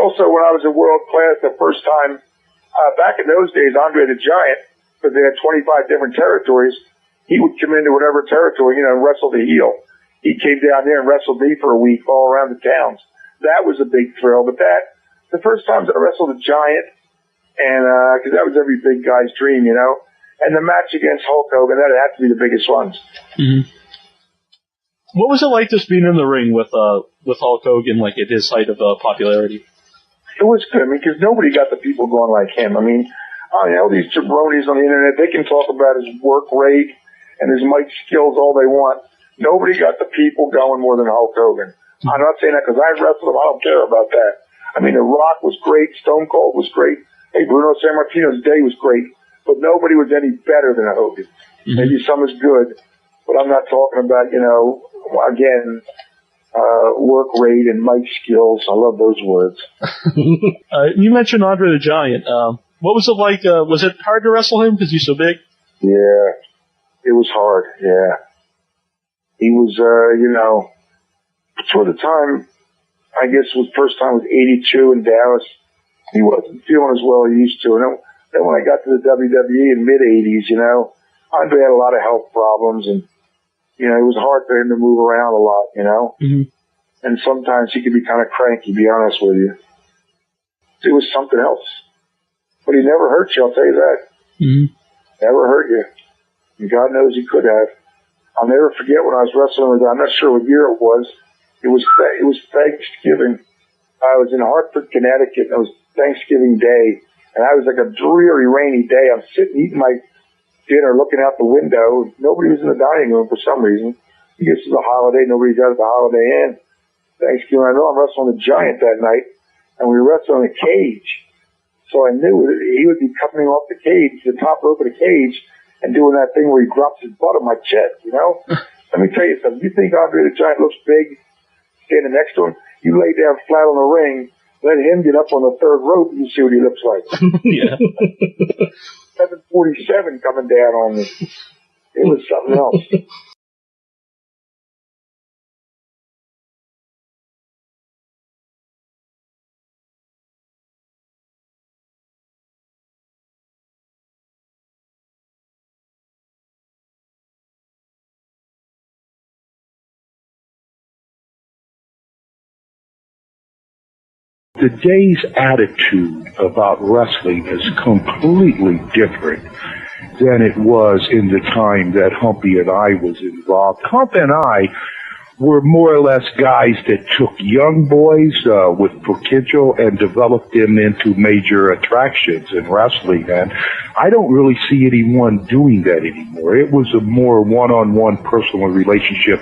also, when I was in world class the first time, back in those days, Andre the Giant, because they had 25 different territories, he would come into whatever territory, and wrestle the heel. He came down there and wrestled me for a week all around the towns. That was a big thrill. But the first times I wrestled a Giant, and because that was every big guy's dream, and the match against Hulk Hogan, that had to be the biggest ones. Mm-hmm. What was it like just being in the ring with Hulk Hogan, like at his height of popularity? It was good, because nobody got the people going like him. All these jabronis on the internet, they can talk about his work rate and his mic skills all they want. Nobody got the people going more than Hulk Hogan. I'm not saying that because I wrestled him. I don't care about that. The Rock was great. Stone Cold was great. Hey, Bruno Sammartino's day was great. But nobody was any better than Hogan. Mm-hmm. Maybe some is good, but I'm not talking about, again, work rate and mic skills. I love those words. You mentioned Andre the Giant. What was it like? Was it hard to wrestle him because he's so big? Yeah, it was hard, yeah. He was, for the time, I guess the first time was 82 in Dallas. He wasn't feeling as well as he used to. And then when I got to the WWE in mid-80s, Andre had a lot of health problems, and, it was hard for him to move around a lot, Mm-hmm. And sometimes he could be kind of cranky, to be honest with you. It was something else. But he never hurt you, I'll tell you that. Mm-hmm. Never hurt you. And God knows he could have. I'll never forget when I was wrestling with him. I'm not sure what year it was. It was Thanksgiving. I was in Hartford, Connecticut, and it was Thanksgiving Day. And I was like a dreary, rainy day. I'm sitting eating my dinner, looking out the window. Nobody was in the dining room for some reason. I guess it's a holiday. Nobody's out at the Holiday Inn. Thanksgiving. I know I'm wrestling the Giant that night, and we were wrestling a cage. So I knew he would be coming off the cage, the top rope of the cage, and doing that thing where he drops his butt on my chest, Let me tell you something. You think Andre the Giant looks big standing next to him? You lay down flat on the ring, let him get up on the third rope, and you see what he looks like. Yeah. 747 coming down on me. It was something else. The day's attitude about wrestling is completely different than it was in the time that Humpy and I was involved. Hump and I were more or less guys that took young boys with potential and developed them into major attractions in wrestling. And I don't really see anyone doing that anymore. It was a more one-on-one personal relationship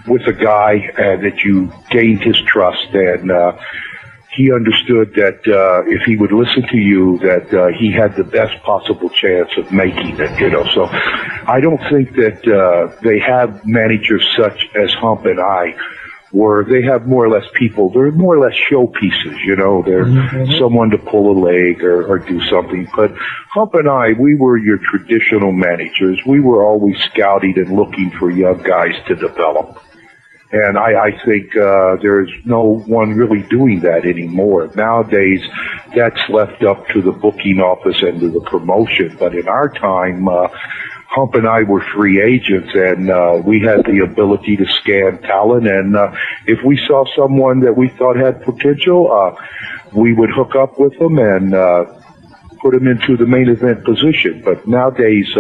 with a guy that you gained his trust, and he understood that if he would listen to you, that he had the best possible chance of making it, So I don't think that they have managers such as Hump and I, where they have more or less people. They're more or less showpieces, They're someone to pull a leg or do something. But Hump and I, we were your traditional managers. We were always scouting and looking for young guys to develop. And I think there's no one really doing that anymore. Nowadays, that's left up to the booking office and to the promotion. But in our time, Hump and I were free agents, and we had the ability to scan talent. And if we saw someone that we thought had potential, we would hook up with them and put them into the main event position. But nowadays,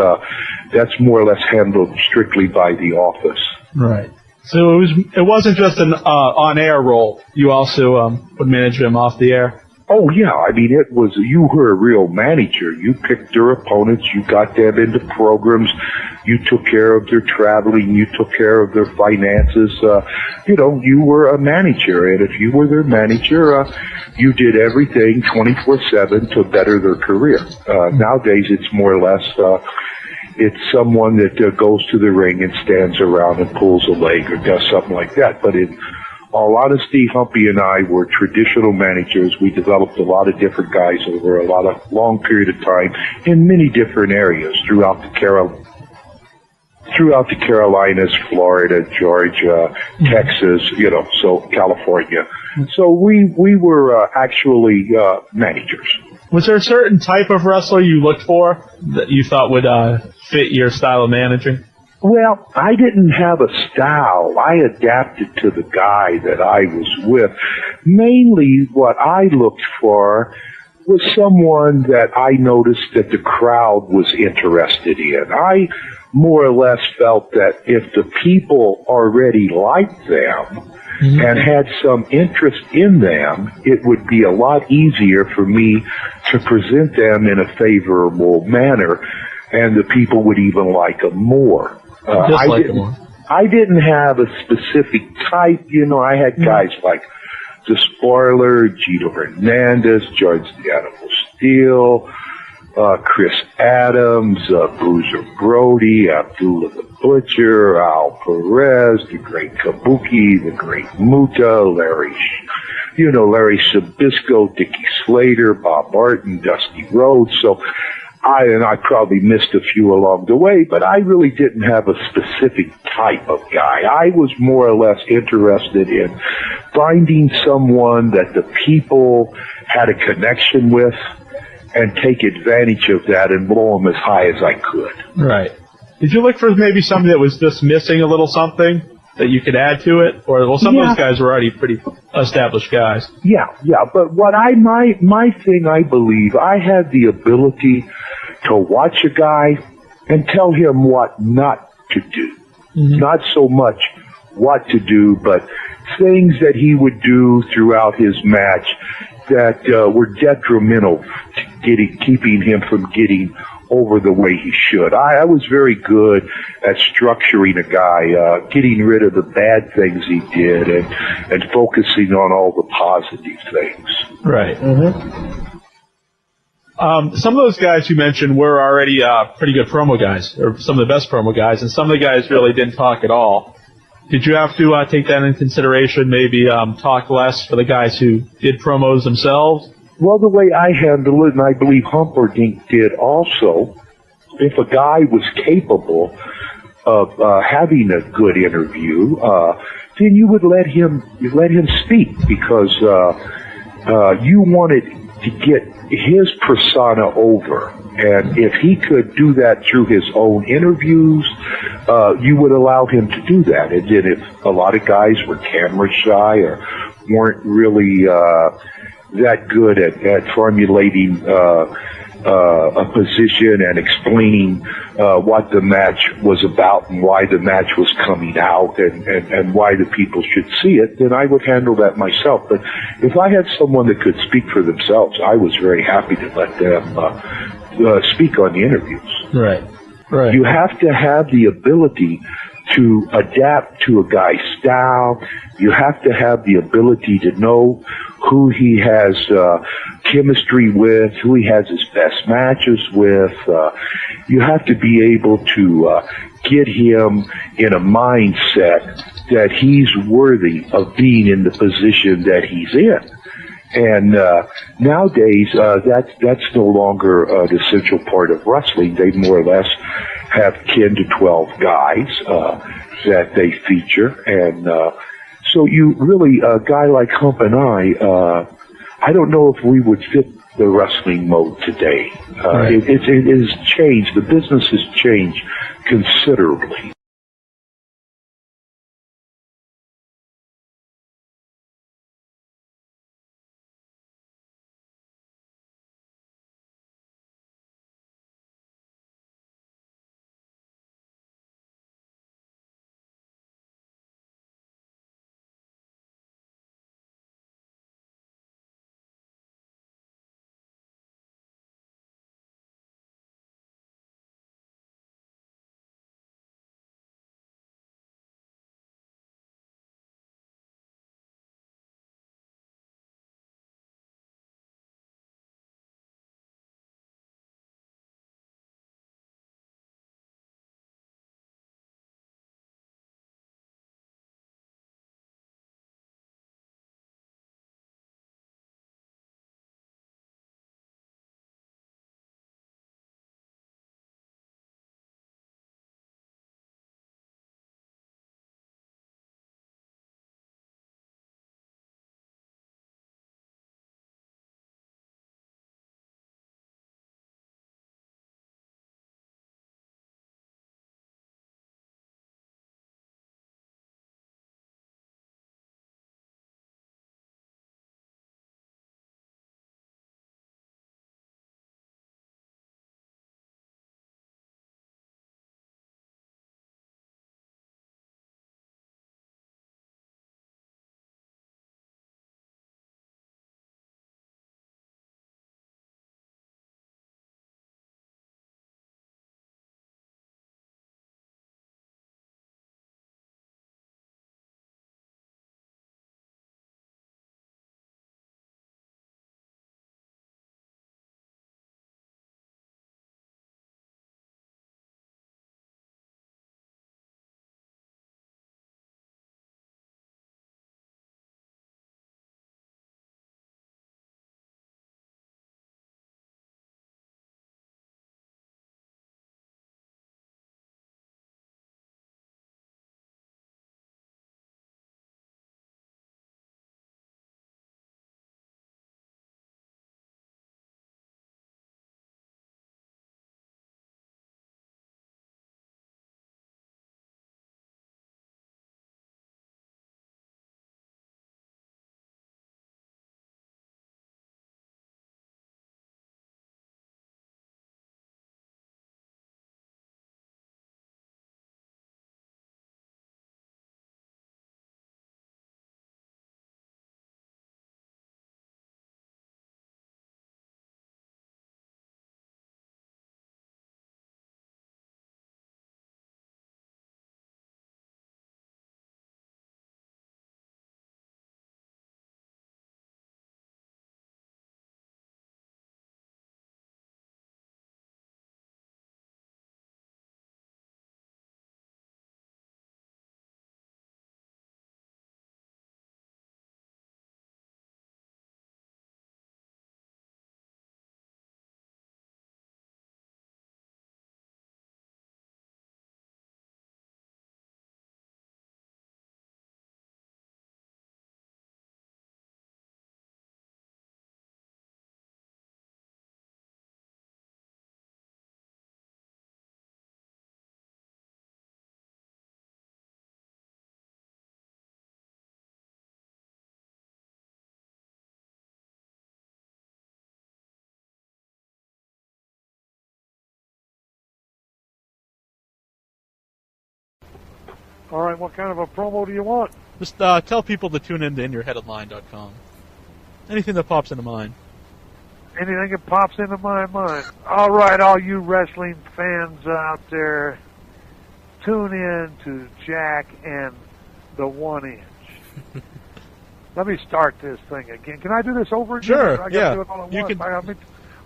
that's more or less handled strictly by the office. Right. So it wasn't just an on-air role. You also would manage them off the air. Oh yeah, it was, you were a real manager. You picked their opponents, you got them into programs, you took care of their traveling, you took care of their finances. You were a manager, and if you were their manager, you did everything 24/7 to better their career. Nowadays, it's more or less. It's someone that goes to the ring and stands around and pulls a leg or does something like that. But in all honesty, Humpy and I were traditional managers. We developed a lot of different guys over a long period of time in many different areas throughout the throughout the Carolinas, Florida, Georgia, Texas, so California. So we were actually managers. Was there a certain type of wrestler you looked for that you thought would fit your style of managing? Well, I didn't have a style. I adapted to the guy that I was with. Mainly what I looked for was someone that I noticed that the crowd was interested in. I more or less felt that if the people already liked them and had some interest in them, it would be a lot easier for me to present them in a favorable manner, and the people would even like them more. I didn't have a specific type. I had guys like the Spoiler, Gito Hernandez, George the Animal Steel, Chris Adams, Bruiser Brody, Abdullah the Butcher, Al Perez, the great Kabuki, the great Muta, Larry Sabisco, Dickie Slater, Bob Martin, Dustin Rhodes. So I probably missed a few along the way, but I really didn't have a specific type of guy. I was more or less interested in finding someone that the people had a connection with and take advantage of that and blow them as high as I could. Right. Did you look for maybe somebody that was just missing a little something that you could add to it? Or, well, some of those guys were already pretty established guys. Yeah. But my thing, I believe, I had the ability to watch a guy and tell him what not to do. Not so much what to do, but things that he would do throughout his match that were detrimental to keeping him from getting over the way he should. I was very good at structuring a guy, getting rid of the bad things he did and focusing on all the positive things. Right. Some of those guys you mentioned were already pretty good promo guys, or some of the best promo guys, and some of the guys really didn't talk at all. Did you have to take that into consideration, maybe talk less for the guys who did promos themselves? Well, the way I handle it, and I believe Humperdinck did also, if a guy was capable of having a good interview, then you would let him speak, because you wanted to get his persona over. And if he could do that through his own interviews, you would allow him to do that. And then if a lot of guys were camera shy or weren't really that good at formulating a position and explaining what the match was about and why the match was coming out and why the people should see it, then I would handle that myself. But if I had someone that could speak for themselves, I was very happy to let them speak on the interviews. Right. You have to have the ability to adapt to a guy's style. You have to have the ability to know who he has chemistry with, who he has his best matches with. You have to be able to get him in a mindset that he's worthy of being in the position that he's in. And nowadays, that's no longer the central part of wrestling. They more or less have 10 to 12 guys that they feature. And so you really, a guy like Hump and I don't know if we would fit the wrestling mode today. It has changed. The business has changed considerably. All right, what kind of a promo do you want? Just tell people to tune in to inyourheadonline.com. Anything that pops into mind. Anything that pops into my mind. All right, all you wrestling fans out there, tune in to Jack and the 1 inch. Let me start this thing again. Can I do this over again? Sure, I yeah. Do it all at You once? can,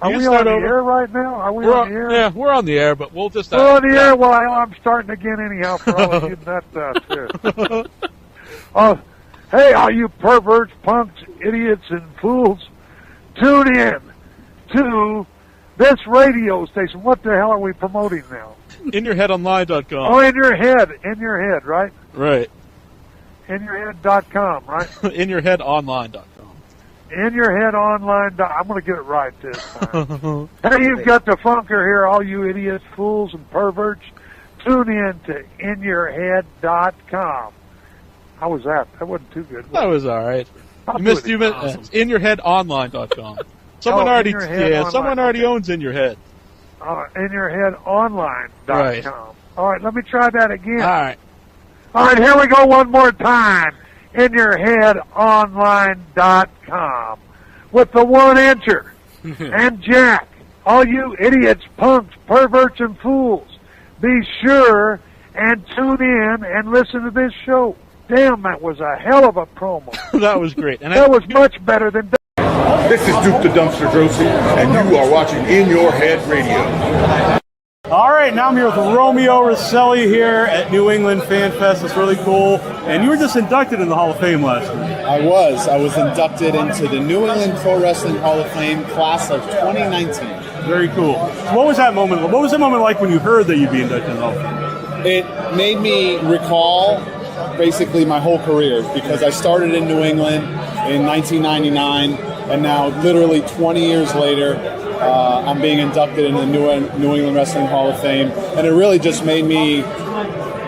are we on the air right now? Are we on the air? Yeah, we're on the air, but we'll just... We're on the air? Well, I'm starting again anyhow for all of you nuts here. Hey, all you perverts, punks, idiots, and fools, tune in to this radio station. What the hell are we promoting now? InYourHeadOnline.com. Oh, in your head, right? Right. InYourHead.com, right? InYourHeadOnline.com. InYourHeadOnline. I'm going to get it right this time. Hey, you've got the funker here, all you idiots, fools, and perverts. Tune in to InYourHead.com. How was that? That wasn't too good. That was all right. Awesome. InYourHeadOnline.com. Someone already owns In Your Head. InYourHeadOnline.com. Right. All right, let me try that again. All right. All right, here we go one more time. InYourHeadOnline.com with the 1 incher and Jack. All you idiots, punks, perverts, and fools, be sure and tune in and listen to this show. Damn, that was a hell of a promo. That was great. And that was much better than... This is Duke the Dumpster Drosy, and you are watching In Your Head Radio. All right, now I'm here with Romeo Rosselli here at New England Fan Fest. It's really cool. And you were just inducted in the Hall of Fame last week. I was inducted into the New England Pro Wrestling Hall of Fame class of 2019. Very cool. So what was that moment? What was that moment like when you heard that you'd be inducted in the Hall of Fame? It made me recall basically my whole career, because I started in New England in 1999, and now literally 20 years later, I'm being inducted in the New England Wrestling Hall of Fame, and it really just made me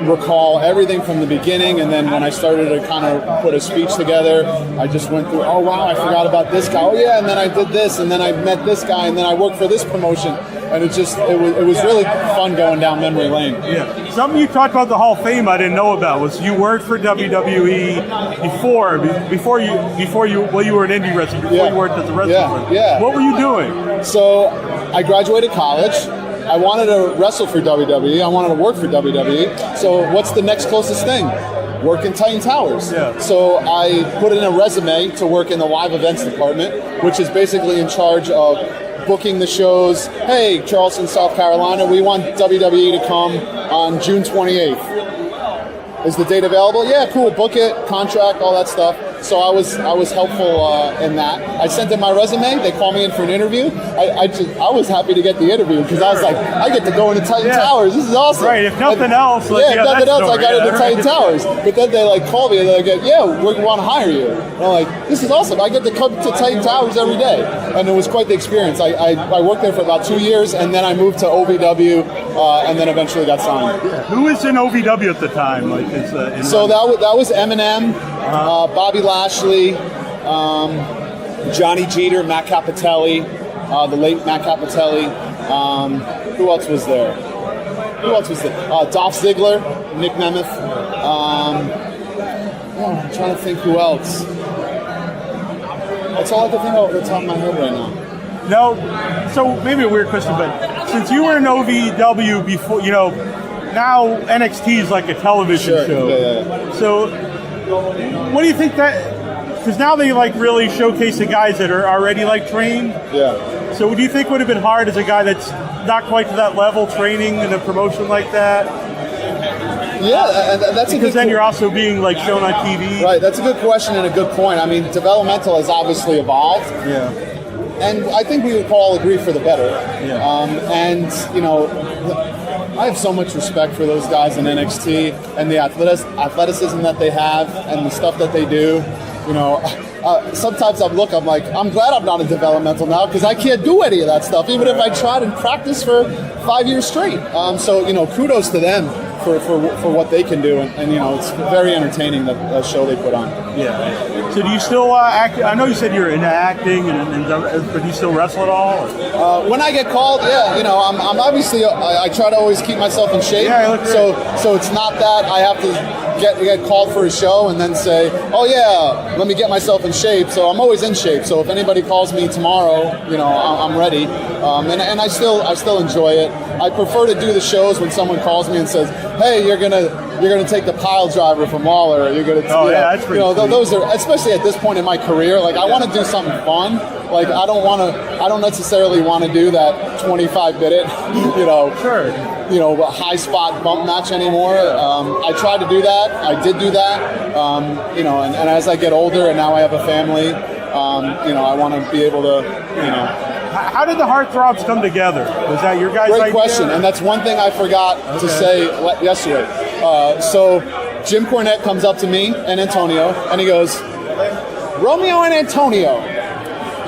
recall everything from the beginning. And then when I started to kind of put a speech together, I just went through, oh wow, I forgot about this guy, oh yeah, and then I did this, and then I met this guy, and then I worked for this promotion, and it was really fun going down memory lane. Yeah. Something you talked about the Hall of Fame I didn't know about was you worked for WWE before you were an indie wrestler, before you worked as a wrestler. Yeah. What were you doing? So I graduated college. I wanted to wrestle for WWE. I wanted to work for WWE. So what's the next closest thing? Work in Titan Towers. Yeah. So I put in a resume to work in the live events department, which is basically in charge of booking the shows. Hey, Charleston, South Carolina, we want WWE to come on June 28th. Is the date available? Yeah, cool. Book it, contract, all that stuff. So I was helpful in that. I sent in my resume. They called me in for an interview. I was happy to get the interview because I was like, I get to go into Titan Towers. This is awesome. Right. If nothing else, I got into Titan Towers. But then they called me and they're like, yeah, we want to hire you. And I'm like, this is awesome. I get to come to Titan Towers every day, and it was quite the experience. I worked there for about 2 years, and then I moved to OVW, and then eventually got signed. Who was in OVW at the time? So that was Eminem, Bobby Lashley, Johnny Jeter, Matt Capitelli, the late Matt Capitelli. Who else was there? Dolph Ziggler, Nick Nemeth. I'm trying to think who else. That's all I can think of off the top of my head right now. No, so maybe a weird question, but since you were in OVW before, now NXT is like a television show. Yeah. So what do you think that, because now they really showcase the guys that are already trained. Yeah. So do you think would have been hard as a guy that's not quite to that level training in a promotion like that? Yeah, that's because then you're also being shown on TV. Right, that's a good question and a good point. I mean, developmental has obviously evolved. Yeah. And I think we would all agree for the better. Yeah. I have so much respect for those guys in NXT and the athleticism that they have and the stuff that they do. Sometimes I'm like, I'm glad I'm not in developmental now because I can't do any of that stuff, even if I tried and practiced for 5 years straight. So kudos to them for what they can do, and it's very entertaining, the show they put on. Yeah. So do you still act? I know you said you're into acting, but do you still wrestle at all? When I get called, yeah, I'm obviously I try to always keep myself in shape. Yeah, I look great. So it's not that I have to get called for a show and then say, oh yeah, let me get myself in shape. So I'm always in shape. So if anybody calls me tomorrow, I'm ready. And I still enjoy it. I prefer to do the shows when someone calls me and says, hey, you're gonna take the pile driver from Waller. Or you're gonna, that's pretty sweet. Those are, especially at this point in my career. Like I want to do something fun. Like I don't necessarily want to do that 25-minute, high spot bump match anymore. I tried to do that. I did do that. And as I get older and now I have a family, I want to be able to, How did the Heart Throbs come together? Was that your guys' idea? Great question, and that's one thing I forgot to say yesterday. So Jim Cornette comes up to me and Antonio, and he goes, Romeo and Antonio,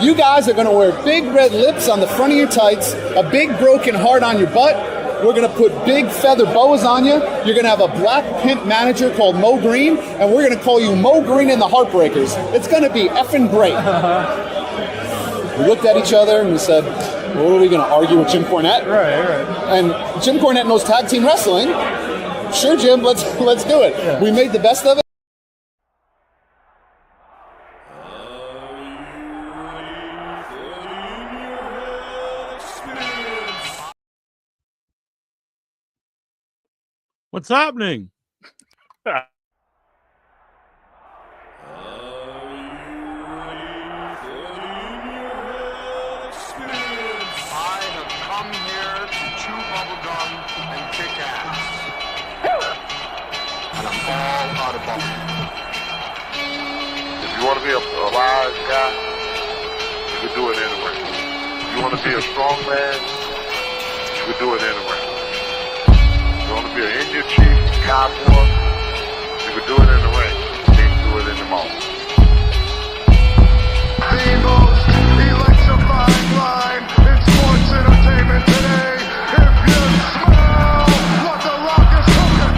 you guys are going to wear big red lips on the front of your tights, a big broken heart on your butt. We're going to put big feather boas on you. You're going to have a black pimp manager called Mo Green, and we're going to call you Mo Green and the Heartbreakers. It's going to be effing great. We looked at each other and we said, well, what are we going to argue with Jim Cornette? Right. And Jim Cornette knows tag team wrestling. Sure, Jim, let's do it. Yeah. We made the best of it. What's happening? If you want to be a wise guy, you can do it anyway. If you want to be a strong man, you can do it anyway. If you want to be an Indian chief, cowboy, you can do it in the ring. You can do it in the mall. The most electrifying line in sports entertainment today. If you smell what the Rock is cooking,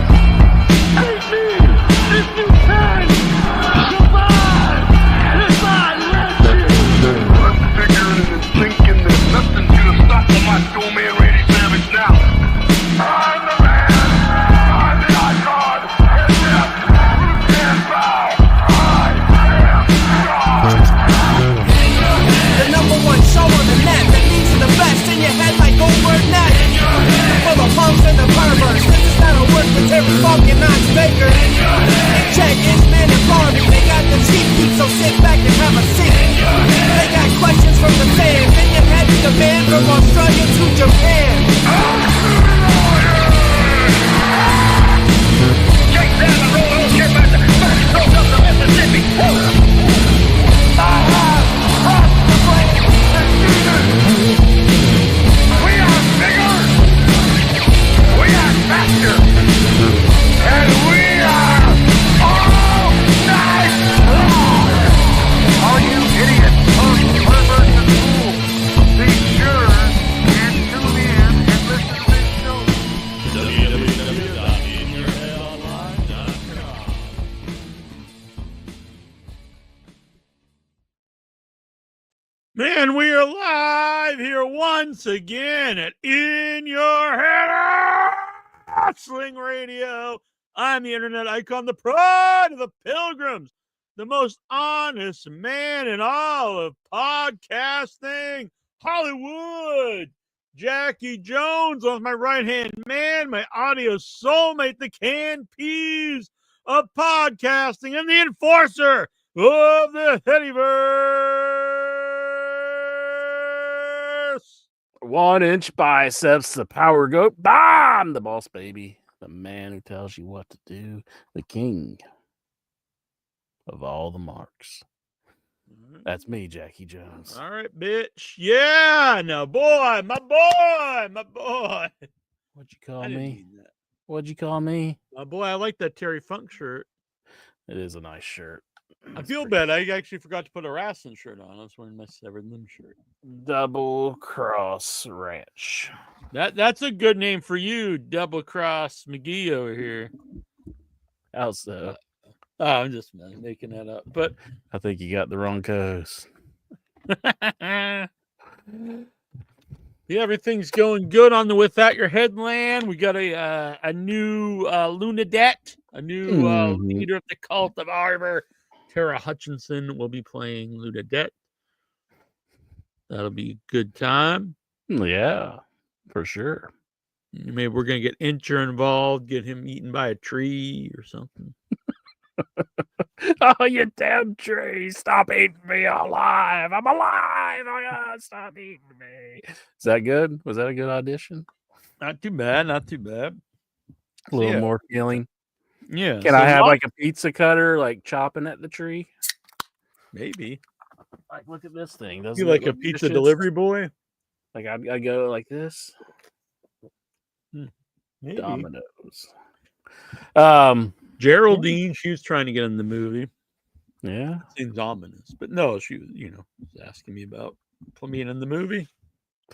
hate me if you can survive if I let you. I'm figuring and thinking there's nothing to stop my doom-in Randy Savage now. I'm the man, I'm the icon, and yes, Ruth can't bow. I am God. The number one show on the net that leads to the best in your head like Goldberg Net. For the punks and the perverts, this is how it works with Terry Funk and Knox Baker. Check Inchman and Barbie, they got the cheap heat, so sit back and have a seat. They got questions from the fans, in your head is the man from Australia to Japan. Take down the road, don't care about the back strokes up the Mississippi. I have crossed the flames and demons. We are bigger, we are faster, and we are all night long. All you idiots, punks, perverts, and fools, be sure and tune in and listen to this show. Man, we are live here once again at In Your Head Wrestling Radio. I'm the internet icon, the pride of the pilgrims, the most honest man in all of podcasting, Hollywood. Jackie Jones on my right-hand man, my audio soulmate, the canned peas of podcasting, and the enforcer of the Headyverse. 1-inch biceps, the power goat. I'm the boss, baby. The man who tells you what to do. The king of all the marks. That's me, Jackie Jones. All right, bitch. Yeah, no, boy, my boy. What'd you call me? What'd you call me? My boy, I like that Terry Funk shirt. It is a nice shirt. I feel bad. I actually forgot to put a wrestling shirt on. I was wearing my Severed Limb shirt. Double Cross Ranch. That's a good name for you, Double Cross McGee over here. How so? I'm just making that up. But I think you got the wrong coast. Yeah, everything's going good on the Without Your Headland. We got a new Lunadette A new leader of the Cult of Arbor, Tara Hutchinson, will be playing Ludadette. That'll be a good time. Yeah, for sure. Maybe we're going to get Incher involved, get him eaten by a tree or something. Oh, you damn tree. Stop eating me alive. I'm alive. Oh, God, stop eating me. Is that good? Was that a good audition? Not too bad. Not too bad. A little more feeling. Yeah. Can I have like a pizza cutter, like chopping at the tree? Maybe. Like, look at this thing. Doesn't You like a pizza delivery boy? Like, I go like this. Maybe. Dominoes. Geraldine, she was trying to get in the movie. Yeah. Seems ominous. But no, she was, was asking me about being in the movie.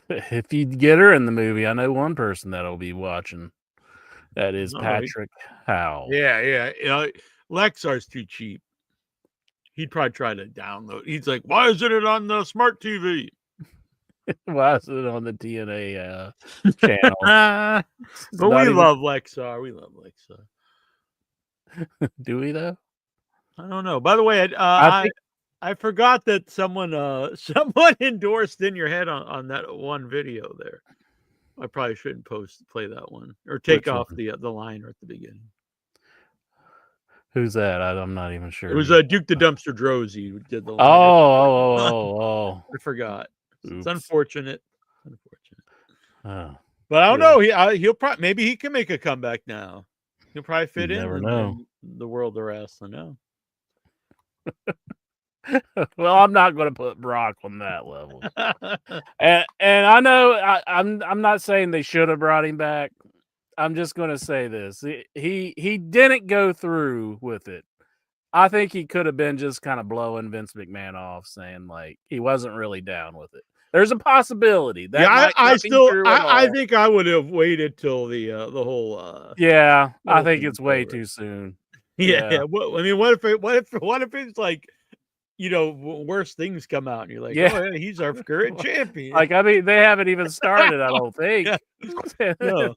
If you get her in the movie, I know one person that'll be watching. That is Patrick Howell. Yeah. Lexar's too cheap. He'd probably try to download. He's like, why isn't it on the smart TV? Why is it on the TNA channel? But we love Lexar. We love Lexar. Do we though? I don't know. By the way, I forgot that someone endorsed In Your Head on that one video there. I probably shouldn't play that one or take off the liner at the beginning. Who's that? I'm not even sure. It was Duke the Dumpster Drozy who did the liner. Oh. I forgot. Oops. It's unfortunate. Oh. But I don't know. He'll probably maybe he can make a comeback now. He'll probably fit in the world of wrestling now. Well, I'm not going to put Brock on that level. and I know I'm not saying they should have brought him back. I'm just going to say this. He didn't go through with it. I think he could have been just kind of blowing Vince McMahon off, saying like he wasn't really down with it. There's a possibility that I think I would have waited till the whole. I think it's way too soon. Yeah. What if it's like, worse things come out and you're like, oh yeah, he's our current champion. Like, I mean, they haven't even started. I don't think. No.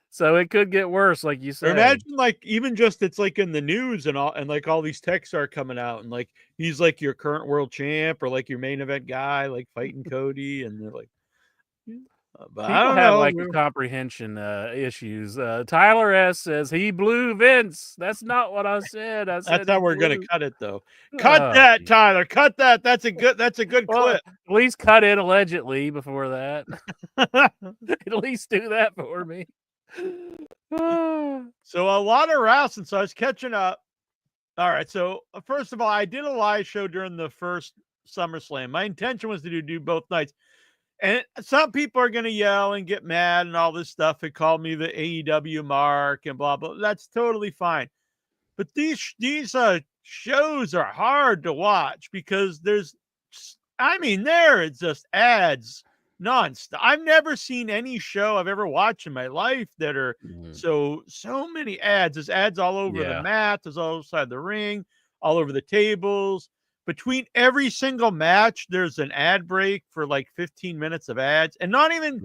So it could get worse, like you said. Imagine, like, even just it's like in the news and like all these texts are coming out, and like he's like your current world champ or like your main event guy, like fighting Cody, and they're like, but I don't know, like comprehension issues. Tyler S says he blew Vince. That's not what I said. I said that's how we're gonna cut it, though. Cut that, Tyler. Cut that. That's a good clip. At least cut it allegedly before that. At least do that for me. So a lot of wrestling. So I was catching up. All right. So first of all, I did a live show during the first SummerSlam. My intention was to do both nights. And some people are going to yell and get mad and all this stuff and call me the AEW mark and blah, blah. That's totally fine. But these shows are hard to watch because there is just ads nonstop. I've never seen any show I've ever watched in my life that are so many ads. There's ads all over the mat. There's all outside the ring, all over the tables. Between every single match, there's an ad break for like 15 minutes of ads, and not even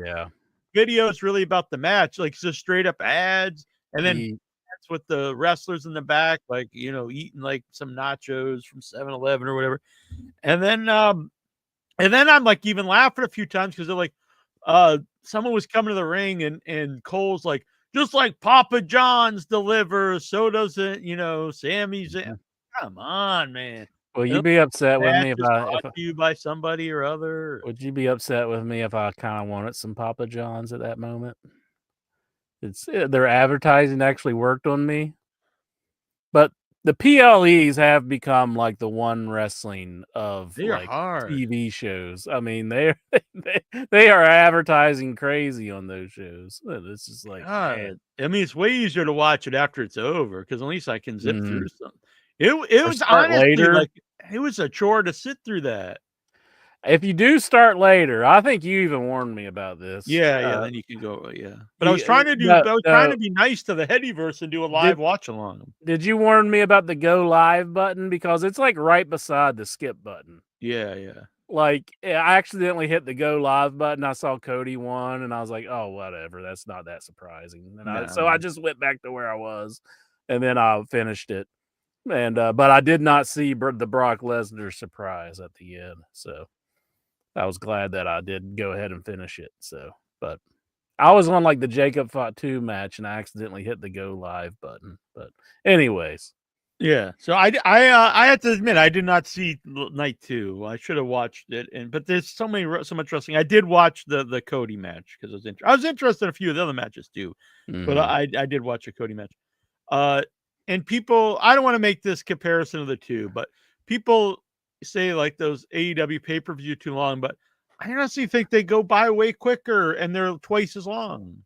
videos really about the match, like just straight up ads. And then that's with the wrestlers in the back, like, eating like some nachos from 7-Eleven or whatever. And then I'm like even laughing a few times because they're like, someone was coming to the ring and Cole's like, just like Papa John's delivers, so doesn't, Sammy's. Come on, man. Will you be upset with me if brought to you by somebody or other? Would you be upset with me if I kind of wanted some Papa John's at that moment? Their advertising actually worked on me, but the PLEs have become like the one wrestling of like TV shows. I mean, they are advertising crazy on those shows. It's just like, man. I mean, it's way easier to watch it after it's over because at least I can zip through something. It was honestly like it was a chore to sit through that. If you do start later, I think you even warned me about this. Yeah, then you can go. Yeah, but I was trying to trying to be nice to the Headyverse and do a live watch along. Did you warn me about the go live button because it's like right beside the skip button? Yeah. Like I accidentally hit the go live button. I saw Cody won, and I was like, oh, whatever. That's not that surprising. And so I just went back to where I was. and then I finished it. And but I did not see the Brock Lesnar surprise at the end, so I was glad that I did go ahead and finish it. So, but I was on like the Jacob Fought 2 match, and I accidentally hit the go live button. But anyways, Yeah, so I have to admit I did not see night 2. I should have watched it, but there's so much wrestling. I did watch the Cody match because I was interested in a few of the other matches too, but I did watch a Cody match. And people, I don't want to make this comparison of the two, but people say like those AEW pay-per-view too long, but I honestly think they go by way quicker and they're twice as long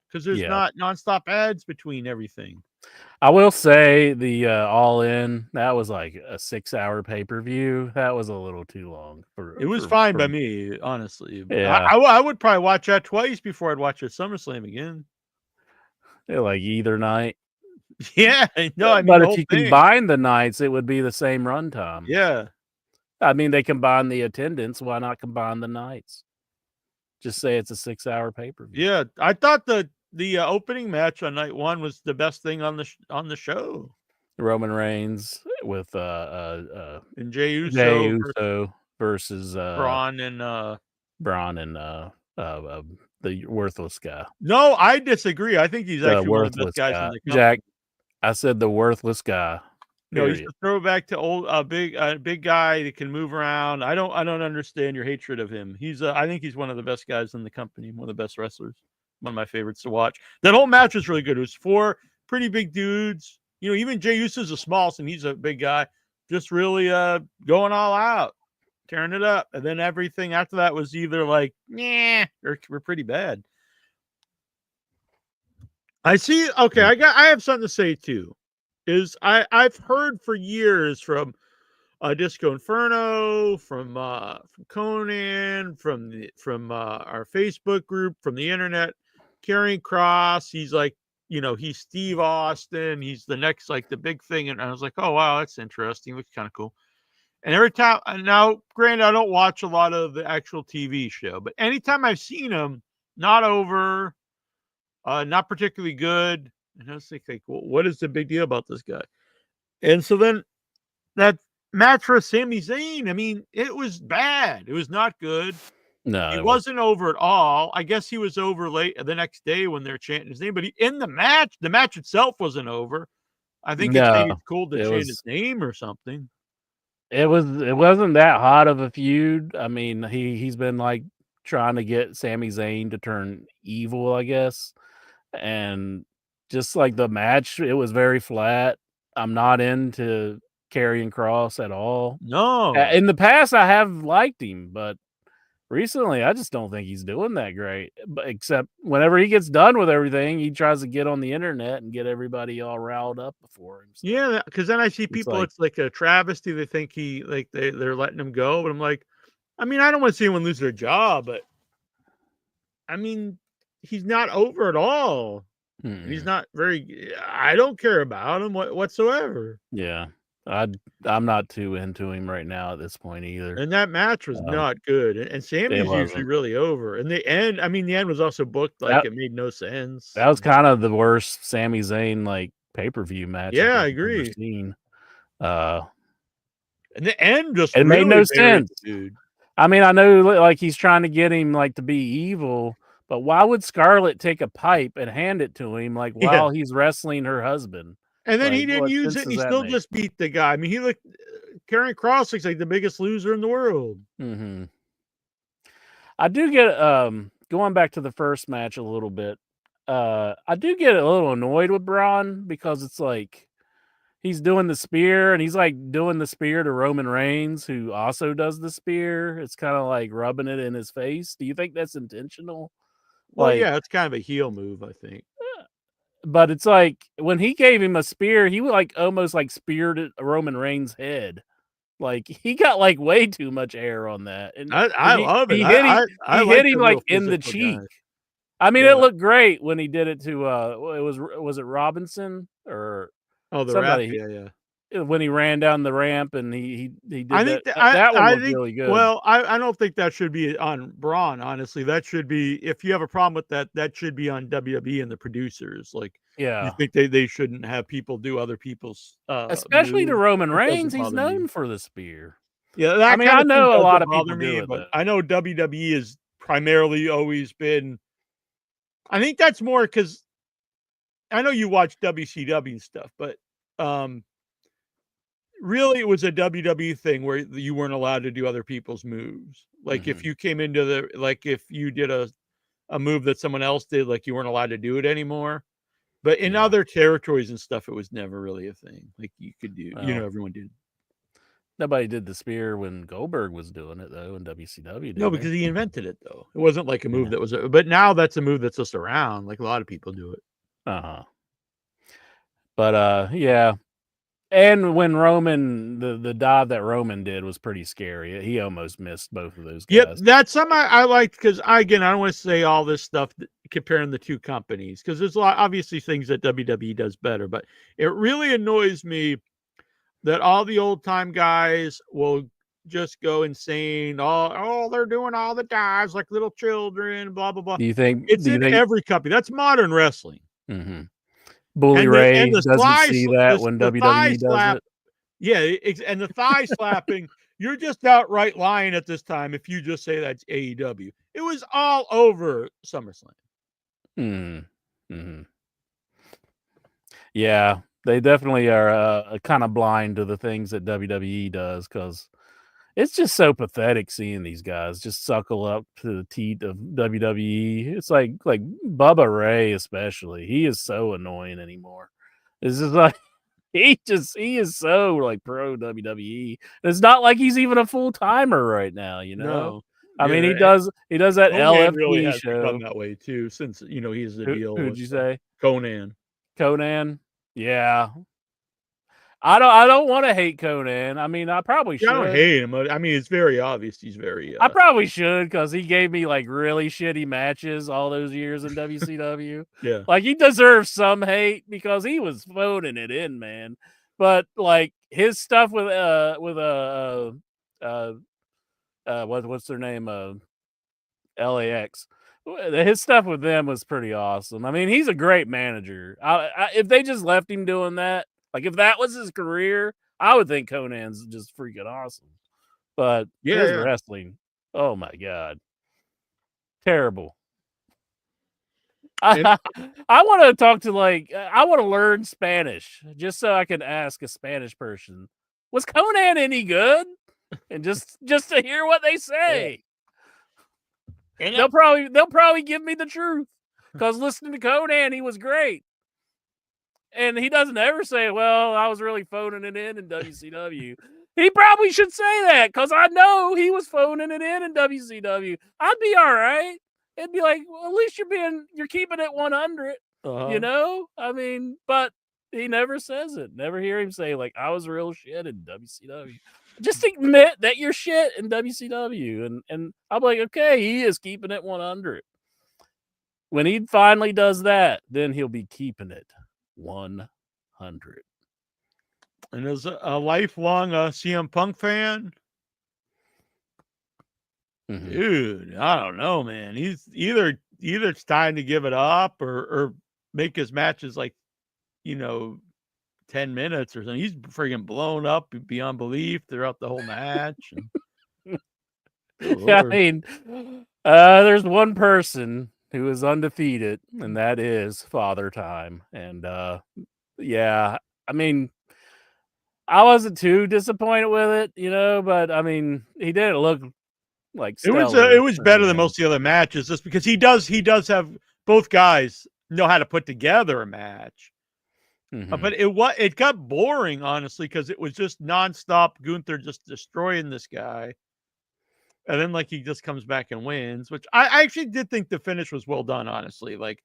because there's not nonstop ads between everything. I will say the All In, that was like a 6-hour pay-per-view. That was a little too long. It was fine by me, honestly. Yeah. I would probably watch that twice before I'd watch a SummerSlam again. Yeah, like either night. Yeah, no, I mean, but if you combine the nights, it would be the same runtime. Yeah. I mean, they combine the attendance. Why not combine the nights? Just say it's a 6-hour pay-per-view. Yeah, I thought the opening match on night 1 was the best thing on the show. Roman Reigns with and Jey Uso versus Braun and the worthless guy. No, I disagree. I think he's actually one of the best guys in the company. Jack, I said the worthless guy. No, he's a throwback to old big guy that can move around. I don't understand your hatred of him. I think he's one of the best guys in the company, one of the best wrestlers. One of my favorites to watch. That whole match was really good. It was 4 pretty big dudes. You know, even Jey Uso's a small, and he's a big guy. Just really going all out, tearing it up. And then everything after that was either like, yeah, or we're pretty bad. I see. Okay, I have something to say too. I've heard for years from Disco Inferno, from Conan, from our Facebook group, from the internet. Karrion Kross, he's like, he's Steve Austin. He's the next, like, the big thing. And I was like, oh, wow, that's interesting. Looks kind of cool. And every time, now, granted, I don't watch a lot of the actual TV show, but anytime I've seen him, not over, not particularly good, and I was thinking, well, what is the big deal about this guy? And so then that match for Sami Zayn, I mean, it was bad. It was not good. No, it wasn't over at all. I guess he was over late the next day when they're chanting his name, but in the match itself wasn't over. I think it's cool to chant his name or something. It wasn't that hot of a feud. I mean, he's been like trying to get Sami Zayn to turn evil, I guess. And just like the match, it was very flat. I'm not into Karrion Kross at all. No. In the past, I have liked him, but recently, I just don't think he's doing that great. But except whenever he gets done with everything, he tries to get on the internet and get everybody all riled up before him. So yeah, because then I see people, it's like a travesty. They think they're letting him go, but I'm like, I mean, I don't want to see anyone lose their job, but I mean, he's not over at all. He's not very. I don't care about him whatsoever. Yeah. I'm not too into him right now at this point either. And that match was not good. And Sammy's usually really over. And the end was also booked like it made no sense. That was kind of the worst Sami Zayn like pay-per-view match. Yeah, I agree. And the end just it made no sense, dude. I mean, I know like he's trying to get him like to be evil, but why would Scarlett take a pipe and hand it to him like while he's wrestling her husband? And then he didn't use it, and he still just beat the guy. I mean, Karrion Kross looks like the biggest loser in the world. Mm-hmm. I do get, going back to the first match a little bit, I do get a little annoyed with Braun because it's like he's doing the spear, and he's like doing the spear to Roman Reigns, who also does the spear. It's kind of like rubbing it in his face. Do you think that's intentional? Well, yeah, it's kind of a heel move, I think. But it's like when he gave him a spear, he like almost like speared Roman Reigns' head. Like he got like way too much air on that. And I love it. He hit him like in the cheek. Guy. I mean, it looked great when he did it to was it Robinson or the somebody? rap, yeah. when he ran down the ramp and he did I think that one was really good. Well, I don't think that should be on Braun. Honestly, that should be, if you have a problem with that, that should be on WWE and the producers. Like, you think they shouldn't have people do other people's especially to moves. Roman It Reigns. doesn't He's bother me. known for the spear. Yeah, that I mean, kind I of know thing a lot doesn't of people bother do me, it, but though. I know WWE has primarily always been. I think that's more because I know you watch WCW and stuff, but really it was a WWE thing where you weren't allowed to do other people's moves. Like if you came into if you did a move that someone else did, like you weren't allowed to do it anymore. But in other territories and stuff, it was never really a thing. Like you could do, everyone did. Nobody did the spear when Goldberg was doing it though in WCW. No, because he invented it though. It wasn't like a move that was. But now that's a move that's just around. Like a lot of people do it. But yeah. And when Roman, the dive that Roman did was pretty scary. He almost missed both of those guys. Yep, that's something I liked because again, I don't want to say all this stuff comparing the two companies because there's obviously things that WWE does better, but it really annoys me that all the old time guys will just go insane. Oh, they're doing all the dives like little children, blah blah blah. Do you think it's in every company? That's modern wrestling. Bully Ray doesn't see that when WWE does it. Yeah, and the thigh slapping, you're just outright lying at this time if you just say that's AEW. It was all over SummerSlam. Yeah, they definitely are kind of blind to the things that WWE does because it's just so pathetic seeing these guys just suckle up to the teat of WWE. It's like Bubba Ray especially. He is so annoying anymore. It's just like he is so like pro WWE. It's not like he's even a full timer right now, No. I mean, he does that Conan LFT really has show. become that way too, since he's the deal. Who'd you say? Conan. Yeah. I don't want to hate Conan. I mean, I probably should. I don't hate him. I mean, it's very obvious he's very. I probably should because he gave me like really shitty matches all those years in WCW. Yeah, like he deserves some hate because he was phoning it in, man. But like his stuff with what's their name? LAX. His stuff with them was pretty awesome. I mean, he's a great manager. If they just left him doing that. Like, if that was his career, I would think Conan's just freaking awesome. But his wrestling, oh my God. Terrible. I want to talk to, I want to learn Spanish just so I can ask a Spanish person, was Conan any good? And just to hear what they say. And they'll probably give me the truth. Because listening to Conan, he was great. And he doesn't ever say, well, I was really phoning it in WCW. He probably should say that because I know he was phoning it in WCW. I'd be all right. It'd be like, well, at least you're keeping it 100, I mean, but he never says it. Never hear him say, like, I was real shit in WCW. Just admit that you're shit in WCW. And I'm like, okay, he is keeping it 100. When he finally does that, then he'll be keeping it 100. And as a lifelong CM Punk fan, dude, I don't know, man. He's either it's time to give it up or make his matches 10 minutes or something. He's friggin' blown up beyond belief throughout the whole match. Yeah, I mean, there's one person who is undefeated, and that is Father Time. And yeah, I mean, I wasn't too disappointed with it, but I mean, he didn't look like stellar. It was better than most of the other matches, just because he does have both guys know how to put together a match. But it got boring, honestly, because it was just nonstop Gunther just destroying this guy. And then he just comes back and wins, which I actually did think the finish was well done, honestly. Like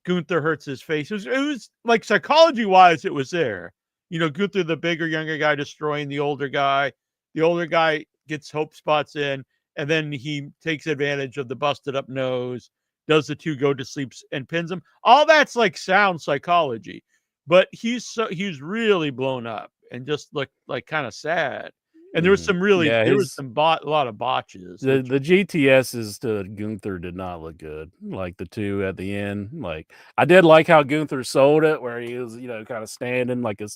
Gunther hurts his face. It was like psychology wise, it was there. Gunther, the bigger, younger guy, destroying the older guy. The older guy gets hope spots in, and then he takes advantage of the busted up nose, does the 2 go to sleeps and pins him. All that's sound psychology, but he's really blown up. and just looked like kind of sad. And there was some really, there was a lot of botches. The GTSs to Gunther did not look good. Like the two at the end. Like I did like how Gunther sold it, where he was, kind of standing like a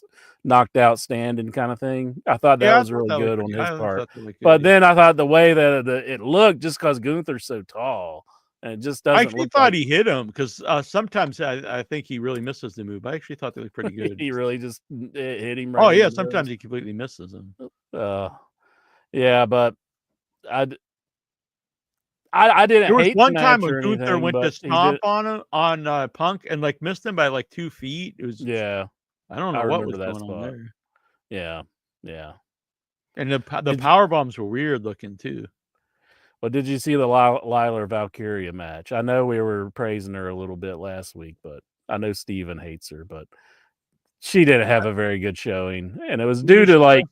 knocked out standing kind of thing. I thought that was really good on his part. But then I thought the way that it looked, just because Gunther's so tall, and it just doesn't. I actually thought he hit him because sometimes I think he really misses the move. I actually thought they looked pretty good. He really just hit him. Right oh yeah, sometimes he completely misses him. Yeah, but I didn't. There was hate one the time match when or Gunther anything, went to but stomp on him on Punk and like missed him by like 2 feet. It was yeah. I don't know what was going on there. Yeah. And the power bombs were weird looking too. Well, did you see the Lila Valkyria match? I know we were praising her a little bit last week, but I know Steven hates her, but she didn't have a very good showing, and it was due to like.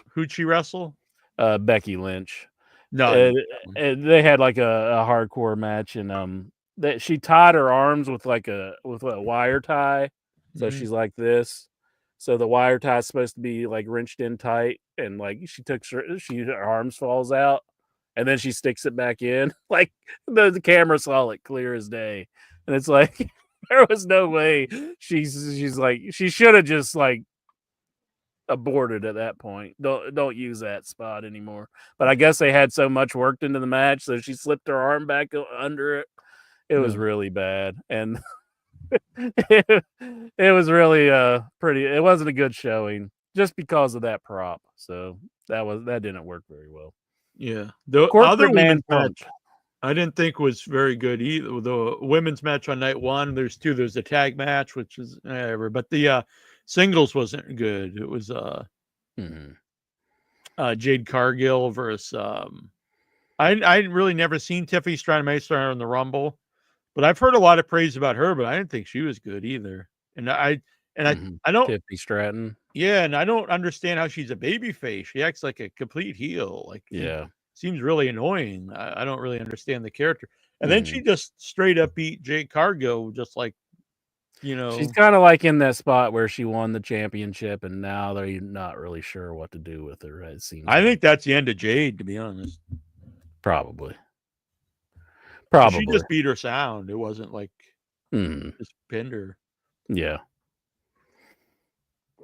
Who'd she wrestle? Becky Lynch. No, they had like a hardcore match, and that she tied her arms with a wire tie, so she's like this. So the wire tie is supposed to be like wrenched in tight, and like her arms falls out, and then she sticks it back in. Like the camera saw it clear as day, and it's like there was no way she's like she should have just like aborted at that point. Don't use that spot anymore. But I guess they had so much worked into the match, so she slipped her arm back under it. It was really bad, and it was really pretty. It wasn't a good showing just because of that prop. So that didn't work very well. Yeah, the other women's match I didn't think was very good either. The women's match on night one, there's a tag match, which is whatever, but the singles wasn't good. It was Jade Cargill versus I really never seen Tiffany Stratton in the Rumble, but I've heard a lot of praise about her, but I didn't think she was good either. And I don't Tiffany Stratton. Yeah, and I don't understand how she's a babyface. She acts like a complete heel. Like seems really annoying. I don't really understand the character. And then she just straight up beat Jade Cargill, just like she's kind of like in that spot where she won the championship, and now they're not really sure what to do with her. It seems. I think that's the end of Jade, to be honest. Probably. She just beat her sound. It wasn't like just pinned her. Yeah.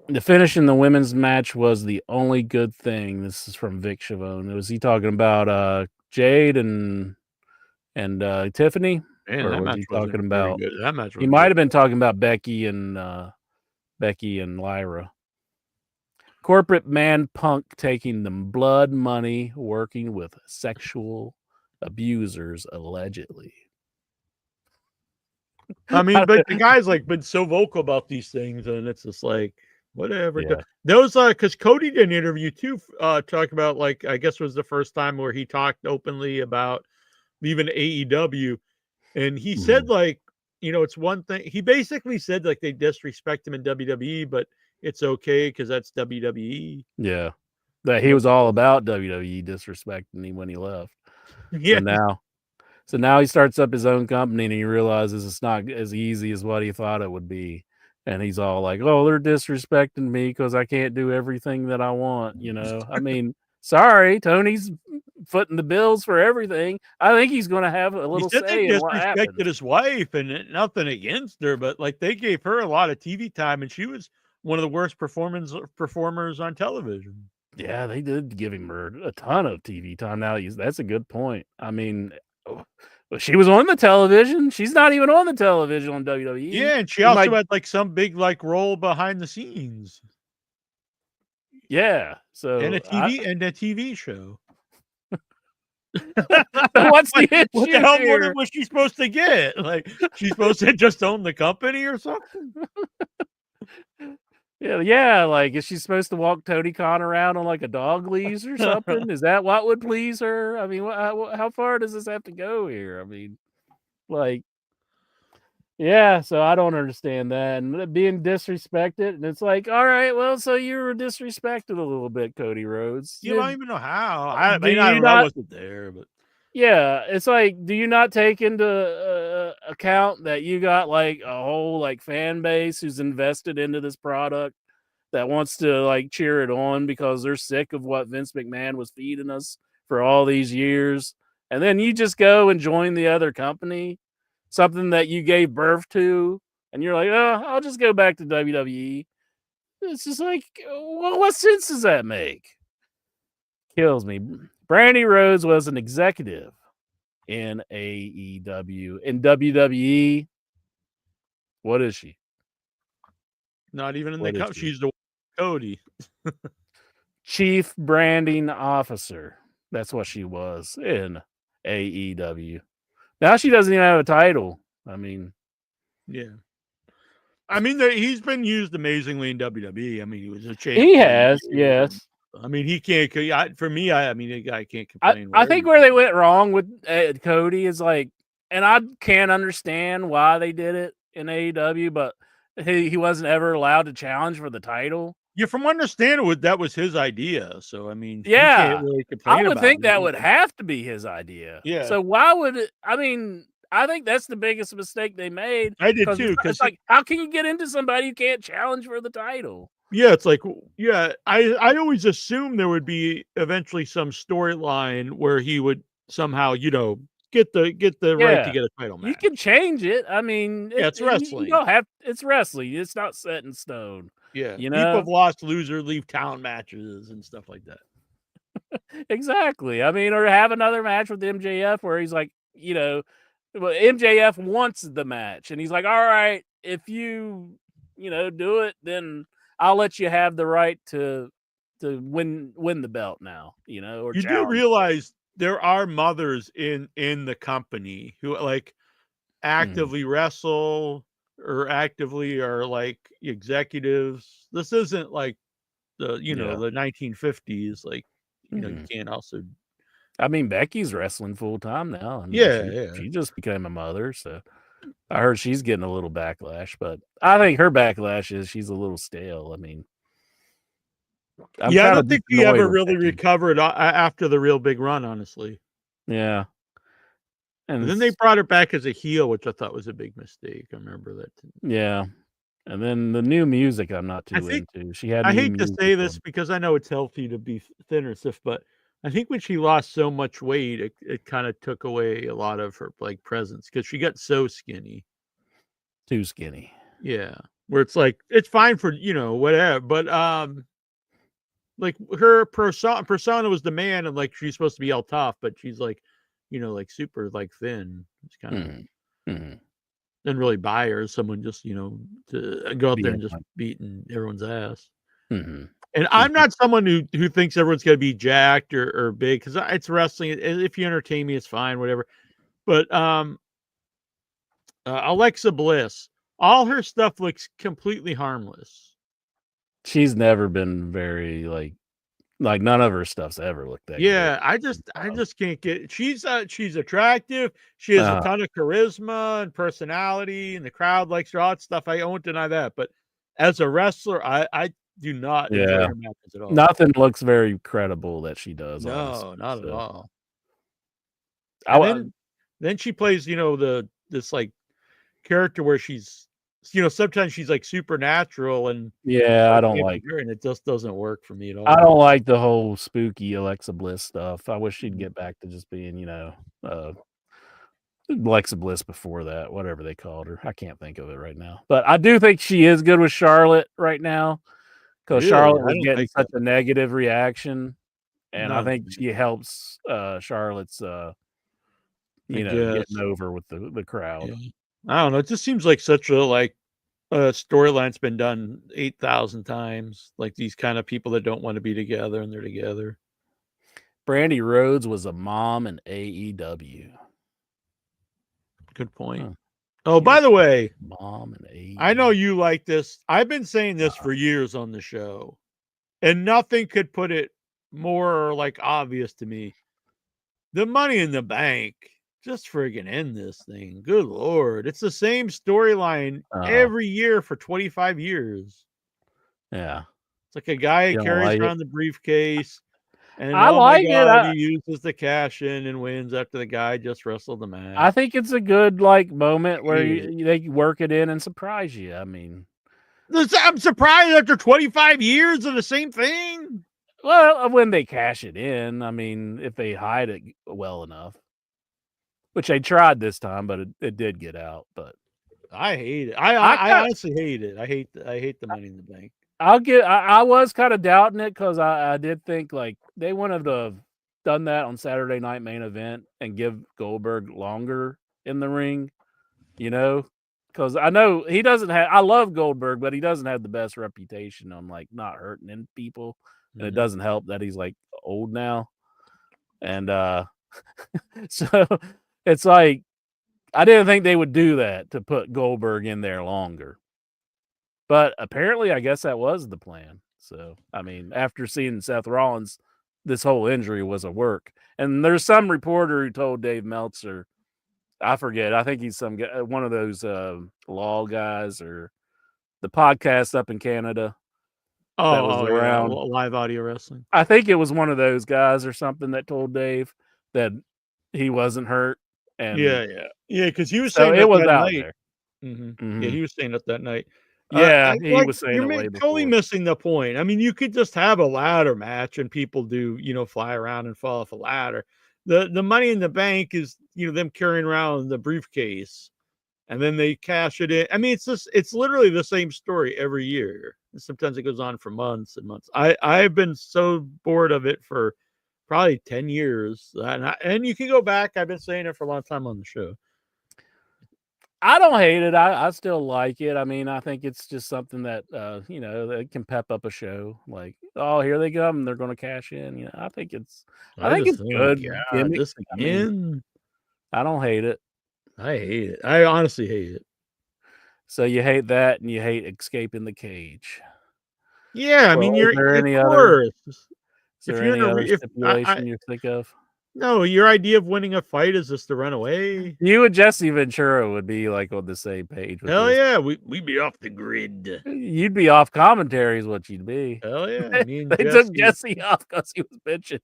The finish in the women's match was the only good thing. This is from Vic Chavone. Was he talking about Jade and Tiffany? Man, or was he talking about that match? He might have been talking about Becky and Lyra. Corporate man Punk taking the blood money, working with sexual abusers allegedly. I mean, but the guy's like been so vocal about these things, and it's just like whatever. Yeah. Those because Cody did an interview too, talk about like I guess was the first time where he talked openly about leaving AEW. And he said, like, it's one thing. He basically said, like, they disrespect him in WWE, but it's okay because that's WWE. Yeah. That he was all about WWE disrespecting him when he left. Yeah. So now he starts up his own company and he realizes it's not as easy as what he thought it would be. And he's all like, oh, they're disrespecting me because I can't do everything that I want. I mean, sorry, Tony's footing the bills for everything. I think he's going to have a little say in what happens. Disrespected his wife, and nothing against her, but like they gave her a lot of TV time, and she was one of the worst performers on television. Yeah, they did give him a ton of TV time. Now that's a good point. I mean, she was on the television. She's not even on the television on WWE. Yeah, and she also had like some big like role behind the scenes. Yeah, so and a TV show. What's the issue? What the hell more was she supposed to get? Like she's supposed to just own the company or something? Yeah. Like is she supposed to walk Tony Khan around on like a dog leash or something? Is that what would please her? I mean, how far does this have to go here? I mean, like. Yeah, so I don't understand that. And being disrespected, and it's like, all right, well, so you were disrespected a little bit, Cody Rhodes. You don't even know how. I wasn't there, but yeah, it's like, do you not take into account that you got like a whole like fan base who's invested into this product that wants to like cheer it on because they're sick of what Vince McMahon was feeding us for all these years. And then you just go and join the other company, something that you gave birth to, and you're like, oh, I'll just go back to WWE. It's just like, well, what sense does that make? Kills me. Brandy Rhodes was an executive in AEW. In WWE, what is she? Not even in What the is cup. she? She's the Cody. Chief Branding Officer. That's what she was in AEW. Now she doesn't even have a title. I mean, Yeah. I mean, he's been used amazingly in WWE. I mean, he was a champ. he for has, years. yes. I mean, he can't. For me, I mean, the guy can't I complain. think where they went wrong with Cody is like, and I can't understand why they did it in AEW, but he wasn't ever allowed to challenge for the title. Yeah, from understanding that was his idea. So I mean, he Yeah, can't really complain I would about think it. that would have to be his idea. Yeah. So why would it? I mean, I think that's the biggest mistake they made. I did too. It's like, how can you get into somebody who can't challenge for the title? Yeah, it's like, yeah, I always assumed there would be eventually some storyline where he would somehow, get the right to get a title match. You can change it. I mean, Yeah, it's wrestling. You don't have. It's wrestling. It's not set in stone. Yeah, you people know, have lost leave town matches and stuff like that. Exactly. I mean, or have another match with MJF where he's like, well, MJF wants the match, and he's like, all right, if you, do it, then I'll let you have the right to win the belt now. Or you do realize there are mothers in the company who like actively wrestle or actively are like executives. This isn't like the the 1950s. Like you can't also. I mean, Becky's wrestling full time now. I mean, Yeah. She just became a mother, so I heard she's getting a little backlash. But I think her backlash is she's a little stale. I mean, I don't think she ever really recovered after the real big run, honestly. Yeah. And then they brought her back as a heel, which I thought was a big mistake. I remember that. Yeah. And then the new music I'm not too into. She had. I hate to say this because I know it's healthy to be thin or stiff, but I think when she lost so much weight, it kind of took away a lot of her like presence because she got so skinny. Too skinny. Yeah. Where it's like it's fine for whatever, but like her persona was the man, and like she's supposed to be all tough, but she's like like super like thin. It's kind of didn't really buy her as someone just to go out there and just beating everyone's ass. And I'm not someone who thinks everyone's gonna be jacked or big because it's wrestling. If you entertain me, it's fine, whatever. But Alexa Bliss, all her stuff looks completely harmless. She's never been very like none of her stuff's ever looked that Yeah, good. I just can't get. She's attractive. She has a ton of charisma and personality, and the crowd likes her. All that stuff. I won't deny that. But as a wrestler, I do not enjoy her matches at all. Nothing looks very credible that she does. No, honestly, not at all. Then she plays, this like character where she's, sometimes she's like supernatural and I don't like her, and it just doesn't work for me at all. I don't like the whole spooky Alexa Bliss stuff. I wish she'd get back to just being, Alexa Bliss before that, whatever they called her. I can't think of it right now. But I do think she is good with Charlotte right now because Charlotte was getting such a negative reaction. And I think she helps Charlotte's, getting over with the crowd. Yeah. I don't know. It just seems like such a storyline's been done 8,000 times. Like these kind of people that don't want to be together and they're together. Brandy Rhodes was a mom in AEW. Good point. Oh, by the way, mom and AEW. I know you like this. I've been saying this for years on the show, and nothing could put it more like obvious to me. The Money in the Bank. Just friggin' end this thing. Good Lord. It's the same storyline every year for 25 years. Yeah. It's like a guy carries around the briefcase. And I like it. He uses the cash in and wins after the guy just wrestled the match. I think it's a good moment where they work it in and surprise you. I mean, I'm surprised after 25 years of the same thing. Well, when they cash it in, I mean, if they hide it well enough, which they tried this time, but it did get out. But I hate it. I honestly hate it. I hate the Money in the Bank. I was kind of doubting it because I did think like they wanted to have done that on Saturday Night Main Event and give Goldberg longer in the ring, you know, because I know he doesn't have. I love Goldberg, but he doesn't have the best reputation on like not hurting people, and it doesn't help that he's like old now, and so it's like I didn't think they would do that to put Goldberg in there longer. But apparently, I guess that was the plan. So, I mean, after seeing Seth Rollins, this whole injury was a work. And there's some reporter who told Dave Meltzer, I forget, I think he's some guy, one of those law guys or the podcast up in Canada that was around. Yeah, live audio wrestling. I think it was one of those guys or something that told Dave that he wasn't hurt. And yeah, because he was so saying it was that out night. there. Yeah, he was saying it that night. Yeah, he was saying you're it way totally before. missing the point. I mean, you could just have a ladder match and people do, fly around and fall off a ladder. The Money in the Bank is, them carrying around the briefcase and then they cash it in. I mean, it's literally the same story every year. Sometimes it goes on for months and months. I've been so bored of it for probably 10 years. And you can go back. I've been saying it for a long time on the show. I don't hate it. I still like it. I mean, I think it's just something that that can pep up a show. Like, oh, here they come, they're going to cash in. I think it's good. Gimmick. This again. I don't hate it. I hate it. I honestly hate it. So you hate that, and you hate escaping the cage. Yeah, I mean, is there any other stipulation you think of? No, your idea of winning a fight is just to run away. You and Jesse Ventura would be like on the same page. Hell yeah, we'd be off the grid. You'd be off commentary, is what you'd be. Hell yeah, they took Jesse off because he was bitching.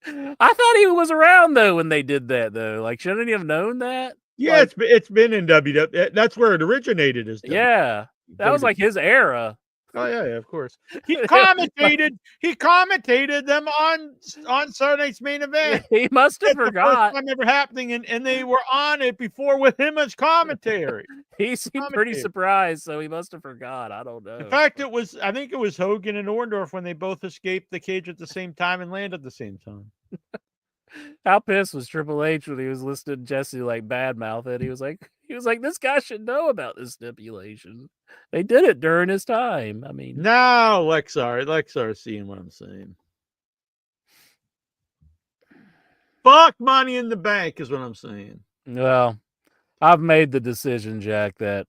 I thought he was around though when they did that though. Like, shouldn't he have known that? Yeah, it's been in WWE. That's where it originated. Yeah, that was like his era. Oh yeah, of course. He commentated. He commentated them on Saturday's Main Event. He must have forgot. First time ever happening, and they were on it before with him as commentary. He seemed pretty surprised, so he must have forgot. I don't know. In fact, I think it was Hogan and Orndorff when they both escaped the cage at the same time and landed at the same time. How pissed was Triple H when he was listening to Jesse like badmouth it? He was like, this guy should know about this stipulation. They did it during his time. I mean, now Lexar seeing what I'm saying. Fuck Money in the Bank is what I'm saying. Well, I've made the decision, Jack, that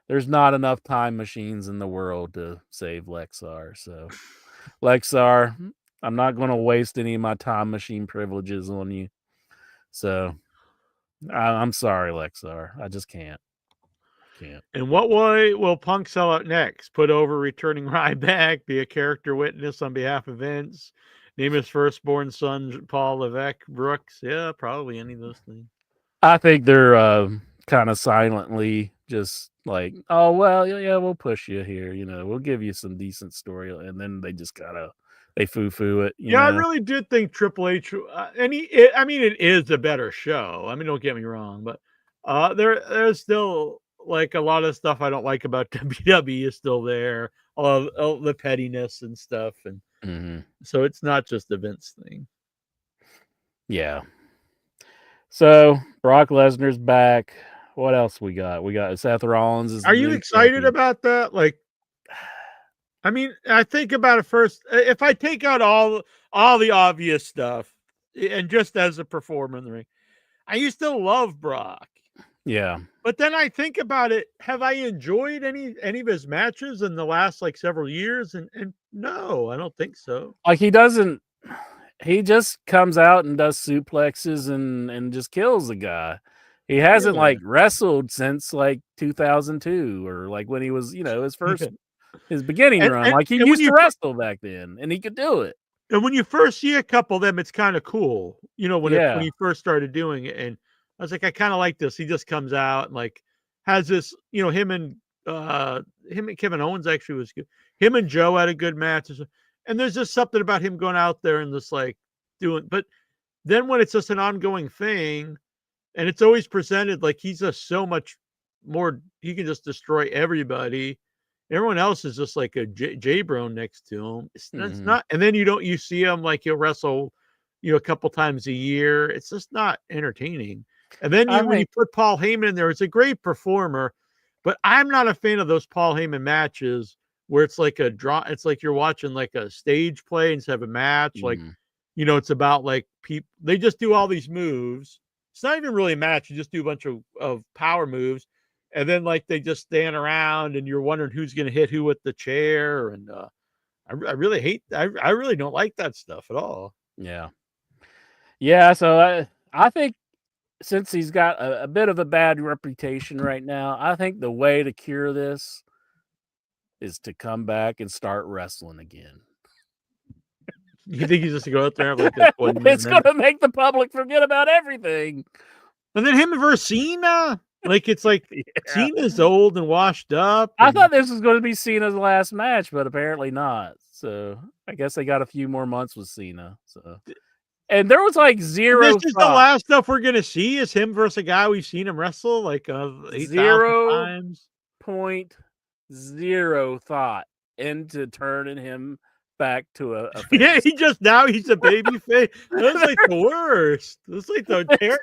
there's not enough time machines in the world to save Lexar. So, Lexar, I'm not going to waste any of my time machine privileges on you. So, I'm sorry, Lexar. I just can't. In what way will Punk sell out next? Put over returning Ryback, be a character witness on behalf of Vince, name his firstborn son Paul Levesque Brooks? Yeah, probably any of those things. I think they're kind of silently just like, oh, well, yeah, we'll push you here. We'll give you some decent story. And then they just they foo-foo it. You know? I really did think Triple H, it is a better show. I mean, don't get me wrong, but there's still like a lot of stuff I don't like about WWE is still there. All the pettiness and stuff. And so it's not just a Vince thing. Yeah. So Brock Lesnar's back. What else we got? We got Seth Rollins. Are you excited about that? Like, I mean, I think about it first. If I take out all the obvious stuff and just as a performer in the ring, I used to love Brock. Yeah. But then I think about it. Have I enjoyed any of his matches in the last like several years? And no, I don't think so. Like he just comes out and does suplexes and just kills the guy. He hasn't like wrestled since like 2002 or like when he was, his first his beginning run. Like he used to wrestle back then and he could do it. And when you first see a couple of them, it's kind of cool. When he first started doing it. And I was like, I kind of like this. He just comes out and like has this, him and him and Kevin Owens actually was good. Him and Joe had a good match. And there's just something about him going out there and just like doing, but then when it's just an ongoing thing and it's always presented like he's just so much more, he can just destroy everybody. Everyone else is just like a J-Bro next to him. It's not, and then you see him like he'll wrestle, a couple times a year. It's just not entertaining. And then when you put Paul Heyman in there, it's a great performer, but I'm not a fan of those Paul Heyman matches where it's like a draw. It's like you're watching like a stage play instead of a match. Like, it's about like people, they just do all these moves. It's not even really a match. You just do a bunch of power moves. And then like they just stand around and you're wondering who's going to hit who with the chair. And I really I really don't like that stuff at all. Yeah. Yeah. So I think since he's got a bit of a bad reputation right now, I think the way to cure this is to come back and start wrestling again. You think he's just to go out there and have like this it's going to make the public forget about everything. And then him versus Cena. Like, it's like Cena's old and washed up. I thought this was going to be Cena's last match, but apparently not. So I guess they got a few more months with Cena. So, and there was like zero. This is the last stuff we're going to see is him versus a guy we've seen him wrestle like 8,000 times. 0.0 thought into turning him back to a face. Yeah, he's a baby face. That's like the worst. That's like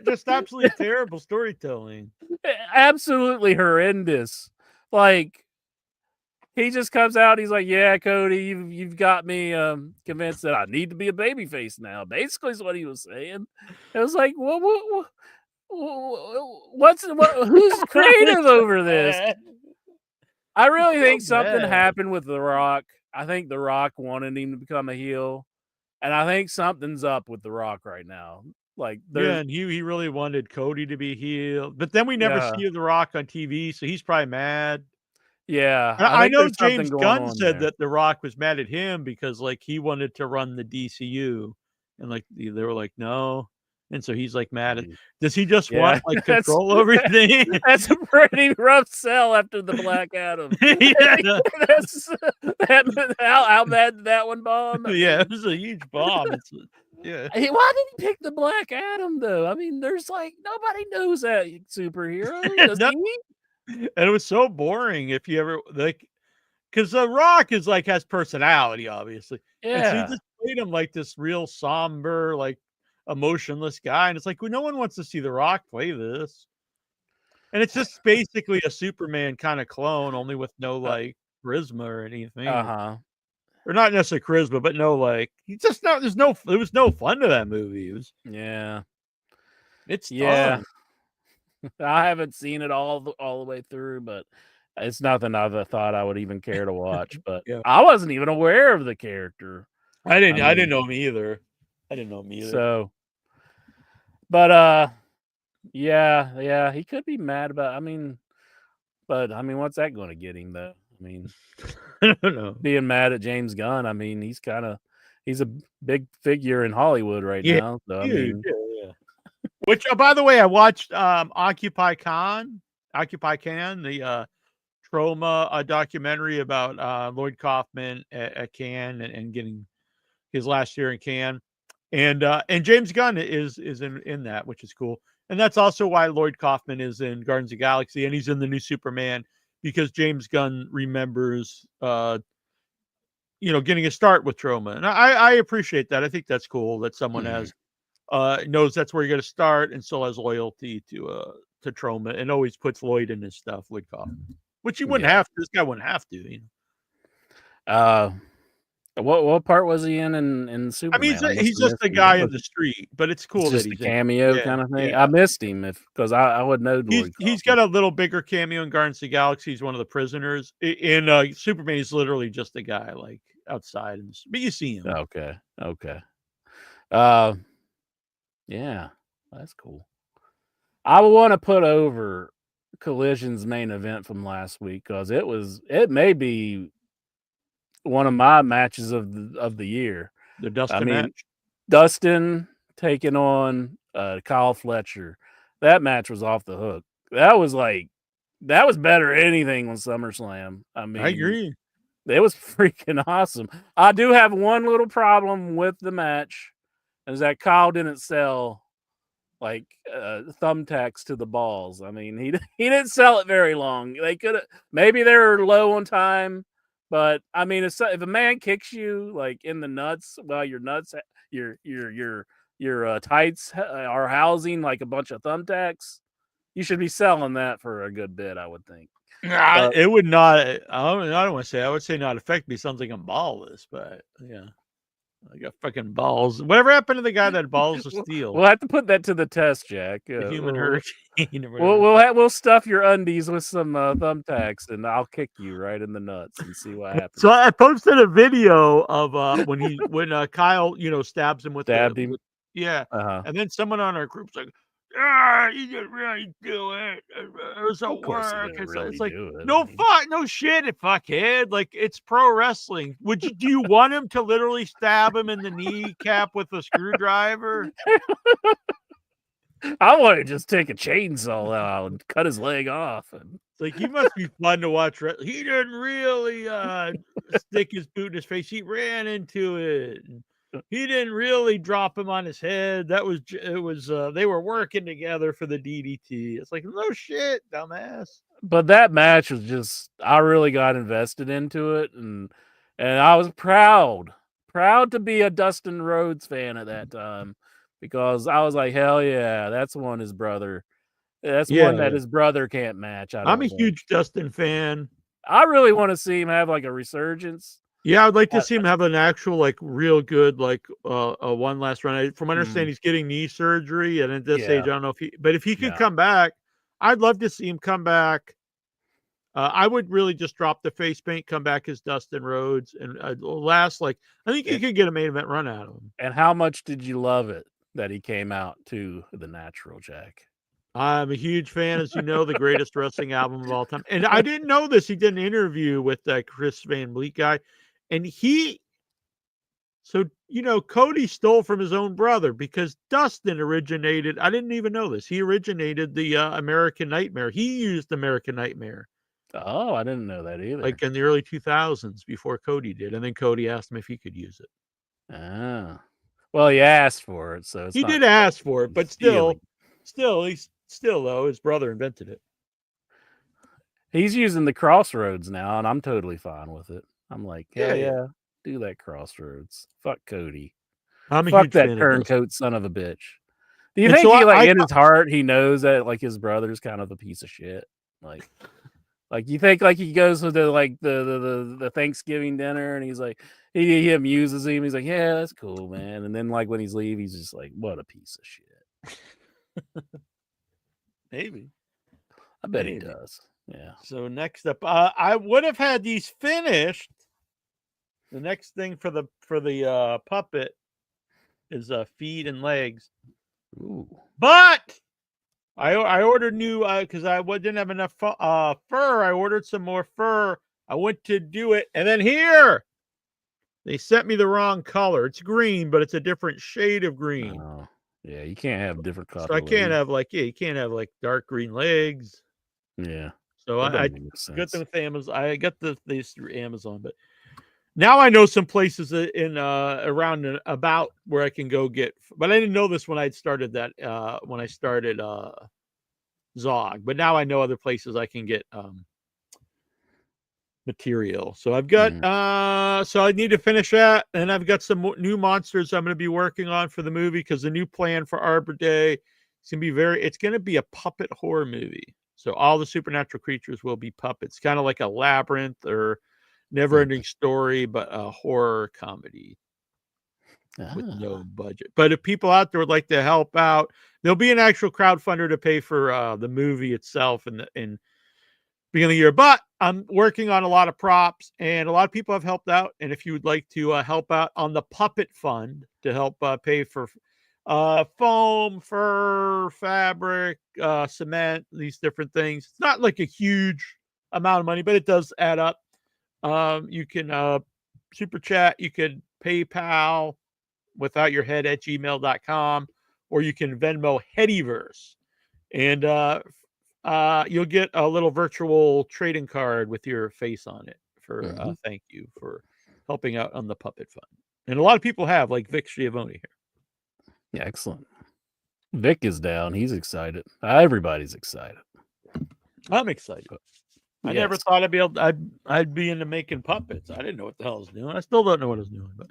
just absolutely terrible storytelling. Absolutely horrendous. Like he just comes out, he's like, "Yeah, Cody, you've got me convinced that I need to be a baby face now." Basically is what he was saying. It was like, who's creative over this? I really think something happened with The Rock. I think The Rock wanted him to become a heel, and I think something's up with The Rock right now. Like, and he really wanted Cody to be heel, but then we never see The Rock on TV, so he's probably mad. Yeah, I know James Gunn said that The Rock was mad at him because like he wanted to run the DCU, and like they were like no. And so he's like mad at. Does he just want like control over everything? That's a pretty rough sell after the Black Adam. How mad did that one bomb? Yeah, it was a huge bomb. Yeah. Hey, why did he pick the Black Adam though? I mean, there's like nobody knows that superhero. Does he? And it was so boring. If you ever like, because The Rock is like has personality, obviously. Yeah. And so he just played him like this real somber, like emotionless guy, and it's like, well, no one wants to see The Rock play this. And it's just basically a Superman kind of clone, only with no like charisma or anything. Or not necessarily charisma, but no like there was no fun to that movie. It was I haven't seen it all the way through, but it's nothing I thought I would even care to watch. But I wasn't even aware of the character. I didn't know him either. So, but yeah, he could be mad about. I mean, what's that going to get him though? I mean, I don't know. Being mad at James Gunn. I mean, he's a big figure in Hollywood right now. So, yeah. Which, by the way, I watched Occupy Can, the trauma documentary about Lloyd Kaufman at Cannes and getting his last year in Cannes. And James Gunn is in that, which is cool. And that's also why Lloyd Kaufman is in Guardians of the Galaxy and he's in the new Superman, because James Gunn remembers, getting a start with trauma. And I appreciate that. I think that's cool that someone has knows that's where you're going to start and still has loyalty to trauma and always puts Lloyd in his stuff, Lloyd Kaufman, which he wouldn't have to. This guy wouldn't have to. What part was he in Superman? I mean, he's just a guy in the street, but it's cool that he's a cameo kind of thing. Yeah. I missed him because I would know. He's got a little bigger cameo in Guardians of the Galaxy. He's one of the prisoners. In Superman, he's literally just a guy like outside, but you see him. Okay. Yeah, that's cool. I want to put over Collision's main event from last week because it may be one of my matches of the year. The Dustin match. Dustin taking on Kyle Fletcher. That match was off the hook. That was like that was better than anything on SummerSlam. I mean, I agree. It was freaking awesome. I do have one little problem with the match, is that Kyle didn't sell like thumbtacks to the balls. I mean, he didn't sell it very long. They could have, maybe they were low on time, but I mean, if a man kicks you like in the nuts while your tights are housing like a bunch of thumbtacks, you should be selling that for a good bit, I would think. Nah, it would not. I don't want to say. I would say not affect me. Sounds like I'm ballless, but yeah, I got fucking balls. Whatever happened to the guy that had balls of steel? We'll have to put that to the test, Jack. The human hurricane. Or whatever. We'll stuff your undies with some thumbtacks, and I'll kick you right in the nuts and see what happens. So I posted a video of when Kyle stabs him with Stabbed him. Yeah, Uh-huh. and then someone on our group's like, "Ah, you didn't really do it. It was a Of course he work." didn't It's really like, do it. no no shit, fuckhead. Like, it's pro wrestling. Do you want him to literally stab him in the kneecap with a screwdriver? I want to just take a chainsaw out and cut his leg off. And it's like, he must be fun to watch. He didn't really stick his boot in his face. He ran into it. He didn't really drop him on his head. They were working together for the DDT. It's like, no shit, dumbass. But that match was just, I really got invested into it, and I was proud to be a Dustin Rhodes fan at that time, because I was like, hell yeah, that's one his brother. That's one that his brother can't match. I'm a huge Dustin fan. I really want to see him have like a resurgence. Yeah, I'd like to see him have an actual, like, real good, like, a one last run. From understanding, he's getting knee surgery, and at this age, I don't know if he could come back, I'd love to see him come back. I would really just drop the face paint, come back as Dustin Rhodes, and last, like, I think he could get a main event run out of him. And how much did you love it that he came out to the Natural, Jack? I'm a huge fan, as you know, the greatest wrestling album of all time. And I didn't know this. He did an interview with that Chris Van Vliet guy. And Cody stole from his own brother, because Dustin originated, I didn't even know this, he originated the American Nightmare. He used American Nightmare. Oh, I didn't know that either. Like in the early 2000s, before Cody did. And then Cody asked him if he could use it. Ah. Well, he asked for it, so he did ask for it, but still, though, his brother invented it. He's using the Crossroads now, and I'm totally fine with it. I'm like, yeah, do that Crossroads. Fuck Cody. Fuck that turncoat son of a bitch. Do you think in his heart he knows that like his brother's kind of a piece of shit? Like you think like he goes to the Thanksgiving dinner and he's like he amuses him. He's like, yeah, that's cool, man. And then like when he's leaving, he's just like, what a piece of shit. Maybe. I bet he does. Yeah. So next up, I would have had these finished. The next thing for the puppet is feet and legs. Ooh. But I ordered new because I didn't have enough fur. I ordered some more fur. I went to do it, and then here they sent me the wrong color. It's green, but it's a different shade of green. Oh, yeah, you can't have different colors. So I can't have you can't have like dark green legs. Yeah. So I got them with Amazon. I got these through Amazon, but now I know some places in around and about where I can go get. But I didn't know this when I started that when I started Zog. But now I know other places I can get material. So I've got so I need to finish that, and I've got some new monsters I'm going to be working on for the movie, because the new plan for Arbor Day is going to be it's going to be a puppet horror movie. So all the supernatural creatures will be puppets, kind of like a Labyrinth or Never Ending Story, but a horror comedy with no budget. But if people out there would like to help out, there'll be an actual crowdfunder to pay for the movie itself in beginning of the year. But I'm working on a lot of props, and a lot of people have helped out. And if you would like to help out on the Puppet Fund to help pay for foam, fur, fabric, cement, these different things. It's not like a huge amount of money, but it does add up. You can super chat, you could PayPal without your head at gmail.com, or you can Venmo Headyverse. And you'll get a little virtual trading card with your face on it for thank you for helping out on the puppet fund. And a lot of people have, like Vic Schiavone here. Yeah, excellent. Vic is down. He's excited. Everybody's excited. I'm excited. I never Yes. thought I'd be into making puppets. I didn't know what the hell I was doing. I still don't know what I was doing, but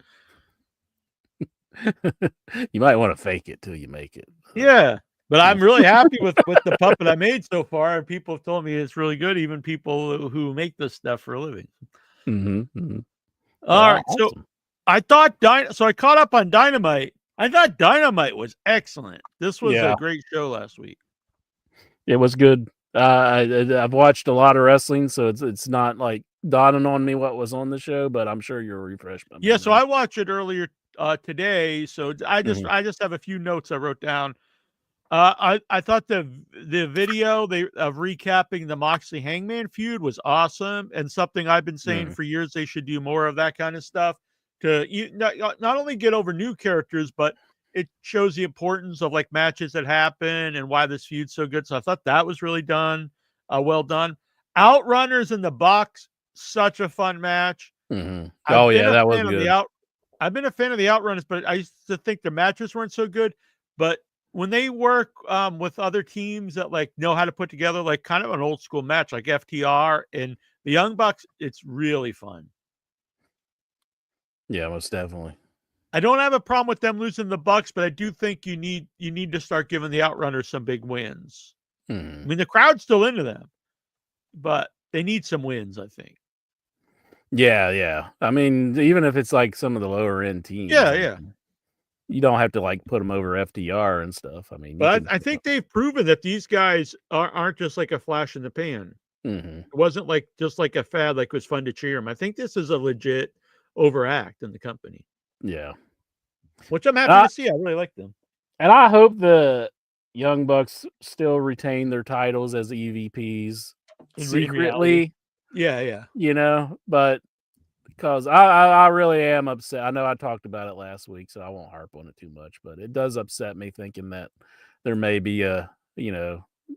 You might want to fake it till you make it. yeah. But I'm really happy with the puppet I made so far, and people have told me it's really good. Even people who make this stuff for a living. All right, so Awesome. I thought so I caught up on Dynamite. I thought Dynamite was excellent. This was a great show last week. It was good. I've watched a lot of wrestling, so it's not like dawning on me what was on the show, but I'm sure you're refreshed. Yeah, so I watched it earlier today. So I just have a few notes I wrote down. I thought the video of recapping the Moxley Hangman feud was awesome, and something I've been saying for years they should do more of that kind of stuff to not only get over new characters, but it shows the importance of like matches that happen and why this feud's so good. So I thought that was really well done. Outrunners in the Bucks, such a fun match. Oh yeah, that was good. I've been a fan of the Outrunners, but I used to think the matches weren't so good. But when they work with other teams that like know how to put together like kind of an old school match like FTR and the Young Bucks, it's really fun. Yeah, most definitely. I don't have a problem with them losing the Bucks, but I do think you need to start giving the Outrunners some big wins. I mean, the crowd's still into them, but they need some wins, I think. Yeah. I mean, even if it's like some of the lower end teams. Yeah. You don't have to like put them over FTR and stuff. I mean, but I think they've proven that these guys aren't just like a flash in the pan. It wasn't like just like a fad, like it was fun to cheer them. I think this is a legit overact in the company. Yeah. Which I'm happy to see. I really like them. And I hope the Young Bucks still retain their titles as EVPs secretly. Yeah. You know, but because I really am upset. I know I talked about it last week, so I won't harp on it too much, but it does upset me thinking that there may be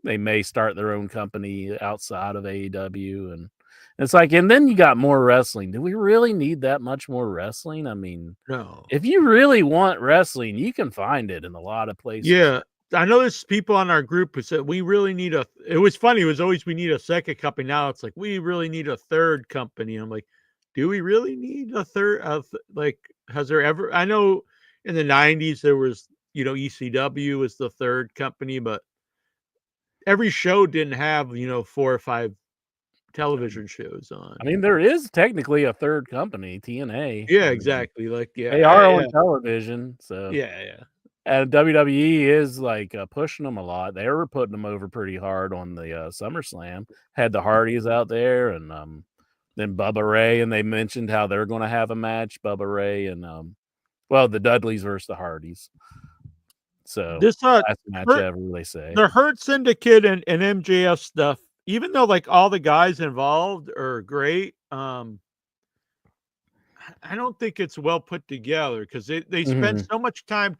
they may start their own company outside of AEW. And it's like, and then you got more wrestling. Do we really need that much more wrestling? I mean, no. If you really want wrestling, you can find it in a lot of places. Yeah. I know there's people on our group who said we really need it was funny. It was always, we need a second company. Now it's like, we really need a third company. I'm like, do we really need a third? Like, has there ever, I know in the 90s there was, ECW was the third company, but every show didn't have, 4 or 5 television shows on. I mean, there is technically a third company, TNA. Yeah, exactly. Like, yeah, they are on television. So yeah. And WWE is like pushing them a lot. They were putting them over pretty hard on the SummerSlam. Had the Hardys out there, and then Bubba Ray, and they mentioned how they're going to have a match. Bubba Ray and the Dudleys versus the Hardys. So this last match ever, they say. The Hurt Syndicate and MJF stuff, even though like all the guys involved are great, I don't think it's well put together because they spent so much time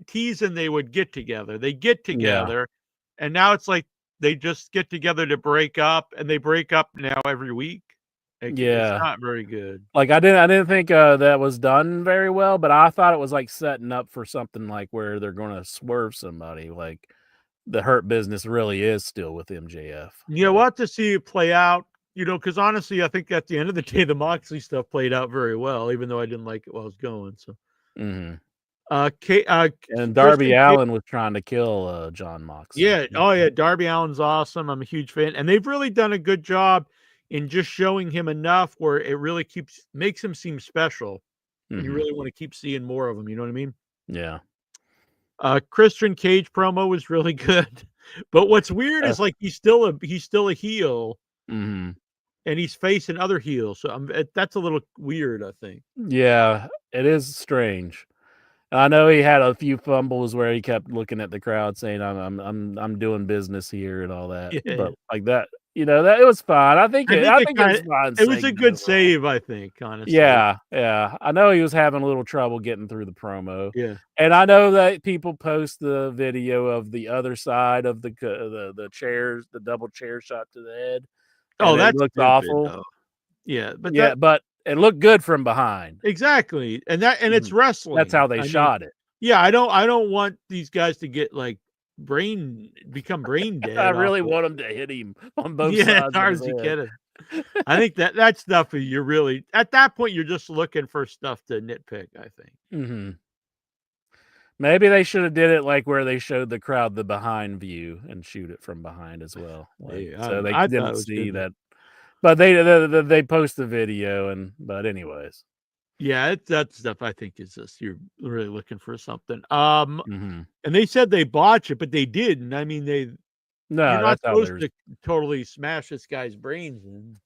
teasing they would get together. They get together, and now it's like they just get together to break up, and they break up now every week. It's not very good. Like I didn't think that was done very well, but I thought it was like setting up for something like where they're going to swerve somebody. Like the Hurt Business really is still with MJF. Yeah, we'll have to see it play out. Because honestly, I think at the end of the day, the Moxley stuff played out very well, even though I didn't like it while I was going. So, and Darby Allin was trying to kill John Moxley. Yeah, Darby Allin's awesome. I'm a huge fan, and they've really done a good job in just showing him enough where it really makes him seem special. And you really want to keep seeing more of him. You know what I mean? Yeah. Christian Cage promo was really good, but what's weird is like he's still a heel. And he's facing other heels, so that's a little weird, I think. Yeah, it is strange. I know he had a few fumbles where he kept looking at the crowd saying, "I'm doing business here" and all that. But like that, that it was fine. I think it was fine. It was a segment good overall. save, I think, honestly. Yeah. I know he was having a little trouble getting through the promo. Yeah. And I know that people post the video of the other side of the chairs, the double chair shot to the head. Oh, that looked stupid, awful. though. Yeah, but but it looked good from behind. Exactly. And it's wrestling. That's how they shot it. Yeah, I don't want these guys to get like become brain dead. I really want him to hit him on both sides. Yeah, as hard as you can. I think that stuff you're really at that point you're just looking for stuff to nitpick, I think. Mm-hmm. Maybe they should have did it like where they showed the crowd the behind view and shoot it from behind as well. So they didn't see that. But they post the video but anyways. Yeah, that stuff I think is just you're really looking for something. Mm-hmm. And they said they botched it, but they didn't. I mean, you're not supposed to totally smash this guy's brains in.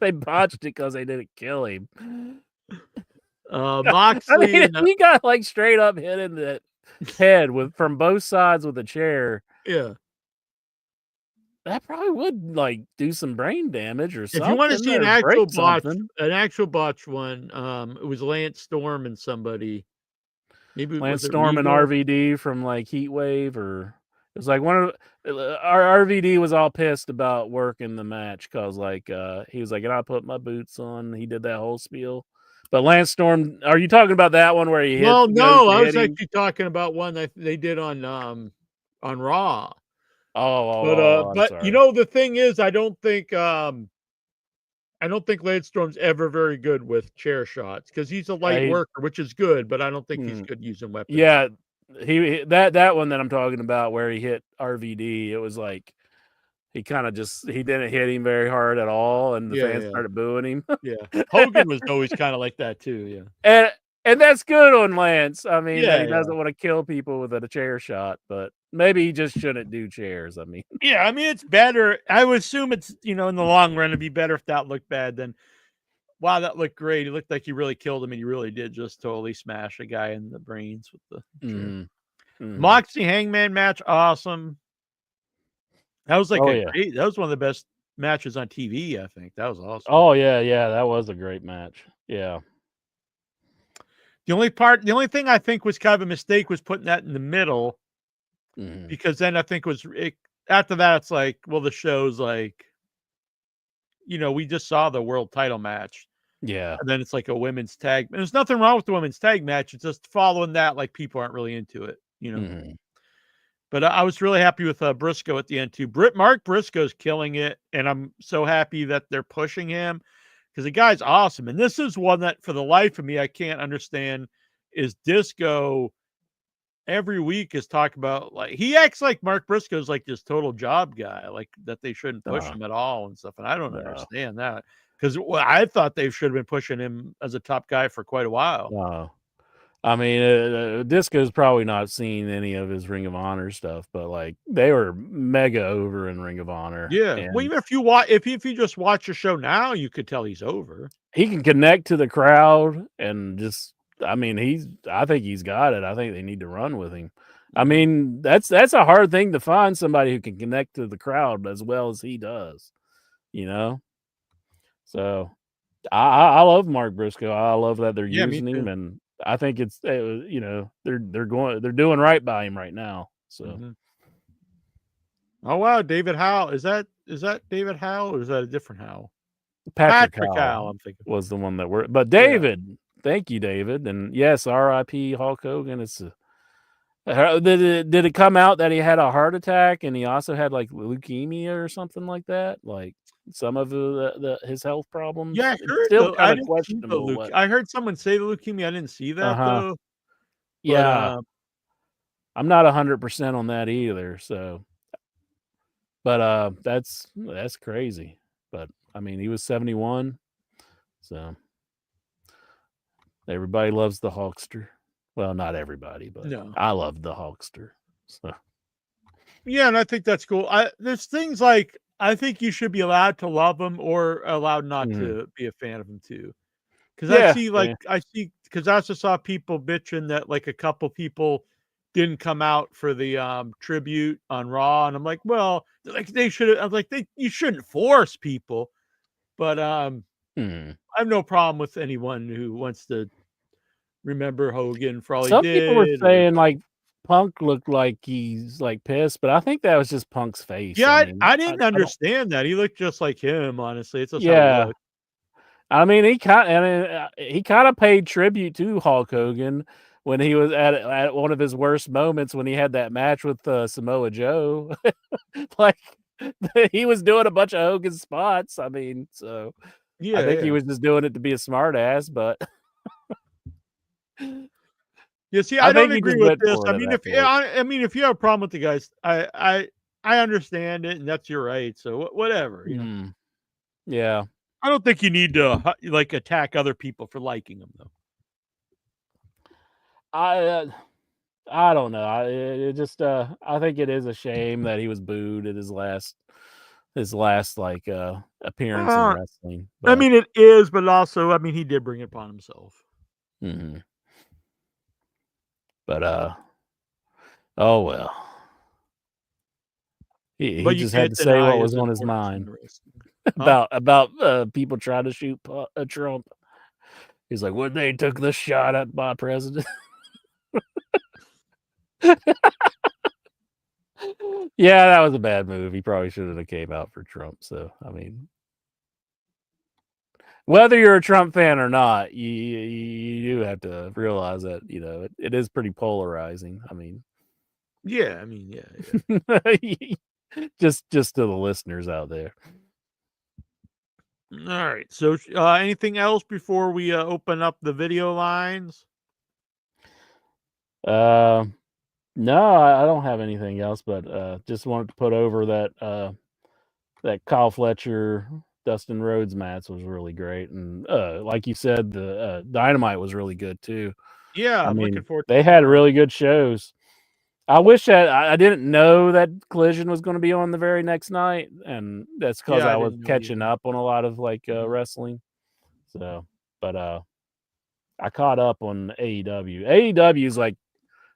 They botched it because they didn't kill him. Moxley, he got like straight up hit in the head from both sides with a chair. Yeah. That probably would like do some brain damage or something. If you want to see an actual botch one, it was Lance Storm and somebody. Maybe Lance Storm and RVD from like Heat Wave, or it was like one of our RVD was all pissed about working the match because like he was like, and I put my boots on. He did that whole spiel. But Lance Storm, are you talking about that one where he hit? Well, no, I was actually talking about one that they did on Raw. But sorry. you know the thing is, I don't think Lance Storm's ever very good with chair shots because he's a light worker, which is good, but I don't think he's good using weapons. Yeah, that one that I'm talking about where he hit RVD, it was like he kind of he didn't hit him very hard at all, and the fans started booing him. Yeah, Hogan was always kind of like that too. Yeah, and that's good on Lance. I mean, he doesn't want to kill people with a chair shot, but maybe he just shouldn't do chairs. I mean, yeah, I mean it's better. I would assume it's in the long run it'd be better if that looked bad than. Wow, that looked great. It looked like you really killed him, and you really did just totally smash a guy in the brains with the chair. Moxley Hangman match, awesome. That was like great. That was one of the best matches on TV. I think that was awesome. Oh yeah, that was a great match. Yeah. The only thing I think was kind of a mistake was putting that in the middle, because then I think after that it's like, well, the show's like, we just saw the world title match. Yeah. And then it's like a women's tag. And there's nothing wrong with the women's tag match. It's just following that, like people aren't really into it, But I was really happy with Briscoe at the end too. Mark Briscoe's killing it, and I'm so happy that they're pushing him because the guy's awesome. And this is one that, for the life of me, I can't understand. Is Disco every week is talking about, like, he acts like Mark Briscoe's like this total job guy, like that they shouldn't push him at all and stuff. And I don't understand that, because I thought they should have been pushing him as a top guy for quite a while. Wow. I mean, Disco's probably not seen any of his Ring of Honor stuff, but like they were mega over in Ring of Honor. Yeah. Well, even if you just watch the show now, you could tell he's over. He can connect to the crowd and just. I mean, I think he's got it. I think they need to run with him. I mean, that's a hard thing to find, somebody who can connect to the crowd as well as he does, So I love Mark Briscoe. I love that they're using him, and I think they're doing right by him right now. So. Oh wow, David Howe. Is that David Howe, or is that a different Howe? Patrick Howe, I'm thinking, was the one that were, but David. Yeah. Thank you, David. And yes, R.I.P. Hulk Hogan. Did it come out that he had a heart attack and he also had like leukemia or something like that? Like some of his health problems. Yeah, I heard. Still kind of questionable. I heard someone say the leukemia. I didn't see that though. Yeah, I'm not 100% on that either. So, but that's crazy. But I mean, he was 71, so. Everybody loves the Hulkster. Well, not everybody, but I love the Hulkster. So. Yeah, and I think that's cool. There's things like I think you should be allowed to love him or allowed not to be a fan of him too. Because I see because I also saw people bitching that like a couple people didn't come out for the tribute on Raw, and I'm like, well, like they should. I was like, you shouldn't force people, but I have no problem with anyone who wants to remember Hogan for all he Some people were did. saying like Punk looked like he's like pissed, but I think that was just Punk's face. Yeah, I mean, I didn't I don't. understand that. He looked just like him. Honestly, it's just how he Yeah, looked. I mean, he kind of paid tribute to Hulk Hogan when he was at one of his worst moments when he had that match with Samoa Joe. Like he was doing a bunch of Hogan spots. I mean, so Yeah, I think he yeah. was just doing it to be a smart ass, but Yeah, see, I I don't think he agree just with went this. for I it at mean, that point. I mean, if you have a problem with the guys, I understand it, and that's your right. So whatever, you know. Yeah. I don't think you need to like attack other people for liking them, though. I don't know. It just I think it is a shame that he was booed at his last like appearance in wrestling. I But mean, it is, but also, I mean, he did bring it upon himself. But oh well. He But you just had can't to say deny what his was on his importance in mind wrestling. Huh? about people trying to shoot Trump. He's like, when they took the shot at my president. Yeah, that was a bad move. He probably should have came out for Trump. So I mean, whether you're a Trump fan or not, you do have to realize that it is pretty polarizing. I mean, Yeah, I mean, yeah. just to the listeners out there. All right. So, anything else before we open up the video lines? No, I don't have anything else, but just wanted to put over that Kyle Fletcher, Dustin Rhodes match was really great, and like you said, the Dynamite was really good too. Yeah, I I'm mean, looking forward to they had tomorrow. really good shows. I wish that I didn't know that Collision was going to be on the very next night, and that's because Yeah, I I was didn't know catching either. up on a lot of like wrestling. So, but I caught up on AEW. AEW is like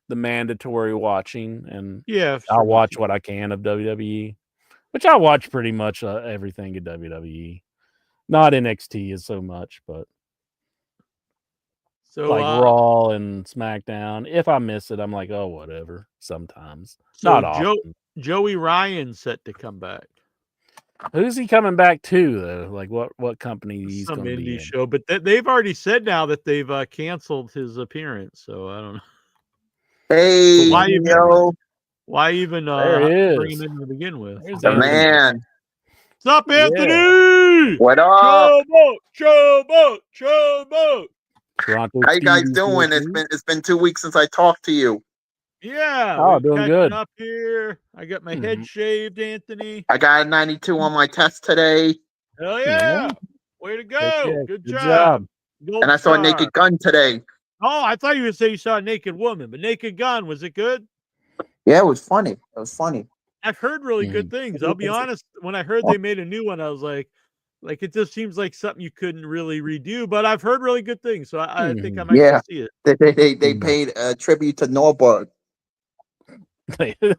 the mandatory watching, and Yeah, I'll for me watch too. what I can of WWE, which I watch pretty much everything at WWE. Not NXT is so much, but So, like Raw and SmackDown. If I miss it, I'm like, oh, whatever. Sometimes, so not often. Joey Ryan's set to come back. Who's he coming back to though? Like what company he's Some going to be indie in? show, but they've already said now that they've canceled his appearance. So I don't know. Hey, Why even There he bring is. him in to begin with? There's the Anthony. man. What's up, Yeah. Anthony? What up? Showboat. Toronto How you guys Stevie's doing? here, too. It's been 2 weeks since I talked to you. Yeah, Oh, we're doing catching good. up here. I got my head shaved, Anthony. I got a 92 on my test today, Hell Yeah. yeah! Way to go! Yeah, Good good job. Gold and I saw a star. Naked Gun today. Oh, I thought you would say you saw a naked woman, but Naked Gun, was it good? Yeah, it was funny. It was funny. I've heard really good things. I'll be honest. When I heard they made a new one, I was like it just seems like something you couldn't really redo. But I've heard really good things, so I think I might go see it. They paid a tribute to Norberg. I don't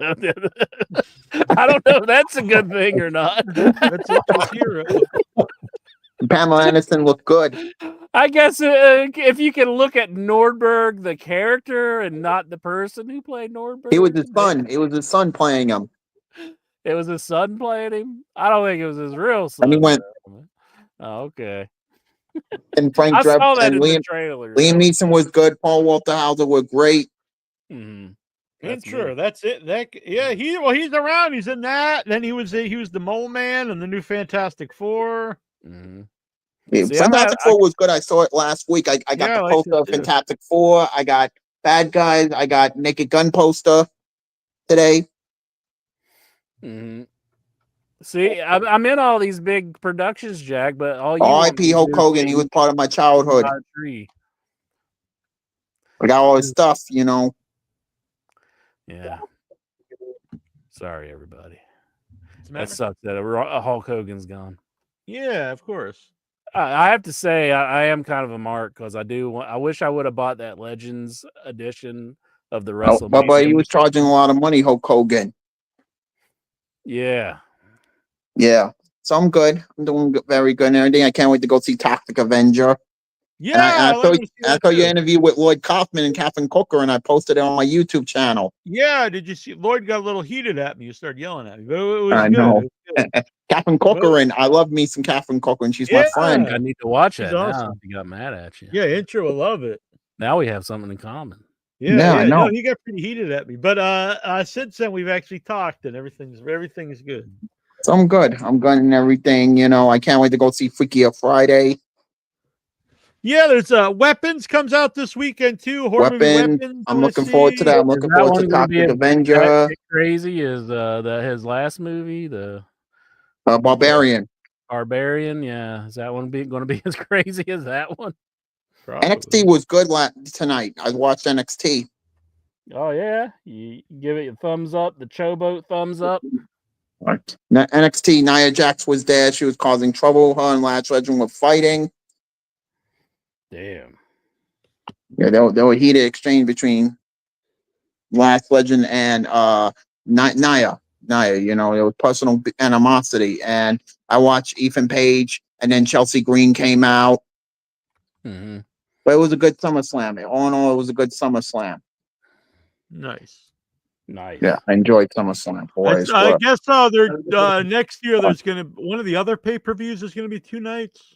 know if that's a good thing or not. That's his hero. Pamela Anderson looked good. I guess if you can look at Nordberg, the character, and not the person who played Nordberg. He was his son. It was his son playing him. It was his son playing him? I don't think it was his real son. And he went. Oh, okay. And Frank I Drebin saw that and in Liam, the trailer. Liam Neeson was good. Paul Walter Hauser were great. Sure, that's it. He's around. He's in that. Then he was the Mole Man and the new Fantastic Four. Yeah, Fantastic Four was good. I saw it last week. I got the poster of Fantastic Four. I got Bad Guys. I got Naked Gun poster today. See, I'm in all these big productions, Jack, but all you R.I.P. Hulk Hogan. He was part of my childhood. I got all his stuff, Yeah. Sorry, everybody. That sucks that Hulk Hogan's gone. Yeah, of course. I have to say I am kind of a mark because I wish I would have bought that Legends edition of the WrestleMania. But he was charging a lot of money, Hulk Hogan. Yeah. Yeah. So I'm good. I'm doing very good and everything. I can't wait to go see Toxic Avenger. Yeah, and I saw your interview with Lloyd Kaufman and Catherine Cooker, and I posted it on my YouTube channel. Yeah, did you see? Lloyd got a little heated at me. You started yelling at me, but it was I good. know. It was good. Catherine Cooker, and I love me some Catherine Cooker, and she's my friend. I need to watch She's that awesome. now. He got mad at you. Yeah, Intro will love it. Now we have something in common. Yeah, I know. No, he got pretty heated at me, but since then we've actually talked, and everything's good. So I'm good. I'm good and everything. You know, I can't wait to go see Freakier Friday. Yeah, there's Weapons comes out this weekend too. Horror movie Weapons. I'm looking forward to that. I'm looking forward to Toxic Avenger. Crazy is his last movie, the Barbarian. Barbarian, yeah. Is that one going to be as crazy as that one? Probably. NXT was good tonight. I watched NXT. Oh yeah, you give it a thumbs up. The Choboat thumbs up. Right. NXT, Nia Jax was there. She was causing trouble. Her and Lash Legend were fighting. Damn. Yeah, there were heated exchange between Last Legend and Nia. You know, it was personal animosity. And I watched Ethan Page, and then Chelsea Green came out. Mm-hmm. But it was a good SummerSlam. All in all, it was a good SummerSlam. Nice. Yeah, I enjoyed SummerSlam. I guess they're next year. There's gonna one of the other pay-per-views is gonna be 2 nights.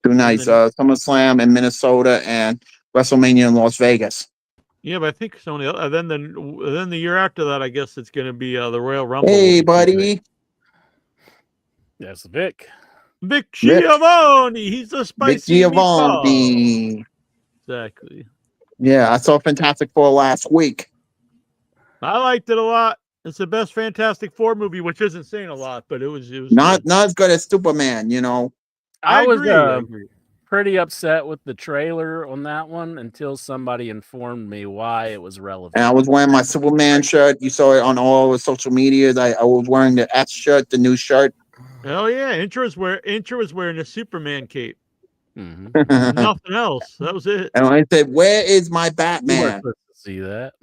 2 nights, SummerSlam in Minnesota and WrestleMania in Las Vegas. Yeah, but I think so. Then the year after that, I guess it's going to be the Royal Rumble. Hey, buddy. That's Vic. Vic Giovanni. He's a spicy Vic Giovanni. meatball. Exactly. Yeah, I saw Fantastic Four last week. I liked it a lot. It's the best Fantastic Four movie, which isn't saying a lot, but it was not as good as Superman, you know. I agree. Pretty upset with the trailer on that one until somebody informed me why it was relevant. And I was wearing my Superman shirt. You saw it on all the social medias. I was wearing the S shirt, the new shirt. Hell yeah. Intro was wearing a Superman cape. Mm-hmm. Nothing else. That was it. And I said, where is my Batman? You weren't supposed to see that.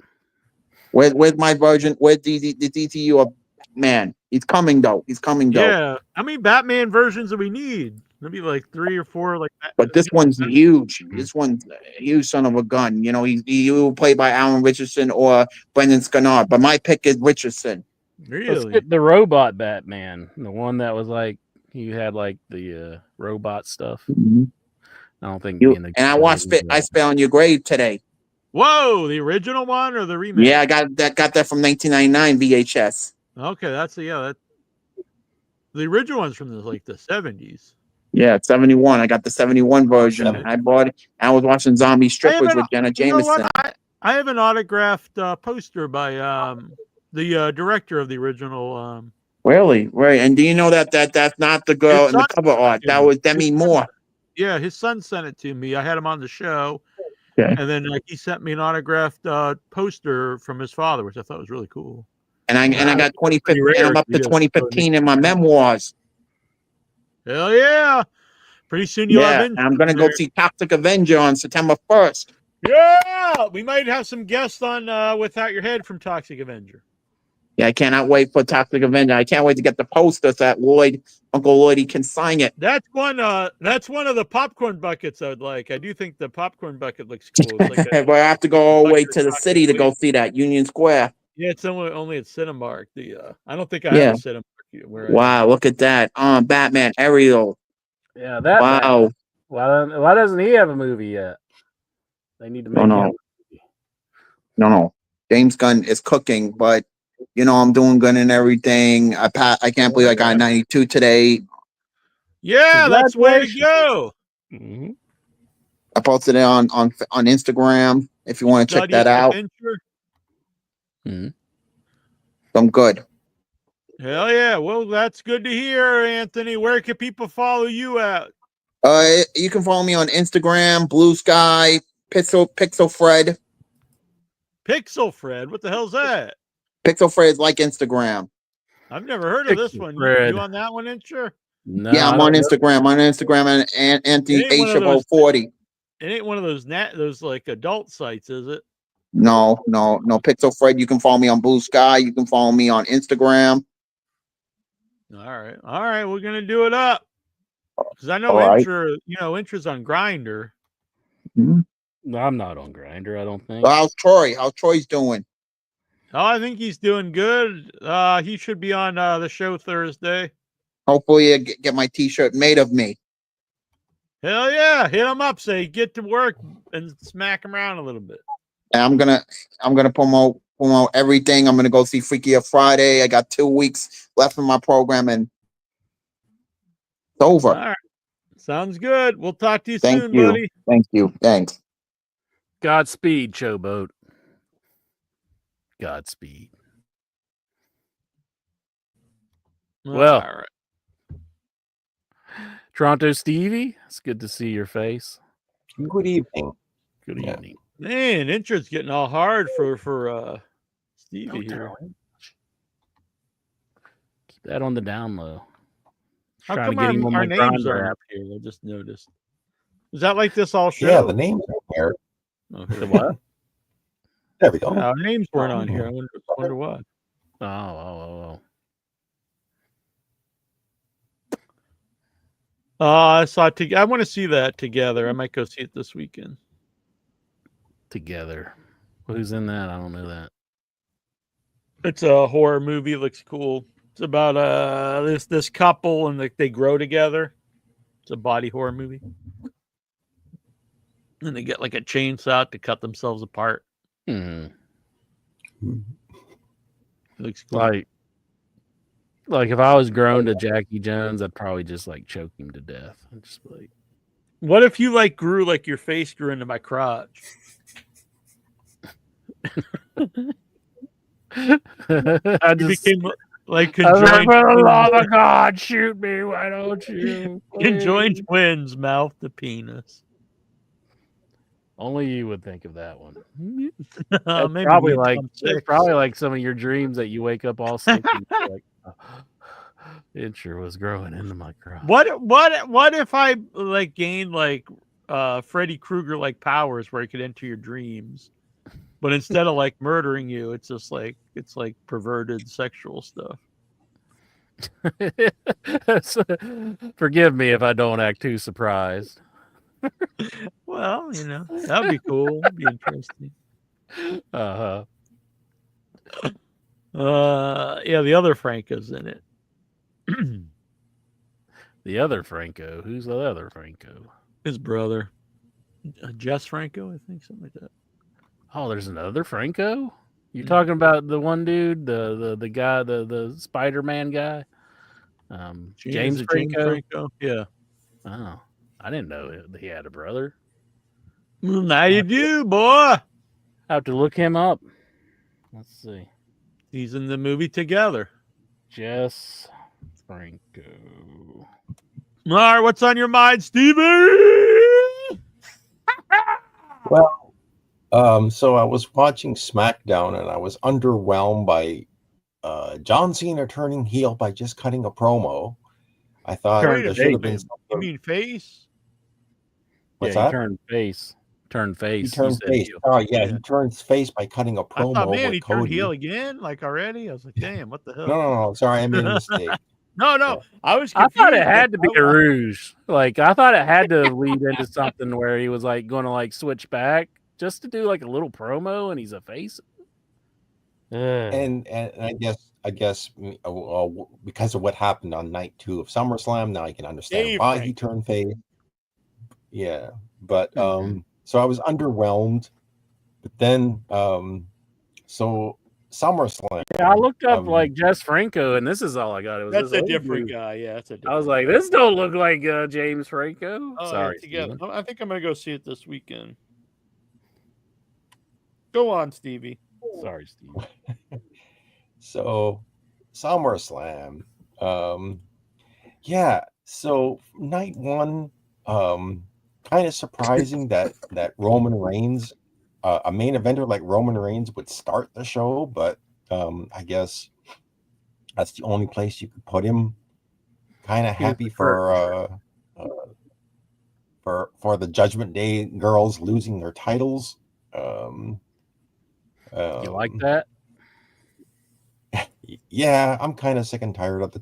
Where's my version? Where's the DCU of man? He's coming though. Yeah. How many Batman versions do we need? Maybe like 3 or 4. But this one's huge. This one's a huge son of a gun. You know, he will play by Alan Richardson or Brendan Scanard. But my pick is Richardson. Really? Let's get the robot Batman, the one that was like he had like the robot stuff. Mm-hmm. I don't think. And I watched I Spit on Your Grave today. Whoa, the original one or the remake? Yeah, I got that from 1999 VHS. Okay, that's the original one's from the 70s. Yeah, 71. I got the 71 version. I bought it. I was watching Zombie Strippers with Jenna Jameson. I have an autographed poster by the director of the original. Really? Right. And do you know that's not the girl in the cover art? That was Demi Moore. Yeah, his son sent it to me. I had him on the show. Okay. And then he sent me an autographed poster from his father, which I thought was really cool. And I got 2015. And I'm up to 2015 in my memoirs. Hell yeah! Pretty soon you'll have. I'm gonna go see Toxic Avenger on September 1st. Yeah, we might have some guests on Without Your Head from Toxic Avenger. Yeah, I cannot wait for Toxic Avenger. I can't wait to get the poster so that Uncle Lloydie can sign it. That's one of the popcorn buckets I'd like. I do think the popcorn bucket looks cool. It's But I have to go all the way to the city to go see that Union Square. Yeah, it's only at Cinemark. I don't think I have a Cinemark. Wow, look at that. Batman, Ariel. Yeah, that. Wow. Why doesn't he have a movie yet? They need to make him a movie. No. James Gunn is cooking, but you know I'm doing good and everything. I can't believe I got 92 today. Yeah, that's way to go. Mm-hmm. I posted it on Instagram. If you want to check that out. Mm-hmm. I'm good. Hell yeah. Well, that's good to hear, Anthony. Where can people follow you at? You can follow me on Instagram, Blue Sky, Pixel Fred. Pixel Fred? What the hell's that? Pixel Fred is like Instagram. I've never heard of this one. You on that one, Incher? No, yeah, I'm on Instagram. On Instagram and Anthony H 40. It ain't one of those like adult sites, is it? No Pixel Fred. You can follow me on Blue Sky. You can follow me on Instagram. All right. We're gonna do it up because I know All right. Intra's on Grinder. Mhm. No, I'm not on Grinder. I don't think. Well, how's Troy? How's Troy's doing? Oh, I think he's doing good. He should be on the show Thursday. Hopefully, I get my T-shirt made of me. Hell yeah! Hit him up. Say get to work and smack him around a little bit. And I'm gonna promote everything. I'm gonna go see Freakier Friday. I got 2 weeks left in my program, and it's over. All right. Sounds good. We'll talk to you Thank soon, you. buddy. Thank you. Thanks. Godspeed, Showboat. Godspeed. Well, all right. Toronto Stevie, it's good to see your face. Good evening. Good evening. Man, Intra's getting all hard for Stevie here. Keep that on the down low. How Trying to come get him on our my names Grindr aren't app. up here? I just noticed. Is that like this all show? Yeah, the names are here. Okay. The what? There we go. Our names weren't on here. I wonder why. Oh. I saw. I want to see that together. I might go see it this weekend. Together. Who's in that? I don't know that. It's a horror movie. It looks cool. It's about this couple and they grow together. It's a body horror movie. And they get like a chainsaw to cut themselves apart. Hmm. It looks cool. Like if I was grown to Jackie Jones, I'd probably just like choke him to death. I'd just be like, what if you like grew like your face grew into my crotch? I just became like for the conjoined. love of God, shoot me! Why don't you? Conjoined twins, mouth to penis. Only you would think of that one. Maybe It's probably like some of your dreams that you wake up all sick and you're like, it sure was growing into my crotch. What if I like gained like Freddy Krueger like powers where I could enter your dreams, but instead of like murdering you, it's just like perverted sexual stuff. Forgive me if I don't act too surprised. Well, that'd be cool. That'd be interesting. Yeah, the other Franco's in it. The other Franco? Who's the other Franco? His brother. Jess Franco, I think, something like that. Oh, there's another Franco? You talking about the one dude, the guy, the Spider-Man guy? James Franco? Yeah. Oh, I didn't know he had a brother. Well, now you do, boy. Have to look him up. Let's see. He's in the movie Together. Jess Franco. All right, what's on your mind, Stevie? Well, so I was watching SmackDown and I was underwhelmed by John Cena turning heel by just cutting a promo. I thought there should have been something. You mean face? What's He that? turned face. Turned face. He turned face. Heel. Oh, yeah, he turns face by cutting a promo. I thought, man, with he Cody. turned heel again, like already. I was like, damn, what the hell? No. Sorry, I made a mistake. No. I was I confused. thought it had to be a ruse. Like, I thought it had to lead into something where he was like going to like switch back just to do like a little promo and he's a face. And I guess because of what happened on night 2 of SummerSlam, now I can understand why he turned face. Yeah, but so I was underwhelmed. But then so SummerSlam. Yeah, I looked up like Jess Franco, and this is all I got. It was That's this a other different dude. guy. Yeah, that's a different I was like, this don't look like James Franco. Oh, Sorry, yeah, together. Steven. I think I'm gonna go see it this weekend. Go on, Stevie. Sorry, Steve. So SummerSlam. Yeah, so night 1, kind of surprising that Roman Reigns, a main eventer like Roman Reigns, would start the show, but I guess that's the only place you could put him. Kind of happy for the Judgment Day girls losing their titles. You like that? Yeah, I'm kind of sick and tired of the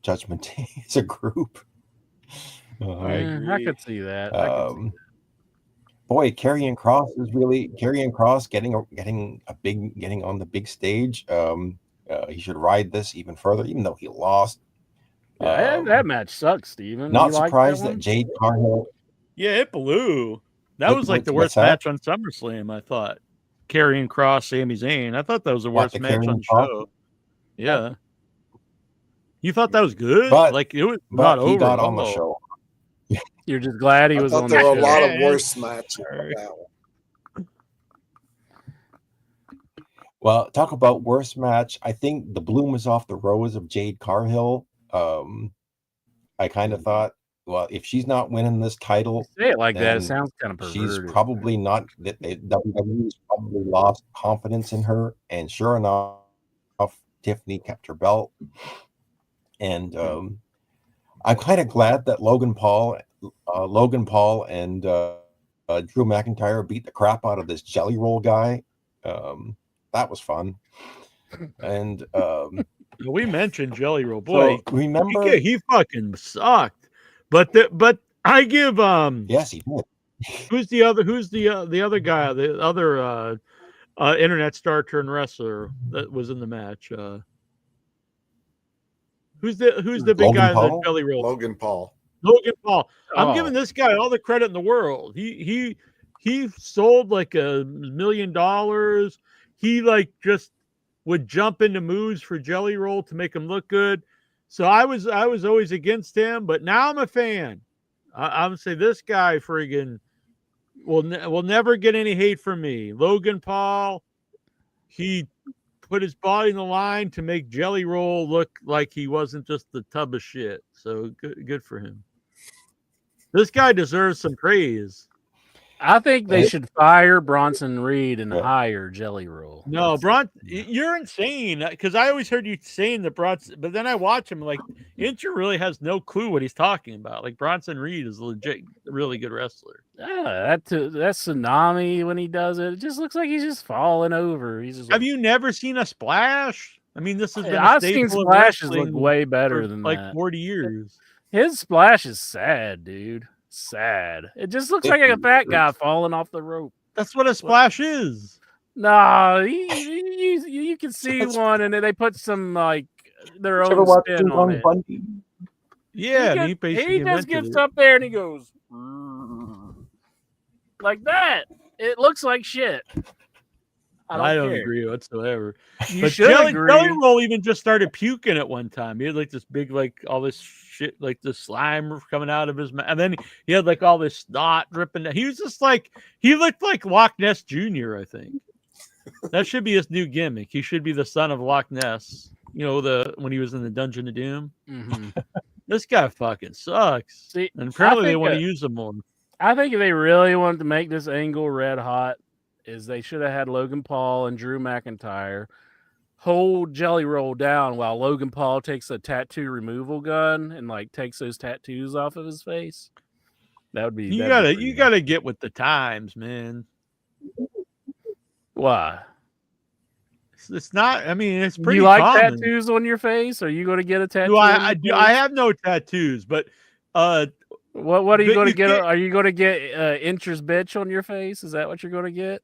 Judgment Day as a group. I could see that. Boy, Karrion Kross getting on the big stage. He should ride this even further, even though he lost. That match sucks, Steven. Not surprised that Jade Cargill. Yeah, it blew. That was like the worst match on SummerSlam, I thought. Karrion Kross, Sami Zayn. I thought that was the worst match on the show. Yeah. You thought that was good? Like it was not over. He got on the show. You're just glad he was on the show. There were a lot of worse matches than that one. Well, talk about worst match. I think the bloom is off the rose of Jade Cargill. I kind of thought, well, if she's not winning this title, say it like that, it sounds kind of perverted. She's probably not. WWE's probably lost confidence in her, and sure enough, Tiffany kept her belt. And I'm kind of glad that Logan Paul and Drew McIntyre beat the crap out of this Jelly Roll guy. That was fun. And we mentioned Jelly Roll. Boy, so remember he fucking sucked. But I give yes, he did. Who's the other guy? The other internet star turned wrestler that was in the match. Who's the big guy that Jelly Roll? Logan Paul. I'm giving this guy all the credit in the world. He sold like $1 million. He like just would jump into moves for Jelly Roll to make him look good. So I was always against him, but now I'm a fan. I'm gonna say this guy friggin' will never get any hate from me. Logan Paul, he put his body in the line to make Jelly Roll look like he wasn't just the tub of shit. So good for him. This guy deserves some praise. I think they should fire Bronson Reed and hire Jelly Roll. No, you're insane. Because I always heard you saying that Bronson, but then I watch him like Incher really has no clue what he's talking about. Like Bronson Reed is a legit, really good wrestler. Yeah, that tsunami when he does it, it just looks like he's just falling over. He's just Have you never seen a splash? I mean, this has been. I've seen splashes look way better than like that. 40 years. His splash is sad, dude. Sad. It just looks like a fat guy falling off the rope. That's what a splash is. No, you can see one, and then they put some like their own spin on it. Yeah, he just gets up there and he goes like that. It looks like shit. I don't agree whatsoever. You should agree. Jelly Roll even just started puking at one time. He had like this big, like all this shit, like the slime coming out of his mouth, and then he had like all this snot dripping. He was just like he looked like Loch Ness Jr. I think that should be his new gimmick. He should be the son of Loch Ness. You know when he was in the Dungeon of Doom. Mm-hmm. This guy fucking sucks. See, and apparently they want to use him more. I think if they really wanted to make this angle red hot, is they should have had Logan Paul and Drew McIntyre hold Jelly Roll down while Logan Paul takes a tattoo removal gun and like takes those tattoos off of his face. That would be. You gotta get with the times, man. Why? It's not. I mean, it's pretty. You like common. tattoos on your face? Are you going to get a tattoo? I have no tattoos, but what are you going to get? Are you going to get Incher's bitch on your face? Is that what you're going to get?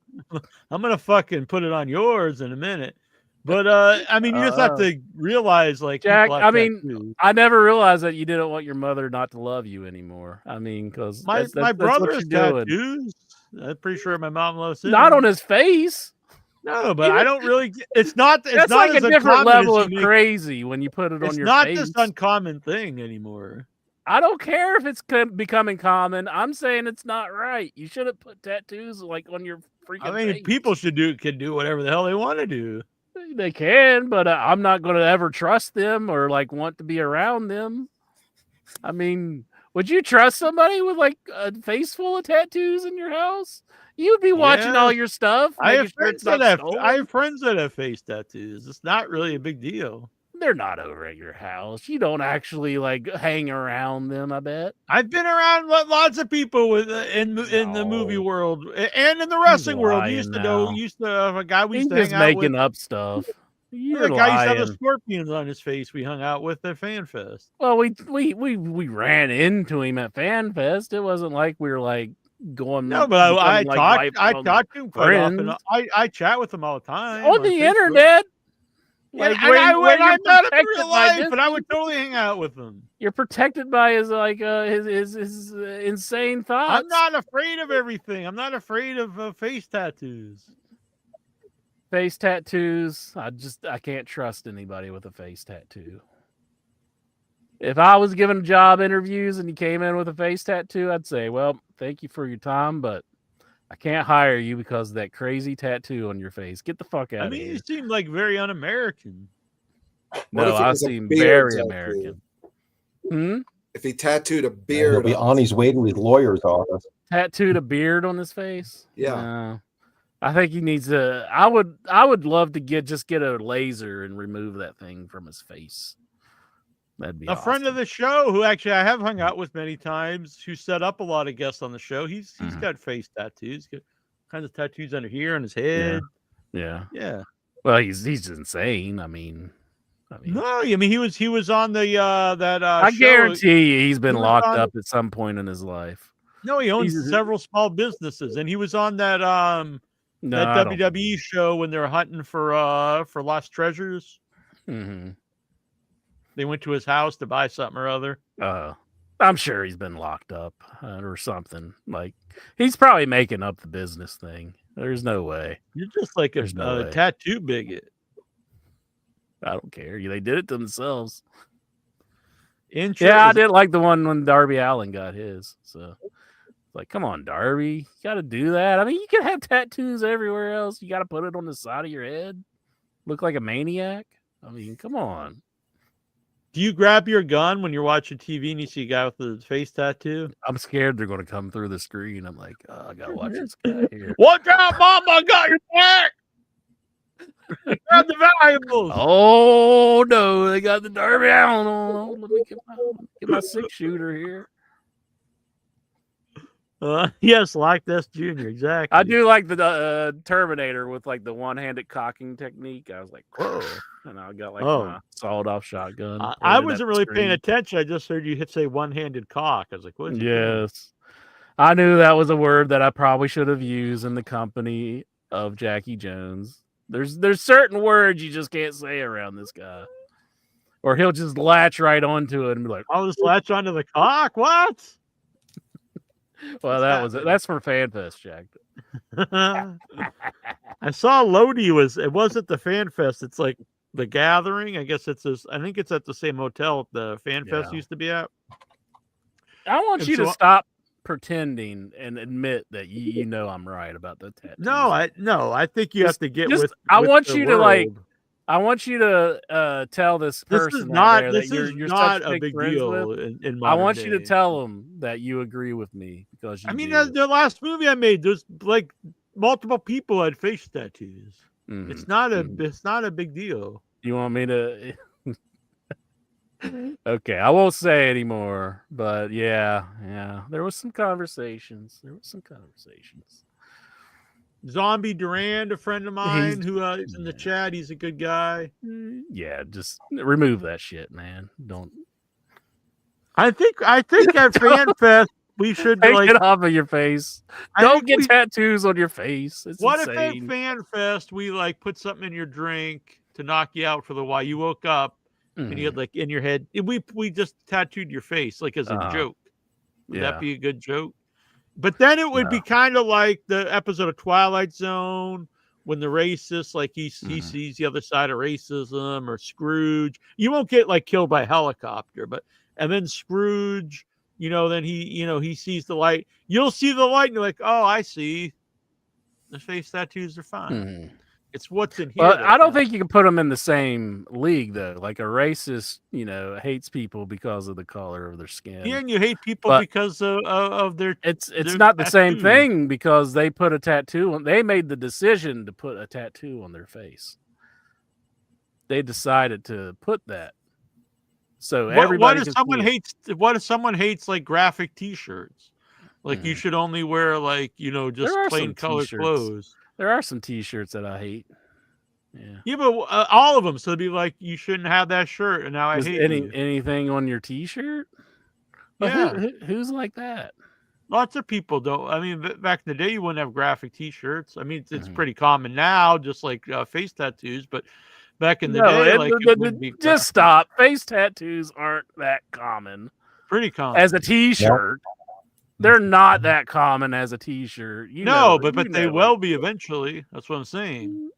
I'm going to fucking put it on yours in a minute. But I mean, you just have to realize, like, Jack. I mean, tattoos. I never realized that you didn't want your mother not to love you anymore. I mean, because my brother has tattoos. I'm pretty sure my mom loves him. Not on his face. No, but I don't really. It's not. It's not like a different level of crazy when you put it on your face. It's not this uncommon thing anymore. I don't care if it's becoming common. I'm saying it's not right. You shouldn't put tattoos like on your freaking face. People can do whatever the hell they want to do. They can, but I'm not going to ever trust them or like want to be around them. I mean, would you trust somebody with like a face full of tattoos in your house? You'd be watching all your stuff. I have friends that have face tattoos. It's not really a big deal. they're not over at your house. You don't actually like hang around them. I bet. I've been around lots of people with in the movie world and in the wrestling world. You used to know. Used to have a guy we used to hang out with. He's just making up stuff. You're the guy used to have the lying. scorpions on his face. We hung out with at Fan Fest. Well, we ran into him at Fan Fest. It wasn't like we were like going. No, but I talk to him quite often. I chat with him all the time on the internet. Like when I met him in real life, and I would totally hang out with him. You're protected by his his insane thoughts. I'm not afraid of everything. I'm not afraid of face tattoos. Face tattoos. I can't trust anybody with a face tattoo. If I was giving job interviews and you came in with a face tattoo, I'd say, well, thank you for your time, but I can't hire you because of that crazy tattoo on your face. Get the fuck out of here. You seem like very un-American. No, I seem very American. If he tattooed a beard, he'll be on his way to his lawyer's office. Tattooed a beard on his face? Yeah. I think he needs to. I would love to get a laser and remove that thing from his face. That'd be a friend of the show who actually I have hung out with many times, who set up a lot of guests on the show. He's got face tattoos, got kinds of tattoos under here on his head. Yeah. Well, he's insane. I mean, no, he was on the that. I show. guarantee you, he's been locked up at some point in his life. No, he owns several small businesses, and he was on that that WWE show when they were hunting for lost treasures. Mm-hmm. They went to his house to buy something or other. I'm sure he's been locked up or something. Like he's probably making up the business thing. There's no way. You're just like a tattoo bigot. I don't care. They did it to themselves. Interesting. Yeah, I did like the one when Darby Allin got his. So, like, come on, Darby, you got to do that. I mean, you can have tattoos everywhere else. You got to put it on the side of your head. Look like a maniac. I mean, come on. Do you grab your gun when you're watching TV and you see a guy with the face tattoo? I'm scared they're going to come through the screen. I'm like, oh, I got to watch this guy here. Watch out, Mama! I got your back! Grab the valuables! Oh, no, they got the Darby Allin on. Let me get my 6-shooter here. Yes, like this, Junior, exactly. I do like the Terminator with like the one-handed cocking technique. I was like, whoa. And I got like my sawed-off shotgun. I wasn't really paying attention. I just heard you say one-handed cock. I was like, what? Yes. I knew that was a word that I probably should have used in the company of Jackie Jones. There's certain words you just can't say around this guy. Or he'll just latch right onto it and be like, I'll just latch onto the cock? What? Well, that's for FanFest, Jack. I saw Lodi it wasn't the FanFest. It's like the Gathering. I guess I think it's at the same hotel the FanFest used to be at. I want you to stop pretending and admit that you know I'm right about the tattoos. No, I think you have to get with. I want you to tell this person this is not a big deal in I want you to tell them that you agree with me because the last movie I made, there's like multiple people had face tattoos. Mm-hmm. It's not a big deal. You want me to? Okay, I won't say anymore. But yeah, there was some conversations. Zombie Durand, a friend of mine who is in the chat. He's a good guy. Yeah, just remove that shit, man. Don't. I think at FanFest we should take it off of your face. Don't get tattoos on your face. It's what insane. If at FanFest we like put something in your drink to knock you out for the while you woke up and you had like in your head we just tattooed your face like as a joke. Would that be a good joke? But then it would be kind of like the episode of Twilight Zone when the racist, like he sees the other side of racism, or Scrooge. You won't get like killed by a helicopter, and then Scrooge, then he sees the light. You'll see the light and you're like, oh, I see. The face tattoos are fine. It's what's in here. But I don't think you can put them in the same league, though. Like a racist, hates people because of the color of their skin. Yeah, and you hate people because of their. It's not the same thing because they put a tattoo on. They made the decision to put a tattoo on their face. they decided to put that. So What everybody if can someone see it. hates? What if someone hates like graphic T-shirts? Like you should only wear like just There are plain some color t-shirts. clothes. There are some T-shirts that I hate. Yeah. Yeah, but all of them. So it'd be like you shouldn't have that shirt, and now I hate you. Anything on your T-shirt? Well, Yeah. who's like that? Lots of people don't. I mean, back in the day, you wouldn't have graphic T-shirts. I mean, it's pretty common now, just like face tattoos. But back in the day, like it wouldn't be just stop. Face tattoos aren't that common. Pretty common As a T-shirt. They're not that common as a T-shirt. But they will be eventually. That's what I'm saying.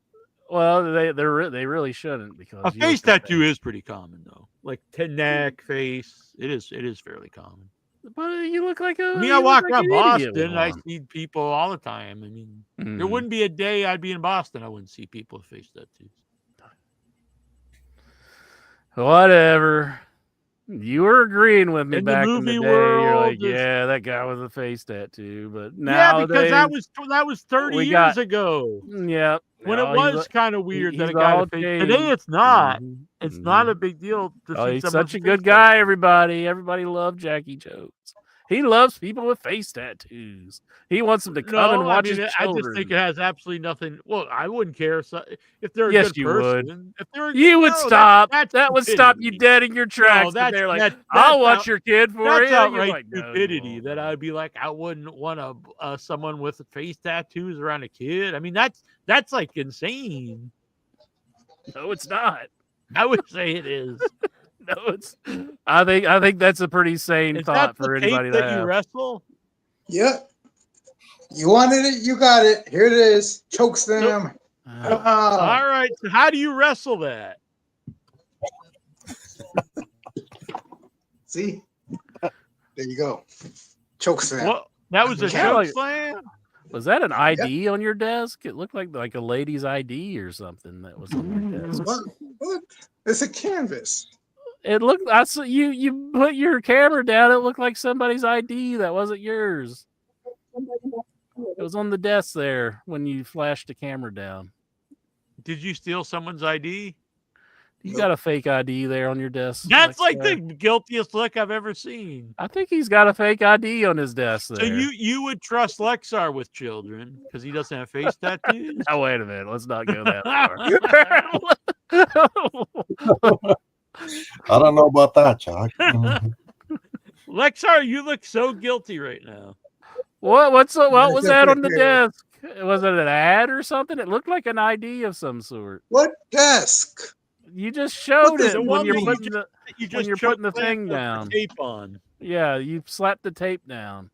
Well, they really shouldn't, because A face tattoo is pretty common though. Like neck, face. It is fairly common. But you look like a. I mean, I walk around Boston. Boston. I see people all the time. I mean, there wouldn't be a day I'd be in Boston I wouldn't see people with face tattoos. Whatever. You were agreeing with me In the back in the movie day. You're like, world, there's- yeah, that guy with a face tattoo. But now, Yeah, because that was 30 years ago. Yeah. When it was kind of weird that a he's guy all with face. changed. Today it's not. It's not a big deal to see He's someone such a with good face guy, tattoos. everybody. Everybody loved Jackie Jones. He loves people with face tattoos. He wants them to come and watch his I children. just think it has absolutely nothing. Well, I wouldn't care if they're a Yes, good you person. would. If they're You would stop. That's that would stop you dead in your tracks. No, They're like, that's I'll watch your kid for that's you. You're outright like, no, you stupidity. won't. That I would be like, I wouldn't want someone with face tattoos around a kid. I mean, that's like insane. No, it's not. I would say it is. No, it's. I think that's a pretty sane thought for anybody that have. you wrestle. Yep. You wanted it, you got it. Here it is. Choke slam. All right. So how do you wrestle that? See? There you go. Choke slam. What? That was a choke slam? Was that an ID on your desk? It looked like a lady's ID or something that was on your desk. What? It's a canvas. It looked. You put your camera down. It looked like somebody's ID that wasn't yours. It was on the desk there when you flashed the camera down. Did you steal someone's ID? You got a fake ID there on your desk. That's like the guiltiest look I've ever seen. I think he's got a fake ID on his desk there. So you would trust Lexar with children because he doesn't have face tattoos? Now wait a minute. Let's not go that far. I don't know about that, Chuck. Lexar, you look so guilty right now. What was that on the desk? Was it an ad or something? It looked like an ID of some sort. What desk? You just showed it when you're putting the thing down. Tape on. Yeah, you slapped the tape down.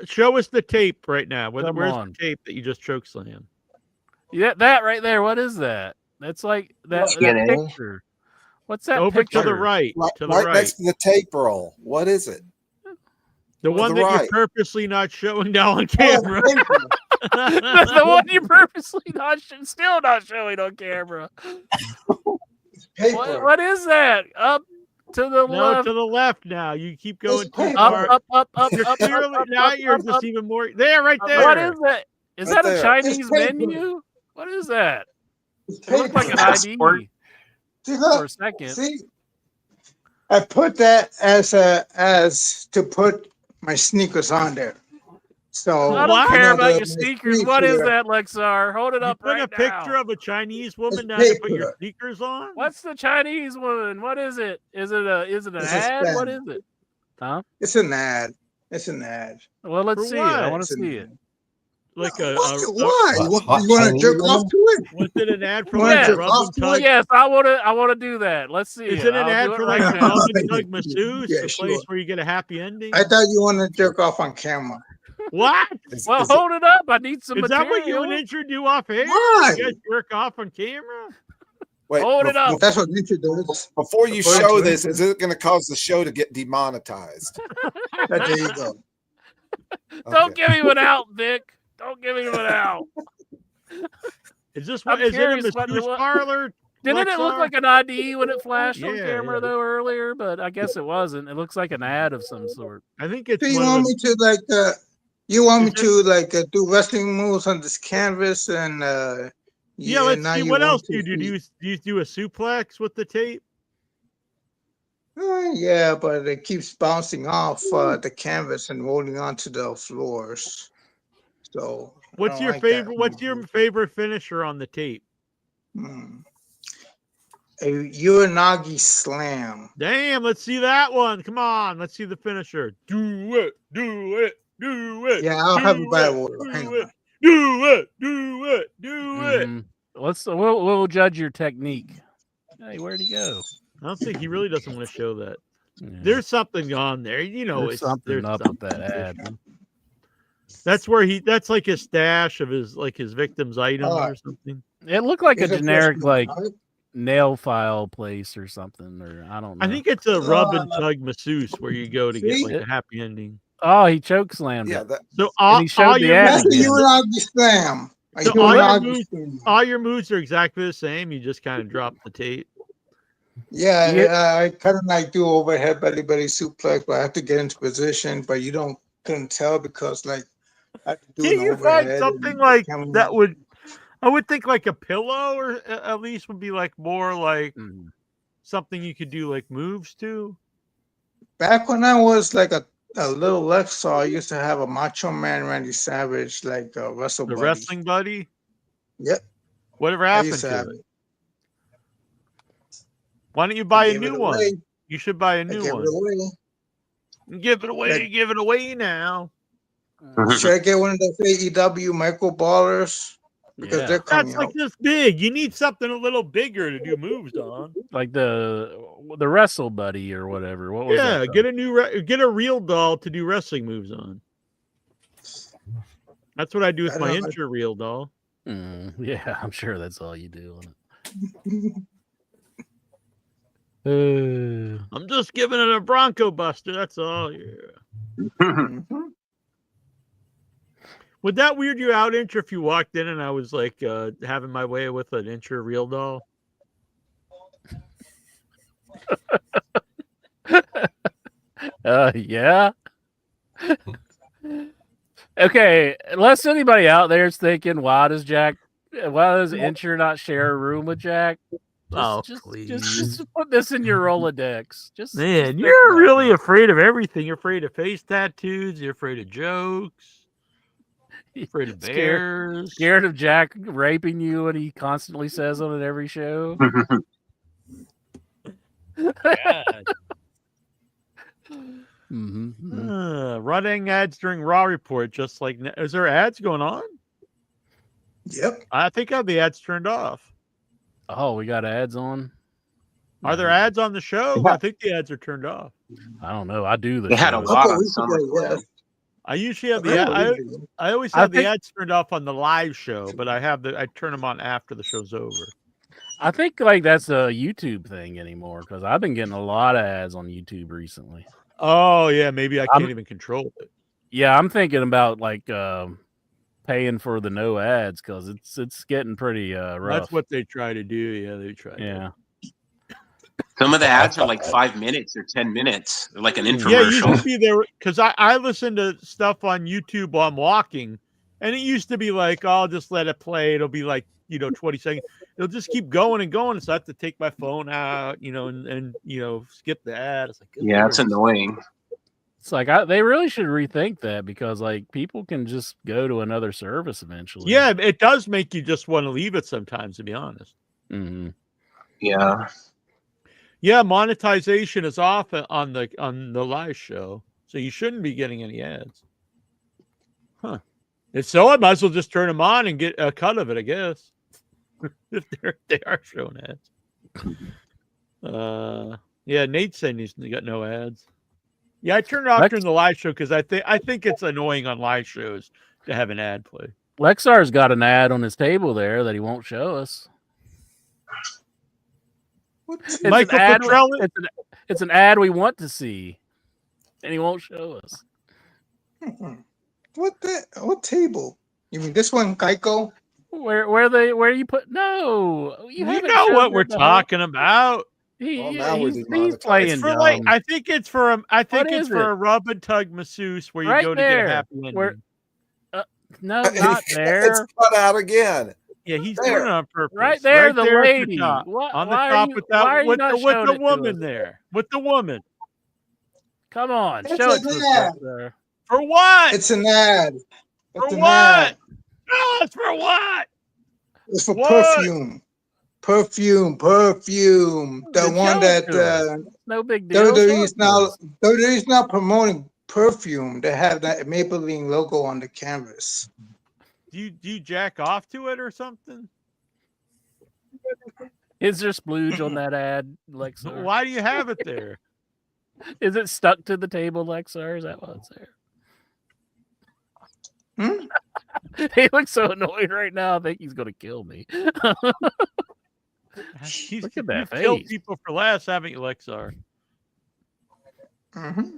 Show us the tape right now. Where's on. the tape that you just choke slammed? Yeah, that right there. What is that? That's like that picture. What's that Over picture? to the right. Right next to the tape roll. What is it? The one that you're purposely not showing down on camera. That's the one you're purposely still not showing on camera. What is that? Up to the left. To the left now. You keep going too up, far. up. You're just even more. There, right there. What is that? Is Right that a there. Chinese menu? What is that? It looked like an ID See, for a look. second. See? I put that as to put my sneakers on there. So I don't care about your the sneakers. What is that, Lexar? Hold it up Put right a picture of a Chinese woman down to put your sneakers on. What's the Chinese woman? What is it? Is it an ad? What is it? Huh? It's an ad. It's an ad. Well, let's For see it. what? I want to It's an see ad. it. Like Why? You hot want to Chinese jerk woman? off to it? Was it an ad for You wanna like jerk rub off and to tug? it? Yes, I want to do that. Let's see. Is it an I'll ad do it for right like now. rub and tug masseuse, Yeah, the sure. place where you get a happy ending? I thought you wanted to jerk off on camera. What? Well, hold it up. I need some Is material. that what you and Intro do off air? Why? You guys jerk off on camera? Wait, Hold it up. That's what Ninja does. Before you According show to this, Ninja. is it going to cause the show to get demonetized? There you go. Don't give him an out, Vic. Don't give him an out. Is this I'm what? Is it a curious what- masseuse what- parlor? Didn't it look Lexar? like an ID when it flashed on Yeah, camera yeah. though earlier? But I guess it wasn't. It looks like an ad of some sort. I think it's So you one want of me the, to do wrestling moves on this canvas and Yeah, let's now see. you What want else to do you do? see- Do you do a suplex with the tape? Yeah, but it keeps bouncing off the canvas and holding onto the floors. So I What's don't your like that. favorite? What's your favorite finisher on the tape? A Uranagi slam. Damn, let's see that one. Come on, let's see the finisher. Do it, do it, do it. Yeah, I'll have a do battle it, order. do Hang it, on. do it, do it, do it. We'll judge your technique. Hey, where'd he go? I don't think he really doesn't want to show that. There's something on there, you know. There's something up with that ad. That's where that's like his stash of his victim's items or something. It looked like a Here's a generic question. nail file place or something, or I don't know. I think it's a rub and tug masseuse where you go to get See? like a happy ending. Oh, he choke slammed Yeah, it. that, So And he showed the ad That's a again. Uranagi slam. A So Uranagi slam. all your moves are exactly the same. You just kind of drop the tape. Yeah, I kind of like do overhead belly suplex, but I have to get into position. But you couldn't tell because like I have to do Can an you find overhead. something and like camera- that would? I would think like a pillow, or at least would be like more like something you could do like moves to. Back when I was like a little Lexar, I used to have a Macho Man Randy Savage like a wrestle The buddy. wrestling buddy. Yep. Whatever I happened used to to have it? it. Why don't you buy a gave it new one? away. You should buy a I new gave one. it away. Give it away. Give it away now. Should I get one of those AEW micro ballers? Because they're coming That's like out. this big. You need something a little bigger to do moves on. Like the wrestle buddy or whatever. What was Yeah, that? get a new get a real doll to do wrestling moves on. That's what I do with I my don't know. intra reel doll. Yeah, I'm sure that's all you do on it. I'm just giving it a Bronco Buster. That's all. Yeah. Would that weird you out, Intra, if you walked in and I was like having my way with an Intra real doll? Yeah. Okay, unless anybody out there is thinking, why does Incher not share a room with Jack? Just put this in your Rolodex. Man, you're really afraid of everything. You're afraid of face tattoos. You're afraid of jokes. You're afraid of bears. Scared of Jack raping you, and he constantly says on it every show. Running ads during Raw Report, just like is there ads going on? Yep. I think I have the ads turned off. Oh, we got ads on. Are there ads on the show? I think the ads are turned off. I don't know. I do the. They had a lot on summer. I usually have I always have the ads turned off on the live show, but I turn them on after the show's over. I think like that's a YouTube thing anymore because I've been getting a lot of ads on YouTube recently. Oh yeah, maybe I can't even control it. Yeah, I'm thinking about like paying for the no ads because it's getting pretty rough. That's what they try to do. Yeah, they try. Yeah. Some of the ads are like 5 minutes or 10 minutes, They're like an infomercial. Yeah, you should be there because I listen to stuff on YouTube while I'm walking, and it used to be like, oh, I'll just let it play. It'll be like 20 seconds. It'll just keep going and going. So I have to take my phone out, and skip the ad. It's like, yeah, it's annoying. It's like they really should rethink that because like people can just go to another service eventually. Yeah, it does make you just want to leave it sometimes, to be honest. Mm-hmm. Yeah. Yeah, monetization is off on the live show, so you shouldn't be getting any ads. Huh. If so, I might as well just turn them on and get a cut of it, I guess. If they are showing ads. Yeah, Nate's saying he's got no ads. Yeah, I turned it off during the live show because I think it's annoying on live shows to have an ad play. Lexar's got an ad on his table there that he won't show us. Michael Petrelli? It's an ad we want to see, and he won't show us. What table? You mean this one, Geico? Where you put? No, you know what we're talking about. He's It's playing for dumb. like I think it's for is a rub and tug masseuse where you Right go to there. get a happy ending. No, not there. It's cut out again. Yeah, he's doing it on purpose. Right there, the at lady. top. Why On the are top you- with why are that you with not the showing it to woman us? there. With the woman. Come on, It's show it an to us ad. back there. For what? It's an ad. For It's an what? ad. No, it's for what? It's for What? perfume. Perfume. The Then one show it that to us. No big deal. Show it to us. WWE is now promoting perfume. They have that Maybelline logo on the canvas. Do you jack off to it or something? Is there splooge on that ad, Lexar? Why do you have it there? Is it stuck to the table, Lexar? Is that why it's there? He looks so annoyed right now. I think he's going to kill me. Look at that You've face. killed people for less, haven't you, Lexar? Mm-hmm.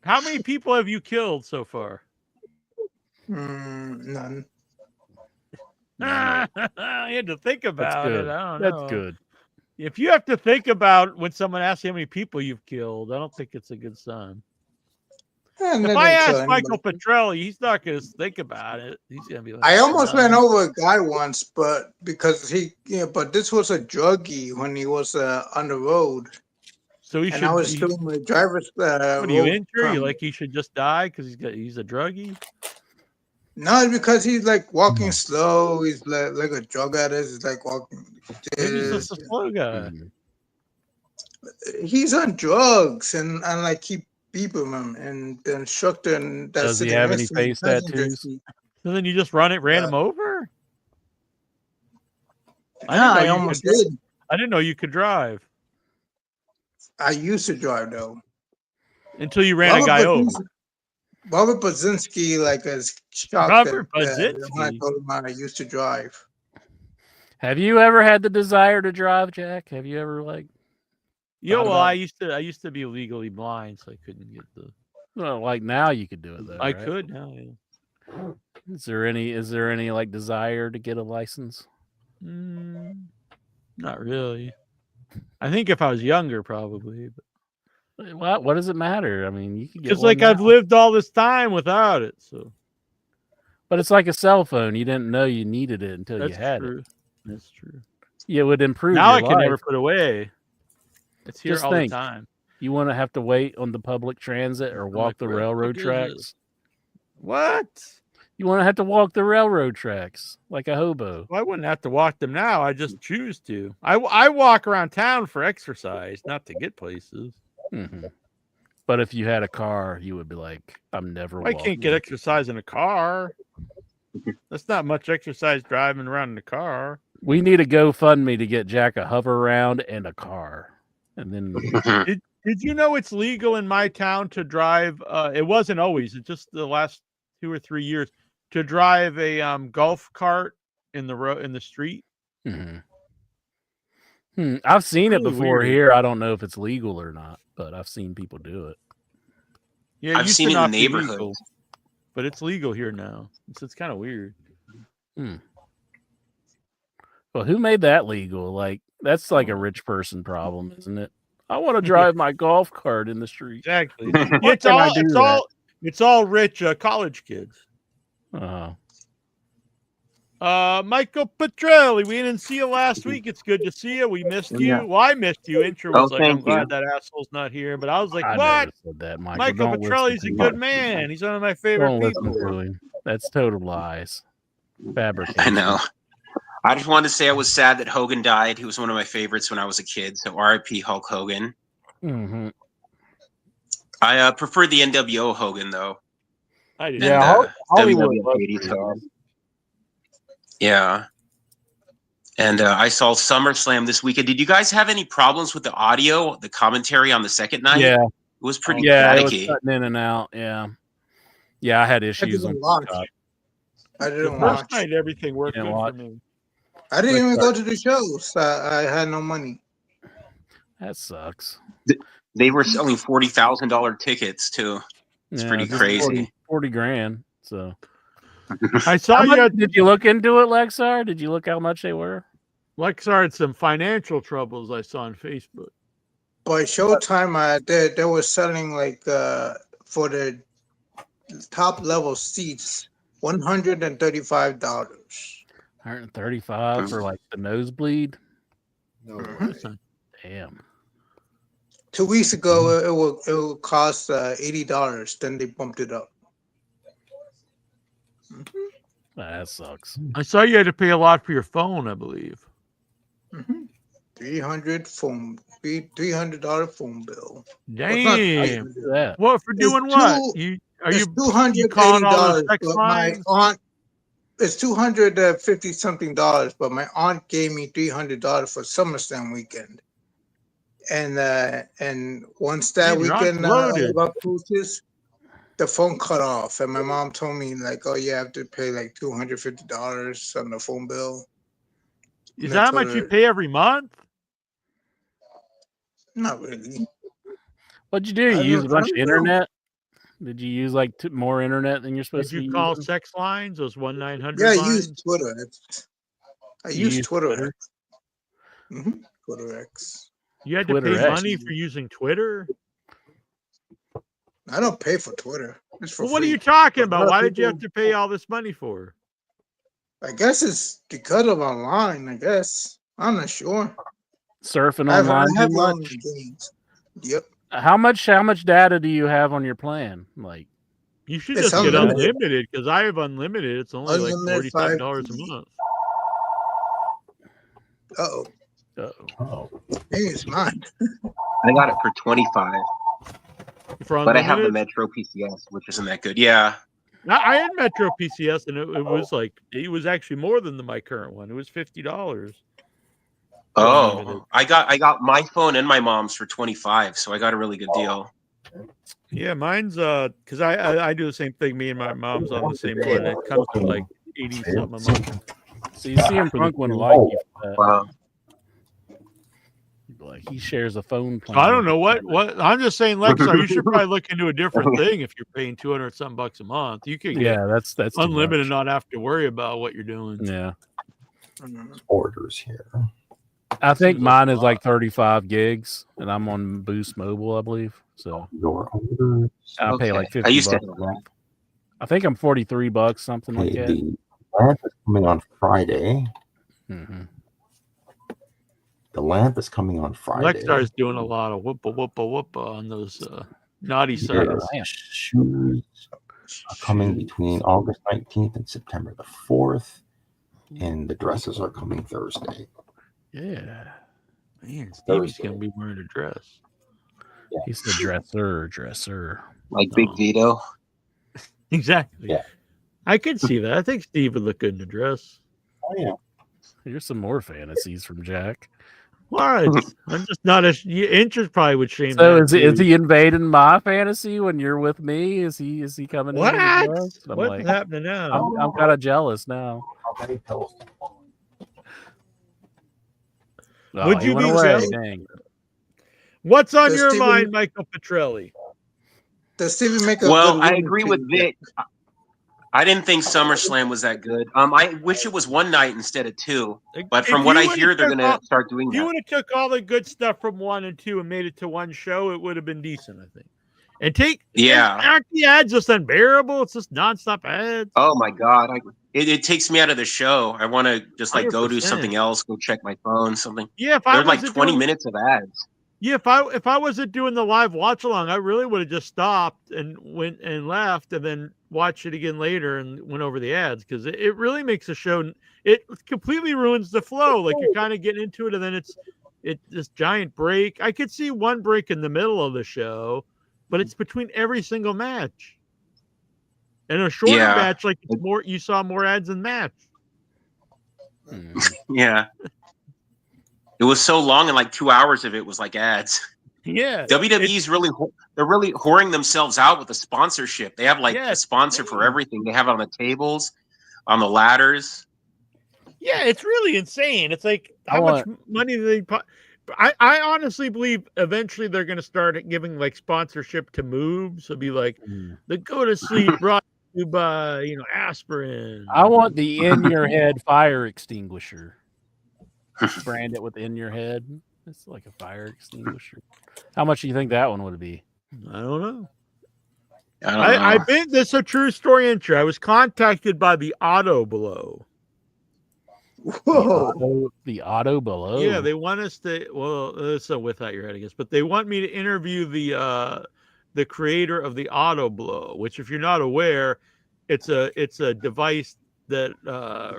How many people have you killed so far? None. You had to think about it. I don't know. That's good. If you have to think about when someone asks you how many people you've killed, I don't think it's a good sign. If I ask Michael Petrelli, he's not going to think about it. He's going to be like, I almost ran over a guy once, but because but this was a druggie when he was on the road. So I was doing my driver's. What do you injure? You like he should just die because he's a druggie? No, because he's like walking slow. He's like a drug addict. He's like walking. Maybe he's just a slow guy. He's on drugs, and like he beeping him, and the instructor and does he have any face tattoos? So then you just ran him over? I almost did. I didn't know you could drive. I used to drive though. Until you ran a guy over. Robert Brzezinski is shocked Robert when Brzezinski. I told him I used to drive. Have you ever had the desire to drive, Jack? Have you ever I used to be legally blind, so I couldn't get the. Well, like now you could do it though. I right? could now. Yeah. Is there any like desire to get a license? Not really. I think if I was younger, probably. But what does it matter? I mean, you can get because one I've now. lived all this time without it, so. But it's like a cell phone. You didn't know you needed it until you had it. That's true. Yeah, it would improve. Now your I can life. never put away. It's here Just all think, the time. You want to have to wait on the public transit or walk the railroad tracks? What? You want to have to walk the railroad tracks like a hobo? Well, I wouldn't have to walk them now. I just choose to. I walk around town for exercise, not to get places. Mm-hmm. But if you had a car, you would be like, I'm never. I can't get exercise in a car. That's not much exercise driving around in the car. We need a GoFundMe to get Jack a hover round and a car. And then did you know it's legal in my town to drive? It wasn't always. It's just the last 2 or 3 years to drive a golf cart in the street. Mm-hmm. I've seen it Really before weird. here. I don't know if it's legal or not, but I've seen people do it. Yeah, I've seen it in the neighborhood. Legal, but it's legal here now. It's kind of weird. Well, who made that legal? Like, that's like a rich person problem, isn't it? I want to drive my golf cart in the street. Exactly. Why can't I do that? It's all rich college kids. Uh-huh. Michael Petrelli, we didn't see you last week. It's good to see you. We missed you. Yeah. Well, I missed you. Intro was like, I'm thank you. glad that asshole's not here. But I was like, I what? never said that, Michael. Michael Don't Petrelli's listen a to good him. man. He's one of my favorite Don't people. listen to him. That's total lies. Fabrication. I know. I just wanted to say I was sad that Hogan died. He was one of my favorites when I was a kid. So R.I.P. Hulk Hogan. Mm-hmm. I prefer the NWO Hogan though. I do. Yeah, Hollywood WWE loves 80s him. Hogan. Yeah. And I saw SummerSlam this weekend. Did you guys have any problems with the audio, the commentary on the second night? Yeah. It was pretty Yeah, it was staticky. cutting in and out. Yeah. Yeah, I had issues on TikTok. I The didn't first watch. night, everything worked You good didn't for watch? me. I didn't even go to the shows. I had no money. That sucks. They were selling $40,000 tickets too. It's Yeah, pretty just crazy. 40 grand. So I saw How you. much- did you look into it, Lexar? Did you look how much they were? Lexar had some financial troubles. I saw on Facebook. By Showtime, they were selling for the top level seats $135. $135 for like the nosebleed. No way. Damn. 2 weeks ago, it will cost $80. Then they bumped it up. That sucks. I saw you had to pay a lot for your phone, I believe. $300 phone bill. Damn. That. What for doing what? You calling all those $280, sex but my lines? aunt. It's $250 something, but my aunt gave me $300 for Summerslam weekend. And once that Dude, your aunt's weekend loaded. got purchased, the phone cut off, and my mom told me like, "Oh, you have to pay like $250 on the phone bill." Is that how much you pay every month? Not really. What'd you do? You use a bunch of internet? Did you use like more internet than you're supposed to? Did you call sex lines? Those 1-900 Yeah, I lines? use Twitter. I use Twitter. Twitter? Twitter X. You had Twitter to pay X. money for using Twitter? I don't pay for Twitter. It's for Well, what are free. you talking But a about? lot Why of did you have people- to pay all this money for? I guess it's because of online. I guess I'm not sure. Surfing I online have too online much? games. Yep. How much data do you have on your plan? Like, You should It's just get unlimited. unlimited because I have unlimited. It's only Unlimited like $45 a month. Uh-oh. Maybe it's mine. I got it for 25, For but I have the unlimited? Metro PCS, which isn't that good. Yeah. I had Metro PCS, and it was actually more than my current one. It was $50. Oh, I got my phone and my mom's for 25, so I got a really good deal. Yeah, mine's because I do the same thing. Me and my mom's on the same one. It comes to like 80 something a month. So you see him Punk wouldn't like you for that. Wow. Like he shares a phone plan. I don't know what I'm just saying, Lexar, you should probably look into a different thing if you're paying $200 something bucks a month. You could get that's too unlimited and much. not have to worry about what you're doing. Yeah. Orders here. I think mine is like 35 gigs, and I'm on Boost Mobile, I believe. So your orders. I pay like $50 I used to a have month. I think I'm $43, something like that. The lamp is coming on Friday. Mm-hmm. The lamp is coming on Friday. Lexar's doing a lot of whoopa on those naughty The sites. shoes are coming between August 19th and September the 4th, and the dresses are coming Thursday. Yeah. Man, Stevie's going to be wearing a dress. Yeah. He's the dresser. Like Big Vito. Exactly. Yeah. I could see that. I think Steve would look good in a dress. Oh, yeah. Here's some more fantasies from Jack. What? I'm just not as interest probably would shame So that. is he invading my fantasy when you're with me? Is he coming What? in? I'm What's like, happening now? I'm kind of jealous now. Oh, Would he you went be away. jealous? Dang. What's on Does your Steven- mind, Michael Petrelli? Does Stevie make a Well, good I woman agree to with you? Vic. I didn't think SummerSlam was that good. I wish it was one night instead of two. But from what I hear, they're going to start doing If you that. would have took all the good stuff from 1 and 2 and made it to one show, it would have been decent, I think. And aren't the ads just unbearable? It's just nonstop ads. Oh my God. It takes me out of the show. I want to just like go do 100%. something else, go check my phone, something. Yeah, if I There's like wasn't 20 doing- minutes of ads. Yeah, if I wasn't doing the live watch along, I really would have just stopped and went and left and then watched it again later and went over the ads because it really makes a show. It completely ruins the flow. Like you're kind of getting into it and then it's this giant break. I could see one break in the middle of the show, but it's between every single match. And a shorter match, like it's more, you saw more ads in match. Yeah. It was so long and like 2 hours of it was like ads. Yeah. WWE's they're really whoring themselves out with the sponsorship. They have like a sponsor for everything. They have it on the tables, on the ladders. Yeah, it's really insane. It's like how much money do they put? I honestly believe eventually they're going to start giving like sponsorship to moves. It'll be like the go to sleep brought to you by aspirin. I want the in your head fire extinguisher. Brand it with in your head. It's like a fire extinguisher. How much do you think that one would be? I don't know. I've been this is a true story entry. I was contacted by the Auto Blow. Whoa. The auto below. Yeah, they want us to. Well, it's a without your head, I guess. But they want me to interview the creator of the Auto Blow, which, if you're not aware, it's a device that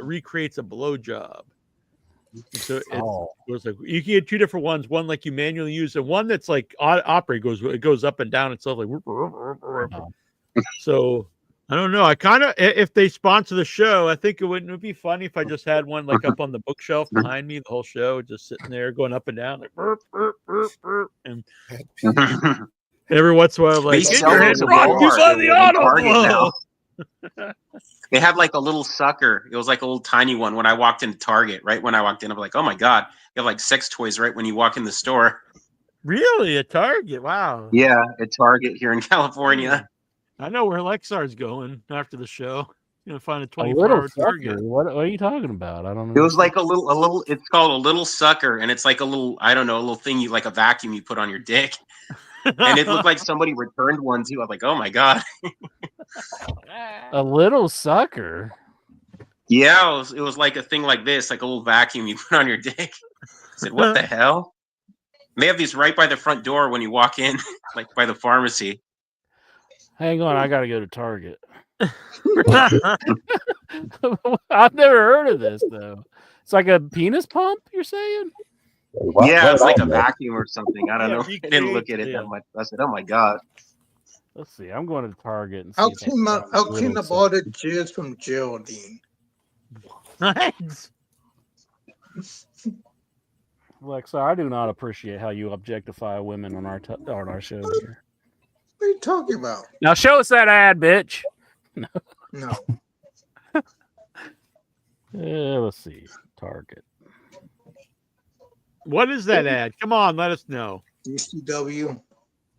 recreates a blowjob. So it's like you can get two different ones. One like you manually use, and one that's like operate goes up and down itself like. So I don't know. I kind of, if they sponsor the show, I think it would be funny if I just had one like up on the bookshelf behind me, the whole show just sitting there going up and down like burp, burp, burp, burp, and every once in a while, I'm like, They get sell your those hands at brought to you Walmart by the and Auto Target Blow. now. They have like a little sucker. It was like a little tiny one when I walked into Target. Right when I walked in, I'm like, oh my god, you have like sex toys right when you walk in the store. Really, a Target? Wow. Yeah, at Target here in California. I know where Lexar's going after the show. You're gonna find a A little 24-hour sucker. Target. What are you talking about? I don't know. It was like a little. It's called a little sucker, and it's like a little. I don't know, a little thing you like a vacuum you put on your dick, and it looked like somebody returned one too. I was like, oh my god. A little sucker. Yeah, it was like a thing like this, like a little vacuum you put on your dick. I said, what the hell? And they have these right by the front door when you walk in, like by the pharmacy. Hang on, I gotta go to Target. I've never heard of this though. It's like a penis pump, you're saying? Yeah, it's like a vacuum or something. I don't know. I didn't look at it that much. I said, oh my god. Let's see. I'm going to Target and see. I'll clean up all the jizz from Geraldine. Thanks. Lexa, I do not appreciate how you objectify women on our show here. What are you talking about? Now show us that ad, bitch. No. Let's see. Target. What is that ad? Come on, let us know. DCW.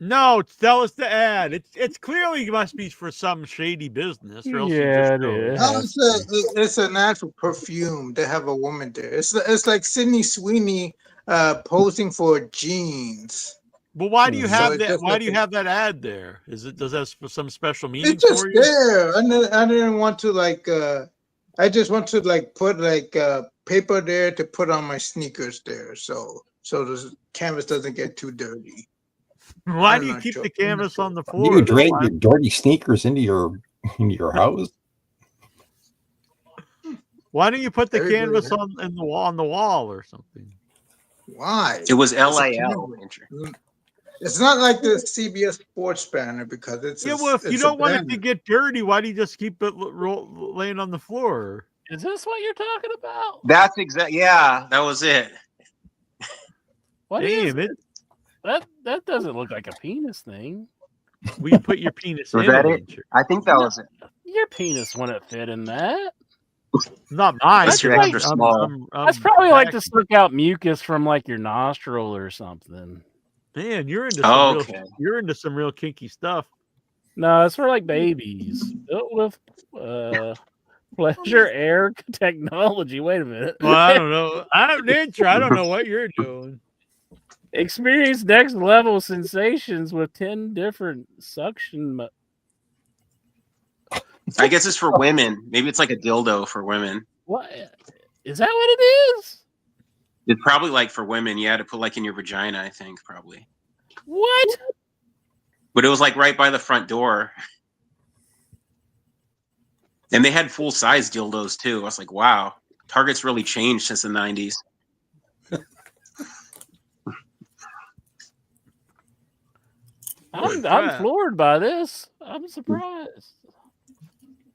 No, tell us the ad. It's clearly must be for some shady business. Or else Yeah, it is. No, it's an ad for perfume. They have a woman there. It's like Sydney Sweeney posing for jeans. But why do you have So that? just Why like do you have that ad there? Does that have some special meaning It's just for you? there. I didn't want to like. I just want to like put like paper there to put on my sneakers there, so the canvas doesn't get too dirty. Why I'm do you not keep the joking. canvas on the floor? You drag your dirty sneakers into your house. Why don't you put the Everybody canvas has- on the wall or something? Why? It was It's a LAL. canvas. It's not like the CBS Sports banner because it's Yeah, well, if you it's don't a want it banner. to get dirty, why do you just keep it laying on the floor? Is this what you're talking about? That's exactly. Yeah, that was it. What is Damn it! That doesn't look like a penis thing. Will you put your penis Was in that it? it? I think that was it. Your penis wouldn't fit in that. Not mine. That's your extra small. That's probably like to suck out mucus from like your nostril or something. Man, you're into you're into some real kinky stuff. No, it's for like babies. Built with pleasure air technology. Wait a minute. Well, I don't know. I don't know what you're doing. Experience next level sensations with 10 different suction. I guess it's for women. Maybe it's like a dildo for women. What is that? What it is? It's probably like for women. Yeah, to put like in your vagina. I think probably. What? But it was like right by the front door. And they had full size dildos too. I was like, wow, Target's really changed since the 90s. I'm floored by this. I'm surprised.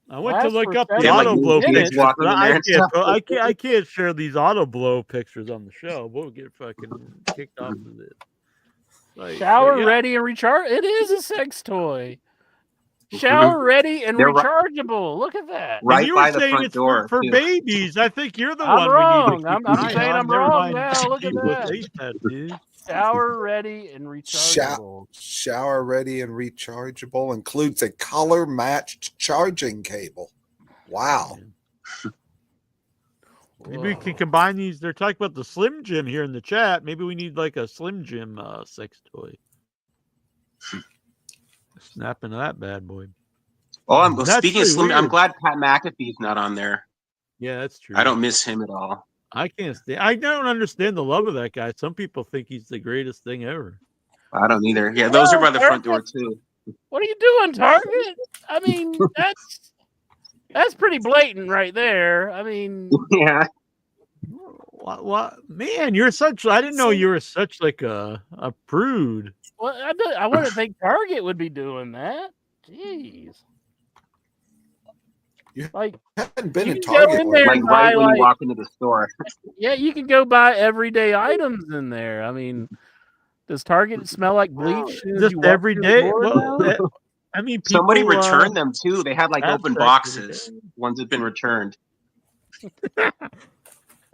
I went to look up the Yeah, auto like blow kids pictures. walking But in there and stuff. I can't share these auto blow pictures on the show. We'll get fucking kicked off of this. Like, Shower yeah. ready and recharge. It is a sex toy. Shower ready and They're rechargeable. Look at that. And you were saying it's for babies. I think you're the I'm one wrong. we need to keep I'm an eye saying on. I'm Never wrong mind now. Look at people with that. face tattoos. Shower ready and rechargeable. Shower ready and rechargeable includes a color matched charging cable. Wow. Maybe we can combine these. They're talking about the Slim Jim here in the chat. Maybe we need like a Slim Jim sex toy. Snap into that bad boy. Oh, That's speaking of pretty Slim, I'm weird. glad Pat McAfee's not on there. Yeah, that's true. I don't miss him at all. I can't stand. I don't understand the love of that guy. Some people think he's the greatest thing ever. I don't either. Yeah, those are by the front door too. What are you doing, Target? I mean, that's pretty blatant right there. I mean, yeah. What? Man, you're such. I didn't know you were such like a prude. Well, I wouldn't think Target would be doing that. Jeez. Like, hadn't been you in can go Target in there Like and right buy, when you like, walk into the store. yeah, you can go buy everyday items in there. I mean, does Target smell like bleach as soon as Just you walk every through the day. door Well, now? I mean, people, Somebody returned them too. They had like have open sex boxes. Ones had been returned.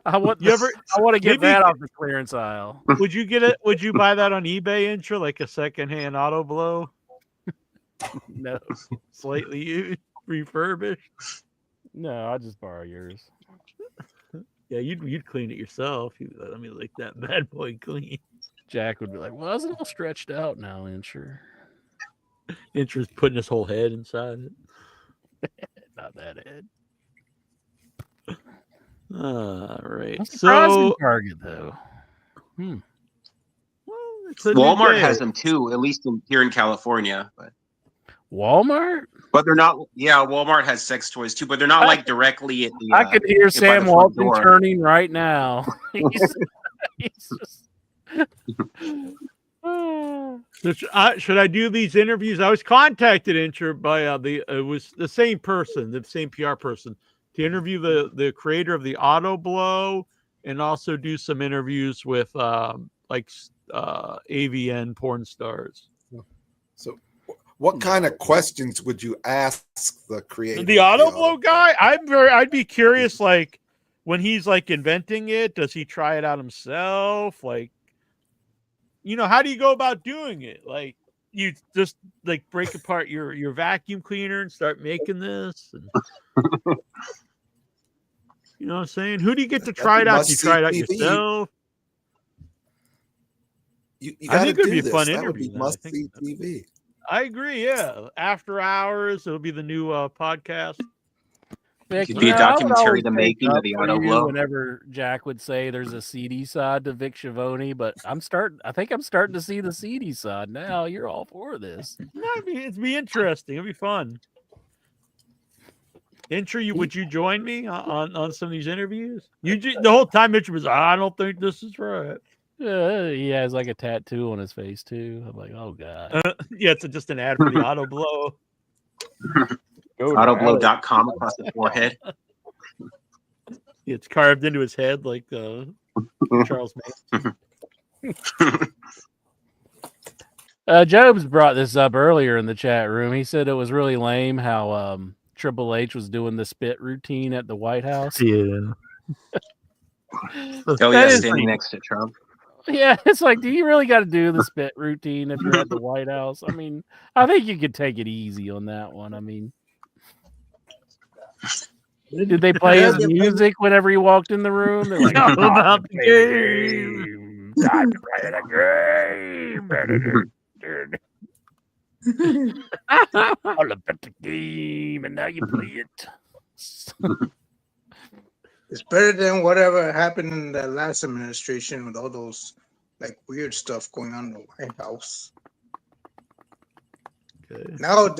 I want You ever? I want to get maybe- that off the clearance aisle. Would you get it? Would you buy that on eBay, Intro, like a secondhand auto blow? No, Slightly used, refurbished. no, I just borrow yours. Yeah, you'd clean it yourself. Let me lick that bad boy clean. Jack would be like, "Well, it's a little stretched out now, Incher." Intro's putting his whole head inside it. Not that head. All right. I'm surprised in So Target though. it's a new Walmart day. has them too, at least here in California. But Walmart? they're not. Yeah, Walmart has sex toys too, but they're not like directly at the. I could hear by Sam the front Walton door. turning right now. he's just... So, should I do these interviews? I was contacted, Intro, by it was the same person, the same PR person, to interview the creator of the Auto Blow and also do some interviews with AVN porn stars. So, what kind of questions would you ask the creator? The Auto Blow guy, I'd be curious, like when he's like inventing it, does he try it out himself? Like, how do you go about doing it? Like, you just like break apart your vacuum cleaner and start making this. And, you know what I'm saying? Who do you get to try it out? Do you try it out yourself? I think it would be a fun interview. Must-see TV. I agree. Yeah, After Hours. It'll be the new podcast. Vic, It'd be a documentary, the making of the for Auto you Blow. Whenever Jack would say there's a seedy side to Vic Schiavone, but I think I'm starting to see the seedy side now. You're all for this. It'd be interesting. It'd be fun. Intro, would you join me on some of these interviews? The whole time Mitch was, I don't think this is right. He has like a tattoo on his face too. I'm like, oh god. Yeah, it's just an ad for the Auto Blow. Autoblow.com across the forehead. It's carved into his head like Charles Manson. Jobs brought this up earlier in the chat room. He said it was really lame how Triple H was doing the spit routine at the White House. Yeah. Oh yeah, standing next to Trump. Yeah, it's like, do you really got to do the spit routine if you're at the White House? I mean, I think you could take it easy on that one. I mean, did they play his music whenever he walked in the room? They're like, about the game. Time to play the game. All about the game, and now you play it. It's better than whatever happened in the last administration with all those like weird stuff going on in the White House. Okay. Now with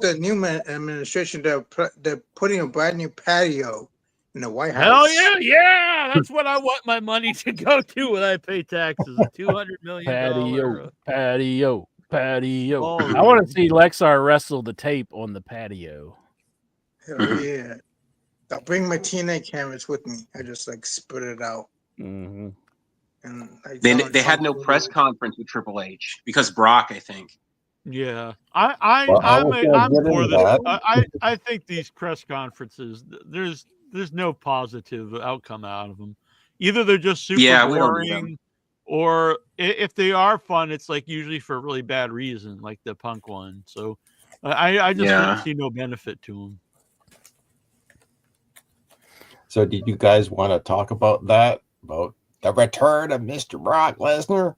the new administration, they're putting a brand new patio in the White House. Hell yeah, yeah! That's what I want my money to go to when I pay taxes. $200 million patio. Oh, I want to see Lexar wrestle the tape on the patio. Hell yeah! I'll bring my TNA cameras with me. I just like spit it out. Mm-hmm. And They had no press conference with Triple H because Brock, I think. Yeah, I'm for this. I think these press conferences, there's no positive outcome out of them. Either they're just super boring, or if they are fun, it's like usually for a really bad reason, like the Punk one. So I just see no benefit to them. So did you guys want to talk about that? About the return of Mr. Brock Lesnar?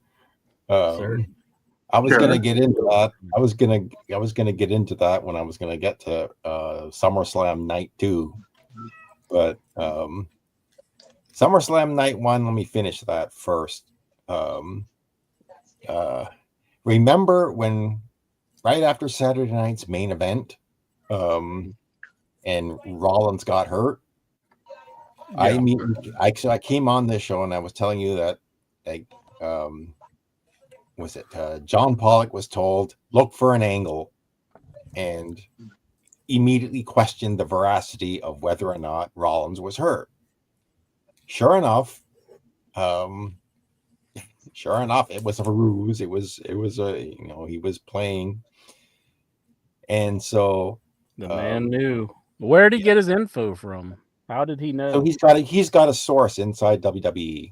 I was going to get into that. I was going to get into that when I was going to get to SummerSlam Night 2. But SummerSlam Night 1, let me finish that first. Remember when, right after Saturday night's main event, and Rollins got hurt? Yeah. I came on this show and I was telling you that, like, was it John Pollock was told, look for an angle, and immediately questioned the veracity of whether or not Rollins was hurt. Sure enough, it was a ruse. It was a, he was playing. And so the man knew. Where did he get his info from? How did he know? So he's got a source inside WWE,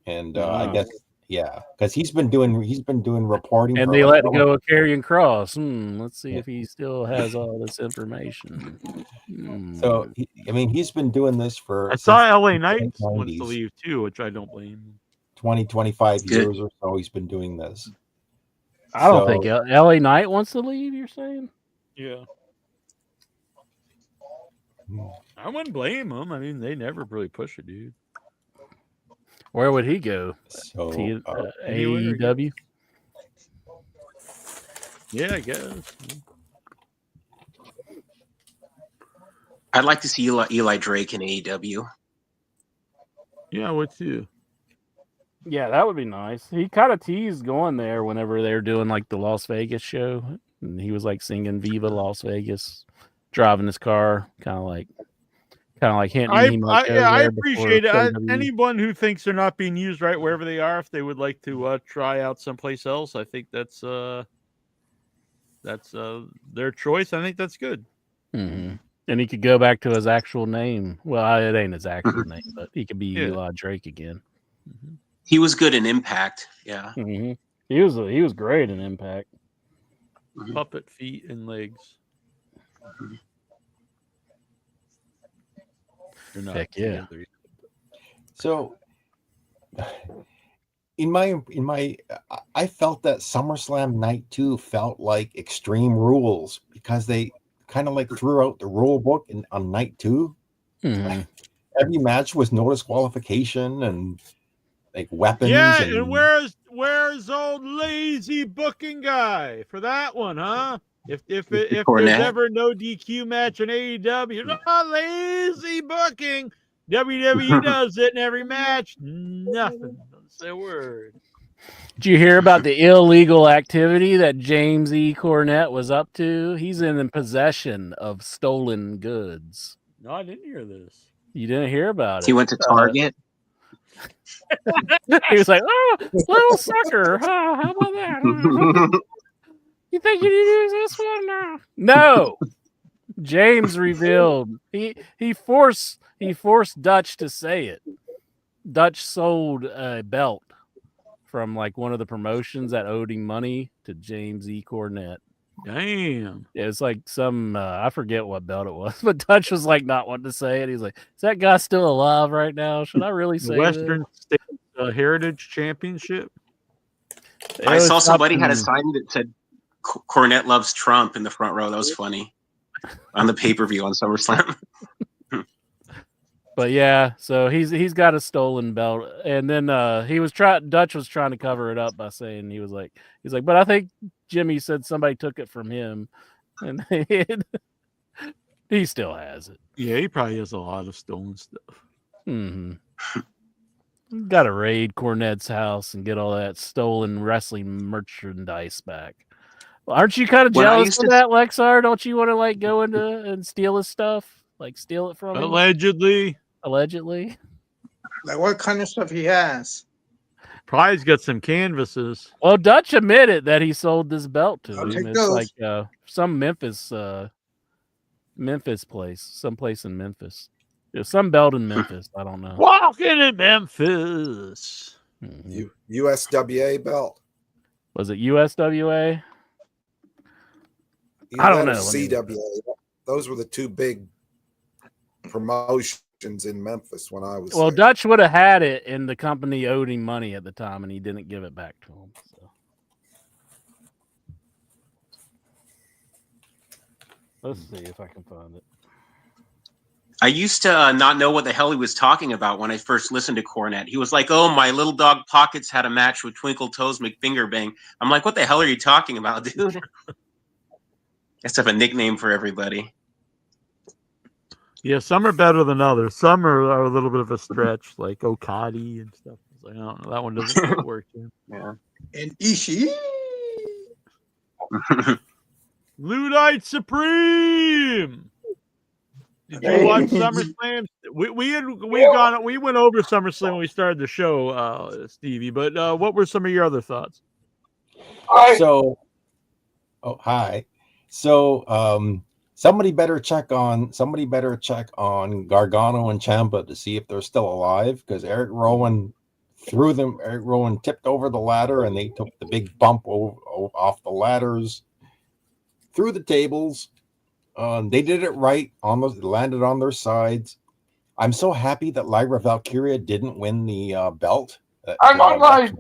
and I guess because he's been doing reporting. And for they like let go of Karrion Kross. Let's see if he still has all this information. So he's been doing this for. I saw LA Knight wants to leave too, which I don't blame him. 25 years or so he's been doing this. I don't think LA Knight wants to leave, you're saying? Yeah. I wouldn't blame him. I mean, they never really push a dude. Where would he go? So AEW? Yeah, I guess. I'd like to see Eli Drake in AEW. Yeah, what too? Yeah, that would be nice. He kind of teased going there whenever they were doing like the Las Vegas show. And he was like singing Viva Las Vegas, driving his car, kind of like hinting he might go I there appreciate it. WWE. Anyone who thinks they're not being used right wherever they are, if they would like to try out someplace else, I think that's their choice. I think that's good. Mm-hmm. And he could go back to his actual name. Well, it ain't his actual name, but he could be Eli Drake again. Mm-hmm. He was good in Impact. Yeah. Mm-hmm. He was great in Impact. Puppet feet and legs. They're not Heck yeah. together. So I felt that SummerSlam Night 2 felt like Extreme Rules because they kind of like threw out the rule book on Night 2. Mm-hmm. Every match was no disqualification and like weapons. Yeah, and where's old lazy booking guy for that one, huh? If there's ever no DQ match in AEW, lazy booking. WWE does it in every match. Nothing. Don't say a word. Did you hear about the illegal activity that James E. Cornette was up to? He's in possession of stolen goods. No, I didn't hear this. You didn't hear about it? He went to Target. He was like, "Oh, little sucker! How about that? You think you need to use this one now?" No. James revealed he forced Dutch to say it. Dutch sold a belt from like one of the promotions that owed him money to James E. Cornette. Damn. Yeah, it's like some I forget what belt it was, but Dutch was like not wanting to say it. He's like, "Is that guy still alive right now? Should I really say Western State Heritage Championship?" I saw somebody had a sign that said Cornette loves Trump in the front row. That was funny on the pay-per-view on SummerSlam. But yeah, so he's got a stolen belt, and then Dutch was trying to cover it up by saying he's like, but I think Jimmy said somebody took it from him, and he still has it. Yeah, he probably has a lot of stolen stuff. Mm-hmm. Got to raid Cornette's house and get all that stolen wrestling merchandise back. Well, aren't you kind of jealous of that, Lexar? Don't you want to like go into and steal his stuff? Like steal it from him? Allegedly. Like what kind of stuff he has? Probably he's got some canvases. Well, Dutch admitted that he sold this belt to him. It's those. like some Memphis place, someplace in Memphis. Yeah, some belt in Memphis. I don't know. Walking in Memphis. Mm-hmm. USWA belt. Was it USWA? Either I don't know. CWA. Those were the two big promotions in Memphis when I was there. Dutch would have had it, and the company owed him money at the time, and he didn't give it back to him. So. Let's see if I can find it. I used to not know what the hell he was talking about when I first listened to Cornette. He was like, "Oh, my little dog Pockets had a match with Twinkle Toes McFingerbang." I'm like, "What the hell are you talking about, dude?" I guess I have a nickname for everybody. Yeah, some are better than others. Some are a little bit of a stretch, like Okadi and stuff. It's like, I don't know, that one doesn't quite work. Yeah. And Ishii. Luddite Supreme. Did you watch SummerSlam? We went over SummerSlam when we started the show, Stevie. But what were some of your other thoughts? So, hi. So, somebody better check on Gargano and Ciampa to see if they're still alive, because Eric Rowan tipped over the ladder, and they took the big bump off the ladders through the tables. They did it right. Landed on their sides. I'm so happy that Lyra Valkyria didn't win the belt. I'm online.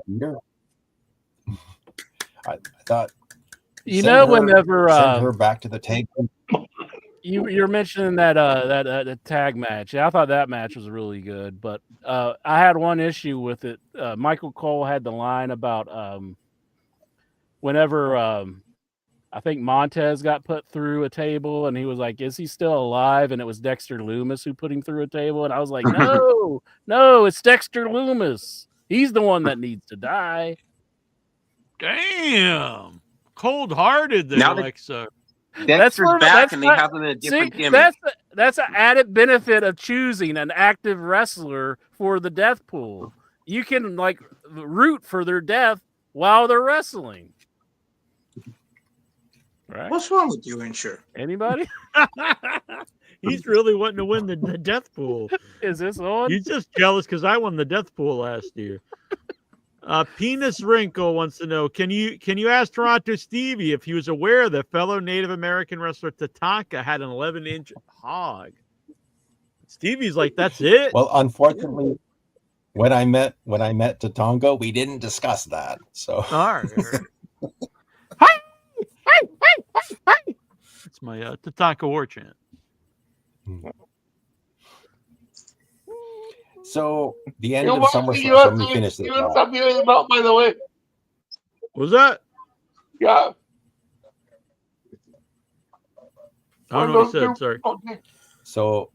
I thought, whenever send her back to the tank. You're mentioning that tag match. Yeah, I thought that match was really good, but I had one issue with it. Michael Cole had the line about whenever I think Montez got put through a table, and he was like, "Is he still alive?" And it was Dexter Loomis who put him through a table, and I was like, "No, it's Dexter Loomis. He's the one that needs to die." Damn, cold-hearted there, Alexa. Dexter's back, and they have him in a different gimmick. That's an added benefit of choosing an active wrestler for the death pool. You can root for their death while they're wrestling. Right? What's wrong with you, Insure? Anybody? He's really wanting to win the death pool. Is this on? You're just jealous because I won the death pool last year. Penis Wrinkle wants to know, can you ask Toronto Stevie if he was aware that fellow Native American wrestler Tatanka had an 11-inch hog? Stevie's like, that's it? Well, unfortunately, when I met Tatanka, we didn't discuss that. So all right. That's my Tatanka war chant. So the end of SummerSlam. Let me finish this. About, by the way. Was that? Yeah. I don't know what he said. Sorry. Okay. So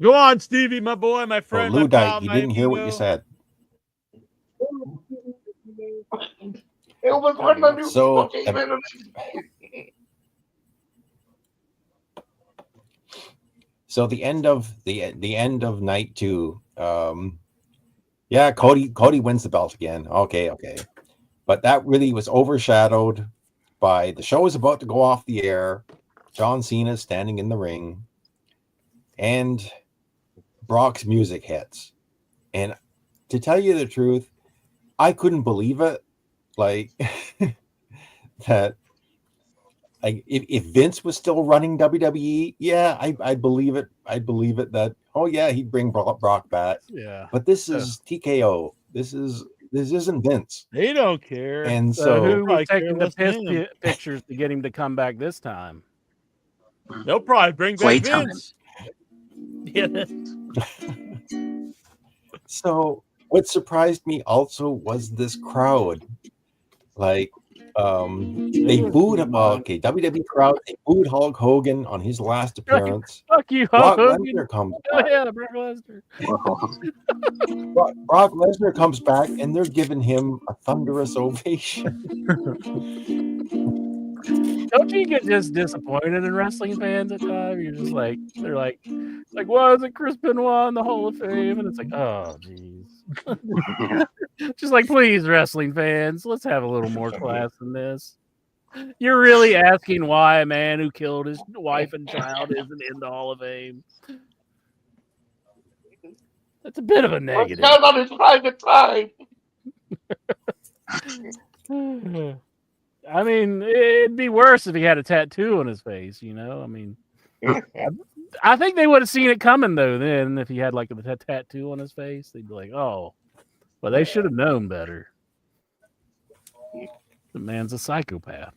go on, Stevie, my boy, my friend. Luddite, you didn't hear what you said. So So the end of night 2, Cody wins the belt again. Okay. But that really was overshadowed by the show is about to go off the air. John Cena standing in the ring, and Brock's music hits. And to tell you the truth, I couldn't believe it. That. If Vince was still running WWE, yeah, I believe it. I believe it that he'd bring Brock back. Yeah, but this is TKO. This isn't Vince. They don't care. And so who was taking the piss pictures to get him to come back this time? They'll probably bring back Vince. Yeah. So what surprised me also was this crowd. They booed him. Okay, WWE crowd. They booed Hulk Hogan on his last appearance. Fuck you, Hulk Hulk Hogan. Hogan. Comes Oh, back. yeah, Brock Lesnar. Brock Lesnar comes back, and they're giving him a thunderous ovation. Don't you get just disappointed in wrestling fans at times? You're just like, they're like, why isn't Chris Benoit in the Hall of Fame? And it's like, oh, jeez. Just like, please, wrestling fans, let's have a little more class than this. You're really asking why a man who killed his wife and child isn't in the Hall of Fame? That's a bit of a negative. Not on his private time. I mean, it'd be worse if he had a tattoo on his face, you know? I mean, I think they would have seen it coming, though, then, if he had, like, a tattoo on his face. They'd be like, oh, well, they should have known better. The man's a psychopath.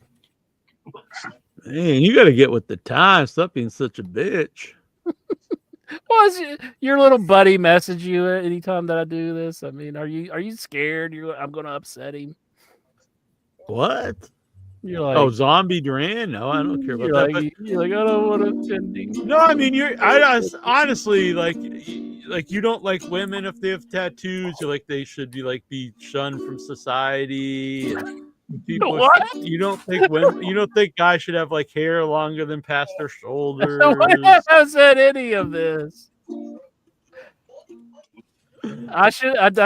Man, you got to get with the times. Stop being such a bitch. Was your little buddy message you anytime that I do this? I mean, are you scared? I'm going to upset him. What? You're like, oh, Zombie Duran? No, I don't care about that. But you're like, I don't want to offend him. no, I mean, I honestly like you don't like women if they have tattoos. You like they should be shunned from society. And people, What? You don't think guys should have like hair longer than past their shoulders? I said any of this. I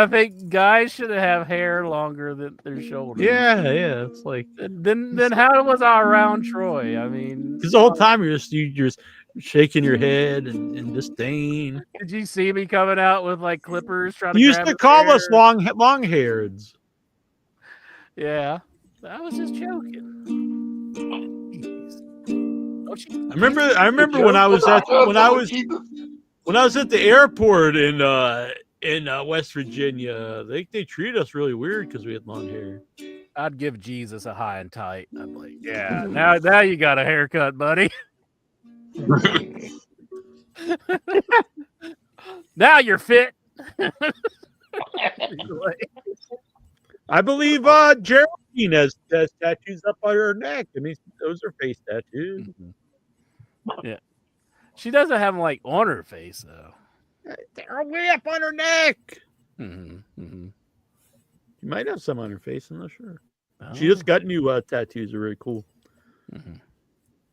think guys should have hair longer than their shoulders. Yeah. It's like then how was I around Troy? I mean, because the whole time you're just shaking your head in disdain. Did you see me coming out with like clippers trying to? You used to call us long haireds. Yeah, I was just joking. I remember when I was at the airport in West Virginia. They treat us really weird because we had long hair. I'd give Jesus a high and tight. I'm like, yeah, now you got a haircut, buddy. Now you're fit. I believe Geraldine has tattoos up on her neck. I mean, those are face tattoos. Yeah, she doesn't have them like on her face though. They're way up on her neck. Mm-hmm. She might have some on her face. I'm not sure. Oh. She just got new tattoos. They're really cool. Mm-hmm.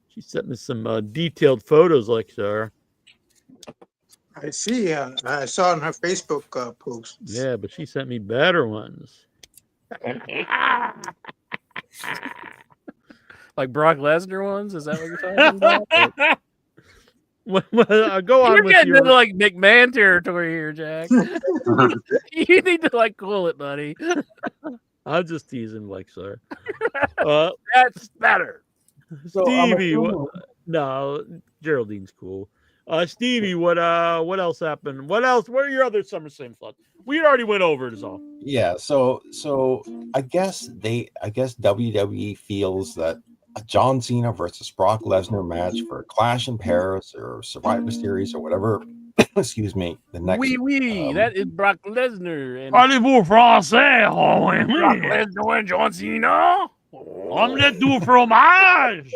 She sent me some detailed photos like Sarah. I see. I saw on her Facebook post. Yeah, but she sent me better ones. Like Brock Lesnar ones? Is that what you're talking about? Go on. You're with getting your... into like McMahon territory here, Jack. You need to like cool it, buddy. I'm just teasing, like, sorry. That's better. Stevie, no, Geraldine's cool. Stevie, what else happened? What are your other SummerSlam thoughts? We already went over it, is all. Yeah, so I guess WWE feels that a John Cena versus Brock Lesnar match for Clash in Paris or Survivor Series or whatever, excuse me, the next that is Brock Lesnar and Parlez-vous français, Brock Lesnar and John Cena. Omelette du fromage.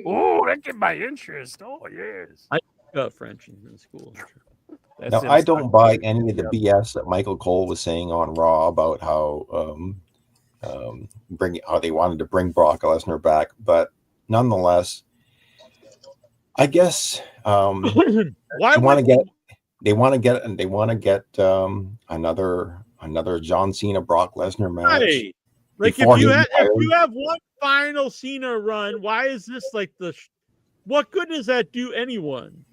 Oh, that get my interest. Oh yes. I got French in school. Now, I don't buy any of the BS that Michael Cole was saying on Raw about how how they wanted to bring Brock Lesnar back, but nonetheless, I guess they want to get another John Cena Brock Lesnar match. Hey, like if you have one final Cena run, why is this like what good does that do anyone?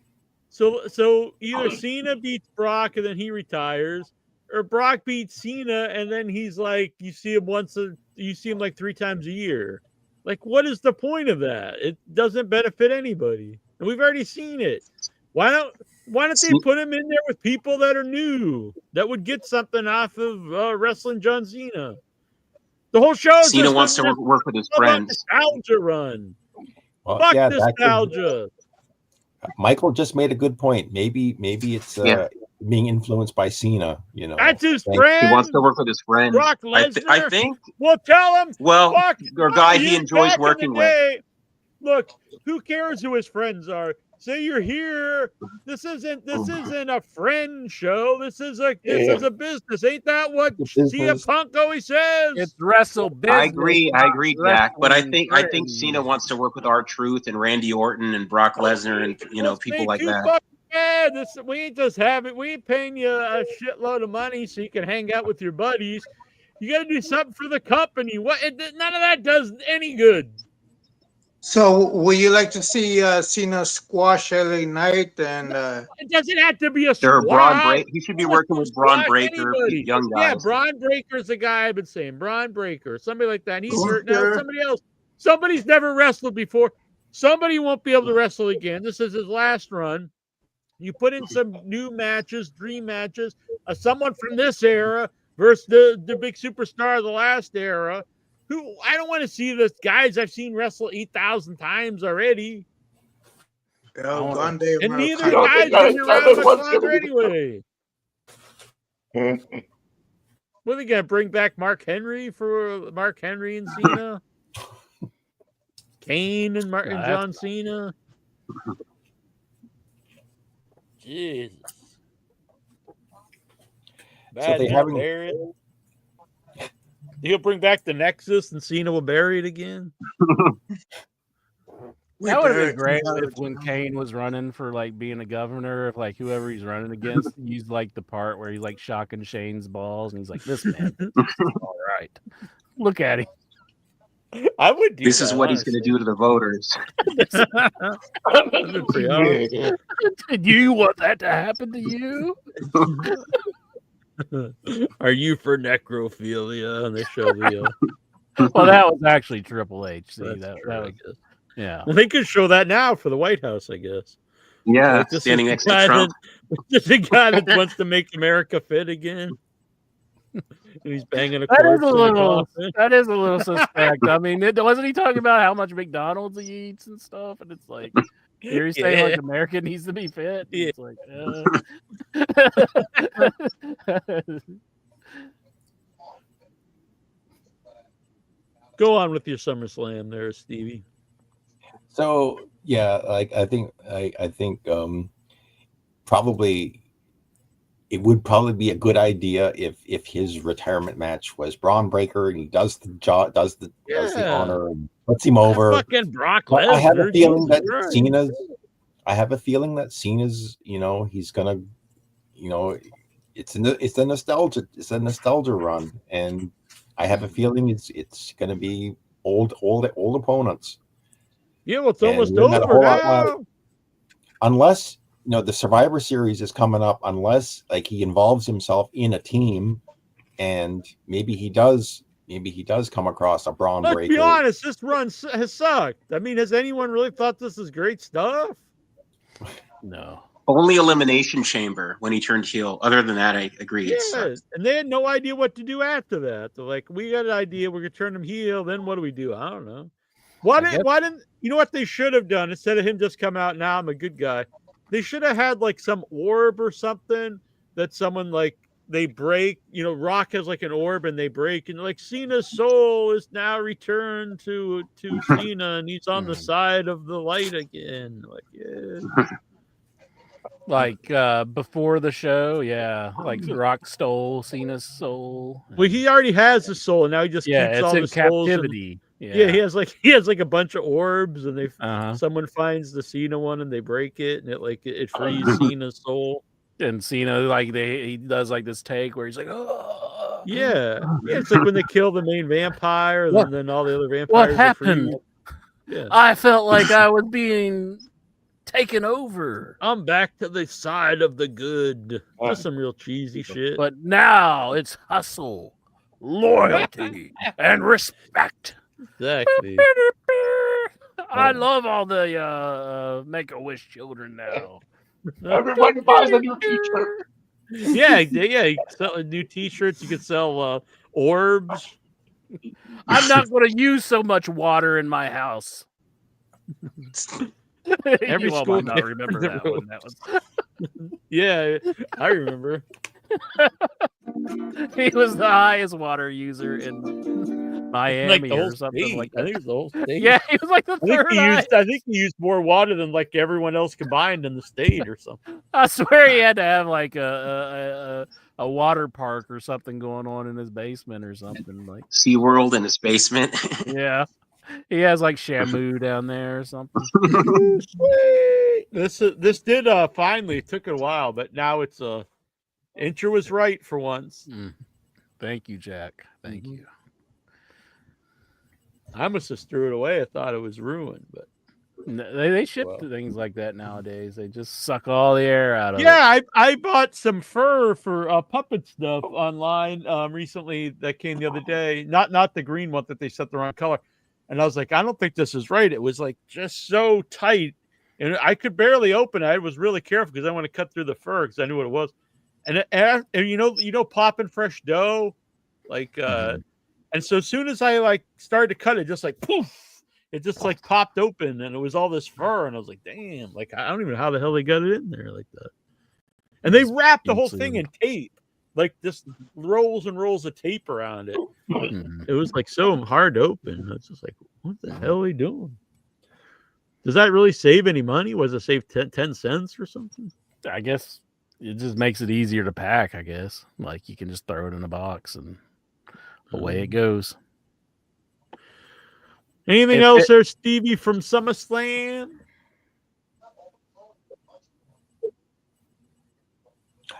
So either Cena beats Brock and then he retires, or Brock beats Cena and then he's like you see him like 3 times a year. Like, what is the point of that? It doesn't benefit anybody, and we've already seen it. Why don't they put him in there with people that are new that would get something off of wrestling John Cena? The whole show. Cena wants to work with his friends. Nostalgia run. Well, Fuck yeah, nostalgia. Michael just made a good point. Maybe it's being influenced by Cena. You know, that's his friend. He wants to work with his friend. Brock Lesnar. I think. Well, tell him. Well, or guy he enjoys working with. Look, who cares who his friends are? Say you're here. This isn't a friend show. This is a business. Ain't that what CM Punk always says? It's wrestle business. I agree, Jack. But I think Cena wants to work with R-Truth and Randy Orton and Brock Lesnar and people like that. Yeah, we ain't just having. We ain't paying you a shitload of money so you can hang out with your buddies. You got to do something for the company. None of that does any good. So, would you like to see Cena squash LA Knight and? It doesn't have to be a squash. He should be working with Braun Breaker, young guys. Yeah, Braun Breaker's the guy I've been saying. Braun Breaker, somebody like that. He's hurt now. Somebody else. Somebody's never wrestled before. Somebody won't be able to wrestle again. This is his last run. You put in some new matches, dream matches. Someone from this era versus the big superstar of the last era. I don't want to see this guys I've seen wrestle 8,000 times already. Oh, Grande And neither Maracana. guy's gonna be around much longer anyway. What are they gonna bring back Mark Henry and Cena? Kane and John Cena. Jesus. So they having bury it. He'll bring back the Nexus and Cena will bury it again. That would have been great if when Kane was running for like being a governor, if like whoever he's running against used like the part where he's like shocking Shane's balls and he's like, "This man, all right, look at him." I would do This is what he's going to do to the voters. Did you want that to happen to you? Are you for necrophilia? And they show the. Well, that was actually Triple H. See, that was, yeah. Well, they could show that now for the White House, I guess. Yeah, like, standing next to Trump. This is a guy that wants to make America fit again. And he's banging a That corpse. That is a little suspect. I mean, wasn't he talking about how much McDonald's he eats and stuff? And it's like, here he's saying like America needs to be fit. Yeah. It's like, Go on with your SummerSlam there, Stevie. So yeah, like I think probably it would probably be a good idea if his retirement match was Braun Breaker and he does the does the honor and puts him over. Fucking Brock Lesnar. I have a feeling that Cena's, he's gonna, it's a nostalgia run, and I have a feeling it's gonna be old opponents. Yeah, well, it's almost over now. Unless the Survivor Series is coming up, unless like he involves himself in a team, and maybe he does come across a Braun Breaker. Let's be honest, this run has sucked. I mean, has anyone really thought this is great stuff? No. Only Elimination Chamber when he turned heel. Other than that, I agree. Yeah, and they had no idea what to do after that. They're like, we got an idea, we're gonna turn him heel. Then what do we do? I don't know. Why didn't you know what they should have done instead of him just come out now I'm a good guy? They should have had like some orb or something that someone like they break. Rock has like an orb and they break, and like Cena's soul is now returned to Cena, and he's on the side of the light again. Like, yeah. Like before the show, yeah. Like Rock stole Cena's soul. Well, he already has the soul, and now he just keeps it's all in the souls captivity. Yeah, he has like a bunch of orbs, and someone finds the Cena one, and they break it, and it frees Cena's soul. And Cena, like he does like this take where he's like, oh, yeah. It's like when they kill the main vampire, and then all the other vampires. What happened? Yeah. I felt like I was being taken over. I'm back to the side of the good. Just some real cheesy shit. But now it's hustle, loyalty, and respect. Exactly. I love all the Make-A-Wish children now. Everybody buys a new t-shirt. Yeah. You can sell new t-shirts. You can sell orbs. I'm not going to use so much water in my house. Every school might not remember that one. That was... Yeah, I remember. He was the highest water user in Miami or something state. like that. I think it was the whole state. Yeah, he was like the third. I think he used more water than like everyone else combined in the state or something. I swear he had to have like a water park or something going on in his basement or something like SeaWorld in his basement. Yeah. He has like Shamu down there or something. Sweet. This did finally, it took a while, but now it's Incher was right for once. Thank you, Jack. Thank you. I must have threw it away. I thought it was ruined, but they ship things like that nowadays. They just suck all the air out of it. Yeah, I bought some fur for puppet stuff online recently that came the other day. Not the green one that they set the wrong color. And I was like, I don't think this is right. It was like just so tight, and I could barely open it. I was really careful because I want to cut through the fur because I knew what it was. And you know, popping fresh dough, like And so as soon as I like started to cut it, just like poof, it just like popped open, and it was all this fur, and I was like, damn, like I don't even know how the hell they got it in there like that. And they wrapped the whole thing in tape, like just rolls and rolls of tape around it. It was like so hard to open. It's just like, what the hell are they doing? Does that really save any money? Was it save 10 cents or something? I guess it just makes it easier to pack, I guess. Like you can just throw it in a box and away it goes. Anything else there, Stevie, from SummerSlam?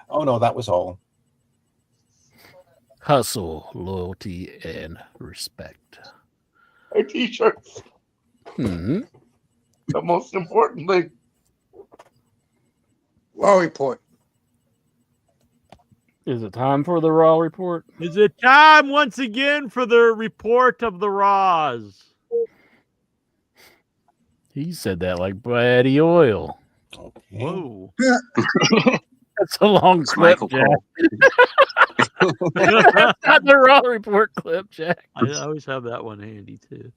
Oh, no, that was all. Hustle, loyalty, and respect. Our t-shirts. Mm-hmm. The most important thing. Raw report. Is it time for the Raw report? Is it time once again for the report of the Raws? He said that like Buddy Oil. Okay. Whoa. That's a long clip, Jack. That's not the Raw report clip, Jack. I always have that one handy, too.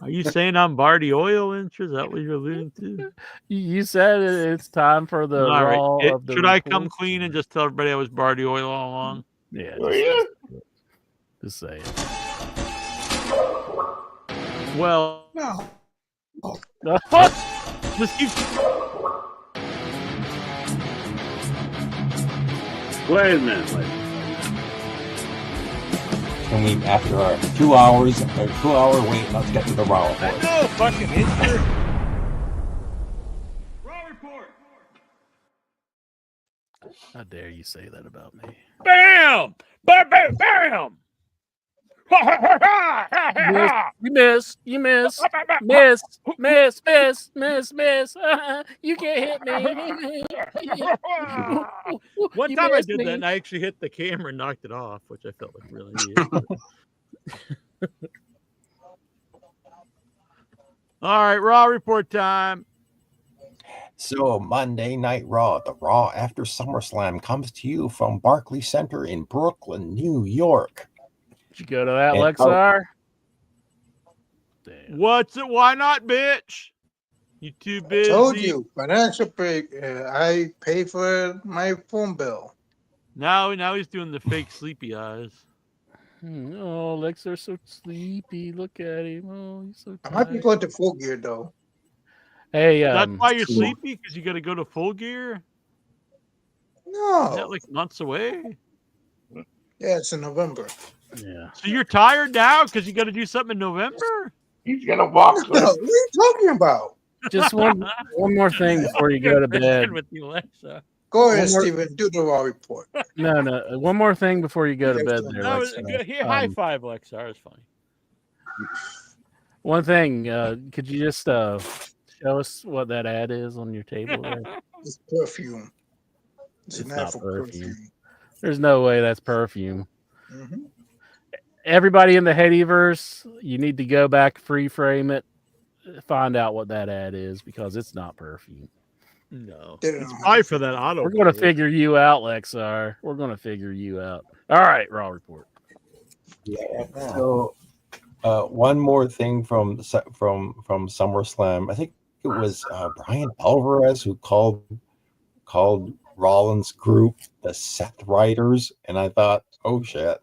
Are you saying I'm Barty Oil Inch? Is that what you're alluding to? You said it's time for the Raw of the Should I come clean and just tell everybody I was Barty Oil all along? Yeah. Just say it. Well, no. Just keep. Wait a minute. Can we, after our 2 hours, a 2-hour wait, let's get to the Raw report. No fucking answer. Raw report. How dare you say that about me? Bam! Bam! Bam! Bam! You miss. You can't hit me. One time I did that, and I actually hit the camera and knocked it off, which I felt like really neat. All right, Raw report time. So Monday Night Raw, the Raw after SummerSlam, comes to you from Barclays Center in Brooklyn, New York. Did you go to that, Lexar? What's it? Why not, bitch? You too busy. I told you, financial break. I pay for my phone bill. Now he's doing the fake sleepy eyes. Oh, Lexar's so sleepy. Look at him. Oh, he's so tired. I might be going to Full Gear though. Hey, that's why you're sleepy, because you got to go to Full Gear. No, is that like months away? Yeah, it's in November. Yeah. So you're tired now because you got to do something in November? He's gonna walk. No, what are you talking about? Just one more thing before you go to bed. With the Alexa. Go ahead, Steven. Do the Raw report. No. One more thing before you go to bed there. No, here, high five, Lexar. It's fine. One thing. Could you just show us what that ad is on your table there? It's perfume. It's not perfume. There's no way that's perfume. Mm-hmm. Everybody in the Headyverse, you need to go back, free frame it, find out what that ad is, because it's not perfume. No. It's probably for that auto. We're going to figure you out, Lexar. We're going to figure you out. All right, Raw report. Yeah. So, one more thing from SummerSlam. I think it was Brian Alvarez who called Rollins' group the Seth Riders, and I thought, oh shit,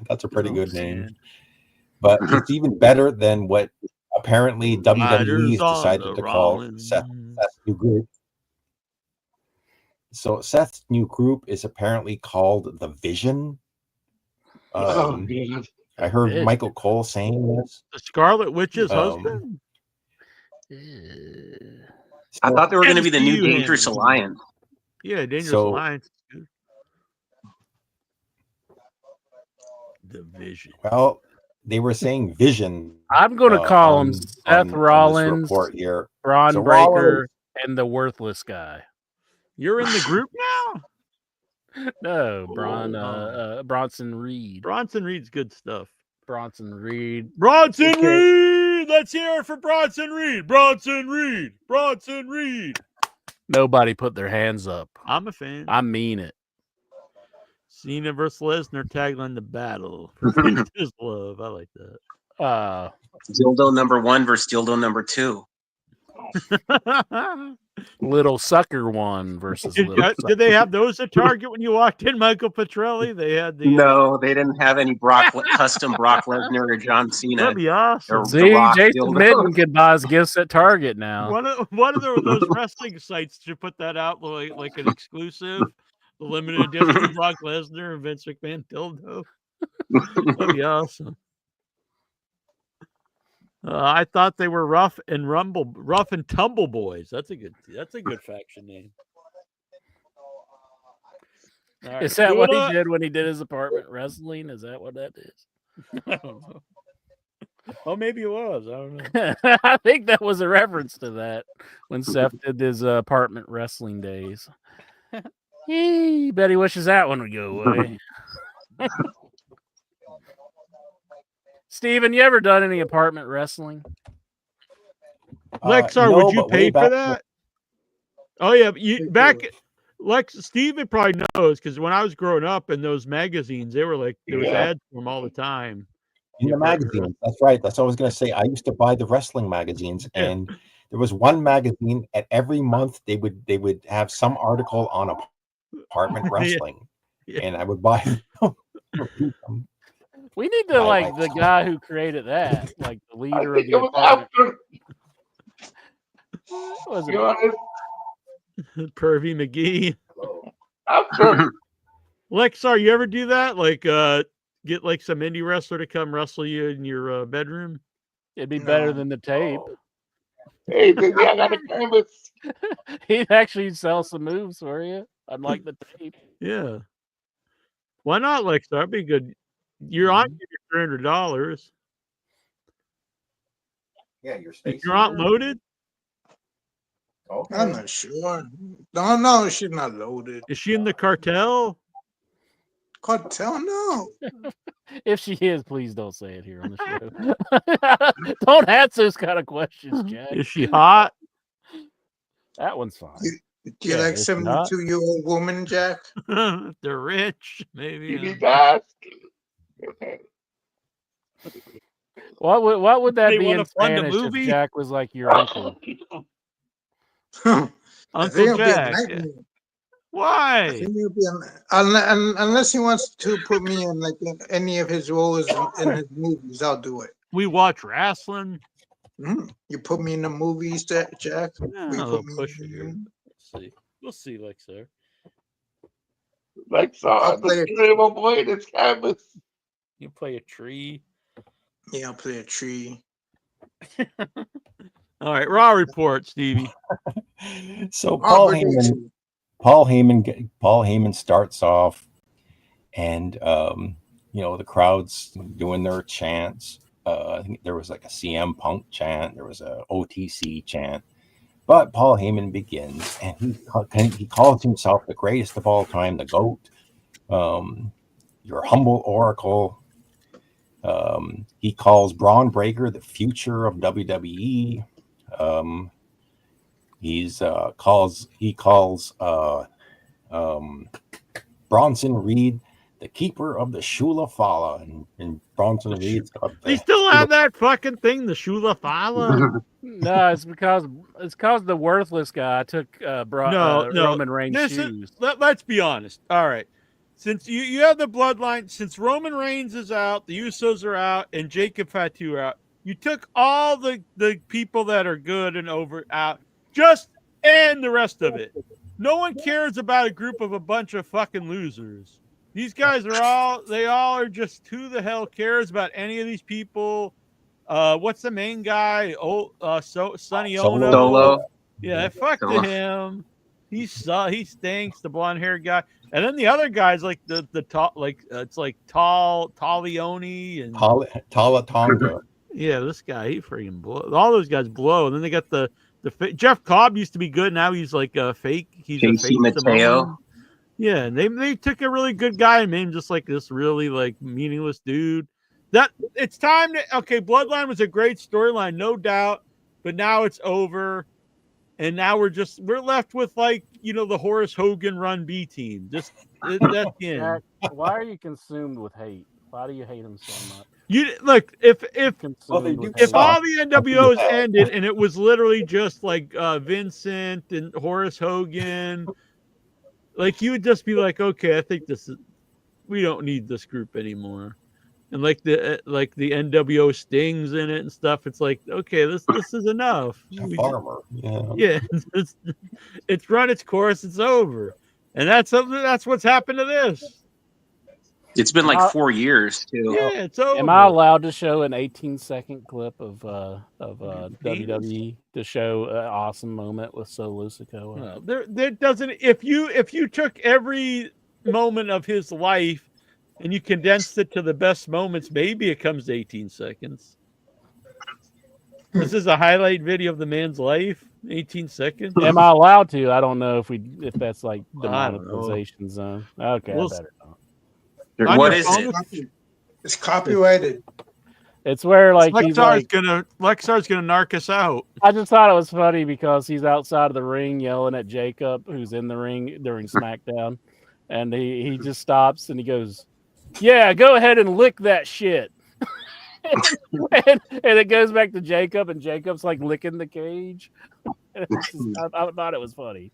that's a pretty good name. But it's even better than what apparently WWE has decided to call Seth's new group. So Seth's new group is apparently called the Vision. I heard Michael Cole saying this. The Scarlet Witch's husband? I thought they were going to be the new Dangerous Alliance. Yeah, Dangerous Alliance. The Vision. Well, they were saying Vision. I'm going to call him Seth Rollins, Braun Breaker, and the Worthless Guy. You're in the group now? No, Bronson Reed. Bronson Reed's good stuff. Bronson Reed. Reed! Let's hear it for Bronson Reed. Bronson Reed. Nobody put their hands up. I'm a fan. I mean it. Cena versus Lesnar tagline: the battle for his love. I like that. Dildo number 1 versus dildo number 2. Little sucker 1 versus little sucker. Did they have those at Target when you walked in, Michael Petrelli? They had the No, they didn't have any custom Brock Lesnar or John Cena. That'd be awesome. See, Jason Midden can buy us gifts at Target now. One of those wrestling sites should put that out like an exclusive, the limited edition Brock Lesnar and Vince McMahon dildo. That'd be awesome. I thought they were rough and tumble boys. That's a good faction name. Right, is that what he did when he did his apartment wrestling? Is that what that is? I don't know. Oh, maybe it was. I don't know. I think that was a reference to that when Seth did his apartment wrestling days. He bet he wishes that one would go away. Steven, you ever done any apartment wrestling? Lexar, no, would you but pay way for back that? Oh yeah, Steven probably knows because when I was growing up in those magazines, there was ads for them all the time. in the magazines. That's right. That's what I was going to say. I used to buy the wrestling magazines, and there was one magazine at every month they would have some article on apartment wrestling, and I would buy them. We need to like the guy who created that, like the leader of the apartment. Was it Pervy McGee? Lexar, you ever do that? Like, get like some indie wrestler to come wrestle you in your bedroom? It'd be better than the tape. Hey, baby, I got a canvas. He'd actually sell some moves for you, unlike the tape. Yeah. Why not, Lexar? That'd be good. You're on your $300. Yeah, your Is your aunt loaded? Okay. I'm not sure. No, she's not loaded. Is she in the cartel? Cartel? No. If she is, please don't say it here on the show. Don't answer those kind of questions, Jack. Is she hot? That one's fine. Do you like 72-year-old woman, Jack? They're rich, maybe. You need to ask. What would that They be wanna in fund a Spanish if movie? Jack was like your uncle? Uncle Jack. Why? Unless he wants to put me in like in any of his roles in his movies, I'll do it. We watch wrestling. You put me in the movies, Jack. Yeah, You I'll put me push it in- here. We'll see, Lexar. Lexar, the boy in his canvas. You play a tree. Yeah, I'll play a tree. All right, Raw report, Stevie. So Paul Heyman starts off, and the crowd's doing their chants. I think there was like a CM Punk chant, there was a OTC chant, but Paul Heyman begins, and he calls himself the greatest of all time, the GOAT, your humble oracle. He calls Braun Breaker the future of WWE. He calls Bronson Reed the keeper of the Shula Fala, and Bronson Reed's got They still have that fucking thing, the Shula Fala. No, it's because the worthless guy took Roman Reigns' shoes. Let's be honest. All right. Since you have the bloodline, since Roman Reigns is out, the Usos are out, and Jacob Fatu are out, you took all the people that are good and out, and the rest of it. No one cares about a group of a bunch of fucking losers. These guys are just, who the hell cares about any of these people? What's the main guy? Sonny Ono. Solo. Yeah, fuck to him. He stinks, the blonde haired guy. And then the other guys like the tall, it's like Talioni and Talatonga. Yeah, this guy, he freaking blow. All those guys blow. And then they got the Jeff Cobb used to be good. Now he's like a fake. He's a fake Mateo. Yeah, and they took a really good guy and made him just like this really like meaningless dude. It's time to Bloodline was a great storyline, no doubt, but now it's over. and now we're left with like the Horace Hogan run B team. Just that's the end. Jack, why are you consumed with hate? Why do you hate him so much? You look if Consumed with if hate. all the NWOs ended and it was literally just like Vincent and Horace Hogan, like you would just be like, okay, I think we don't need this group anymore. And like the NWO Stings in it and stuff, it's like, okay, this is enough. Farmer, yeah, it's run its course, it's over, and that's what's happened to this. It's been like 4 years too. Yeah, it's over. Am I allowed to show an 18-second clip of WWE to show an awesome moment with Solo Sikoa? No, there doesn't. If you took every moment of his life and you condensed it to the best moments, maybe it comes to 18 seconds. This is a highlight video of the man's life. 18 seconds. Am I allowed to? I don't know if that's like the monetization zone. Okay, We'll I better not. What is it? It's copyrighted. It's where like Lexar's gonna narc us out. I just thought it was funny because he's outside of the ring yelling at Jacob, who's in the ring during SmackDown, and he just stops and he goes, "Yeah, go ahead and lick that shit." and it goes back to Jacob, and Jacob's like licking the cage. I thought it was funny.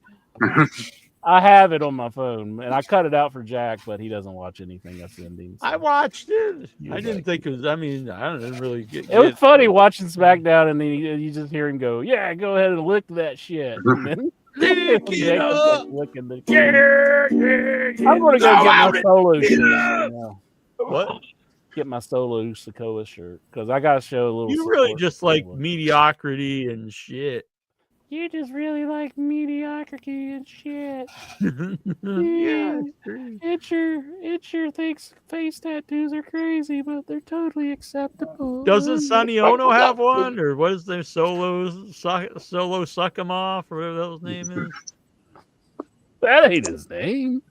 I have it on my phone, and I cut it out for Jack, but he doesn't watch anything that's ending. So. I watched it. I didn't think it was. I mean, I didn't really get. It was funny watching SmackDown, and then you just hear him go, "Yeah, go ahead and lick that shit." And then Jacob's like licking the cage. I'm gonna go get my Solo shirt. What? Get my Solo Sikoa shirt because I gotta show a little. You really just like mediocrity and shit. You just really like mediocrity and shit. Yeah, your face tattoos are crazy, but they're totally acceptable. Doesn't Sonny Ono have one, or what is their solo suck him off, or whatever his name is? That ain't his name.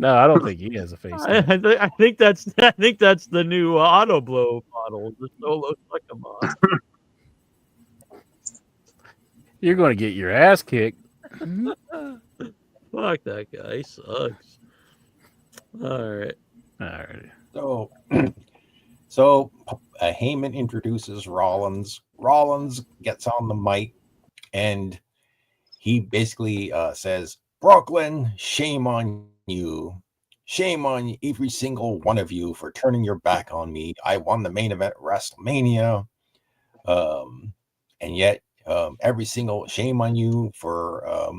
No, I don't think he has a face. I think that's the new auto blow model, the solo suck him off. You're going to get your ass kicked. Fuck that guy. He sucks. All right. So Heyman introduces Rollins. Rollins gets on the mic, and he basically says, "Brooklyn, shame on you. Shame on every single one of you for turning your back on me. I won the main event at WrestleMania. And yet, every single shame on you for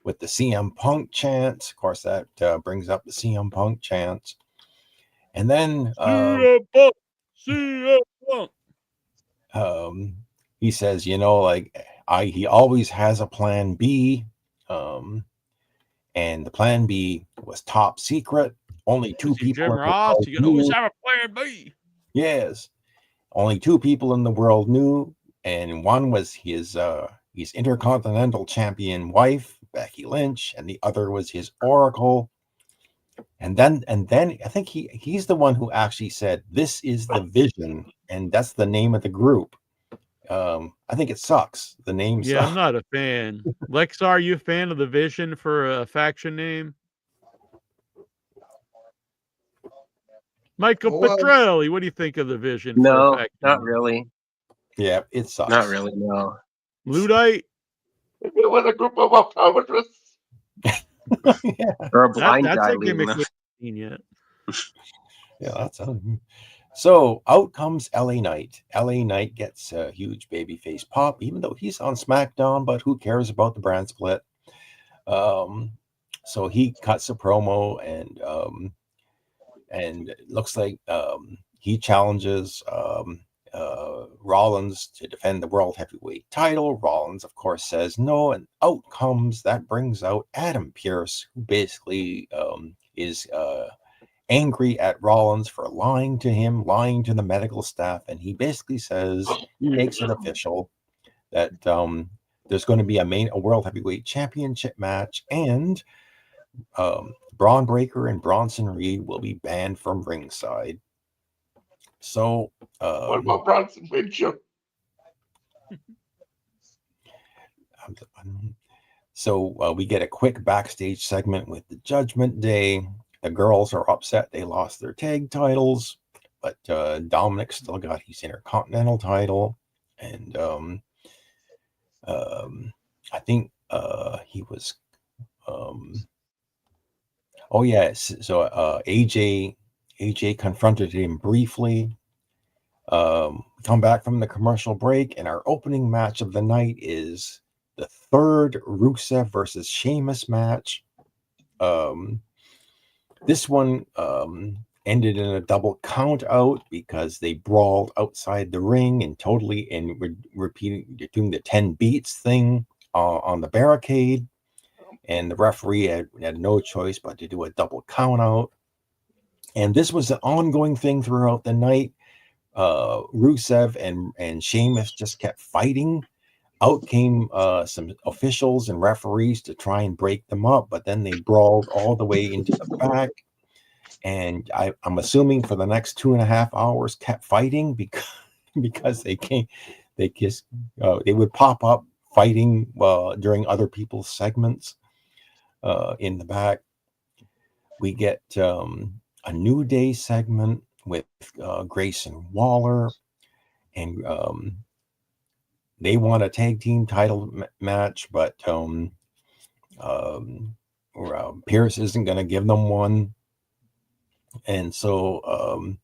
with the CM Punk chant." Of course, that brings up the CM Punk chant. And then CM Punk. He says, he always has a plan B. And the plan B was top secret. Only two people. Jim Ross, you can always have a plan B. Yes. Only two people in the world knew. And one was his Intercontinental Champion wife, Becky Lynch, and the other was his Oracle. And then I think he's the one who actually said, "This is the Vision," and that's the name of the group. I think it sucks. The name Yeah, sucks. I'm not a fan. Lex, are you a fan of the Vision for a faction name? Michael Petrelli, what do you think of the Vision? No, for a faction not name? really. Yeah, it sucks. Not really, no. Luddite? It was a group of optometrists. Or a blind That's guy a leading gimmick them. we haven't seen yet. Yeah, that's so out comes LA Knight. LA Knight gets a huge babyface pop, even though he's on SmackDown, but who cares about the brand split? So he cuts a promo, and it looks like he challenges Rollins to defend the World Heavyweight title. Rollins, of course, says no, and out comes, that brings out Adam Pearce, who basically is angry at Rollins for lying to him, lying to the medical staff, and he basically says, he makes it official that there's going to be a World Heavyweight Championship match, and Braun Breaker and Bronson Reed will be banned from ringside. So What about Bronson Reed? So we get a quick backstage segment with the Judgment Day. The girls are upset they lost their tag titles, but Dominic still got his Intercontinental title, and I think he was. Oh yeah, so AJ confronted him briefly. Come back from the commercial break, and our opening match of the night is the third Rusev versus Sheamus match. This one ended in a double count out because they brawled outside the ring and repeating doing the 10 beats thing on the barricade, and the referee had no choice but to do a double count out. And this was an ongoing thing throughout the night. Rusev and Sheamus just kept fighting. Out came some officials and referees to try and break them up, but then they brawled all the way into the back. And I'm assuming for the next 2.5 hours kept fighting because they would pop up fighting during other people's segments in the back. We get a New Day segment with Grayson Waller, and they want a tag team title match, but Pierce isn't going to give them one. And so,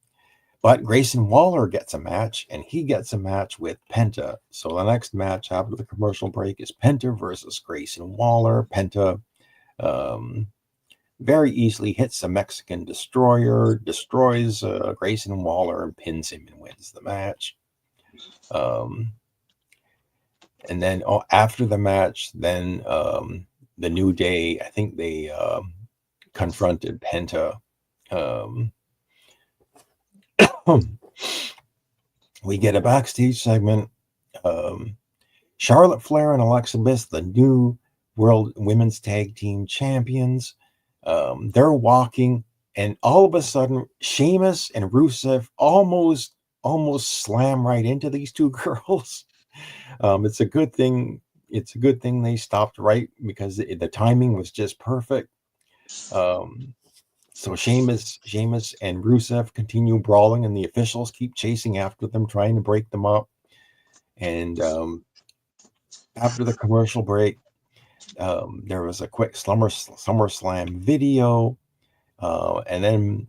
but Grayson Waller gets a match, and he gets a match with Penta. So the next match after the commercial break is Penta versus Grayson Waller. Penta very easily hits a Mexican destroyer, destroys Grayson Waller, and pins him and wins the match. And then after the match, then the New Day, I think they confronted Penta. We get a backstage segment. Charlotte Flair and Alexa Bliss, the new World Women's Tag Team Champions. They're walking, and all of a sudden, Sheamus and Rusev almost slam right into these two girls. It's a good thing. It's a good thing they stopped right because the timing was just perfect. So Sheamus and Rusev continue brawling, and the officials keep chasing after them, trying to break them up. And after the commercial break, there was a quick SummerSlam video, and then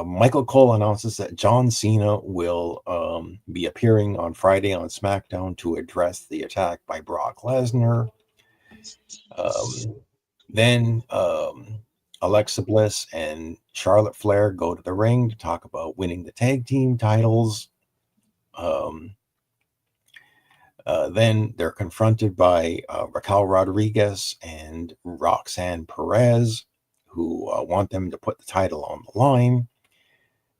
Michael Cole announces that John Cena will be appearing on Friday on SmackDown to address the attack by Brock Lesnar. Then Alexa Bliss and Charlotte Flair go to the ring to talk about winning the tag team titles. Then they're confronted by Raquel Rodriguez and Roxanne Perez, who want them to put the title on the line.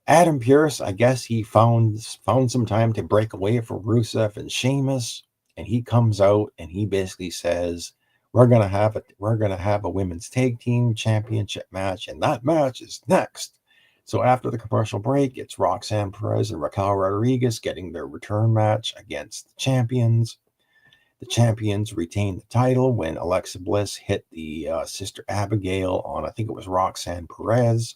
Adam Pearce, I guess he found some time to break away from Rusev and Sheamus, and he comes out and he basically says, we're gonna have a women's tag team championship match, and that match is next. So after the commercial break, it's Roxanne Perez and Raquel Rodriguez getting their return match against the champions. The champions retain the title when Alexa Bliss hit the Sister Abigail on, I think it was Roxanne Perez,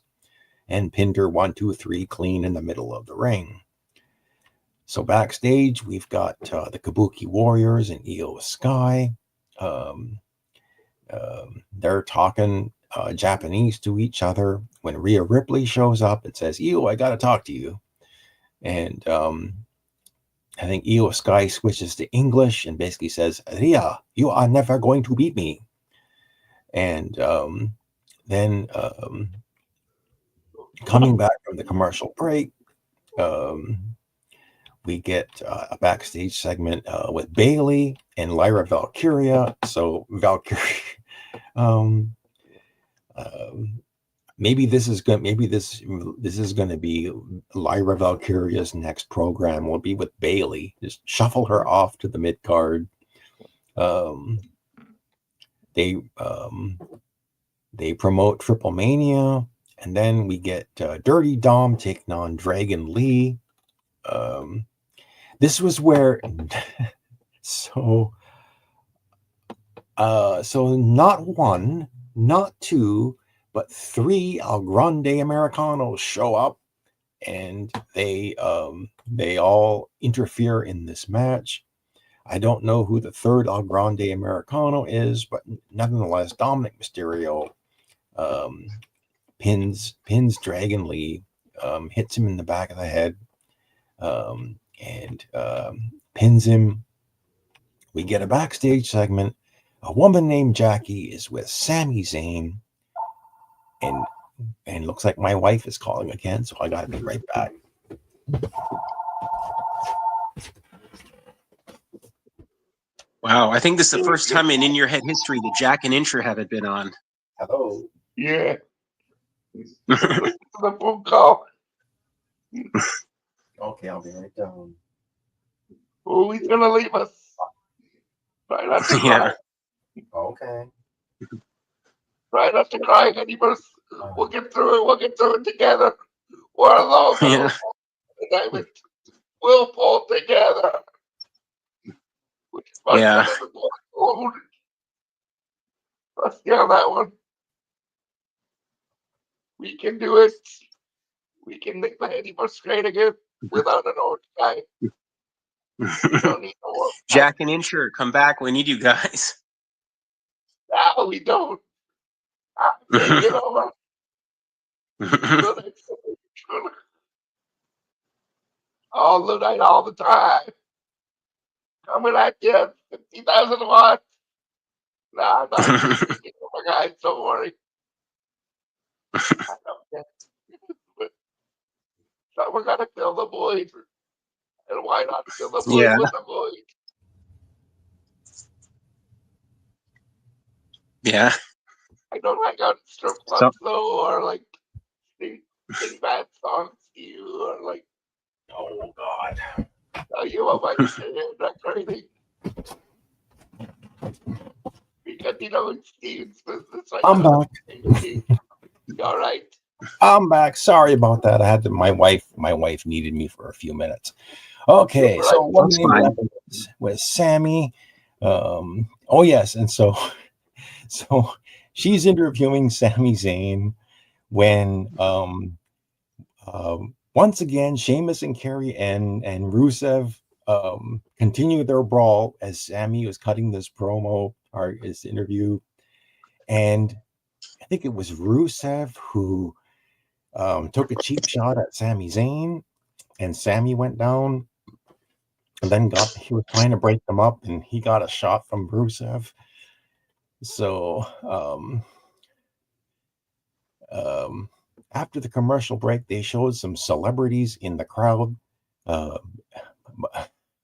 and pinned her 1, 2, 3 clean in the middle of the ring. So backstage, we've got the Kabuki Warriors and Io Sky. They're talking Japanese to each other when Rhea Ripley shows up and says, Io, I got to talk to you. And I think Io Sky switches to English and basically says, Rhea, you are never going to beat me. And then coming back from the commercial break, we get a backstage segment with Bayley and Lyra Valkyria. So Valkyria, maybe this is going to be Lyra Valkyria's next program. Will be with Bayley. Just shuffle her off to the mid card. They promote Triple Mania, And then we get Dirty Dom taking on Dragon Lee. This was where so not one, not two, but three El Grande Americanos show up, and they all interfere in this match. I don't know who the third El Grande Americano is, but nonetheless, Dominic Mysterio pins Dragon Lee, hits him in the back of the head, and pins him. We get a backstage segment. A woman named Jackie is with Sami Zayn, and looks like my wife is calling again, so I gotta be right back. Wow, I think this is the first time in Your Head history that Jack and Incher haven't been on. Hello. Yeah. The phone call. Okay, I'll be right down. Oh, he's gonna leave us. Try not to cry. Okay. Try not to cry, Anybus. We'll get through it. We'll get through it together. We're alone. David. We'll pull together. Yeah. Let's get on that one. We can do it. We can make the Anybus straight again without an old guy. Don't need no more. Jack and Incher, come back. We need you guys. No, we don't. Take it over. All the night, all the time. Coming at you, 50,000 watts. Nah, I'm not taking over, guys. Don't worry. I don't care. So we're gonna fill the void. And why not fill the void with the void? Yeah. I don't hang out in strip clubs though, or like sing bad songs to you, or like. Oh God. Tell you what my shit is, that crazy. Because you know it's Steve's business. I'm back. You all right? I'm back. Sorry about that. I had to. My wife needed me for a few minutes. Okay, so what with Sammy? Oh yes, and so she's interviewing Sami Zayn when once again Sheamus and Kerry and Rusev continue their brawl as Sammy was cutting this promo or his interview, and I think it was Rusev who took a cheap shot at Sami Zayn, and Sammy went down, and then he was trying to break them up, and he got a shot from Rusev. So after the commercial break, they showed some celebrities in the crowd. Now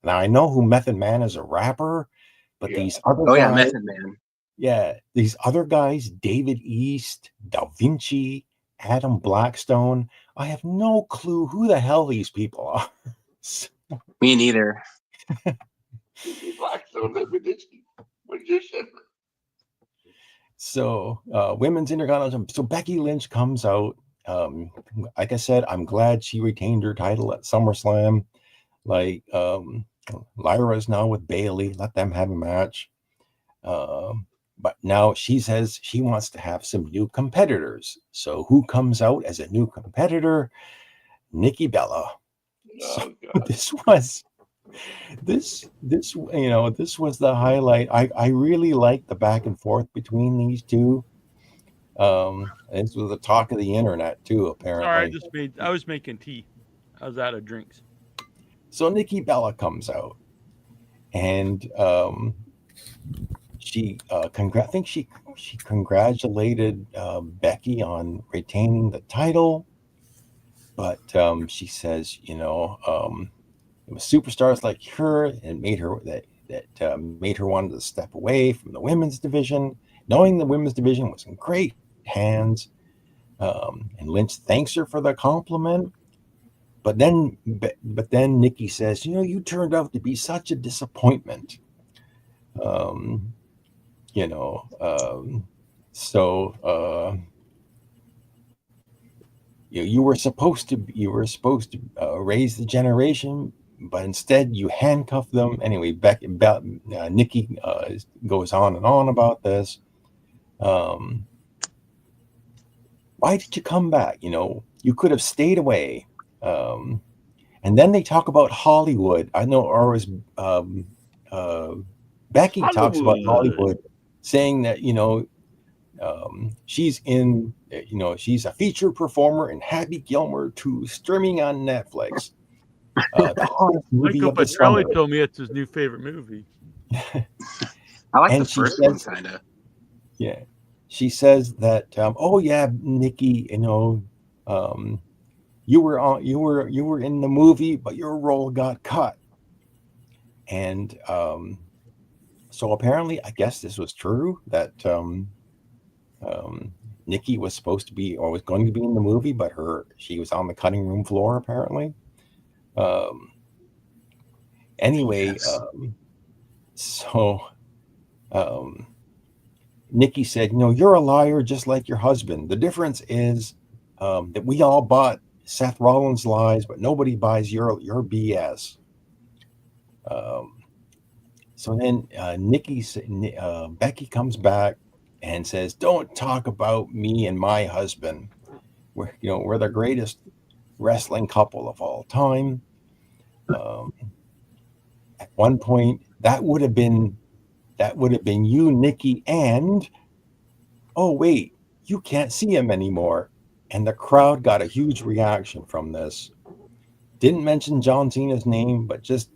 I know who Method Man is, a rapper, but these other guys, Method Man. Yeah, these other guys, David East, Da Vinci, Adam Blackstone, I have no clue who the hell these people are. Me neither. Blackstone, the magician. So, women's Intercontinental. So Becky Lynch comes out. Like I said, I'm glad she retained her title at SummerSlam. Like, Lyra's now with Bayley. Let them have a match. But now she says she wants to have some new competitors. So who comes out as a new competitor? Nikki Bella. Oh, so this was the highlight. I really liked the back and forth between these two. This was the talk of the internet too, apparently. Sorry, I was making tea. I was out of drinks. So Nikki Bella comes out, and she I think she congratulated Becky on retaining the title, but she says, it was superstars like her and made her made her want to step away from the women's division, knowing the women's division was in great hands. And Lynch thanks her for the compliment, but then Nikki says, you turned out to be such a disappointment. So you were supposed to raise the generation, but instead you handcuff them. Anyway, Nikki goes on and on about this. Why did you come back? You could have stayed away. And then they talk about Hollywood. I know, or was Becky talks about Hollywood, saying that she's in, she's a feature performer in Happy Gilmore 2, streaming on Netflix. The hottest movie Michael of the summer. Petrelli told me it's his new favorite movie. I like And the she first one, says- kind of. Yeah, she says that. Oh yeah, Nikki, you were in the movie, but your role got cut. And so apparently, I guess this was true that Nikki was supposed to be, or was going to be in the movie, but she was on the cutting room floor apparently. Anyway, Nikki said, you're a liar just like your husband. The difference is that we all bought Seth Rollins' lies, but nobody buys your BS. So then Becky comes back and says, "Don't talk about me and my husband. We're the greatest wrestling couple of all time." At one point, that would have been you, Nikki, and oh wait, you can't see him anymore. And the crowd got a huge reaction from this. Didn't mention John Cena's name, but just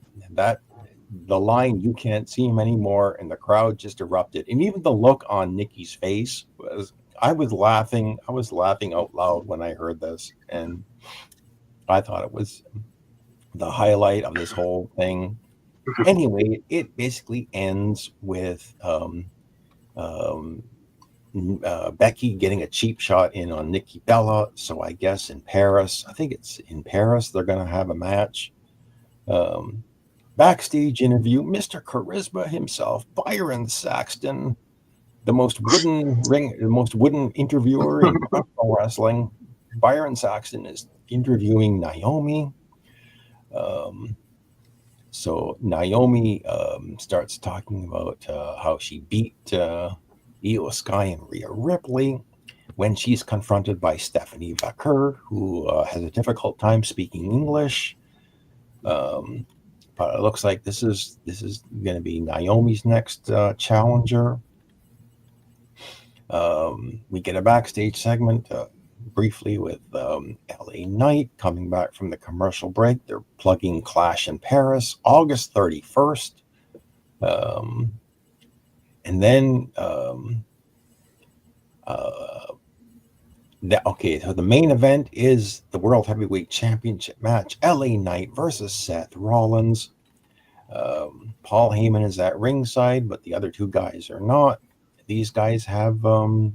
the line, "You can't see him anymore," and the crowd just erupted. And even the look on Nikki's face I was laughing out loud when I heard this, and I thought it was the highlight of this whole thing. Anyway, it basically ends with Becky getting a cheap shot in on Nikki Bella. So I guess in Paris, I think it's in Paris, they're going to have a match. Backstage interview, Mr. Charisma himself, Byron Saxton, the most wooden interviewer in professional wrestling. Byron Saxton is interviewing Naomi. So Naomi starts talking about how she beat Io Sky and Rhea Ripley when she's confronted by Stephanie Vaquer, who has a difficult time speaking English. But it looks like this is going to be Naomi's next challenger. We get a backstage segment briefly with LA Knight coming back from the commercial break. They're plugging Clash in Paris, August 31st. And then so the main event is the World Heavyweight Championship match, LA Knight versus Seth Rollins. Paul Heyman is at ringside, but the other two guys are not. These guys have a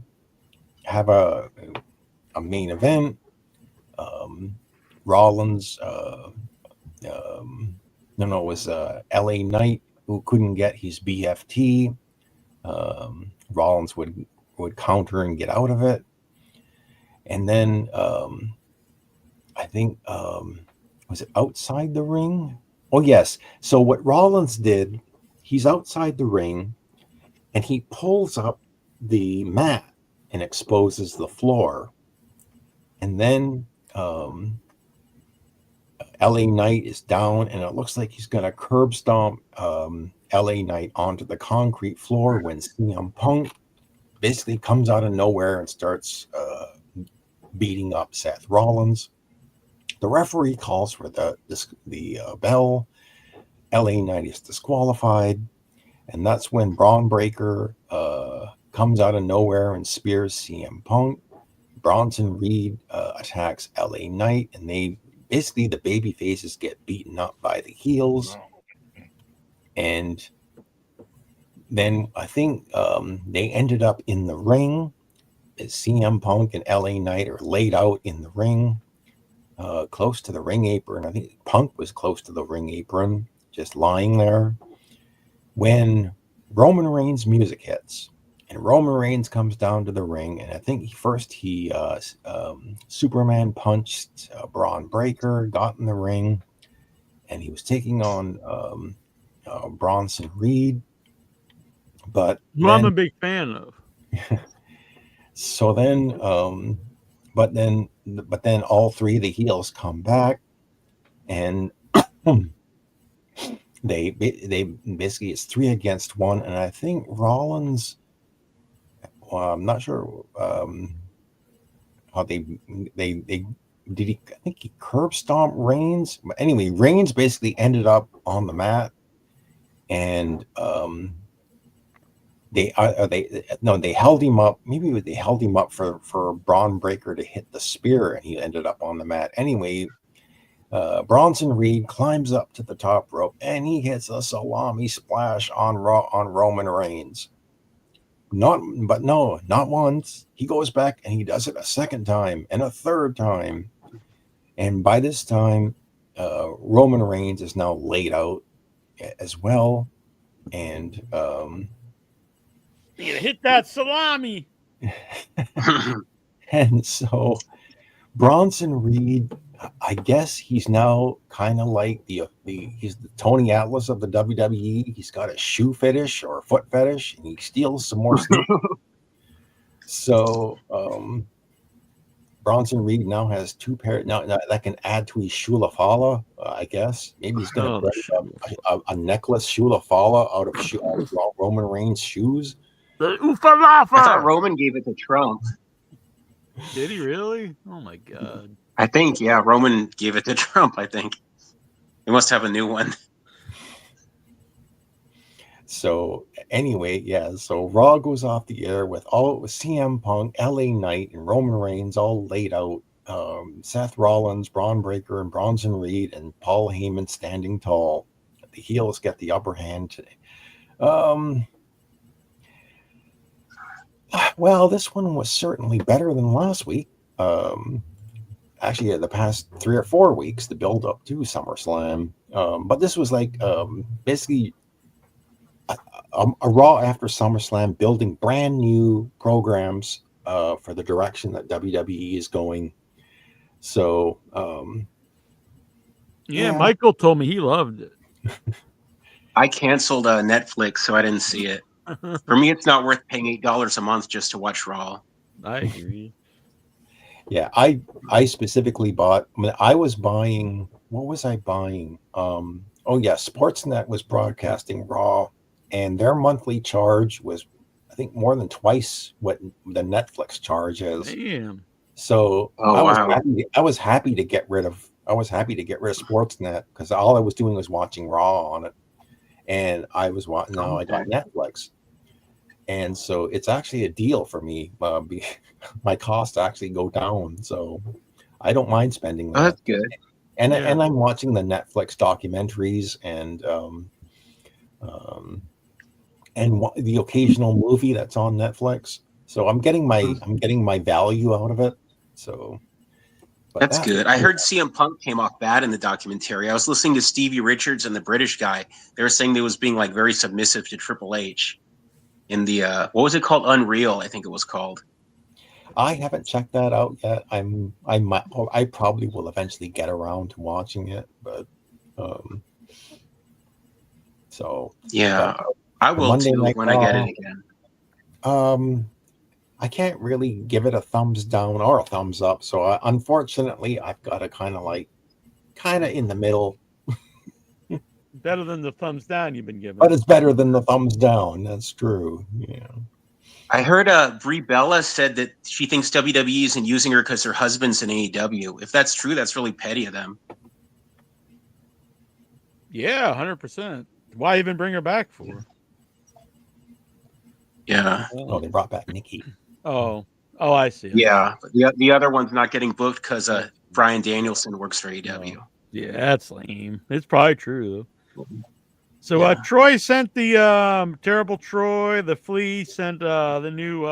main event. Rollins, it was LA Knight who couldn't get his BFT. Rollins would counter and get out of it. And then I think, was it outside the ring? Oh, yes. So what Rollins did, he's outside the ring and he pulls up the mat and exposes the floor. And then LA Knight is down and it looks like he's going to curb stomp LA Knight onto the concrete floor when CM Punk basically comes out of nowhere and starts beating up Seth Rollins. The referee calls for the bell. LA Knight is disqualified, and that's when Braun Breaker comes out of nowhere and spears CM Punk. Bronson Reed attacks LA Knight, and the baby faces get beaten up by the heels. And then I think they ended up in the ring. CM Punk and LA Knight are laid out in the ring, close to the ring apron. I think Punk was close to the ring apron, just lying there, when Roman Reigns' music hits. And Roman Reigns comes down to the ring, and I think he Superman punched Braun Breaker, got in the ring, and he was taking on Bronson Reed. But Who I'm then, a big fan of. so then, but then all three of the heels come back, and they basically it's 3 against 1, and I think Rollins. Well, I'm not sure how they did he. I think he curb stomped Reigns, but anyway, Reigns basically ended up on the mat, and they held him up. Maybe they held him up for Braun Breaker to hit the spear, and he ended up on the mat. Anyway, Bronson Reed climbs up to the top rope, and he hits a salami splash on Roman Reigns. Not once. He goes back and he does it a second time and a third time, and by this time, Roman Reigns is now laid out as well, and You gotta hit that salami. and so Bronson Reed, I guess he's now kind of like he's the Tony Atlas of the WWE. He's got a shoe fetish or a foot fetish, and he steals some more sneakers. So Bronson Reed now has 2 pairs. Now that can add to his Shulafala, I guess. Maybe he's going to break a necklace Shulafala out of Roman Reigns' shoes. The Oofalafa! I thought Roman gave it to Trump. Did he really? Oh my God. I think, yeah, Roman gave it to Trump, I think. He must have a new one. So anyway, yeah, so Raw goes off the air with CM Punk, LA Knight, and Roman Reigns all laid out. Seth Rollins, Braun Breaker, and Bronson Reed, and Paul Heyman standing tall. The heels get the upper hand today. Well, this one was certainly better than last week. Actually, the past 3 or 4 weeks, the build up to SummerSlam. But this was like basically a Raw after SummerSlam, building brand new programs for the direction that WWE is going. So, yeah, Michael told me he loved it. I canceled Netflix, so I didn't see it. For me, it's not worth paying $8 a month just to watch Raw. I agree. Yeah, I specifically bought. I was buying. What was I buying? Sportsnet was broadcasting Raw, and their monthly charge was, I think, more than twice what the Netflix charge is. Damn. So I was happy to get rid of. I was happy to get rid of Sportsnet because all I was doing was watching Raw on it, and I was watching. Now I got Netflix, and so it's actually a deal for me. My costs actually go down, so I don't mind spending that. Oh, that's good. And I'm watching the Netflix documentaries and the occasional movie that's on Netflix. So I'm getting my value out of it. So that's good. I heard CM Punk came off bad in the documentary. I was listening to Stevie Richards and the British guy. They were saying they was being like very submissive to Triple H in the what was it called? Unreal, I think it was called. I haven't checked that out yet. I probably will eventually get around to watching it, but I will too when I get it again. I can't really give it a thumbs down or a thumbs up. So unfortunately, I've got to kind of in the middle. Better than the thumbs down you've been given. But it's better than the thumbs down. That's true. Yeah. I heard Brie Bella said that she thinks WWE isn't using her because her husband's in AEW. If that's true, that's really petty of them. Yeah, 100%. Why even bring her back for? Yeah. Oh, they brought back Nikki. Oh, I see. Yeah, but the other one's not getting booked because Bryan Danielson works for AEW. Yeah, that's lame. It's probably true though. So Troy sent the Terrible Troy. The Flea sent the new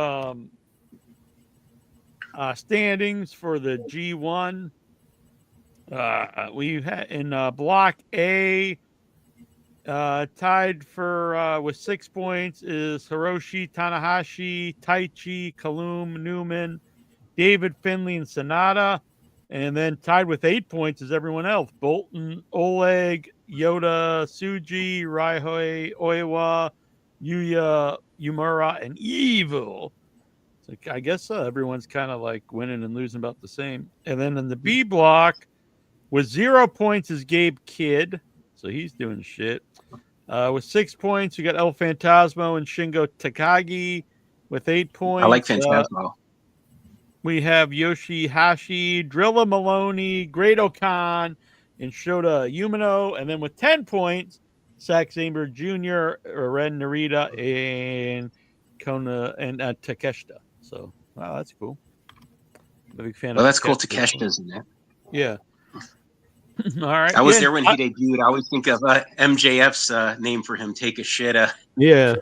standings for the G1. We had in Block A, Tied for with 6 points is Hiroshi Tanahashi, Taichi, Kalum, Newman, David Finley, and Sonata. And then tied with 8 points is everyone else. Bolton, Oleg, Yoda, Suji, Raihoi, Oiwa, Yuya, Yumura, and Evil. So I guess everyone's kind of like winning and losing about the same. And then in the B block, with 0 points is Gabe Kidd. So he's doing shit. With 6 points, you got El Phantasmo and Shingo Takagi. With 8 points. I like Phantasmo. We have Yoshihashi, Drilla Maloney, Great Okan, and Shota Umino. And then with 10 points, Zack Saber Jr., Ren Narita, and Kona and Takeshita. So, wow, that's cool. I'm a big fan of that's cool. Takeshita's in there. Yeah. All right. I was there when he debuted. I always think of MJF's name for him, Take a Shita. Yeah.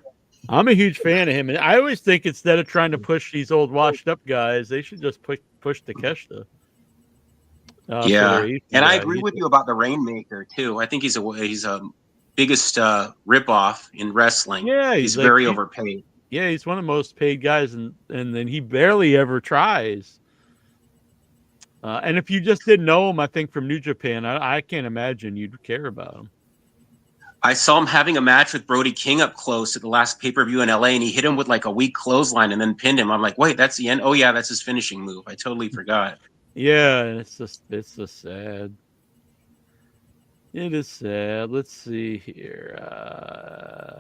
I'm a huge fan of him. And I always think instead of trying to push these old washed up guys, they should just push Takeshita. Yeah. And I agree with you about the Rainmaker, too. I think he's a biggest ripoff in wrestling. Yeah. He's very overpaid. Yeah, he's one of the most paid guys, and then he barely ever tries. And if you just didn't know him, I think from New Japan, I can't imagine you'd care about him. I saw him having a match with Brody King up close at the last pay-per-view in LA, and he hit him with like a weak clothesline and then pinned him. I'm like, wait, that's the end? Oh, yeah, that's his finishing move. I totally forgot. Yeah, it's just sad. It is sad. Let's see here.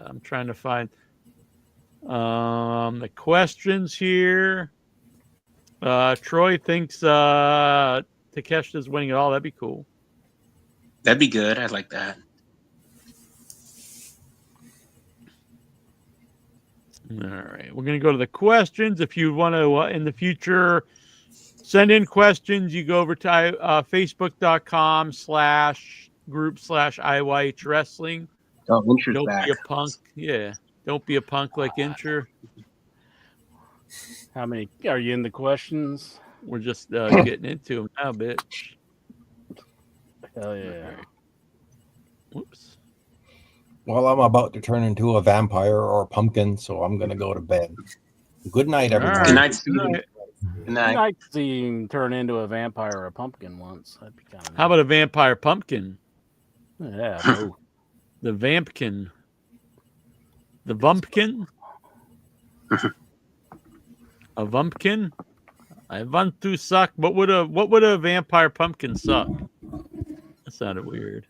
I'm trying to find the questions here. Troy thinks Takeshita's winning it all. That'd be cool. That'd be good. I'd like that. All right. We're going to go to the questions. If you want to, in the future, send in questions, you go over to facebook.com/group/IYH Wrestling. Oh, Incher's Don't back. be a punk. Yeah. Don't be a punk like Incher. How many are you in the questions? We're just getting into them now, bitch. Hell yeah. Whoops. Well, I'm about to turn into a vampire or a pumpkin, so I'm going to go to bed. Good night, everyone. Right. Good night, Steve. Good night. I'd like to see him turn into a vampire or a pumpkin once. That'd be kind of How about a vampire pumpkin? Yeah. No. The vampkin. The vumpkin? A vumpkin? I want to suck. What would a vampire pumpkin suck? That sounded weird.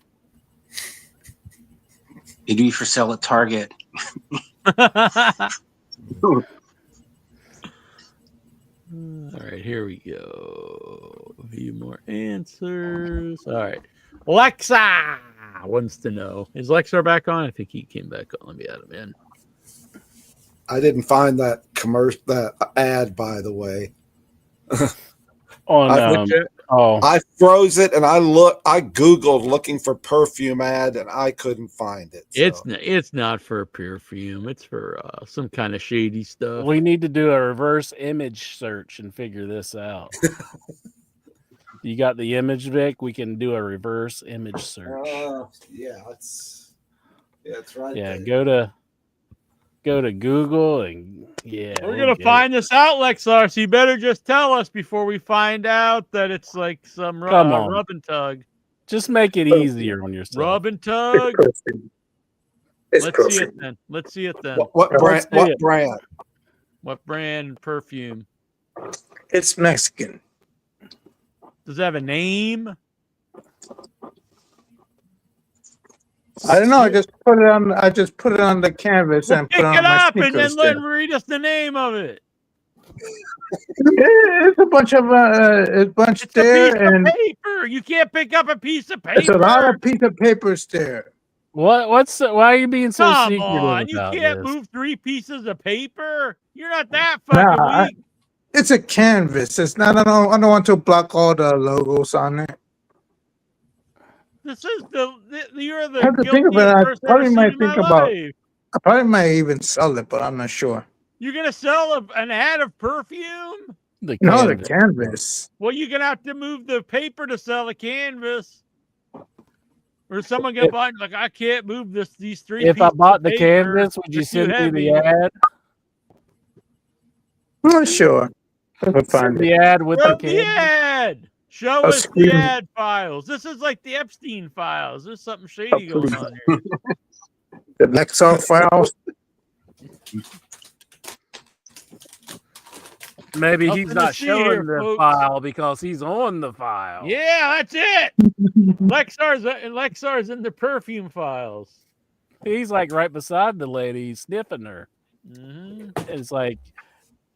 It'd be for sale at Target. All right, here we go. A few more answers. All right. Alexa wants to know. Is Lexar back on? I think he came back on. Let me add him in. I didn't find that commercial, that ad, by the way. I froze it and I Googled looking for perfume ad and I couldn't find it. So. It's not for perfume. It's for some kind of shady stuff. We need to do a reverse image search and figure this out. You got the image, Vic? We can do a reverse image search. Yeah, it's right. Yeah, there. go to Google and we're gonna find this out, Lexar. So you better just tell us before we find out that it's like some rub and tug. Just make it easier on yourself. Rub and tug. Let's see it then. Let's see it then. What brand? What brand? What brand perfume? It's Mexican. Does it have a name? I don't know. I just put it on the canvas and pick put it on my up and then sneakers read us the name of it. It's a bunch of there and paper. You can't pick up a piece of paper. There's a lot of piece of papers there. Why are you being so Come secretive on, you about can't this? move 3 pieces of paper. You're not that fucking weak. It's a canvas. It's not. I don't want to block all the logos on it. This is you're the I have to think about it. I life. probably might even sell it, but I'm not sure. You're gonna sell an ad of perfume? The canvas. Well, you're gonna have to move the paper to sell the canvas. Or someone get by and like, I can't move these 3 If pieces I bought of the paper. canvas, would you They're too send me heavy. the ad? Oh, sure. We'll find The it. ad with the From the canvas. ad. Show A us the screen. ad files. This is like the Epstein files. There's something shady going on here. The Lexar files. Maybe Nothing he's to not see showing here, the folks. file because he's on the file. Yeah, that's it. Lexar's in the perfume files. He's like right beside the lady, sniffing her. Mm-hmm. It's like,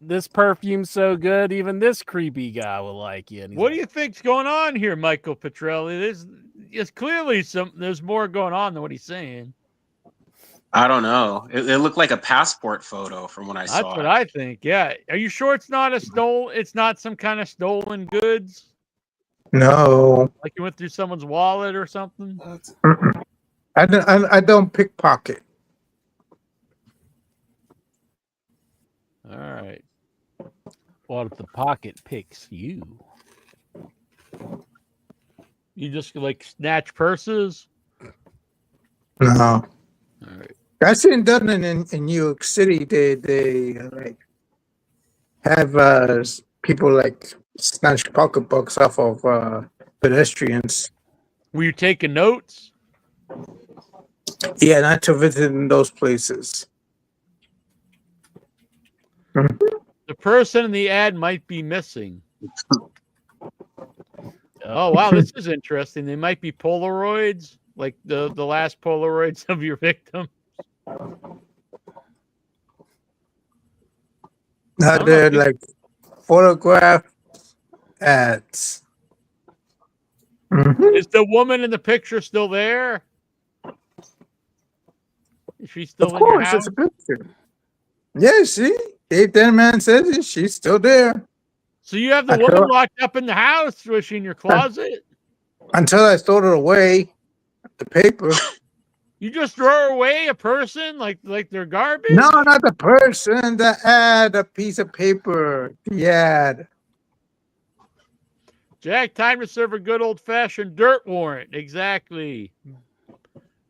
this perfume's so good, even this creepy guy will like you. And he's What like, do you think's going on here, Michael Petrelli? There's clearly there's more going on than what he's saying. I don't know. It looked like a passport photo from when I saw it. That's what I think. Yeah. Are you sure it's not it's not some kind of stolen goods? No. Like you went through someone's wallet or something? Mm-mm. I don't pickpocket. All right. what if the pocket picks you? You just like snatch purses? No. All right. I've seen done in New York City. They like have people like snatch pocketbooks off of pedestrians. Were you taking notes? Yeah, not to visit in those places. The person in the ad might be missing. Oh wow, this is interesting. They might be Polaroids, like the last Polaroids of your victim. Now they're like photograph ads. Is the woman in the picture still there? Is she still Of in your course, house? it's a picture. Yeah, see, Dave Man says it. She's still there. So you have the woman locked up in the house, or is she in your closet? Until I stole it away, the paper. You just throw away a person like they're garbage? No, not the person. The ad, a piece of paper. The ad. Jack, time to serve a good old-fashioned dirt warrant. Exactly.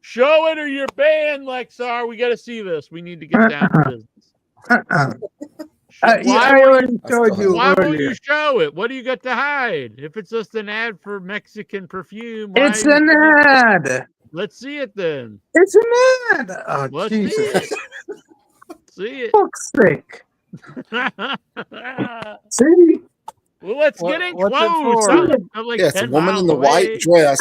Show it or you're banned, Lexar. We got to see this. We need to get down to business. I already told you Why won't earlier. you show it? What do you got to hide? If it's just an ad for Mexican perfume, It's an ad. Let's see it then. It's an ad. Oh, Let's Jesus. see it. See it. Fuck's sake. See? Well, let's get in what's it close. for? I'm like Yes, a 10 woman in miles the white away. dress.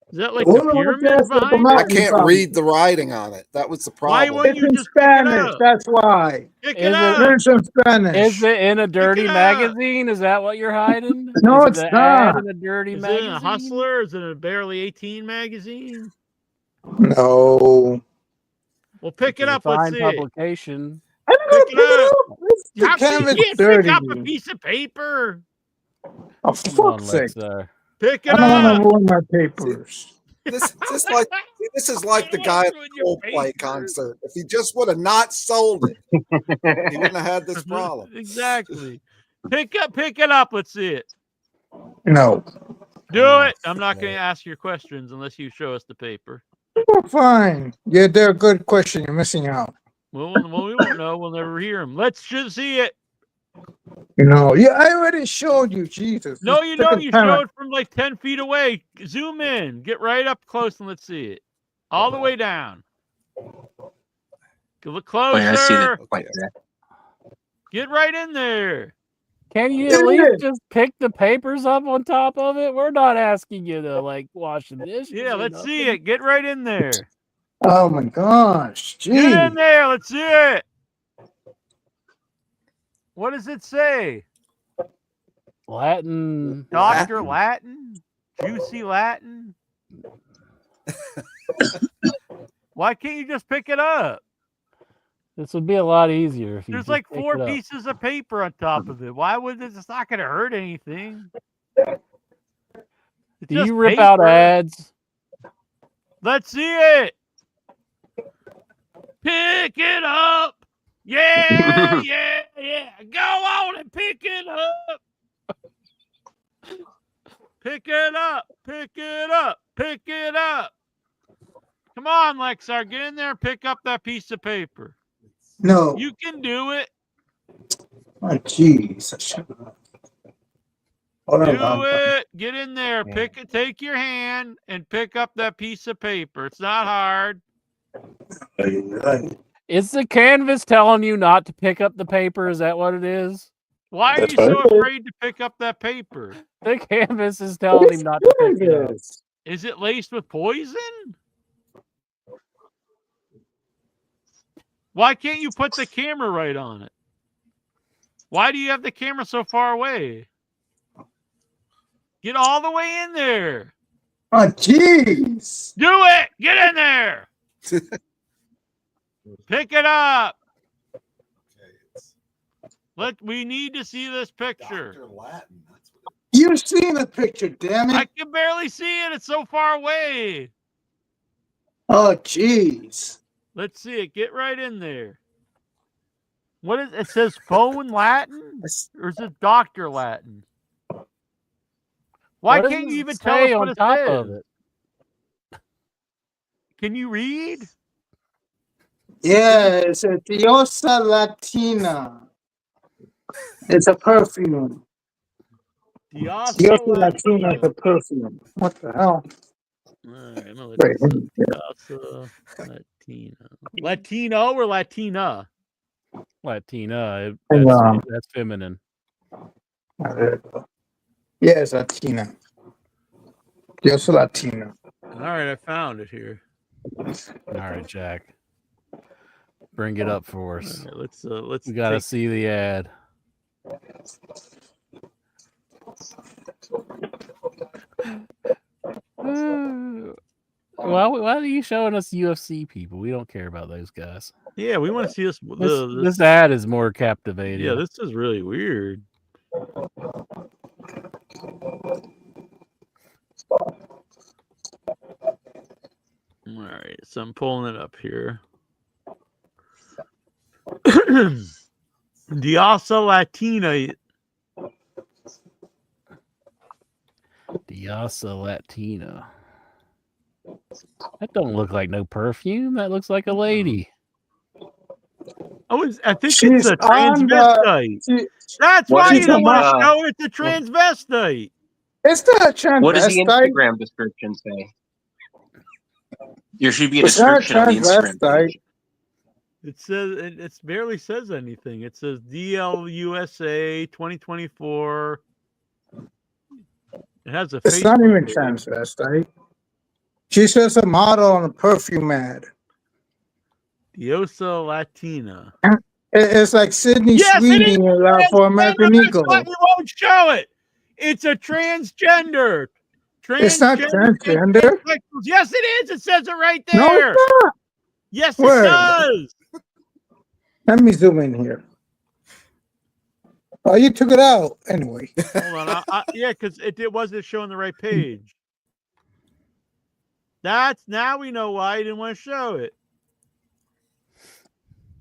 Is that like the pyramid behind I it? can't read the writing on it. That was the Why problem. won't It's you in just pick it Spanish. up? That's why. Pick Is it it- up. Learn some Spanish. Is it in a dirty it up. magazine? Is that what you're hiding? No, Is it's it an ad not. in a dirty Is it magazine? in a Hustler? Is it in a Barely 18 magazine? No. Well, pick it up. Fine Let's see it. publication. I don't Pick know. it up. The How come canvas you can't dirty. pick up a piece of paper? Oh, Come on, fuck's sake. Lexar. Pick I it don't want up. to ruin my papers. This is like the guy at the Coldplay concert. If he just would have not sold it, he wouldn't have had this problem. Exactly. Pick it up. Let's see it. No. Do it. I'm not going to ask your questions unless you show us the paper. Oh, fine. Yeah, they're a good question. You're missing out. Well, we won't know. We'll never hear them. Let's just see it. No. Yeah, I already showed you. Jesus. No, This you took know, a you time. showed from like 10 feet away. Zoom in. Get right up close and let's see it. All the way down. Look closer. Oh, yeah, I see that like that. Get right in there. Can you at least just pick the papers up on top of it? We're not asking you to like wash the dishes. Yeah, or let's see nothing. it. Get right in there. Oh, my gosh. Get in Jeez. there. Let's see it. What does it say? Latin. Dr. Latin? Juicy Latin? Why can't you just pick it up? This would be a lot easier if you There's just like picked 4 it up. pieces of paper on top of it. Why would this? It's not going to hurt anything. It's Do just you rip out paper. ads? Let's see it. Pick it up. Yeah, yeah. Go on and pick it up. Pick it up. Pick it up. Pick it up. Come on, Lexar, get in there and pick up that piece of paper. No. You can do it. Oh, jeez. Do it. Get in there. Pick it. Take your hand and pick up that piece of paper. It's not hard. Is the canvas telling you not to pick up the paper? Is that what it is? Why are you so afraid to pick up that paper? The canvas is telling him not to pick it up. Is it laced with poison? Why can't you put the camera right on it? Why do you have the camera so far away? Get all the way in there. Oh, jeez. Do it. Get in there. Pick it up. We need to see this picture. You've seen the picture, damn it. I can barely see it. It's so far away. Oh, jeez. Let's see it. Get right in there. What is it? Says phone Latin? Or is it Dr. Latin? Why What can't does you it even say tell us what on it top says? of it? Can you read? Yeah, it's a Diosa Latina. It's a perfume. Diosa Latina is a perfume. What the hell? All right, I'm gonna look this up. Diosa Latina. Latino or Latina? Latina. And, That's feminine. Yeah, it's Latina. Diosa Latina. All right, I found it here. All right, Jack. Bring it up for us. All right, let's. We gotta see the ad. Why are you showing us UFC people? We don't care about those guys. Yeah, we want to see this. This ad is more captivating. Yeah, this is really weird. All right, so I'm pulling it up here. Diosa Latina. Diosa Latina. That don't look like no perfume. That looks like a lady. Oh, I think it's a transvestite. That's why you don't want to show it. It's a transvestite. It's not a transvestite. What does the Instagram description say? There should be a description on the Instagram page. It says it barely says anything. It says DLUSA 2024. It has a. It's Facebook not even page. transvestite. She's just a model on a perfume ad. Diosa Latina. It's like Sydney Sweeney for American Eagle. You won't show it. It's a transgender. It's not transgender. Yes, it is. It says it right there. No, it's not. Yes, Where? it does. Let me zoom in here. Oh, you took it out anyway. Hold on. Yeah, because it wasn't showing the right page. Now we know why you didn't want to show it.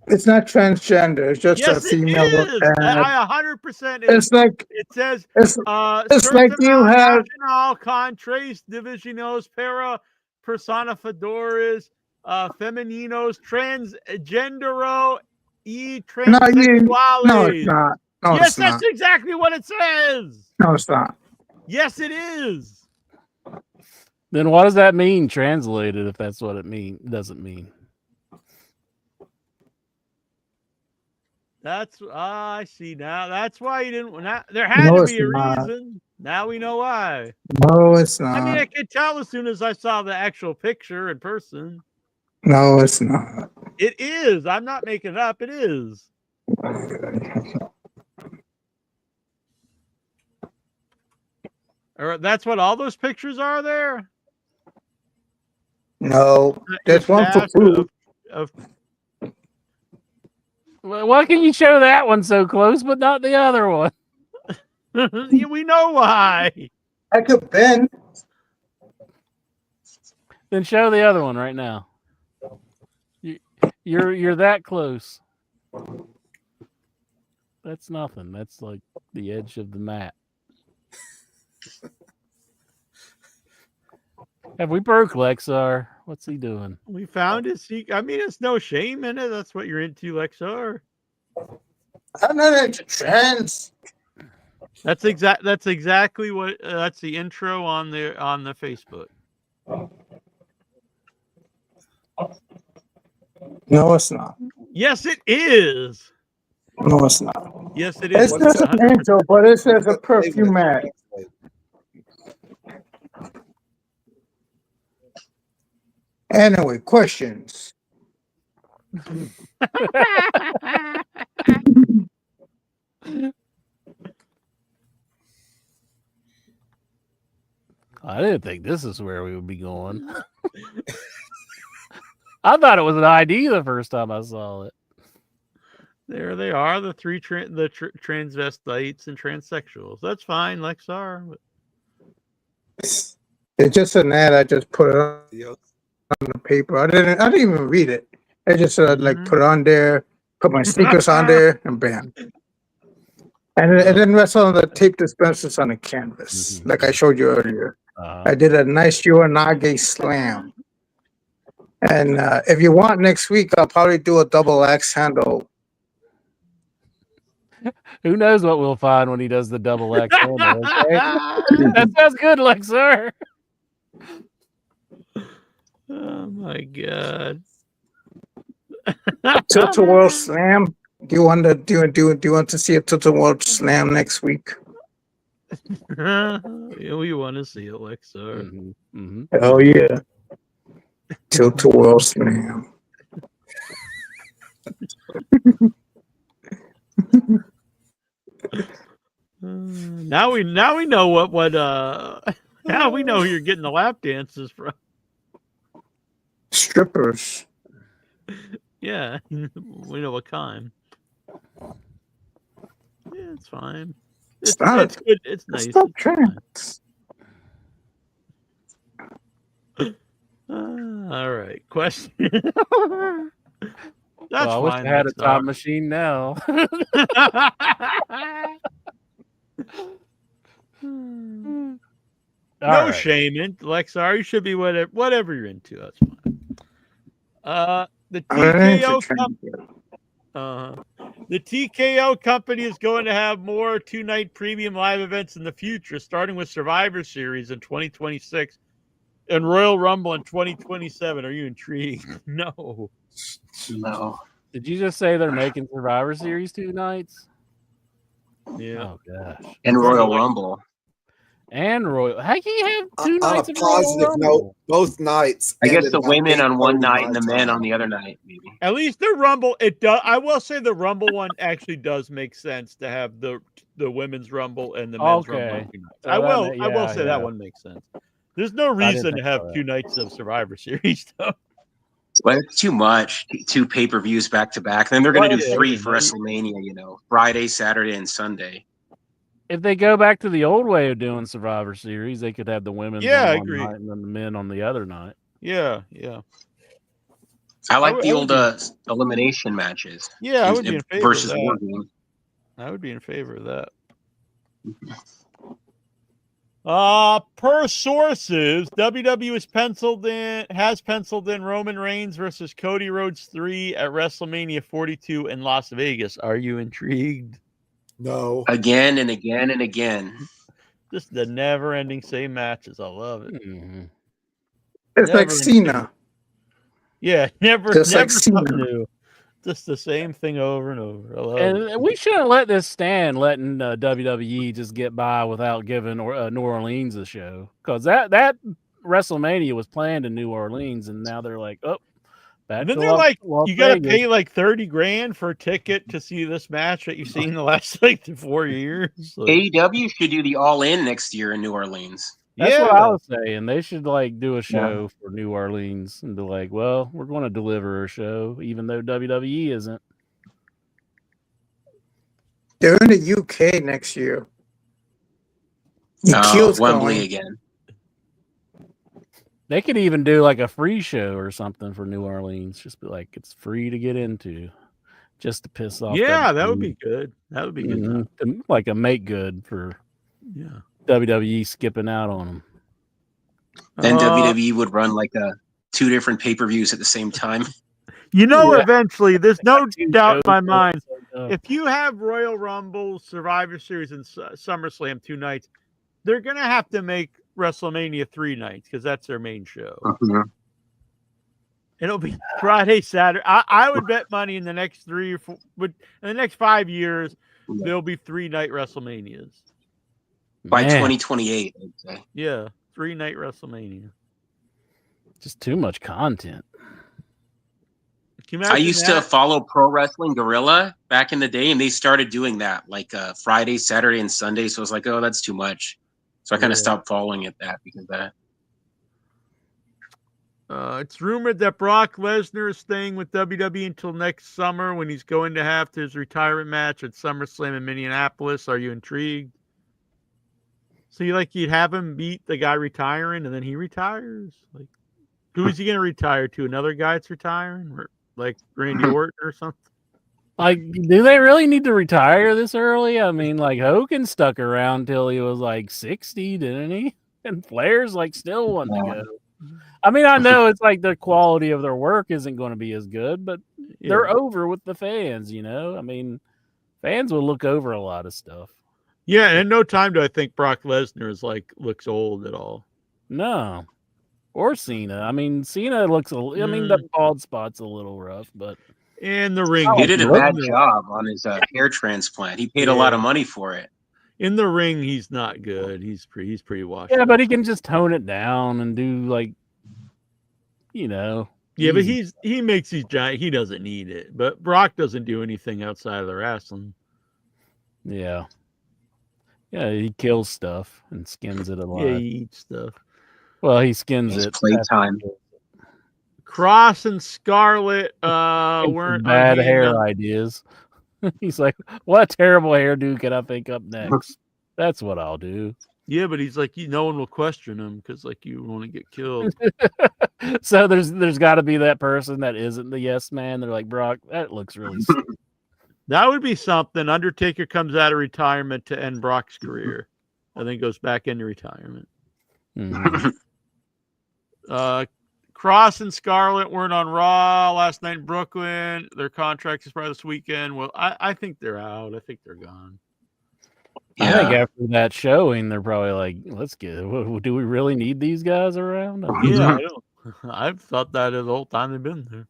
It's not transgender. It's just Yes, a female. it is. I 100%. It's like it says. It's like you have contras divisionos para personificadores femeninos transgendero e transsexuales. No, it's not. No, yes, it's that's not. exactly what it says. No, it's not. Yes, it is. Then what does that mean translated? If that's what it doesn't mean. That's I see now. That's why you didn't. There had to be a reason. Now we know why. No, it's not. I mean, I could tell as soon as I saw the actual picture in person. No, it's not. It is. I'm not making it up. It is. Or that's what all those pictures are there? No, there's one for food. Why can you show that one so close, but not the other one? We know why. I could bend. Then show the other one right now. You're that close. That's nothing. That's like the edge of the mat. Have we broke Lexar? What's he doing? We found his. I mean, it's no shame in it. That's what you're into, Lexar. I'm not into trends. That's exactly what. That's the intro on the Facebook. No, it's not. Yes, it is. No, it's not. Yes, it is. It's just an intro, but it says a perfume ad. Anyway, questions. I didn't think this is where we would be going. I thought it was an ID the first time I saw it. There they are, the three transvestites and transsexuals. That's fine, Lexar. It's just an ad. I just put it on the paper. I didn't even read it. I just like put it on there, put my sneakers on there, and bam. And then rest on the tape dispensers on the canvas, like I showed you earlier. I did a nice Uranage slam. And if you want next week, I'll probably do a double axe handle. Who knows what we'll find when he does the double X handle, okay? That sounds good, Lexar. Oh my god. Total World Slam. Do you want to see a Total World Slam next week? Yeah, we want to see it, Lexar. Oh yeah. Total World Slam. Now we know what now we know who you're getting the lap dances from. Strippers. Yeah, we know what kind. Yeah, it's fine. It's good. It's nice. Stop trends. All right. Question. That's I wish I had a time machine now. No shame in Lexar. You should be whatever you're into. That's fine. The TKO company is going to have more 2-night premium live events in the future, starting with Survivor Series in 2026 and Royal Rumble in 2027. Are you intrigued? No. Did you just say they're making Survivor Series 2 nights? Yeah. Oh gosh. And Royal Rumble. And Royal. How can you have 2 On nights a of Royal positive Rumble? note, both nights. I guess ended the about women on one 8:30 night and my the men time. on the other night, maybe. At least the Rumble, it does. I will say the Rumble one actually does make sense to have the women's Rumble and the men's Rumble. On 2 nights. So I will say that one makes sense. There's no reason to have 2 nights of Survivor Series though. Well, it's too much. 2 pay-per-views back to back. Then they're going to do 3 for WrestleMania. Friday, Saturday, and Sunday. If they go back to the old way of doing Survivor Series, they could have the women on one night and then the men on the other night. Yeah. I like the old elimination matches. Yeah, I would be in favor versus of War that. Game. I would be in favor of that. Per sources, WWE has penciled in Roman Reigns versus Cody Rhodes 3 at WrestleMania 42 in Las Vegas. Are you intrigued? No. Again and again and again. Just the never-ending same matches. I love it. It's like Cena. Yeah, never Just like something Cena. new. Just the same thing over and over. I love And it. we shouldn't let this stand, letting WWE just get by without giving New Orleans a show. Because that WrestleMania was planned in New Orleans, and now they're like, oh, back And then to they're like, Las you got to Vegas. pay like $30,000 for a ticket to see this match that you've seen the last 4 years. Like, AEW should do the All In next year in New Orleans. That's what I was saying. They should do a show for New Orleans and be like, well, we're going to deliver a show, even though WWE isn't. They're in the UK next year. Wembley again. They could even do like a free show or something for New Orleans. Just be like, it's free to get into, just to piss off. Yeah, that would be good. That would be good. Like a make good for WWE WWE skipping out on them. Then WWE would run like 2 different pay-per-views at the same time. You know, eventually, there's no doubt in my mind. If you have Royal Rumble, Survivor Series, and SummerSlam 2 nights, they're going to have to make WrestleMania 3 nights because that's their main show. Mm-hmm. It'll be Friday, Saturday. I would bet money in the next 3 or 4, but in the next 5 years, there'll be 3-night WrestleManias. By 2028, I'd say. Yeah, 3-night WrestleMania. Just too much content. I used to follow Pro Wrestling Guerrilla back in the day, and they started doing that like Friday, Saturday, and Sunday. So I was like, oh, that's too much. So I kind of stopped following it because of that. It's rumored that Brock Lesnar is staying with WWE until next summer when he's going to have his retirement match at SummerSlam in Minneapolis. Are you intrigued? So you'd have him beat the guy retiring and then he retires? Like, who is he going to retire to? Another guy that's retiring? Or like Randy Orton or something? Like, do they really need to retire this early? I mean, like, Hogan stuck around till he was like 60, didn't he? And Flair's like still wanting to go. I mean, I know it's like the quality of their work isn't going to be as good, but they're over with the fans, you know? I mean, fans will look over a lot of stuff. Yeah, and in no time do I think Brock Lesnar is looks old at all. No. Or Cena. I mean, Cena looks I mean, the bald spot's a little rough, but in the ring, he did a bad job on his hair transplant. He paid a lot of money for it. In the ring, he's not good. He's pretty washed. Yeah, but he can just tone it down and do like, you know. Yeah, but he makes these giant. He doesn't need it. But Brock doesn't do anything outside of the wrestling. Yeah. Yeah, he kills stuff and skins it alive. Yeah, he eats stuff. Well, he skins it. Playtime. Cross and Scarlett weren't bad hair ideas. He's like, what terrible hairdo can I think up next? That's what I'll do. Yeah, but he's like, no one will question him because like you want to get killed. So there's got to be that person that isn't the yes man. They're like, Brock, that looks really stupid. That would be something. Undertaker comes out of retirement to end Brock's career, and then goes back into retirement. Mm-hmm. Cross and Scarlett weren't on Raw last night in Brooklyn. Their contract is probably this weekend. Well, I think they're out. I think they're gone. I think after that showing, they're probably like, let's get. Do we really need these guys around? Yeah, I don't. I've thought that the whole time they've been there.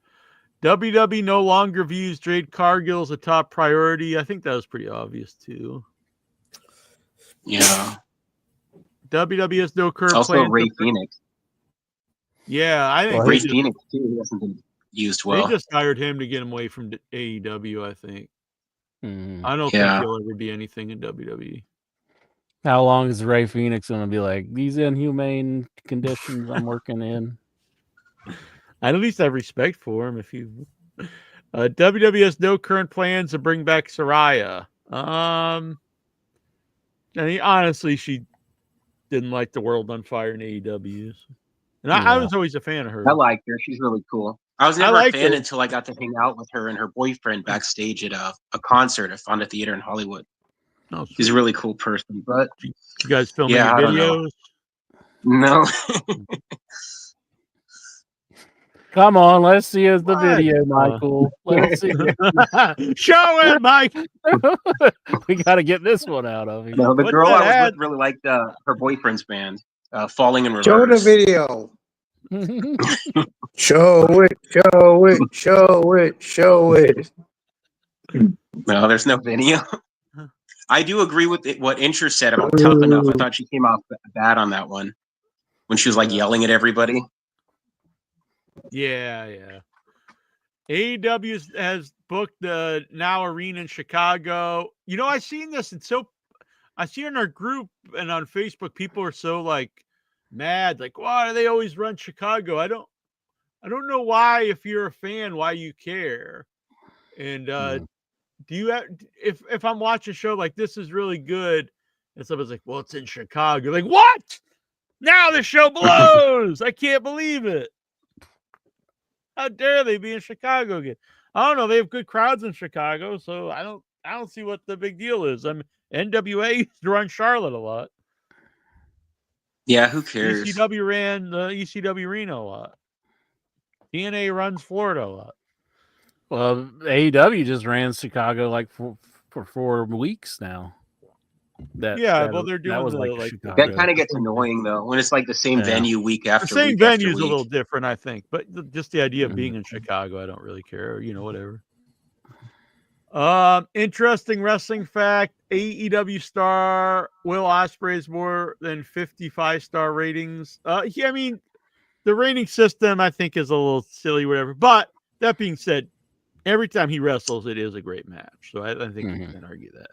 WWE no longer views Jade Cargill as a top priority. I think that was pretty obvious too. Yeah. WWE has no current also plans. Ray Phoenix. Yeah, I think Ray Phoenix too. He hasn't been used well. They just hired him to get him away from AEW. I think. I don't think he'll ever be anything in WWE. How long is Ray Phoenix going to be like, these inhumane conditions I'm working in? I at least have respect for him. If you, WWE has no current plans to bring back Saraya. I mean, honestly, she didn't like the world on fire in AEW, and I was always a fan of her. I like her; she's really cool. I was never a fan until I got to hang out with her and her boyfriend backstage at a concert at Fonda Theater in Hollywood. Oh, she's a really cool person. But you guys filming videos? No. Come on, let's see the video, Michael. Let's see. Show it, Mike. We got to get this one out of him. No, the girl I was with really liked her boyfriend's band, Falling in Reverse. Show the video. Show it, show it, show it, show it. No, there's no video. I do agree with what Incher said about Tough Enough. I thought she came off bad on that one when she was like yelling at everybody. Yeah. AEW has booked the Now Arena in Chicago. You know, I seen this, and I see in our group and on Facebook, people are so like mad, like, why do they always run Chicago? I don't know why. If you're a fan, why you care? And do you have, if I'm watching a show like this is really good, and someone's like, well, it's in Chicago, like, what? Now the show blows. I can't believe it. How dare they be in Chicago again? I don't know. They have good crowds in Chicago, so I don't see what the big deal is. NWA used to run Charlotte a lot. Yeah, who cares? ECW ran the ECW Reno a lot. TNA runs Florida a lot. Well, AEW just ran Chicago like for 4 weeks now. Well, they're doing that was like That Chicago. kind of gets annoying though when it's like the same venue week after the same week venue after is a week. little different, I think, but just the idea of being in Chicago, I don't really care. Whatever. Interesting wrestling fact: AEW star Will Ospreay has more than 55-star ratings. I mean, the rating system I think is a little silly, whatever. But that being said, every time he wrestles, it is a great match. So I think you can't argue that.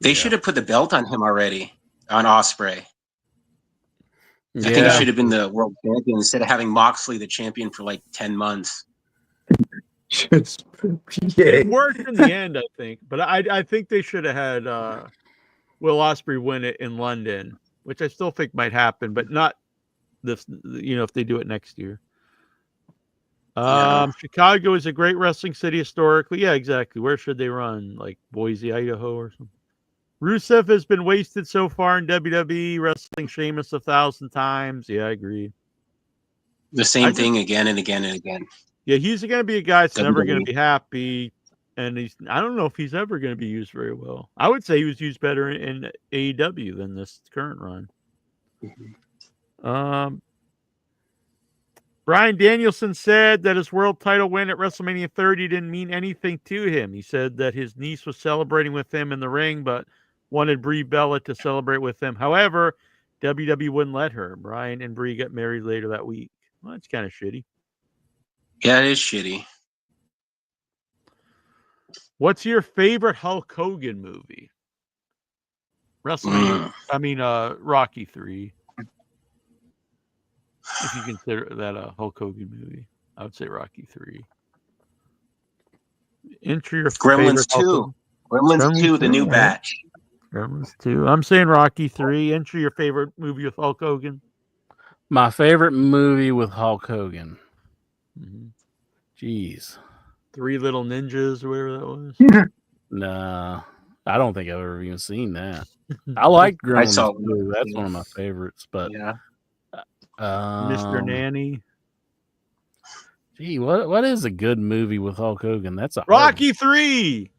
They should have put the belt on him already, on Ospreay. I think he should have been the world champion instead of having Moxley the champion for like 10 months. It worked in the end, I think. But I think they should have had Will Ospreay win it in London, which I still think might happen, but not this. If they do it next year. Chicago is a great wrestling city historically. Yeah, exactly. Where should they run? Like Boise, Idaho, or something. Rusev has been wasted so far in WWE, wrestling Sheamus 1,000 times. Yeah, I agree. The same thing again and again and again. Yeah, he's going to be a guy that's never going to WWE. be happy, and I don't know if he's ever going to be used very well. I would say he was used better in AEW than this current run. Bryan Danielson said that his world title win at WrestleMania 30 didn't mean anything to him. He said that his niece was celebrating with him in the ring, but wanted Brie Bella to celebrate with him. However, WWE wouldn't let her. Bryan and Brie got married later that week. Well, that's kind of shitty. Yeah, it is shitty. What's your favorite Hulk Hogan movie? WrestleMania. I mean, Rocky 3. If you consider that a Hulk Hogan movie, I would say Rocky 3. Enter your Gremlins favorite 2. Gremlins 2, the new batch. Gremlins 2. I'm saying Rocky 3. Enter your favorite movie with Hulk Hogan. My favorite movie with Hulk Hogan. Jeez. Three Little Ninjas or whatever that was. Nah, I don't think I've ever even seen that. I like Gremlins. I saw too. That's one of my favorites. But yeah. Mr. Nanny. Gee, what is a good movie with Hulk Hogan? That's a Rocky 3.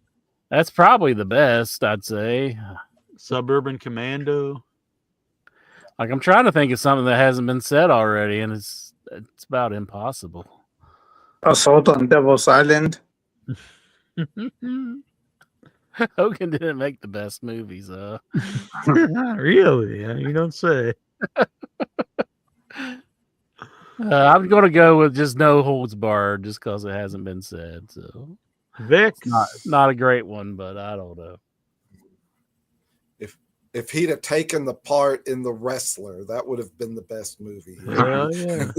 That's probably the best, I'd say. Suburban Commando. Like, I'm trying to think of something that hasn't been said already, and it's about impossible. Assault on Devil's Island. Hogan didn't make the best movies, Really? You don't say. I'm going to go with just No Holds Barred, just because it hasn't been said. So, Vic, it's not a great one, but I don't know. If he'd have taken the part in The Wrestler, that would have been the best movie. Hell yeah.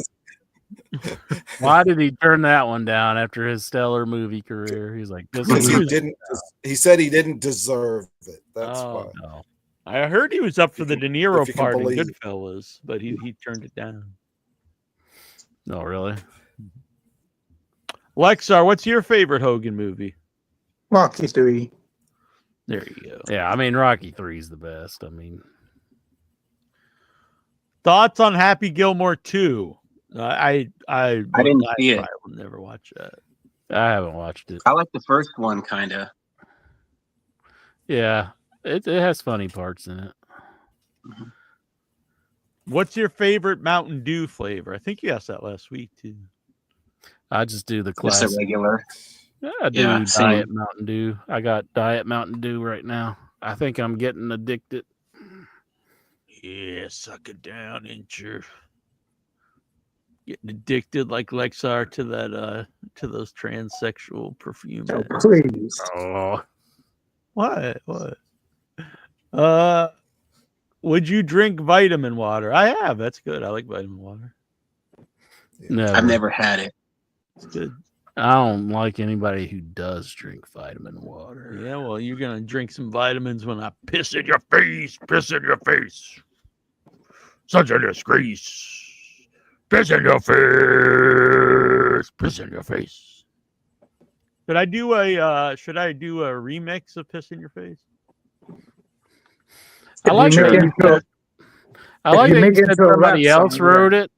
Why did he turn that one down after his stellar movie career? He's like, he said he didn't deserve it. That's why. No. I heard he was up for the De Niro part in believe. Goodfellas, but he turned it down. No, really? Lexar, what's your favorite Hogan movie? Rocky 3. There you go. Yeah, I mean, Rocky 3 is the best. I mean, thoughts on Happy Gilmore 2? I didn't see it. I will never watch that. I haven't watched it. I like the first one, kind of. Yeah, it has funny parts in it. What's your favorite Mountain Dew flavor? I think you asked that last week, too. I just do the classic. Just a regular. Yeah, I do Diet Mountain Dew. I got Diet Mountain Dew right now. I think I'm getting addicted. Yeah, suck it down, ain't you? Getting addicted like Lexar to that to those transsexual perfume. Oh, please. Oh. What? Would you drink vitamin water? I have. That's good. I like vitamin water. Never. I've never had it. It's good. I don't like anybody who does drink vitamin water. Yeah, well, you're gonna drink some vitamins when I piss in your face. Piss in your face. Such a disgrace. Piss in your face. Piss in your face. Should I do a remix of Piss in Your Face? I like I like you that make you it said into a rap somebody else song, yeah. wrote it,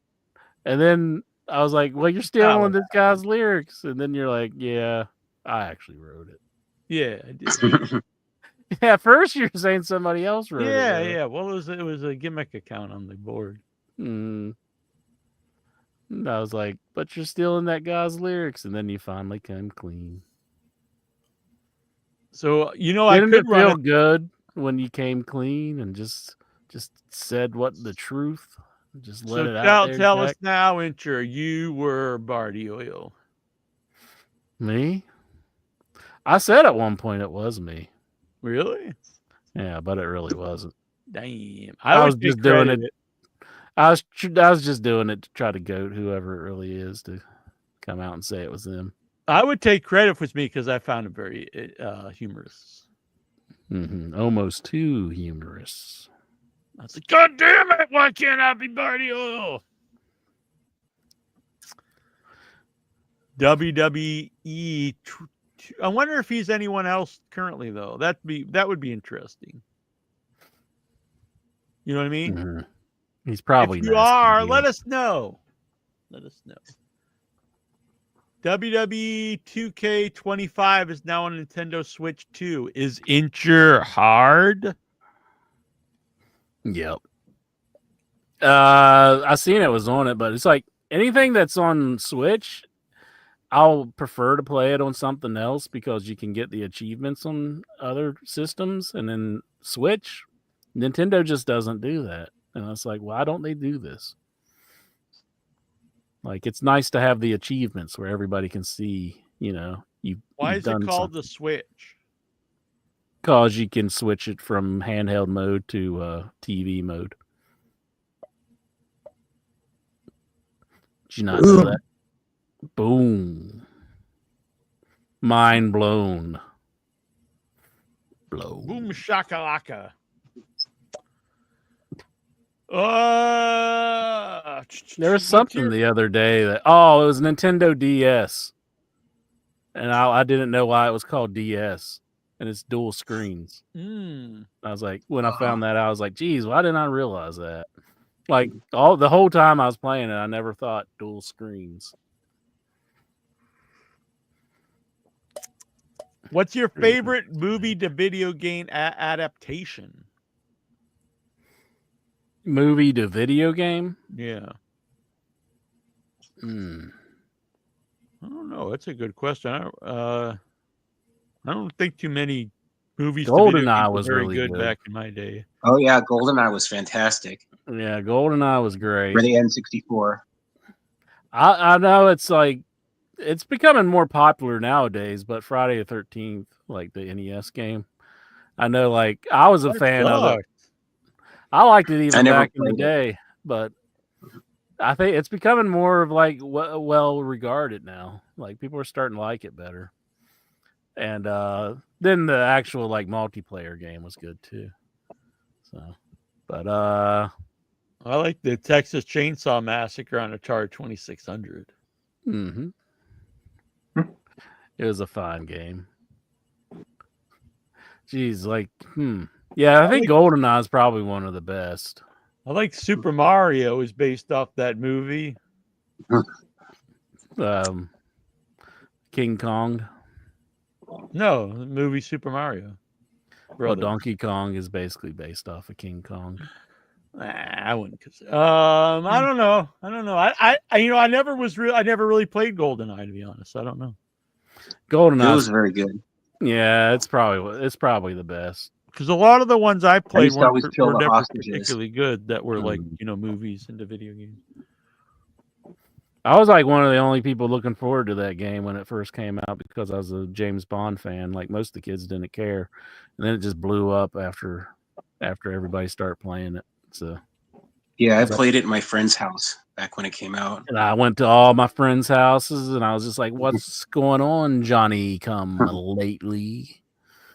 and then I was like, "Well, you're stealing this guy's lyrics," and then you're like, "Yeah, I actually wrote it." Yeah, I did. Yeah, at first you're saying somebody else wrote it. Yeah, though. yeah. Well, it was a gimmick account on the board. Mm. And I was like, "But you're stealing that guy's lyrics," and then you finally came clean. So I Didn't could it run feel it. good when you came clean and just said what the truth? Just let So it out there, tell us Jack. now, Incher, you were Barty Oil. Me? I said at one point it was me. Really? Yeah, but it really wasn't. Damn. I was would just take doing credit. it. I was just doing it to try to goat whoever it really is to come out and say it was them. I would take credit if it was me because I found it very humorous. Almost too humorous. I was like, God damn it! Why can't I be Barty Oil? WWE. I wonder if he's anyone else currently though. That would be interesting. You know what I mean? He's probably If you nice are, to let us know. Let us know. WWE 2K25 is now on Nintendo Switch 2. Is Incher hard? Yep. I seen it was on it, but it's like anything that's on Switch, I'll prefer to play it on something else because you can get the achievements on other systems, and then Switch, Nintendo just doesn't do that. And it's like, why don't they do this? Like, it's nice to have the achievements where everybody can see, you've Why you've is it done called something. the Switch? Because you can switch it from handheld mode to TV mode. Did you not know that? Boom. Mind blown. Boom shakalaka. There was something the other day that it was Nintendo DS, and I didn't know why it was called DS, and it's dual screens. I was like, when I found that out, I was like, geez, why didn't I realize that? Like the whole time I was playing it, I never thought dual screens. What's your favorite movie to video game adaptation? Movie to video game? Yeah. I don't know. That's a good question. I don't think too many movies. GoldenEye were was very really good back in my day. Oh yeah, GoldenEye was fantastic. Yeah, GoldenEye was great. For the N64. I know it's like it's becoming more popular nowadays, but Friday the 13th, like the NES game, I know. Like I was a fan of it. I liked it even back in the day, but I think it's becoming more of like well regarded now. Like people are starting to like it better. And then the actual like multiplayer game was good too. So, but I like the Texas Chainsaw Massacre on Atari 2600. It was a fine game. Jeez, like yeah, I think GoldenEye is probably one of the best. I like Super Mario is based off that movie. King Kong. No, the movie Super Mario. Well, Donkey Kong is basically based off of King Kong. I wouldn't consider. I don't know. I never really played GoldenEye, to be honest. I don't know. GoldenEye was very good. Yeah, it's probably the best. Because a lot of the ones I played were never hostages. particularly good. That were like movies into video games. I was like one of the only people looking forward to that game when it first came out because I was a James Bond fan. Like most of the kids didn't care, and then it just blew up after everybody started playing it. So yeah, I played it in my friend's house back when it came out. And I went to all my friends' houses, and I was just like, "What's going on, Johnny? Come lately?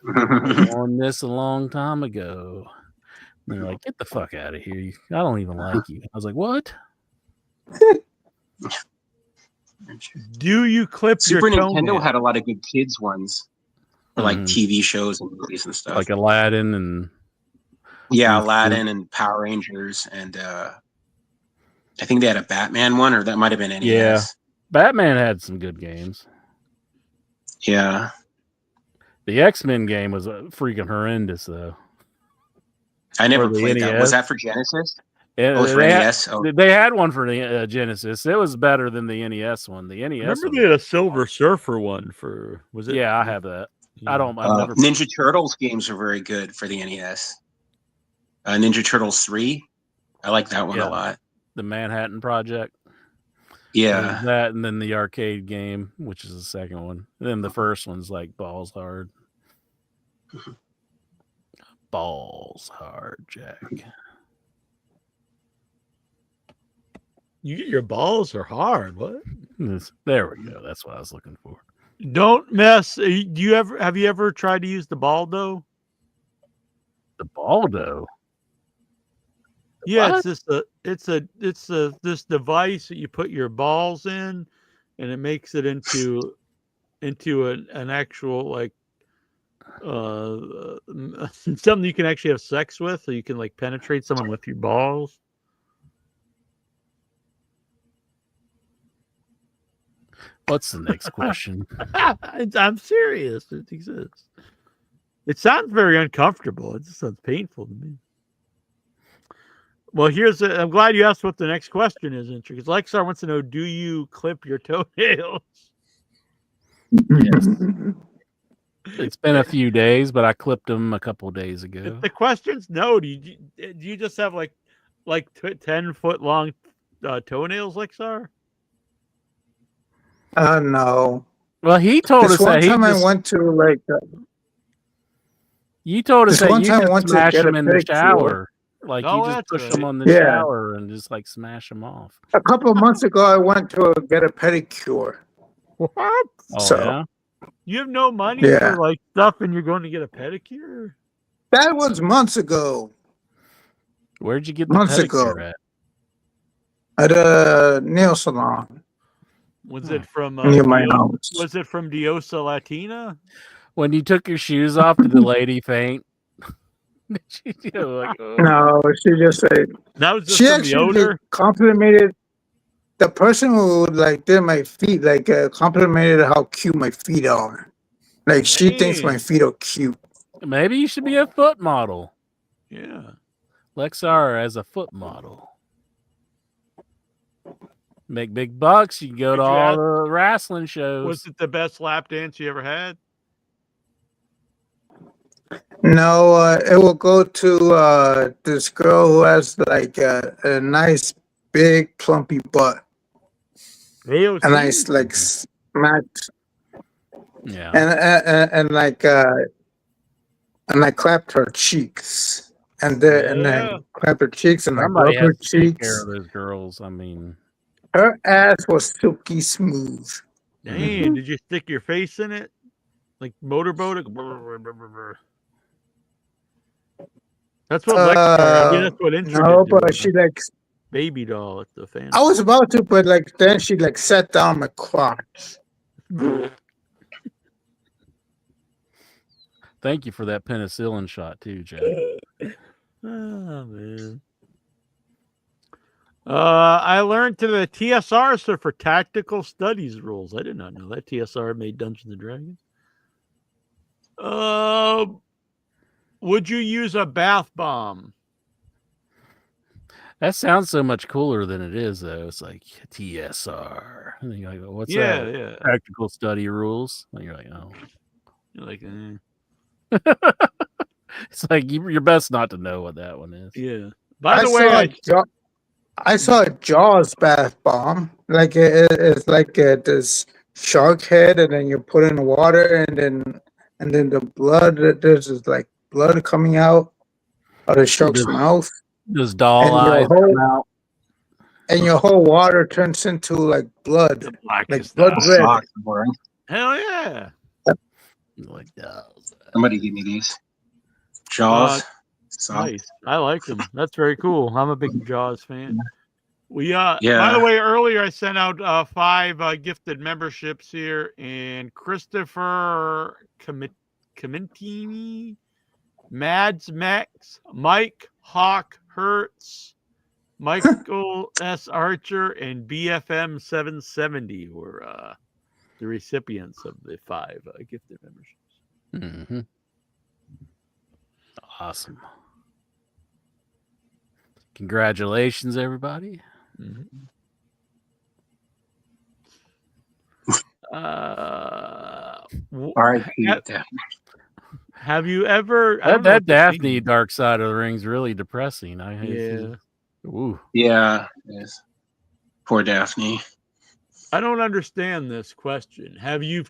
On this a long time ago." And they're like, "Get the fuck out of here! I don't even like you." I was like, "What?" Do you clip Super your Nintendo had a lot of good kids ones, for like TV shows and movies and stuff. Like Aladdin and Yeah, Aladdin and Power Rangers, and I think they had a Batman one, or that might have been NES. Yeah, Batman had some good games. Yeah. The X-Men game was freaking horrendous, though. I never For the played that. NES. Was that for Genesis? Yeah, Oh, for NES? They had one for the Genesis. It was better than the NES one. The NES Remember one, they had a Silver Surfer one for, was it? Yeah, I have that. Yeah. I've never. Ninja Turtles games are very good for the NES. Ninja Turtles 3. I like that one a lot. The Manhattan Project. Yeah. That, and then the arcade game, which is the second one. And then the first one's like Balls Hard. Balls Hard, Jack. Your balls are hard. What? There we go. That's what I was looking for. Don't mess. Have you ever tried to use the Baldo? The Baldo? Yeah, What? it's this device that you put your balls in, and it makes it into an actual like something you can actually have sex with, so you can like penetrate someone with your balls. What's the next question? I'm serious. It exists. It sounds very uncomfortable. It just sounds painful to me. Well, I'm glad you asked what the next question is, because Lexar wants to know, do you clip your toenails? Yes. It's been a few days, but I clipped them a couple of days ago. If the question's no, do you just have like 10-foot long toenails, Lexar? No. Well, he told us that I went to like. You told us that you just smash get them a in the pedicure. shower. Like you just push them on the shower and just like smash them off. A couple of months ago, I went to get a pedicure. What? Oh, yeah? You have no money Yeah. for like stuff, and you're going to get a pedicure? That was months ago. Where'd you get the Months pedicure ago. at? At a nail salon. Was it from Near my house. Was it from Diosa Latina? When you took your shoes off, did the lady faint? No, she just said. That was just she from the actually odor? complimented the person who like did my feet. Like complimented how cute my feet are. Like she thinks my feet are cute. Maybe you should be a foot model. Yeah. Lexar as a foot model. Make big bucks. You can go to all the wrestling shows. Was it the best lap dance you ever had? No, it will go to this girl who has like a nice big plumpy butt. AOC. A nice like smacked. Yeah. And I clapped her cheeks. And I clapped her cheeks and Somebody I rubbed her has to take care cheeks. of those girls. I mean, Her ass was silky smooth. Dang, did you stick your face in it? Like motorboat? That's what Lexar, that's what Intro no, did to but she like baby doll at the fan. I was about to, but like then she like sat down my crotch. thank you for that penicillin shot too, Jack. Oh man. I learned to the TSR stood for Tactical Studies Rules. I did not know that TSR made Dungeons and Dragons. Would you use a bath bomb? That sounds so much cooler than it is, though. It's like TSR. And you're like, what's that? Yeah. Tactical study rules. And you're like, oh. You're like, It's like you're best not to know what that one is. Yeah. By the way, I saw a Jaws bath bomb. Like it's like this shark head, and then you put in the water, and then the blood. There's just like blood coming out of the shark's mouth. Does doll eyes come out? And your whole water turns into like blood, like blood red. Hell yeah! Like dolls. Somebody give me these. Jaws. Nice. I like them. That's very cool. I'm a big Jaws fan. We By Yeah. the way, earlier I sent out 5 gifted memberships here, and Christopher Camentini Mads Max, Mike Hawk Hertz, Michael S. Archer, and BFM 770 were the recipients of the 5 gifted memberships. Mm-hmm. Awesome. Congratulations, everybody. Mm-hmm. Have you ever? That Daphne Dark Side of the Ring's really depressing. Ooh. Yeah. Yes. Poor Daphne. I don't understand this question. Have you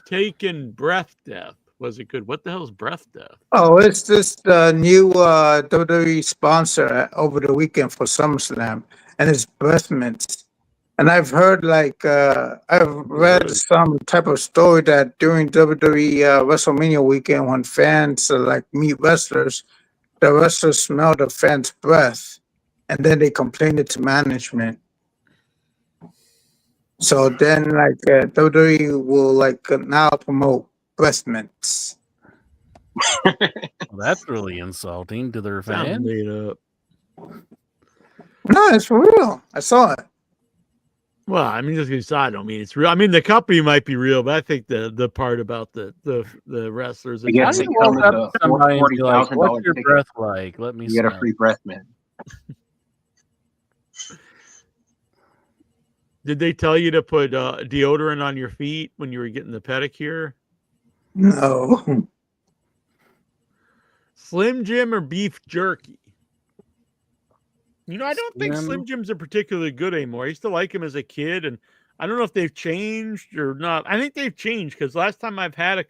taken breath death? Was it good? What the hell is breath death? Oh, it's this new WWE sponsor over the weekend for SummerSlam, and it's breath mints. And I've heard I've read some type of story that during WWE WrestleMania weekend, when fans meet wrestlers, the wrestlers smell the fans' breath, and then they complain it to management. So then, WWE will now promote breath mints. Well, that's really insulting to their fans. Made up. No, it's for real. I saw it. Well, I mean, just because I don't mean it's real. I mean, the company might be real, but I think the part about the wrestlers. I guess it comes with a $40,000 what's your ticket. breath like? Let me. You get a smell free it." breath mint. Did they tell you to put deodorant on your feet when you were getting the pedicure? No. Slim Jim or beef jerky? You know, I don't think Slim Jims are particularly good anymore. I used to like them as a kid, and I don't know if they've changed or not. I think they've changed because last time I've had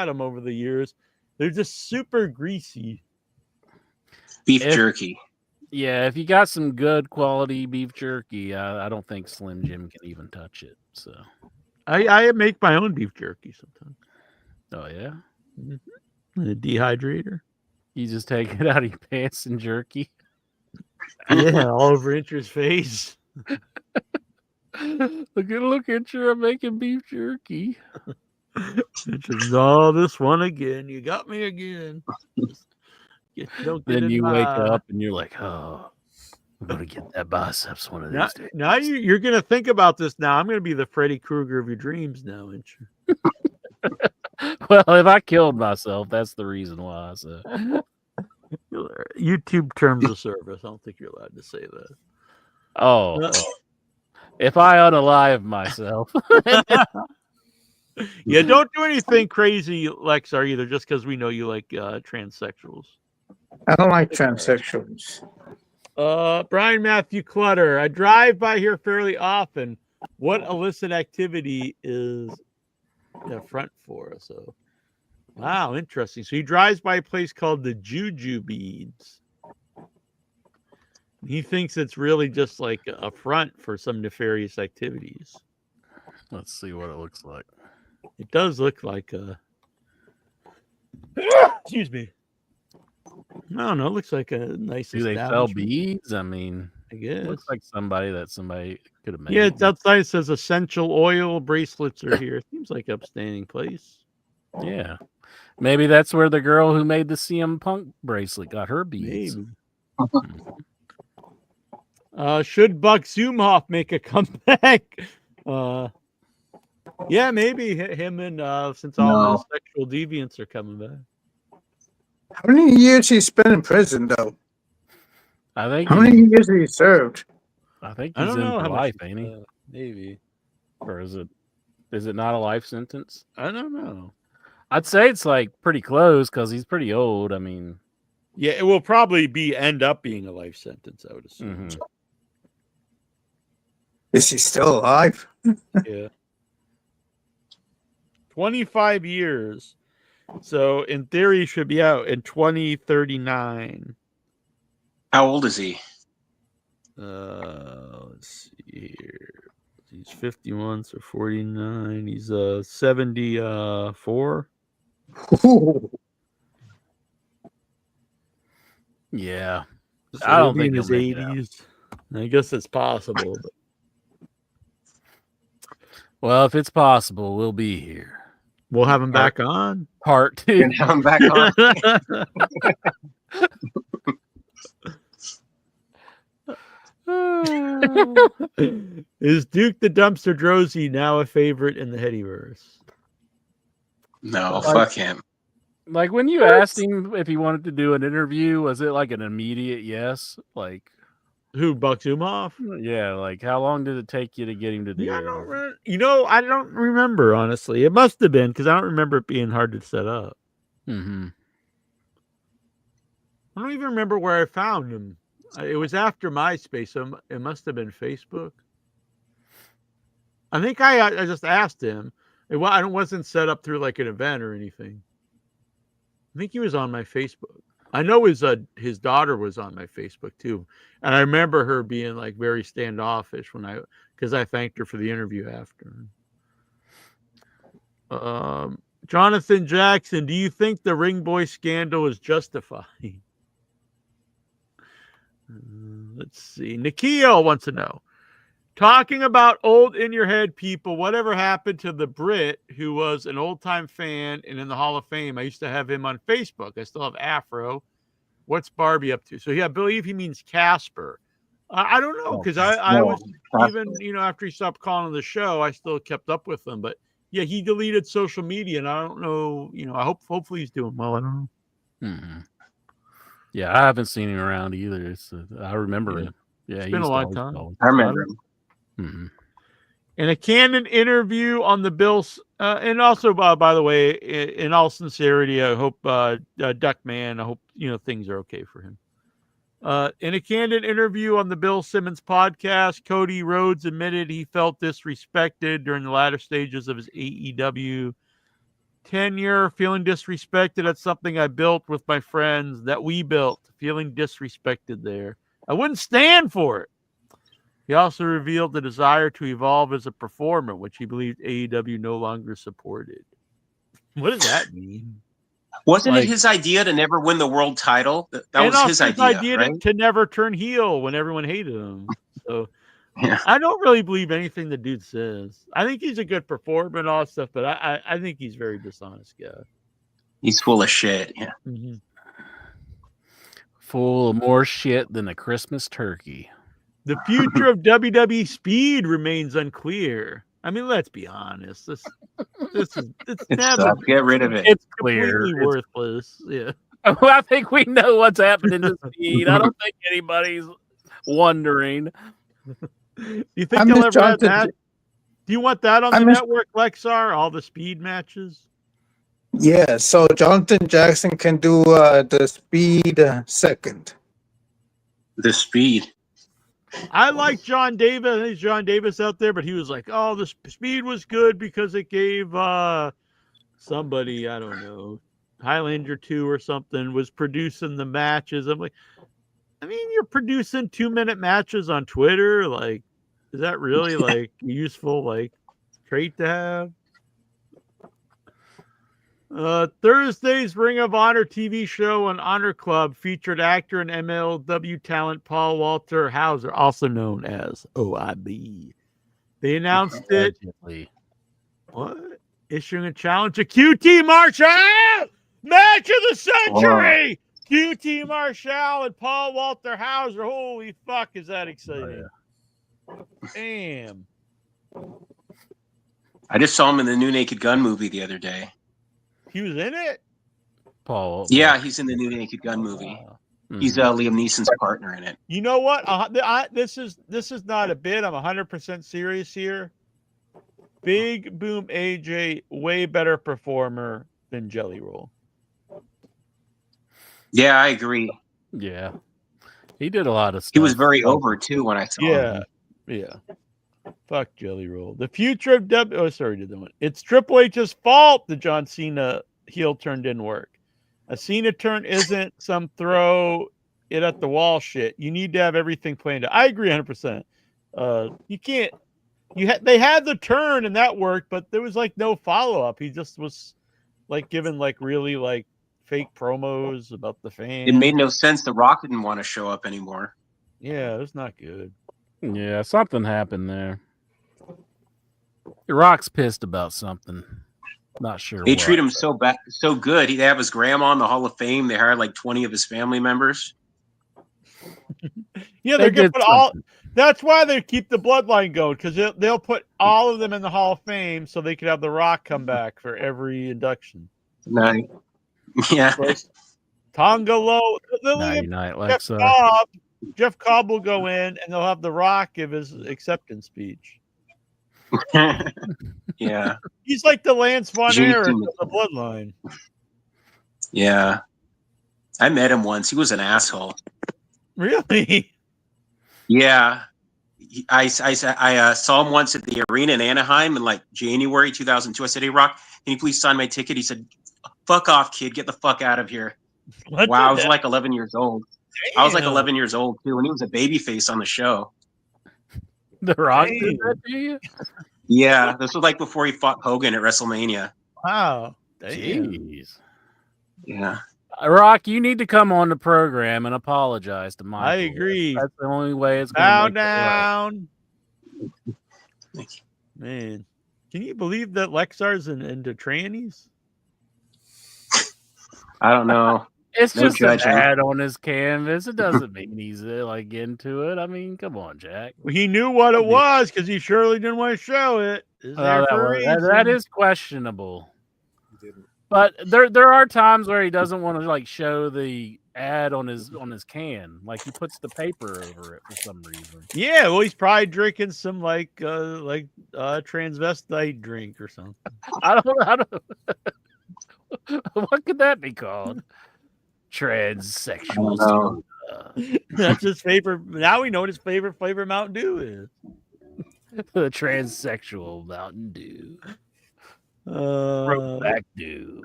them over the years. They're just super greasy. Beef jerky. Yeah, if you got some good quality beef jerky, I don't think Slim Jim can even touch it. So I make my own beef jerky sometimes. Oh yeah, in a dehydrator. You just take it out of your pants and jerky. Yeah, all over Incher's face. Look, Incher, I'm making beef jerky. Oh, this one again. You got me again. Then you wake up and you're like, oh, I'm going to get that biceps one of these days. Now you're going to think about this now. I'm going to be the Freddy Krueger of your dreams now, Incher. Well, if I killed myself, that's the reason why. So. YouTube terms of service. I don't think you're allowed to say that. Oh. If I unalive myself. Yeah, don't do anything crazy, Lexar, either, just because we know you like transsexuals. I don't like transsexuals. Brian Matthew Clutter. I drive by here fairly often. What illicit activity is the front for? So, wow, interesting. So he drives by a place called the Juju Beads. He thinks it's really just like a front for some nefarious activities. Let's see what it looks like. It does look like a. Excuse me. No, it looks like a nice. Do they sell beads? I mean, I guess it looks like somebody could have made. Yeah, it's outside. It says essential oil bracelets are here. Seems like upstanding place. Yeah, maybe that's where the girl who made the CM Punk bracelet got her beads. Maybe. Should Buck Zumhoff make a comeback? Yeah, maybe him and since all the sexual deviants are coming back. How many years he spent in prison, though? I think. How many years he served? I think he's in for life, ain't he? Maybe. Or is it not a life sentence? I don't know. I'd say it's like pretty close because he's pretty old. I mean, yeah, it will probably end up being a life sentence, I would assume. Mm-hmm. Is he still alive? Yeah. 25 years. So in theory, he should be out in 2039. How old is he? Let's see here. He's 51, so 49. He's 74. Yeah. So I don't he'll be think in his 80s. I guess it's possible. But... Well, if it's possible, we'll be here. We'll have him back on. Part 2. And have him back on. Is Duke the Dumpster Drozy now a favorite in the Headyverse? No, fuck him. Like when you asked him if he wanted to do an interview, was it like an immediate yes? Like who, Buck Zumhoff? Yeah, like how long did it take you to get him to do it? I don't remember, honestly. It must have been, because I don't remember it being hard to set up. Mm-hmm. I don't even remember where I found him. It was after MySpace, so it must have been Facebook. I think I just asked him. It wasn't set up through like an event or anything. I think he was on my Facebook. I know his daughter was on my Facebook too, and I remember her being like very standoffish because I thanked her for the interview after. Jonathan Jackson, do you think the Ring Boy scandal is justified? Let's see. Nikhil wants to know. Talking about old in your head people, whatever happened to the Brit who was an old time fan and in the Hall of Fame? I used to have him on Facebook. I still have Afro. What's Barbie up to? So I believe he means Casper. I don't know, because I was even, after he stopped calling the show, I still kept up with him. But yeah, he deleted social media, and I don't know. I hopefully he's doing well. I don't know. Mm-hmm. Yeah, I haven't seen him around either. I remember him. Yeah, it's been a long time. I remember him. Mm-hmm. In a candid interview on the Bills, and also, by the way, in all sincerity, I hope Duckman, I hope things are okay for him. In a candid interview on the Bill Simmons podcast, Cody Rhodes admitted he felt disrespected during the latter stages of his AEW tenure. Feeling disrespected at something I built with my friends, that we built. Feeling disrespected there. I wouldn't stand for it. He also revealed the desire to evolve as a performer, which he believed AEW no longer supported. What does that mean? Wasn't it his idea to never win the world title? That was his idea, right? To never turn heel when everyone hated him. So yeah. I don't really believe anything the dude says. I think he's a good performer and all that stuff, but I think he's a very dishonest guy. He's full of shit. Yeah. Mm-hmm. Full of more shit than a Christmas turkey. The future of WWE Speed remains unclear. I mean, let's be honest. This is never. Get rid of it. It's completely clear. worthless. Yeah. Well, I think we know what's happening to Speed. I don't think anybody's wondering. You think you'll ever have that? Do you want that on the network, Lexar? All the Speed matches? Yeah, so Jonathan Jackson can do the Speed second. The Speed. I like John Davis. I think it's John Davis out there, but he was like, "Oh, the Speed was good because it gave somebody, I don't know, Highlander 2 or something, was producing the matches." I'm like, I mean, you're producing 2-minute matches on Twitter. Like, is that really like useful trait to have? Thursday's Ring of Honor TV show on Honor Club featured actor and MLW talent Paul Walter Hauser, also known as OIB. They announced it. What? Issuing a challenge to QT Marshall! Match of the century! Wow. QT Marshall and Paul Walter Hauser. Holy fuck, is that exciting? Oh, yeah. Damn. I just saw him in the new Naked Gun movie the other day. He was in it? Paul. Yeah, he's in the new Naked Gun movie. He's Liam Neeson's partner in it. You know what? This is not a bit. I'm 100% serious here. Big Boom AJ, way better performer than Jelly Roll. Yeah, I agree. Yeah. He did a lot of stuff. He was very over, too, when I saw him. Yeah. Fuck Jelly Roll. The future of It's Triple H's fault the John Cena heel turn didn't work. A Cena turn isn't some throw it at the wall shit. You need to have everything planned out. I agree 100%. You can't. They had the turn and that worked, but there was no follow up. He just was giving really fake promos about the fans. It made no sense. The Rock didn't want to show up anymore. Yeah, it was not good. Yeah, something happened there. The Rock's pissed about something. Not sure. They what, treat him but- so bad, so good. They have his grandma in the Hall of Fame. They hired like 20 of his family members. Yeah, They they're gonna did put all. That's why they keep the bloodline going, because they'll put all of them in the Hall of Fame so they could have The Rock come back for every induction. Nice. Yeah. Tonga Low. Nighty night, Jeff Lexar. Cobb. Jeff Cobb will go in, and they'll have The Rock give his acceptance speech. Yeah. He's like the Lance Von Jason. Erich of the bloodline. Yeah. I met him once. He was an asshole. Really? Yeah. I saw him once at the arena in Anaheim in like January 2002. I said, "Hey, Rock, can you please sign my ticket?" He said, "Fuck off, kid. Get the fuck out of here." Wow, I was like 11 years old. I was like 11 years old too, and he was a babyface on the show. The Rock did that to you? Yeah, this was like before he fought Hogan at WrestleMania. Wow. Jeez. Yeah. Rock, you need to come on the program and apologize to Michael. I agree. That's the only way it's Bow going to right. down. Man, can you believe that Lexar's into trannies? I don't know. It's No just an judging. ad on his canvas. It doesn't mean he's like into it. I mean, come on, Jack. He knew what it was because he surely didn't want to show it. That is questionable. But there are times where he doesn't want to like show the ad on his can. Like he puts the paper over it for some reason. Yeah, well, he's probably drinking some transvestite drink or something. I don't what could that be called? Transsexual. That's his favorite. Now we know what his favorite flavor of Mountain Dew is. The transsexual Mountain Dew. Throwback Dew.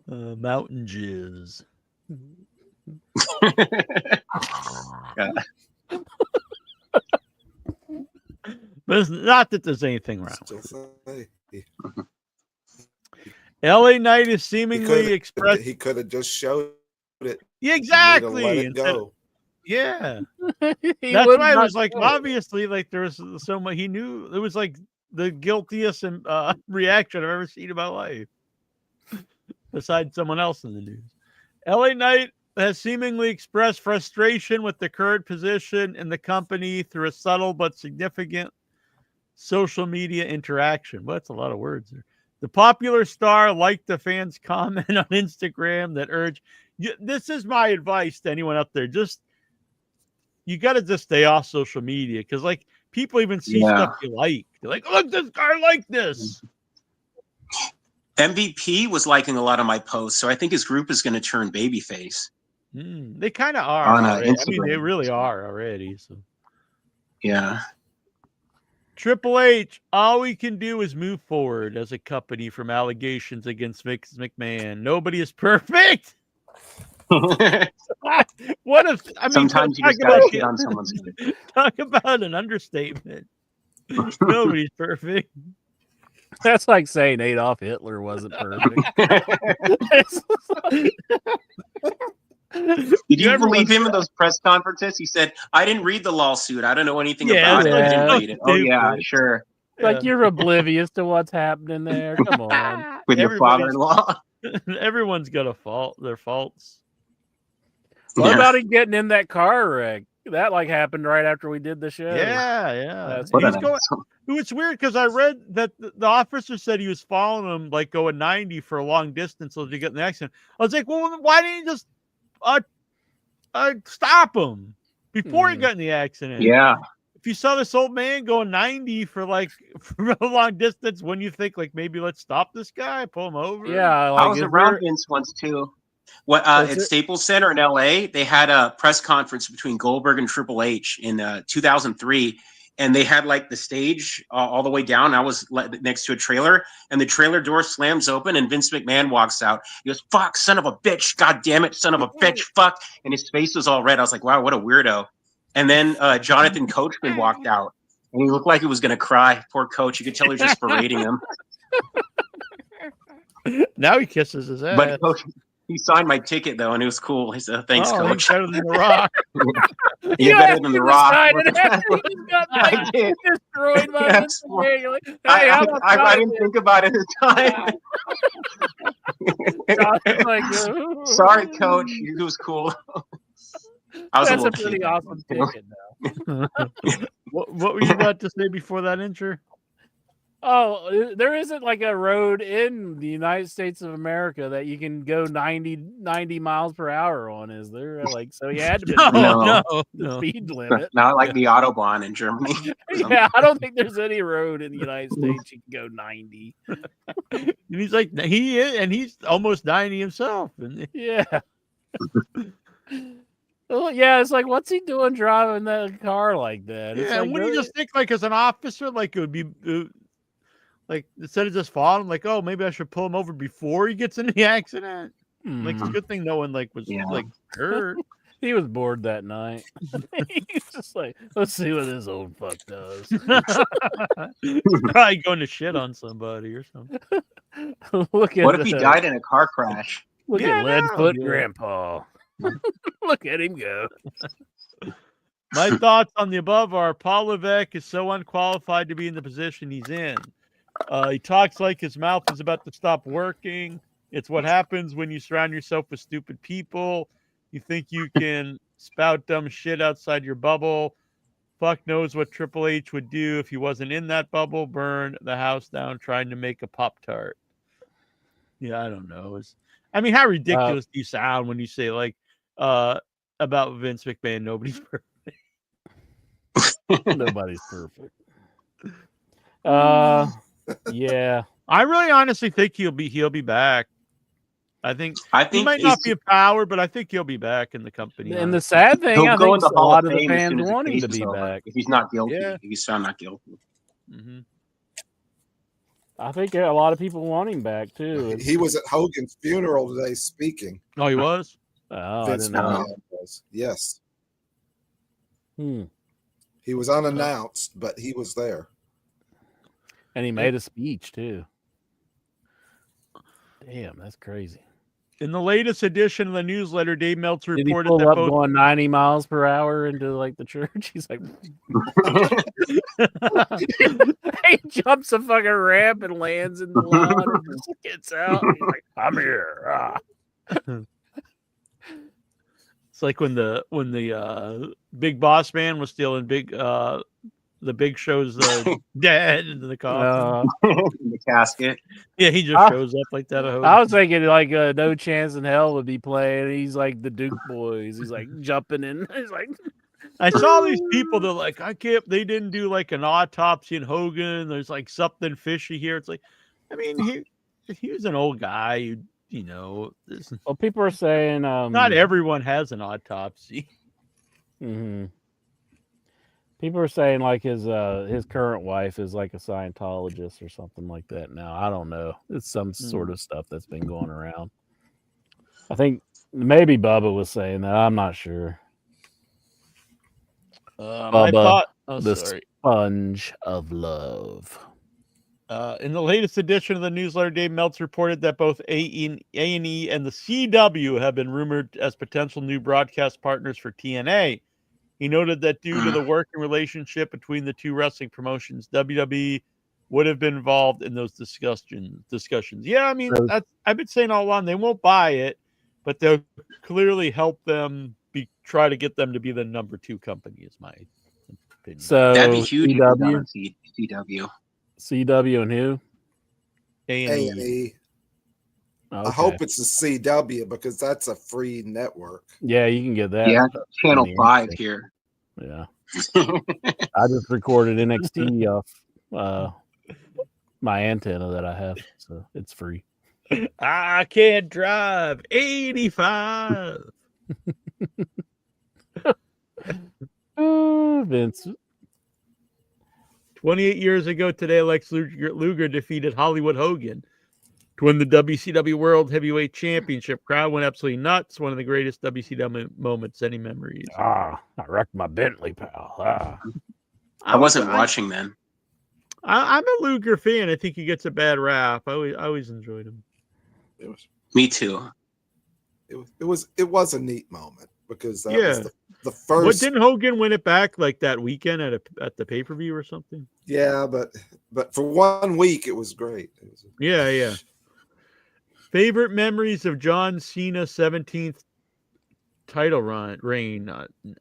Mountain Jizz. But it's not that there's anything wrong with it. LA Knight is seemingly expressed. He could have just showed it. Yeah, exactly. Let it go. Yeah. That's That's why I was like, obviously, like there was so much. He knew it was like the guiltiest reaction I've ever seen in my life, besides someone else in the news. LA Knight has seemingly expressed frustration with the current position in the company through a subtle but significant social media interaction. Well, that's a lot of words there. The popular star liked the fans' comment on Instagram that urged. This is my advice to anyone out there. You got to just stay off social media because, like, people even see stuff you like. They're like, look, this guy liked this. MVP was liking a lot of my posts, so I think his group is going to turn babyface. They kind of are. On I mean, they Instagram. really are already. So, Yeah. Triple H, all we can do is move forward as a company from allegations against McMahon. Nobody is perfect. What if? I mean, Sometimes you just gotta shit on someone's head. Talk about an understatement. Nobody's perfect. That's like saying Adolf Hitler wasn't perfect. Did you believe him in those press conferences? He said, "I didn't read the lawsuit. I don't know anything about it. I didn't read it." Oh yeah, sure. Like you're oblivious to what's happening there. Come on. With your father-in-law. Everyone's got a fault. Their faults. What about him getting in that car wreck? That like happened right after we did the show. Yeah. That's It's weird because I read that the officer said he was following him like going 90 for a long distance so to get in the accident. I was like, well, why didn't you just stop him before he got in the accident? Yeah. If you saw this old man going 90 for a long distance, when you think like maybe let's stop this guy, pull him over. Yeah, I was around Vince once too. At Staples Center in LA, they had a press conference between Goldberg and Triple H in 2003, and they had like the stage all the way down. I was next to a trailer, and the trailer door slams open, and Vince McMahon walks out. He goes, "Fuck, son of a bitch! God damn it, son of a bitch! Fuck!" And his face was all red. I was like, "Wow, what a weirdo!" And then Jonathan Coachman walked out, and he looked like he was going to cry. Poor Coach. You could tell he was just berating him. Now he kisses his ass. But Coach, he signed my ticket though, and it was cool. He said, "Thanks, Coach." Better than The Rock. You're better than The Rock. I did. ruined by Yes. Vince McMahon. You're like, hey, I didn't think about it at the time. like, Sorry, Coach. He was cool. I was that's a a little pretty kid. awesome ticket now. What were you about to say before that intro? Oh, there isn't like a road in the United States of America that you can go 90 miles per hour on, is there? Like, so you had to be No. the speed limit. Not like the Autobahn in Germany. Yeah, I don't think there's any road in the United States you can go 90. And he's like, he is, and he's almost 90 himself. And Yeah. Well, yeah, it's like, what's he doing driving that car like that? It's yeah, like, and wouldn't you really- just think, like, as an officer, like, it would be, like, instead of just following, like, oh, maybe I should pull him over before he gets in the accident? Like, it's a good thing no one, like, was, like, hurt. He was bored that night. He's just like, let's see what this old fuck does. Probably going to shit on somebody or something. Look at What if he died in a car crash? Look Yeah, at Leadfoot yeah. Grandpa. Look at him go. My thoughts on the above are Paul Levesque is so unqualified to be in the position he's in. He talks like his mouth is about to stop working. It's what happens when you surround yourself with stupid people. You think you can spout dumb shit outside your bubble. Fuck knows what Triple H would do if he wasn't in that bubble. Burn the house down trying to make a Pop-Tart. Yeah, I don't know. I mean, how ridiculous do you sound when you say, like, about Vince McMahon, nobody's perfect. Nobody's perfect. Yeah. I really honestly think he'll be back. I think he might not be a power, but I think he'll be back in the company. And the sad thing, He'll I go think in the a Hall lot of of the Fame as fans soon as the want him case to is be over, back. if he's not guilty. Yeah. If he's found not guilty. Mm-hmm. I think a lot of people want him back too. He was at Hogan's funeral today speaking. Oh, he was? Oh, Vince I didn't know. McMahon was. Yes. Hmm. He was unannounced, but he was there. And he made a speech too. Damn, that's crazy. In the latest edition of the newsletter, Dave Meltzer Did he reported pull that up both going 90 miles per hour into like the church? He's like, he jumps a fucking ramp and lands in the lawn and just gets out. He's like, I'm here. Ah. It's like when the Big Boss Man was still in the Big Show's dead in the coffin, In the casket. Yeah, he just shows up like that. I was thinking like No Chance in Hell would be playing. He's like the Duke Boys. He's like jumping in. He's like, I saw these people that like they didn't do like an autopsy in Hogan. There's like something fishy here. It's like, I mean, he was an old guy. You know, well, people are saying not everyone has an autopsy. Mm-hmm. People are saying like his current wife is like a Scientologist or something like that. Now I don't know. It's some sort of stuff that's been going around. I think maybe Bubba was saying that. I'm not sure. Bubba, sponge of love. In the latest edition of the newsletter, Dave Meltzer reported that both A&E and the CW have been rumored as potential new broadcast partners for TNA. He noted that due to the working relationship between the two wrestling promotions, WWE would have been involved in those discussions. Yeah, I mean, I've been saying all along, they won't buy it, but they'll clearly help them try to get them to be the number 2 company, is my opinion. So that'd be huge. CW? CW. CW and who? A&E. Okay. I hope it's the CW because that's a free network. Yeah, you can get that. Yeah, Channel 5 here. Yeah. I just recorded NXT off my antenna that I have, so it's free. I can't drive 85. Vince. 28 years ago today, Lex Luger defeated Hollywood Hogan to win the WCW World Heavyweight Championship. Crowd went absolutely nuts. One of the greatest WCW moments. Any memories? I wrecked my Bentley, pal. I wasn't watching then. I'm a Luger fan. I think he gets a bad rap. I always enjoyed him. Me too. It was a neat moment because that was the What first. didn't Hogan win it back like that weekend at the pay-per-view or something? Yeah, but for 1 week it was great. Yeah. Favorite memories of John Cena's 17th title reign?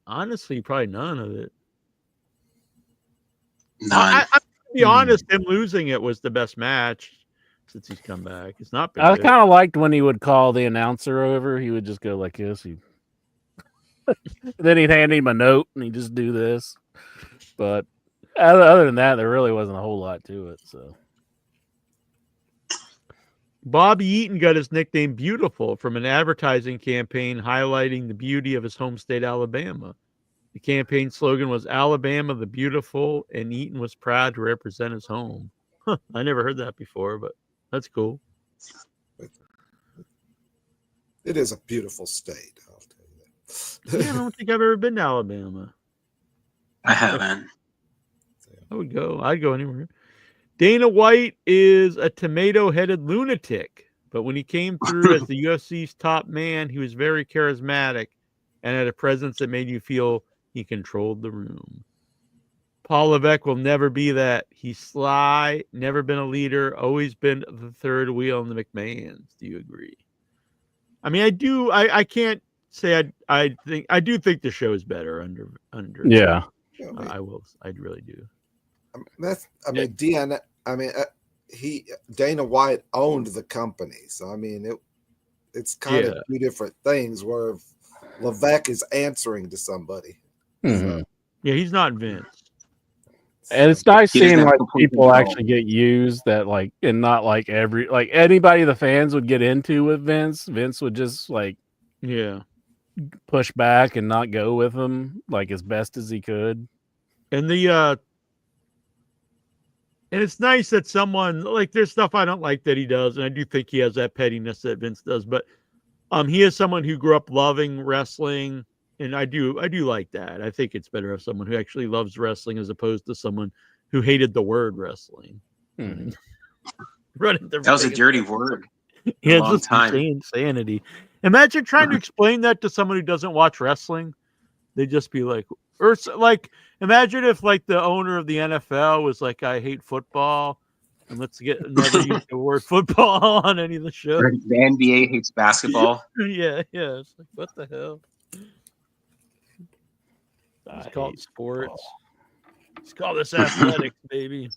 Honestly, probably none of it. None. I'm to be honest, him losing it was the best match since he's come back. It's not been I good. kind of liked when he would call the announcer over. He would just go like this. Then he'd hand him a note and he'd just do this. But other than that, there really wasn't a whole lot to it. So Bobby Eaton got his nickname Beautiful from an advertising campaign highlighting the beauty of his home state, Alabama. The campaign slogan was Alabama the Beautiful, and Eaton was proud to represent his home. Huh, I never heard that before, but that's cool. It is a beautiful state, I'll tell you that. Yeah, I don't think I've ever been to Alabama. I haven't. I'd go anywhere. Dana White is a tomato-headed lunatic, but when he came through as the UFC's top man, he was very charismatic and had a presence that made you feel he controlled the room. Paul Levesque will never be that. He's sly, never been a leader, always been the third wheel in the McMahons. Do you agree? I mean, I do. I can't say I do think the show is better under. Yeah. I will. I really do. Dana White owned the company, so I mean it's kind of two different things where Levesque is answering to somebody. Mm-hmm. Yeah, he's not Vince. And it's nice seeing like people actually get used that like, and not like anybody the fans would get into with Vince. Vince would just like, push back and not go with him like as best as he could. And and it's nice that someone like there's stuff I don't like that he does, and I do think he has that pettiness that Vince does. But he is someone who grew up loving wrestling. And I do like that. I think it's better if someone who actually loves wrestling as opposed to someone who hated the word wrestling. That was a dirty word. Yeah, a long time. Insanity. Imagine trying to explain that to someone who doesn't watch wrestling. They'd just be like, or like, imagine if like the owner of the NFL was like, I hate football. And let's never use the word football on any of the shows. The NBA hates basketball. Yeah. It's like, what the hell? Let's call it sports. Let's call this athletics, baby.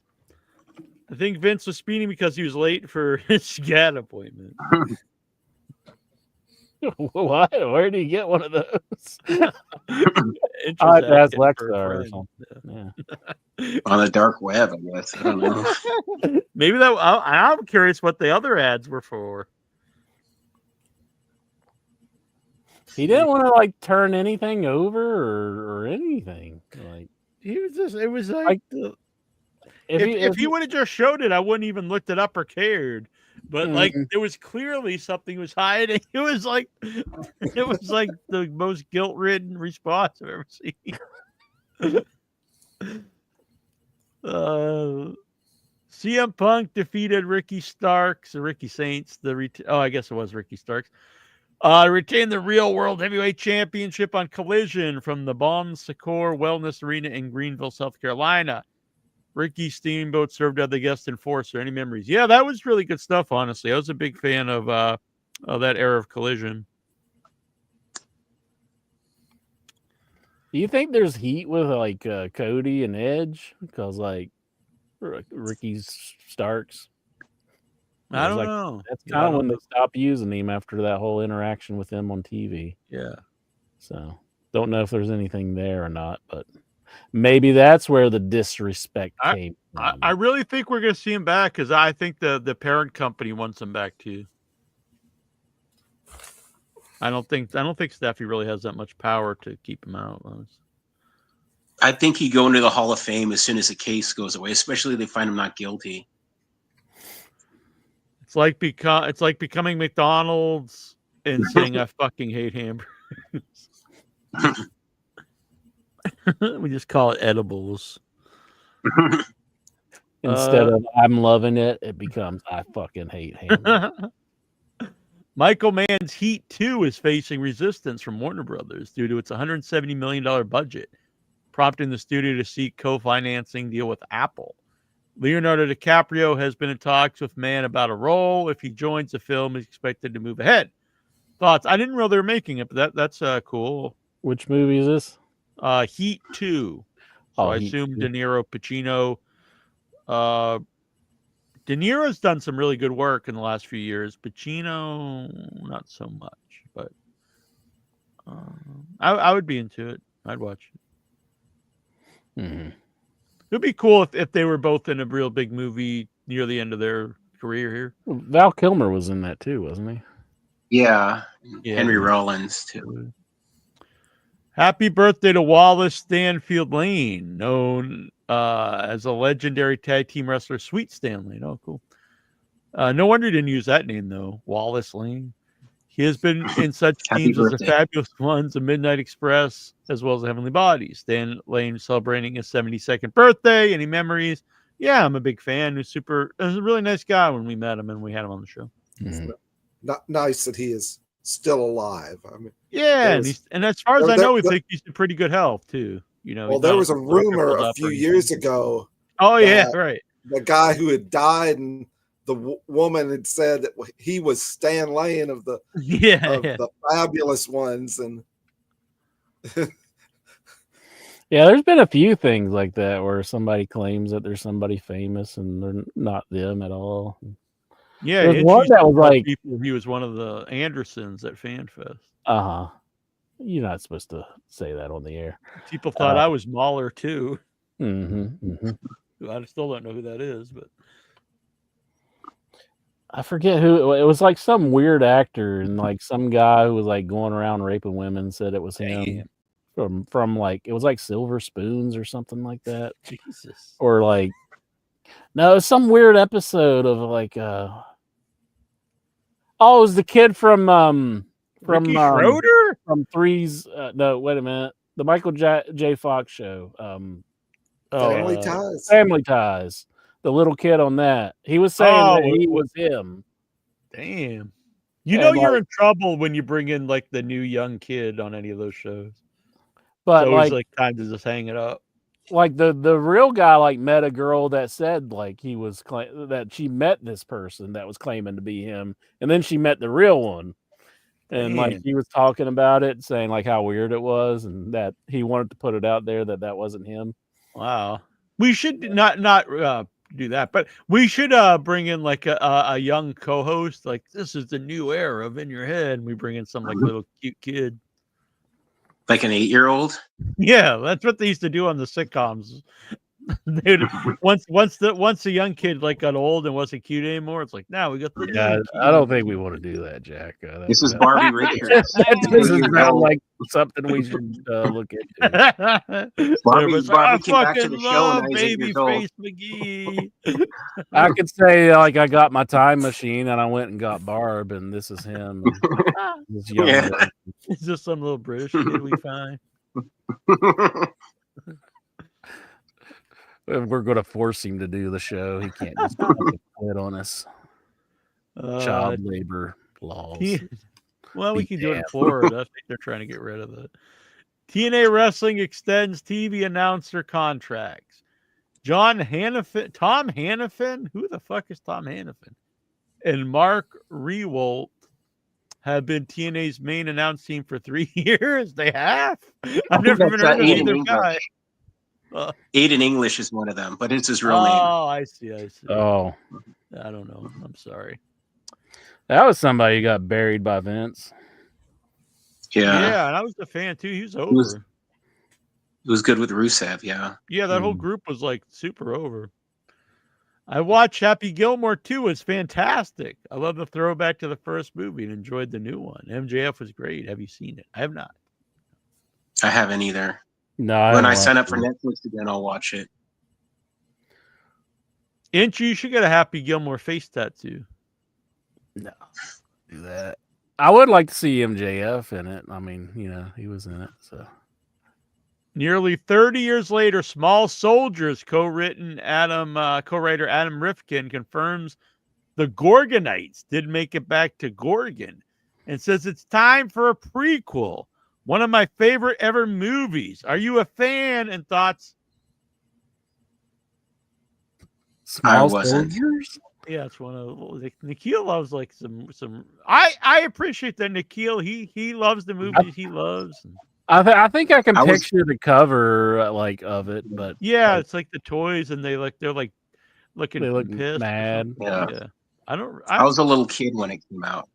I think Vince was speeding because he was late for his SCAT appointment. What? Where did he get one of those? That's Lexa or something. Yeah. On the dark web, I guess. I don't know. Maybe that. I'm curious what the other ads were for. He didn't want to like turn anything over or anything. Like he was just. It was like if he would have just showed it, I wouldn't even looked it up or cared. But like there was clearly something he was hiding. It was like the most guilt-ridden response I've ever seen. CM Punk defeated Ricky Starks or Ricky Saints. I guess it was Ricky Starks. Retained the Real World Heavyweight Championship on Collision from the Bon Secours Wellness Arena in Greenville, South Carolina. Ricky Steamboat served as the guest enforcer. Any memories? Yeah, that was really good stuff, honestly. I was a big fan of that era of Collision. Do you think there's heat with like Cody and Edge? Because like Ricky Starks. I don't know. That's kind of when they stopped using him after that whole interaction with him on TV. Yeah. So don't know if there's anything there or not, but maybe that's where the disrespect came from. I really think we're going to see him back because I think the parent company wants him back too. I don't think Steffi really has that much power to keep him out. I think he'd go into the Hall of Fame as soon as the case goes away, especially if they find him not guilty. It's like becoming McDonald's and saying I fucking hate hamburgers. We just call it edibles. Instead of I'm loving it, it becomes I fucking hate hamburgers. Michael Mann's Heat 2 is facing resistance from Warner Brothers due to its $170 million budget, prompting the studio to seek co-financing deal with Apple. Leonardo DiCaprio has been in talks with Mann about a role. If he joins the film, he's expected to move ahead. Thoughts? I didn't know they were making it, but that's cool. Which movie is this? Heat 2. So I assume De Niro, Pacino. De Niro's done some really good work in the last few years. Pacino, not so much, but I would be into it. I'd watch it. Mm-hmm. It'd be cool if they were both in a real big movie near the end of their career here. Val Kilmer was in that too, wasn't he? Yeah. Henry Rollins too. Happy birthday to Wallace Stanfield Lane, known as a legendary tag team wrestler, Sweet Stan Lane. Oh, cool. No wonder he didn't use that name, though. Wallace Lane. He has been in such teams as the Fabulous Ones, the Midnight Express, as well as the Heavenly Bodies. Stan Lane celebrating his 72nd birthday. Any memories? Yeah, I'm a big fan. He's a really nice guy when we met him and we had him on the show. Mm-hmm. Not nice that he is still alive. I mean, yeah, and as far as I know, we think he's in pretty good health too. You know, well, there was a rumor a few years ago. Oh yeah, right. The guy who had died, and the woman had said that he was Stan Lane of the the Fabulous Ones, and yeah, there's been a few things like that where somebody claims that there's somebody famous and they're not them at all. Yeah, there's one that was like he was one of the Andersons at FanFest. You're not supposed to say that on the air. People thought I was Mahler too. Mm-hmm. I still don't know who that is, but I forget who it was. Like some weird actor and like some guy who was like going around raping women said it was him. From like it was like Silver Spoons or something like that. Jesus. Or like no, it was some weird episode of like it was the kid from Ricky Schroeder? From Three's no, wait a minute. The Michael J. Fox show. Family Ties. Family Ties. The little kid on that. He was saying that he was him. Damn. You know you're in trouble when you bring in like the new young kid on any of those shows. But it's always like time to just hang it up. Like the real guy like met a girl that said like he was that she met this person that was claiming to be him, and then she met the real one, and like he was talking about it, saying like how weird it was, and that he wanted to put it out there that wasn't him. Wow, we should not do that, but we should bring in like a young co-host. Like this is the new era of In Your Head, and we bring in some like little cute kid. Like an 8-year-old? Yeah, that's what they used to do on the sitcoms. once the young kid like got old and wasn't cute anymore, it's like now we got the yeah. I don't think we want to do that, Jack. This is Barbie Richards. That doesn't sound like something we should look into. Barbie came back to the show and Babyface McGee. I could say like I got my time machine and I went and got Barb, and this is him. This young man. It's just some little British kid we find. We're going to force him to do the show. He can't just quit on us. Child labor laws. We can do it in Florida. I think they're trying to get rid of it. TNA Wrestling extends TV announcer contracts. Tom Hannafin? Who the fuck is Tom Hannafin? And Mark Rewalt have been TNA's main announce team for 3 years. They have? I've never even heard of either guy. Aiden English is one of them, but it's his real name. Oh, I see. Oh. I don't know. I'm sorry. That was somebody who got buried by Vince. Yeah, and I was a fan too. He was over. He was good with Rusev, yeah. Yeah, that whole group was like super over. I watched Happy Gilmore too. It's fantastic. I love the throwback to the first movie and enjoyed the new one. MJF was great. Have you seen it? I have not. I haven't either. No. When I sign up for Netflix again, I'll watch it. Inch, you should get a Happy Gilmore face tattoo. No, do that. I would like to see MJF in it. I mean, he was in it. So nearly 30 years later, Small Soldiers co-writer Adam Rifkin confirms the Gorgonites did make it back to Gorgon. and says it's time for a prequel. One of my favorite ever movies. Are you a fan? And thoughts? Small wasn't. soldiers? Yeah, it's one of Nikhil loves like some. I appreciate that Nikhil. He loves the movies he loves. I think I can picture the cover like of it, but yeah, it's like the toys, and they're like looking they look pissed. mad. Yeah. I was a little kid when it came out.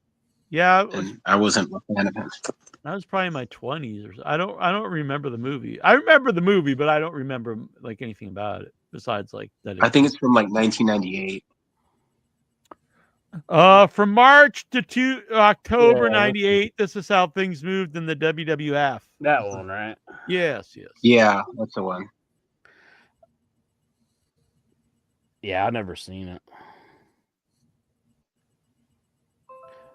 Yeah, and I wasn't a fan of it. I was probably in my 20s or so. I don't remember the movie. I remember the movie, but I don't remember like anything about it besides like that. I think it's from like 1998. From March to October 98. This is how things moved in the WWF. That one, right? Yes. Yeah, that's the one. Yeah, I've never seen it.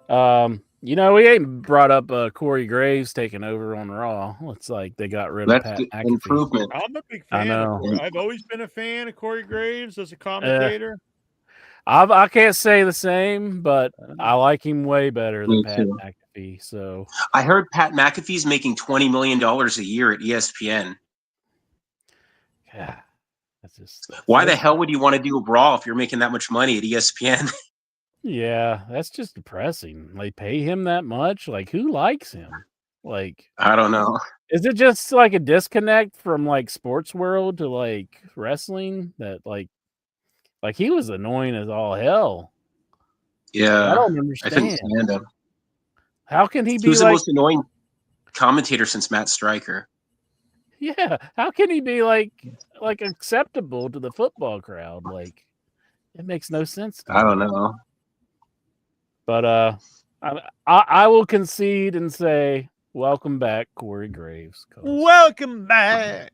We ain't brought up Corey Graves taking over on Raw. It's like they got rid of Pat McAfee. Improvement. I'm a big fan. I know. I've always been a fan of Corey Graves as a commentator. I can't say the same, but I like him way better than Pat McAfee. So I heard Pat McAfee's making $20 million a year at ESPN. Yeah, that's why the hell would you want to do a Raw if you're making that much money at ESPN? Yeah, that's just depressing. Like, pay him that much? Like, who likes him? Like, I don't know. Is it just like a disconnect from like sports world to like wrestling that like he was annoying as all hell? Yeah, I don't understand. I couldn't stand him. How can he be He was like the most annoying commentator since Matt Stryker. Yeah, how can he be like acceptable to the football crowd? Like, it makes no sense to me. I don't know. But I will concede and say, welcome back, Corey Graves. Welcome back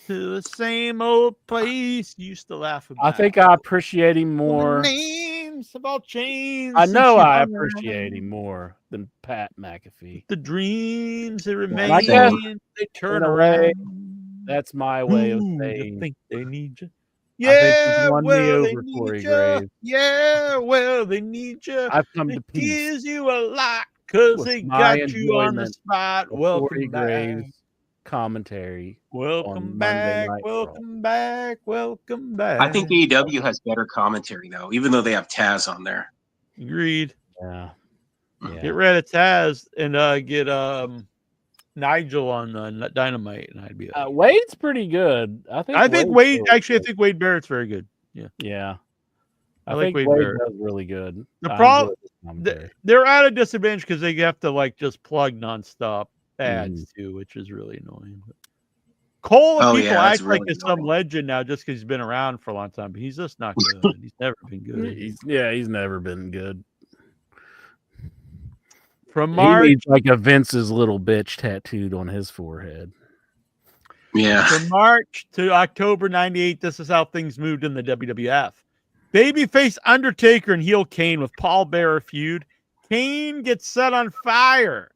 to the same old place you used to laugh about. I think I appreciate him more. The names have all changed. I know I appreciate him more than Pat McAfee. The dreams that remain, I guess, they turn in a way, around. that's my way of Ooh, saying. I think they need you. I think Yeah, he's won me well, they over, need Corey you. Graves. Yeah, well, they need you. I've come to It peace gives you a lot because with they my got you on the enjoyment spot. of Welcome Corey back. Graves commentary. Welcome on back. Monday Night Welcome back. Welcome back. I think AEW has better commentary though, even though they have Taz on there. Agreed. Yeah. Get rid of Taz and get Nigel on Dynamite, and I'd be. Wade's pretty good. I think Wade. Actually, I think Wade Barrett's very good. Yeah. Yeah. I like think Wade Barrett. does really good. The problem, they're at a disadvantage because they have to like just plug nonstop ads too, which is really annoying. Cole and people act like he's some legend now just because he's been around for a long time, but he's just not good. He's never been good. He's never been good. From March, he needs like a Vince's little bitch tattooed on his forehead. Yeah. From March to October 98, this is how things moved in the WWF. Babyface Undertaker and heel Kane with Paul Bearer feud. Kane gets set on fire.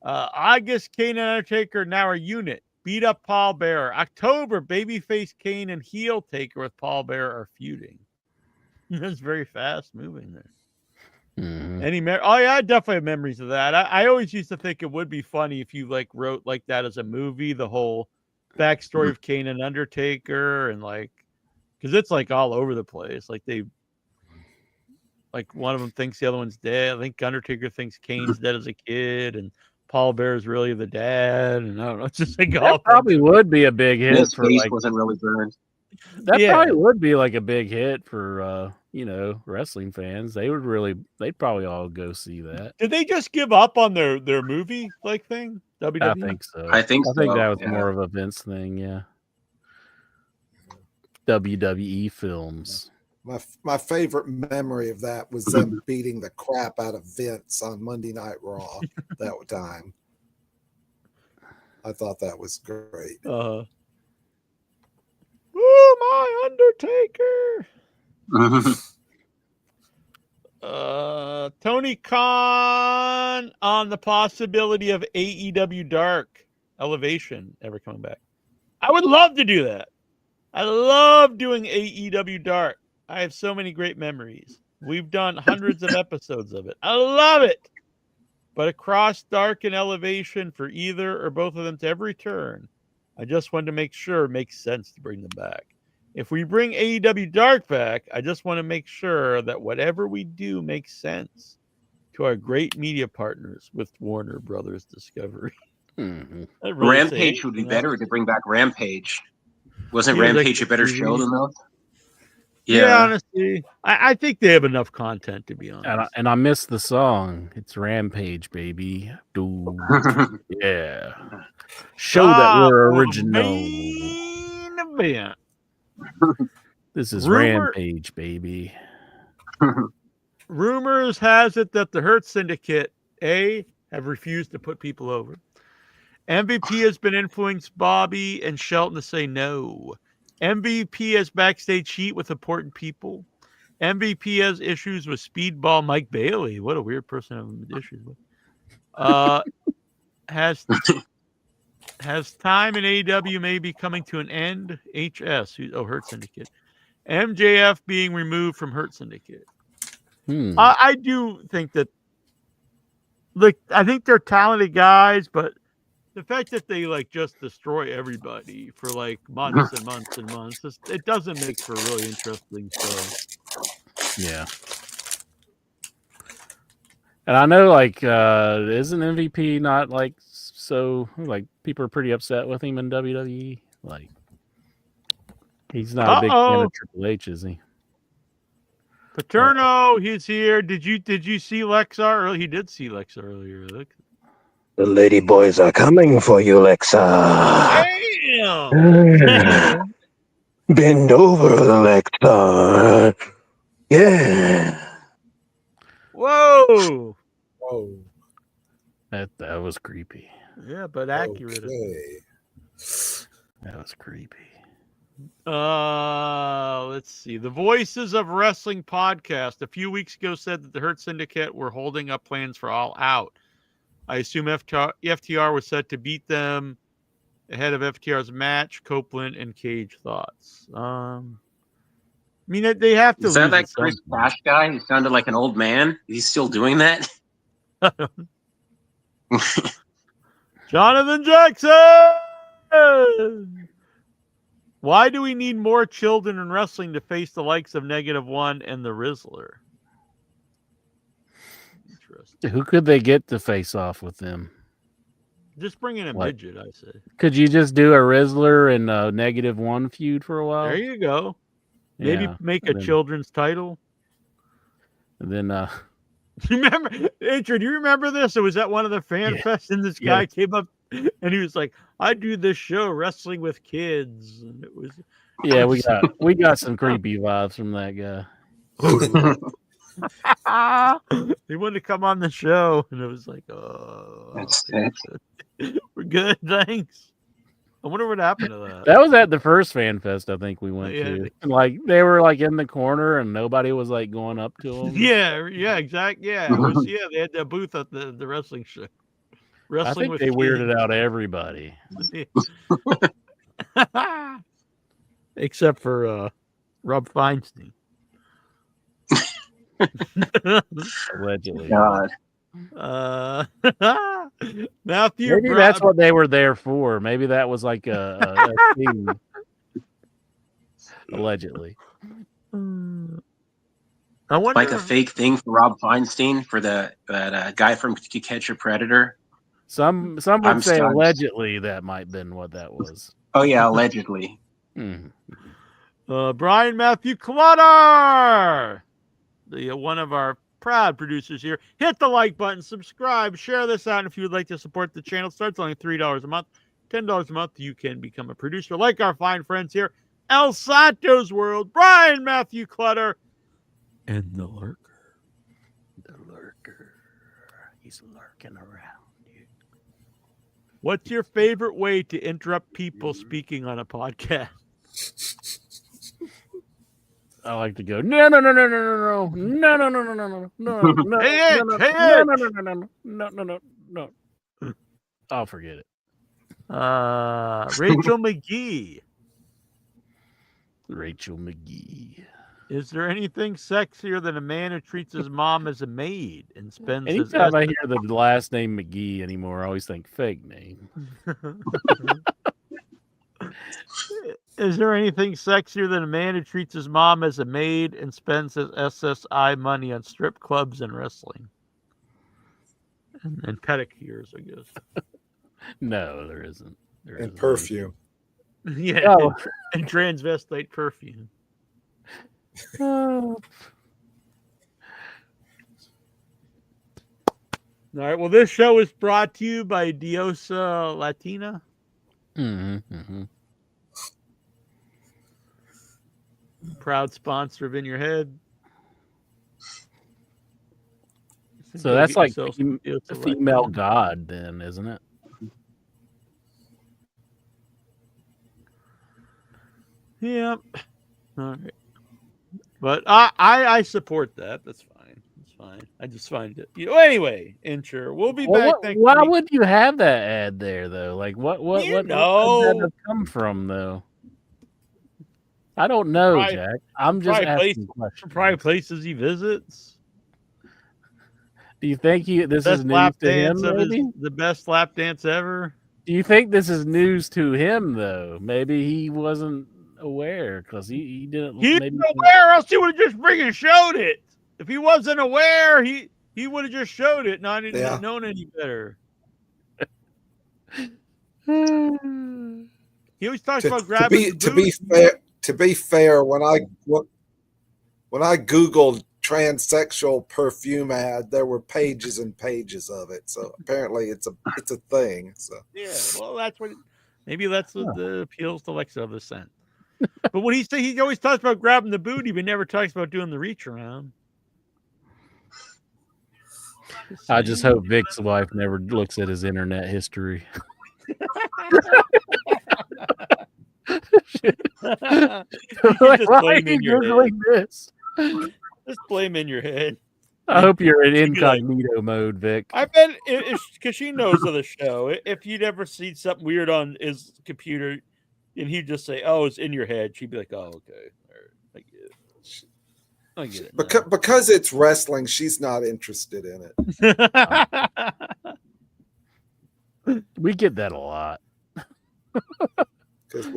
August, Kane and Undertaker now are unit. Beat up Paul Bearer. October, babyface Kane and heel Taker with Paul Bearer are feuding. That's very fast moving there. Mm-hmm. Oh yeah, I definitely have memories of that. I always used to think it would be funny if you like wrote like that as a movie, the whole backstory of Kane and Undertaker, and like, because it's like all over the place. Like one of them thinks the other one's dead. I think Undertaker thinks Kane's dead as a kid, and Paul Bear's really the dad. And I don't know, it's just like that probably would be a big hit. His for face like, wasn't really burned. That probably would be like a big hit for wrestling fans. They'd probably all go see that. Did they just give up on their movie like thing? WWE? I think so. I think that was more of a Vince thing, yeah. WWE films. My favorite memory of that was them beating the crap out of Vince on Monday Night Raw that time. I thought that was great. Oh, my Undertaker. Tony Khan on the possibility of AEW Dark Elevation ever coming back. I would love to do that. I love doing AEW Dark. I have so many great memories. We've done hundreds of episodes of it. I love it. but across dark and elevation for either or both of them to ever return. I just wanted to make sure it makes sense to bring them back. If we bring AEW Dark back, I just want to make sure that whatever we do makes sense to our great media partners with Warner Brothers Discovery. Mm-hmm. Really Rampage would be better to bring back Rampage. Wasn't Rampage a better show than those? Yeah, honestly, I think they have enough content, to be honest. And I missed the song. It's Rampage, baby. Dude. Yeah. Show that we're original. Main event. This is Rampage, baby. Rumors has it that the Hurt Syndicate, have refused to put people over. MVP has been influenced Bobby and Shelton to say no. MVP has backstage heat with important people. MVP has issues with Speedball Mike Bailey. What a weird person to have issues with. Has time in AEW may be coming to an end. HS, Hurt Syndicate. MJF being removed from Hurt Syndicate. I do think that, like, I think they're talented guys, but the fact that they just destroy everybody for months and months and months, it doesn't make for a really interesting show. Yeah. And I know, isn't MVP not so people are pretty upset with him in WWE? He's not a big fan of Triple H, is he? Paterno, he's here. Did you see Lexa? He did see Lexa earlier. Look. The lady boys are coming for you, Lexa. Damn! Bend over, Lexa. Yeah. Whoa! That was creepy. Yeah, but accurate. Okay. That was creepy. Let's see. The Voices of Wrestling podcast a few weeks ago said that the Hurt Syndicate were holding up plans for All Out. I assume FTR was set to beat them ahead of FTR's match. Copeland and Cage thoughts. I mean, they have to. Is that Chris Cash guy? He sounded like an old man. He's still doing that. Jonathan Jackson. Why do we need more children in wrestling to face the likes of -1 and the Rizzler? Who could they get to face off with them? Just bring in a midget, I say. Could you just do a Rizzler and a -1 feud for a while? There you go. Maybe make a children's title. And then, remember, Adrian, do you remember this? It was at one of the fan fests, and this guy came up and he was like, "I do this show, Wrestling with Kids." And it was, we got some creepy vibes from that guy. He wanted to come on the show, and it was like, "Oh, we're good, thanks." I wonder what happened to that. That was at the first fan fest I think we went to. And, they were in the corner, and nobody was going up to them. Yeah, exactly. Yeah, they had that booth at the wrestling show. I think they weirded out everybody. Except for Rob Feinstein. Allegedly. God. Matthew, maybe that's what they were there for. Maybe that was a thing. Allegedly. I wonder a fake thing for Rob Feinstein for that guy from To Catch a Predator. Some would say allegedly that might have been what that was. Oh yeah, allegedly. Brian Matthew Clutter, one of our proud producers here. Hit the like button, subscribe, share this out. And if you would like to support the channel, starts only $3 a month, $10 a month. You can become a producer like our fine friends here. El Santos World, Brian Matthew Clutter, and the Lurker. The Lurker. He's lurking around. What's your favorite way to interrupt people speaking on a podcast? I like to go, no. I'll forget it. Rachel McGee. Rachel McGee. Is there anything sexier than a man who treats his mom as a maid and spends his Anytime I hear the last name McGee anymore, I always think fake name. Is there anything sexier than a man who treats his mom as a maid and spends his SSI money on strip clubs and wrestling? And pedicures, I guess. No, there isn't. And perfume. Yeah, Oh. and transvestite perfume. Oh. All right. Well, this show is brought to you by Diosa Latina. Proud sponsor of In Your Head. So that's like yourself a female god, then, isn't it? Yeah. All right. But I support that. That's fine. That's fine. I just find it. Anyway, Incher, we'll be back next Why week. would you have that ad there, though? Like, what did that come from, though? I don't know, Probably- Jack. I'm just asking questions. Probably places he visits. Do you think this is news to him, maybe? The best lap dance ever. Do you think this is news to him, though? Maybe he wasn't aware because he didn't. He maybe wasn't aware, else he would have just freaking showed it. If he wasn't aware, he would have just showed it, not known any better. He always talks about grabbing. To be fair, when I Googled transsexual perfume ad, there were pages and pages of it. So apparently it's a thing. So yeah, well, that's what. Maybe that's what the appeals to Lexa of the scent. But when he always talks about grabbing the booty, but never talks about doing the reach around. I just hope Vic's wife never looks at his internet history. Just blame in your head. This? Just blame in your head. I hope you're in incognito mode, Vic. I bet because she knows of the show. If you'd ever see something weird on his computer, and he'd just say, "Oh, it's in your head," she'd be like, "Oh, okay, all right, I get it." Because it's wrestling, she's not interested in it. We get that a lot. Because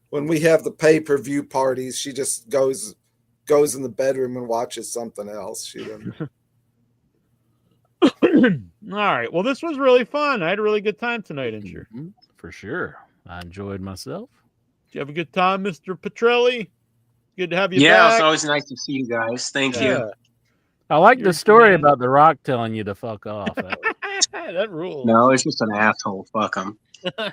when we have the pay-per-view parties, she just goes in the bedroom and watches something else. She doesn't. All right. Well, this was really fun. I had a really good time tonight, Incher. For sure. I enjoyed myself. Did you have a good time, Mr. Petrelli? Good to have you Yeah, back. it's always nice to see you guys. Thank you. I like the story about The Rock telling you to fuck off. That rules. No, it's just an asshole. Fuck him. And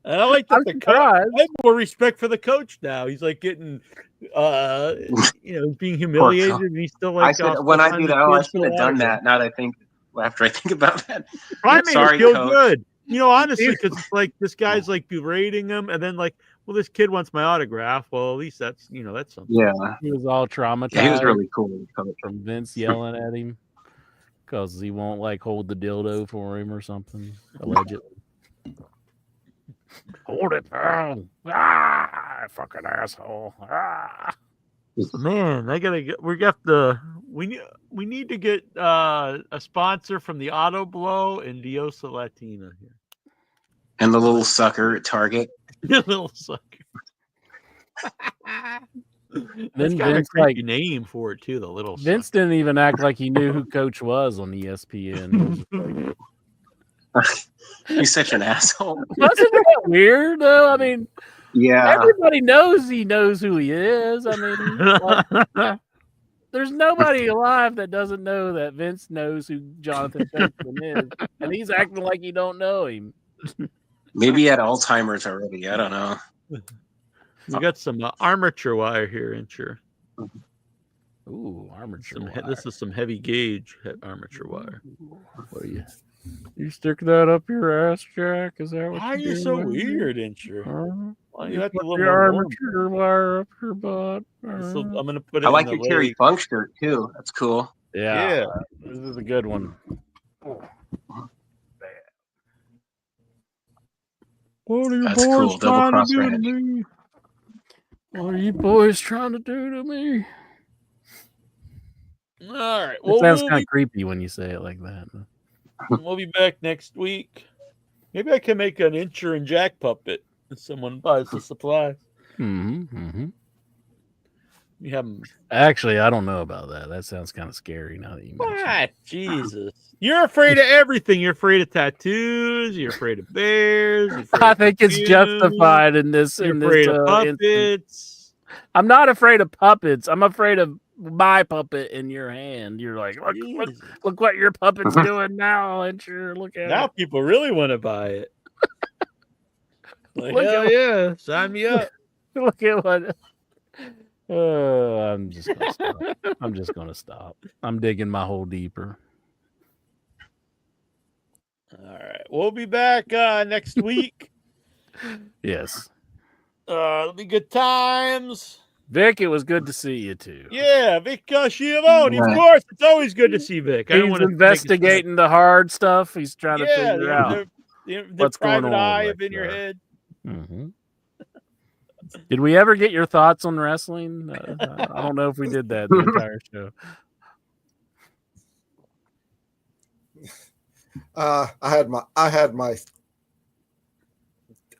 I like that I have more respect for the coach now. He's like getting, being humiliated, and he's still like. I said when I do that, I should have done that. Now that after I think about that, Probably made sorry, him feel coach. good. Honestly, because it's like this guy's like berating him, and then like, well, this kid wants my autograph. Well, at least that's that's something. Yeah, he was all traumatized. Yeah, he was really cool. From Vince yelling at him because he won't like hold the dildo for him or something. Allegedly. Hold it down. Fucking asshole. Man, we need to get a sponsor from the Auto Blow and Diosa Latina here. And the little sucker at Target. The little sucker. That's Then got a Vince, creepy name for it too. The little Vince didn't even act like he knew who Coach was on ESPN. He's such an asshole. Wasn't that weird though? I mean, yeah, everybody knows he knows who he is. I mean, there's nobody alive that doesn't know that Vince knows who Jonathan Coachman is, and he's acting like he don't know him. Maybe he had Alzheimer's already. I don't know. We got some armature wire here, Incher. Ooh, armature wire. This is some heavy gauge armature wire. What are you stick that up your ass, Jack? Is that what Why are you so weird, Incher? Why You you have to put look the more armature wire up your butt. So I'm gonna put it. I like in your the Terry leg. Funk shirt too. That's cool. Yeah, this is a good one. What are you That's boys cool. Double trying to cross do to ranch. me? What are you boys trying to do to me? All right. It Well, sounds kind of creepy when you say it like that. we'll be back next week. Maybe I can make an Incher and Jack puppet if someone buys the supplies. Mm-hmm. You have them. Actually, I don't know about that. That sounds kind of scary now that you mention it. What? Jesus. You're afraid of everything. You're afraid of tattoos. You're afraid of bears. You're afraid I of think it's perfume, justified in this. You're in afraid this, of instance. puppets. I'm not afraid of puppets. I'm afraid of my puppet in your hand. You're like, look what your puppet's doing now, and sure, look at Now it. people really want to buy it. Like, Look hell at- yeah, sign me up. Look at what. I'm just gonna stop. I'm just gonna stop. I'm digging my hole deeper. All right, we'll be back next week. Yes, It'll be good times. Vic, it was good to see you too. Yeah, Vic Schiavone, Right. of course. It's always good to see Vic. I don't He's want to investigating the hard stuff. He's trying to figure out the what's going private on eye with up in your Lexar. head. Mm-hmm. Did we ever get your thoughts on wrestling? I don't know if we did that the entire show.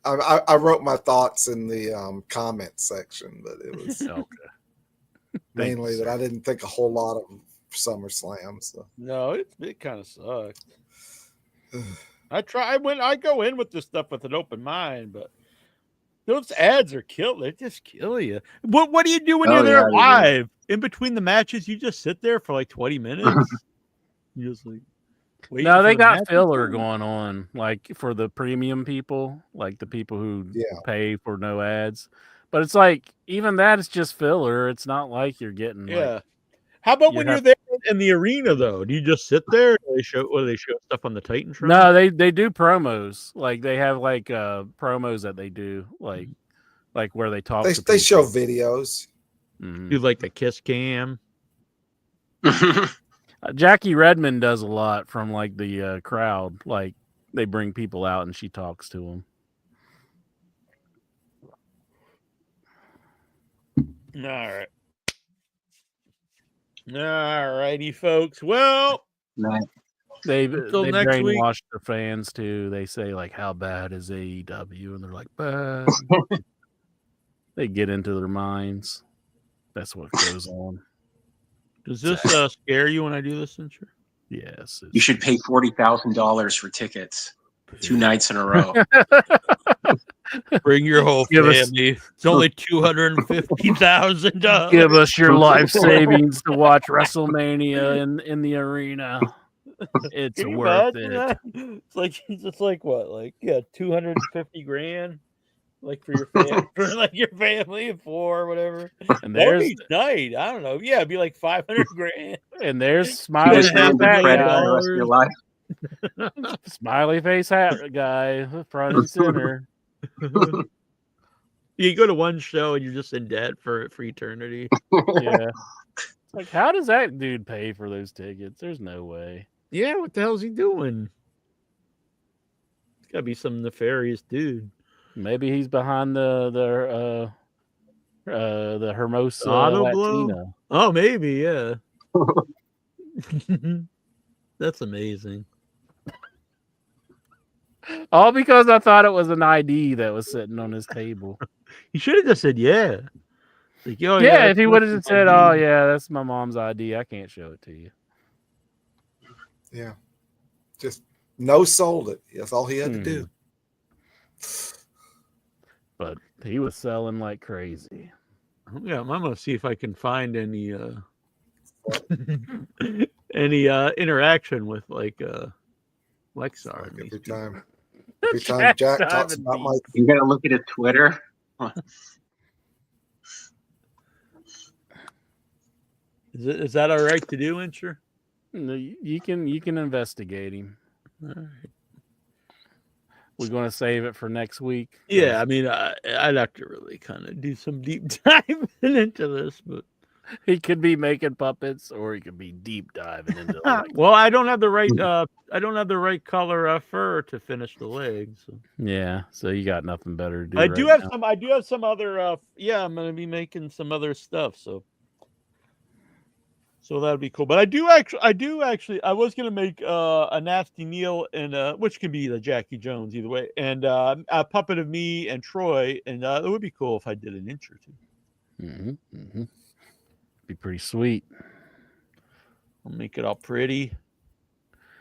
I wrote my thoughts in the comment section, but it was mainly that I didn't think a whole lot of SummerSlam. So. No, it kind of sucked. I go in with this stuff with an open mind, but those ads are kill. They just kill you. What do you do when you're there live? In between the matches, you just sit there for like 20 minutes. You just like wait. No, they for the got matches filler to- going on, like for the premium people, like the people who pay for no ads. But it's like even that is just filler. It's not like you're getting Yeah. How about you when have- you're there in the arena though? Do you just sit there? Or do they show stuff on the Titantron? No, they do promos. Like they have like promos that they do, like where they talk. to They show people. videos. Do like the kiss cam. Jackie Redmond does a lot from like the crowd. Like they bring people out and she talks to them. All right. All righty, folks. Well, They Until they next week. brainwash the fans too. They say like, "How bad is AEW?" And they're like, "Bad." They get into their minds. That's what goes on. Does this scare you when I do this, Incher? Yes. You should pay $40,000 for tickets 2 nights in a row. Bring your whole Give us- family. It's only $250,000. Give us your life savings to watch WrestleMania in the arena. It's Can you worth imagine it. that? It's like what? Like 250 grand, like for your family, for like your family of 4 or whatever. And That'd there's be nice. I don't know. Yeah, it'd be like 500 grand. and there's smiley face Credit hat for the guy. rest of your life. Smiley face hat guy, front and center. You go to one show and you're just in debt for eternity. Yeah. It's like, how does that dude pay for those tickets? There's no way. Yeah, what the hell's he doing? It's gotta be some nefarious dude. Maybe he's behind the Hermosa Auto blow? Latina. Oh, maybe, yeah. That's amazing. All because I thought it was an ID that was sitting on his table. He should have just said yeah. Like, yo, Yeah, if he would have that's just said, my "Oh ID." yeah, that's my mom's ID. I can't show it to you." Yeah. Just no sold it. That's all he had to do. But he was selling like crazy. Yeah, I'm gonna see if I can find any any interaction with like Lexar. Every time Jack talks about my You gotta look at his Twitter. Is that all right to do, Incher? No, you can investigate him. All right. We're going to save it for next week. Yeah, I mean, I'd have to really kind of do some deep diving into this, but He could be making puppets, or he could be deep diving into. Well, I don't have the right. I don't have the right color fur to finish the legs. So. Yeah, so you got nothing better to do. I do have some other. Yeah, I'm gonna be making some other stuff. So that'd be cool. But I do actually. I was gonna make a Nasty Neil and which can be the Jackie Jones either way, and a puppet of me and Troy, and it would be cool if I did an inch or two. Be pretty sweet. I'll make it all pretty.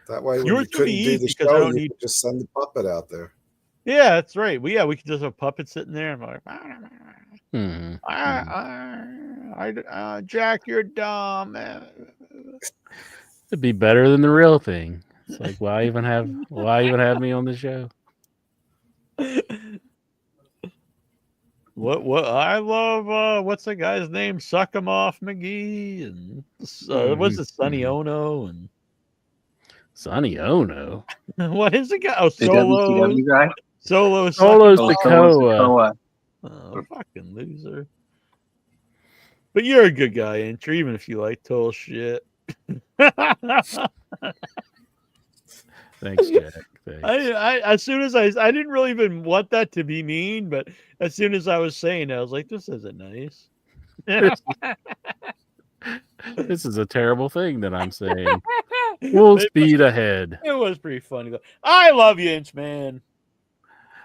That way, when Yours you would couldn't be do easy the because I show, don't you need. could just send the puppet out there. Yeah, that's right. We could just have puppets sitting there and like, Jack, you're dumb. It'd be better than the real thing. It's like, why even have me on the show? What I love what's the guy's name? Suck 'em off McGee and what's it, Sonny Ono and Sonny Ono. What is the guy? Oh, The Solo WCW guy? Solo Sikoa. Oh, fucking loser. But you're a good guy, ain't you? Even if you like total shit. Thanks, Jack. Thanks. I as soon as I didn't really even want that to be mean, but as soon as I was saying it, I was like, this isn't nice. This is a terrible thing that I'm saying. Full speed ahead. It was pretty funny though. I love you, Inch Man.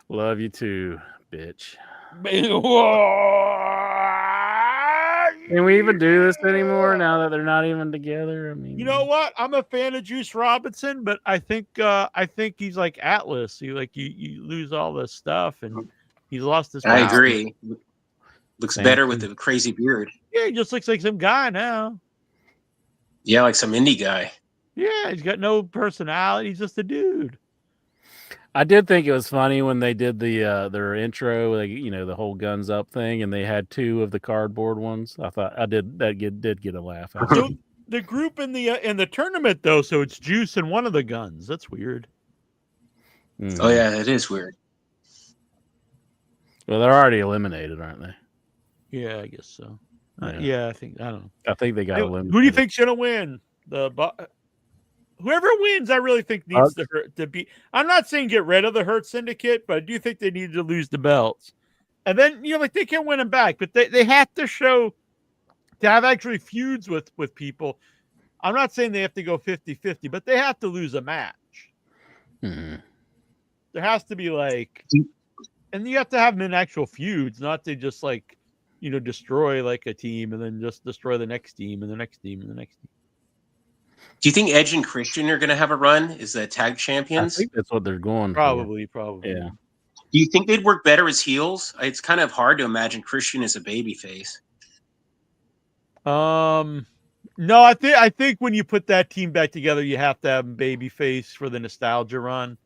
Love you too, bitch. Can we even do this anymore now that they're not even together? I mean, You know what? I'm a fan of Juice Robinson, but I think he's like Atlas. You lose all this stuff, and he's lost his. I agree. Looks better with the crazy beard. Yeah, he just looks like some guy now. Yeah, like some indie guy. Yeah, he's got no personality. He's just a dude. I did think it was funny when they did the their intro, like, the whole guns up thing, and they had two of the cardboard ones. I thought did get a laugh out. So the group in the tournament though, so it's Juice and one of the guns. That's weird. Mm-hmm. Oh yeah, it is weird. Well, they're already eliminated, aren't they? Yeah, I guess so. Yeah. I think I don't know. I think they got eliminated. Who do you think's gonna win? Whoever wins, I really think needs to be. I'm not saying get rid of the Hurt Syndicate, but I do think they need to lose the belts. And then like they can win them back, but they have to show to have actually feuds with people. I'm not saying they have to go 50-50, but they have to lose a match. Mm-hmm. There has to be and you have to have them in actual feuds, not to just destroy like a team and then just destroy the next team and the next team and the next team. Do you think Edge and Christian are going to have a run as the tag champions? I think that's what they're going Probably. Yeah. Do you think they'd work better as heels? It's kind of hard to imagine Christian as a babyface. No, I think when you put that team back together, you have to have them babyface for the nostalgia run,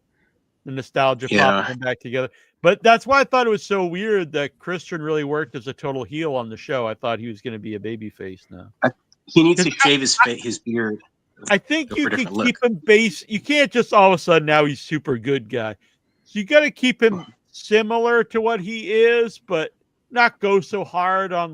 the nostalgia popping them back together. But that's why I thought it was so weird that Christian really worked as a total heel on the show. I thought he was going to be a babyface now. He needs to shave his beard. I think you can keep him base. You can't just all of a sudden now he's super good guy. So you got to keep him similar to what he is, but not go so hard on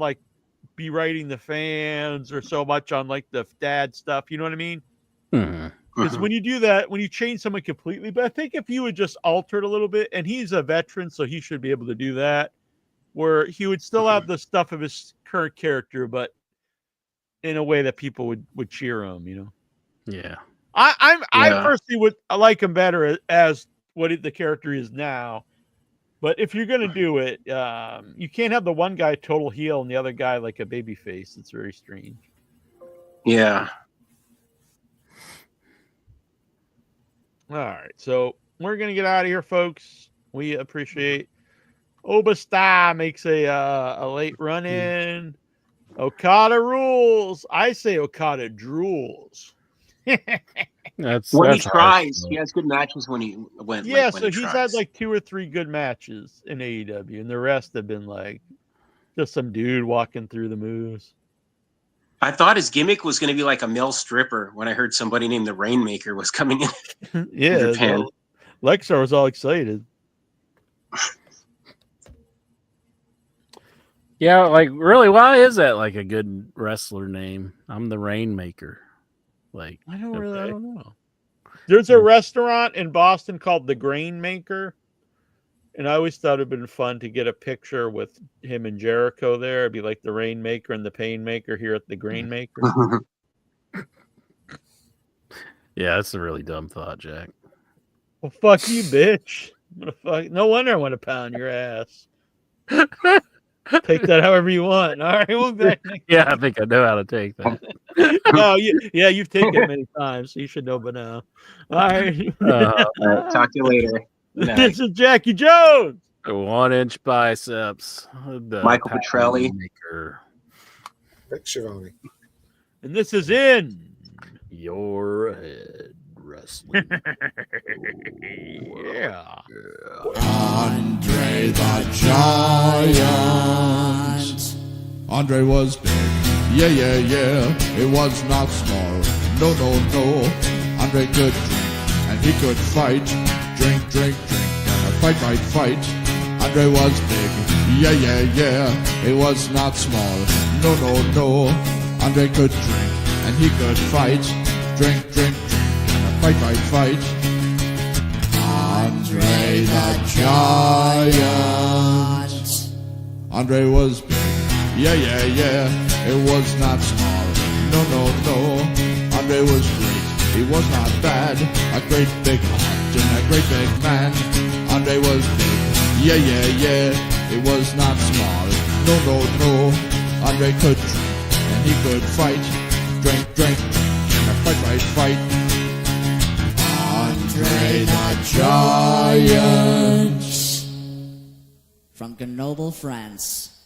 berating the fans or so much on the dad stuff. You know what I mean? Because when you do that, when you change someone completely, but I think if you would just alter it a little bit, and he's a veteran, so he should be able to do that, where he would still have the stuff of his current character, but in a way that people would cheer him, Yeah. I personally would like him better as what the character is now. But if you're going to do it, you can't have the one guy total heel and the other guy like a baby face. It's very strange. Yeah. All right. So we're going to get out of here, folks. We appreciate Obastar makes a late run in. Okada rules. I say Okada drools. When he tries, he has good matches when he went. Yeah, so he's had 2 or 3 good matches in AEW, and the rest have been just some dude walking through the moves. I thought his gimmick was going to be like a male stripper when I heard somebody named the Rainmaker was coming in. Yeah, Japan. Lexar was all excited. Yeah, like really, why is that like a good wrestler name? I'm the Rainmaker. Like I don't know. There's a restaurant in Boston called the Grain Maker, and I always thought it'd been fun to get a picture with him and Jericho there. It'd be like the Rainmaker and the Painmaker here at the Grain Maker. Yeah, that's a really dumb thought, Jack. Well, fuck you, bitch. No wonder I want to pound your ass. Take that however you want. All right, we'll back next Yeah, I think I know how to take that. No, you've taken it many times, so you should know by now. All right. Talk to you later. This is Jackie Jones. 1-inch biceps. Michael Petrelli. Rick Schiavone. And this is in your head wrestling. Yeah. Andre the Giant. Andre was big. Yeah, yeah, yeah. It was not small. No, no, no. Andre could drink and he could fight. Drink, drink, drink. And fight, fight, fight. Andre was big. Yeah, yeah, yeah. It was not small. No, no, no. Andre could drink and he could fight. Drink, drink, drink. And fight, fight, fight. Andre the Giant. Andre was big. Yeah, yeah, yeah. It was not small. No, no, no. Andre was great. He was not bad. A great big heart and a great big man. Andre was big. Yeah, yeah, yeah. It was not small. No, no, no. Andre could drink and he could fight. Drink, drink, drink. And fight, fight, fight. Andre the Giant. From Grenoble, France.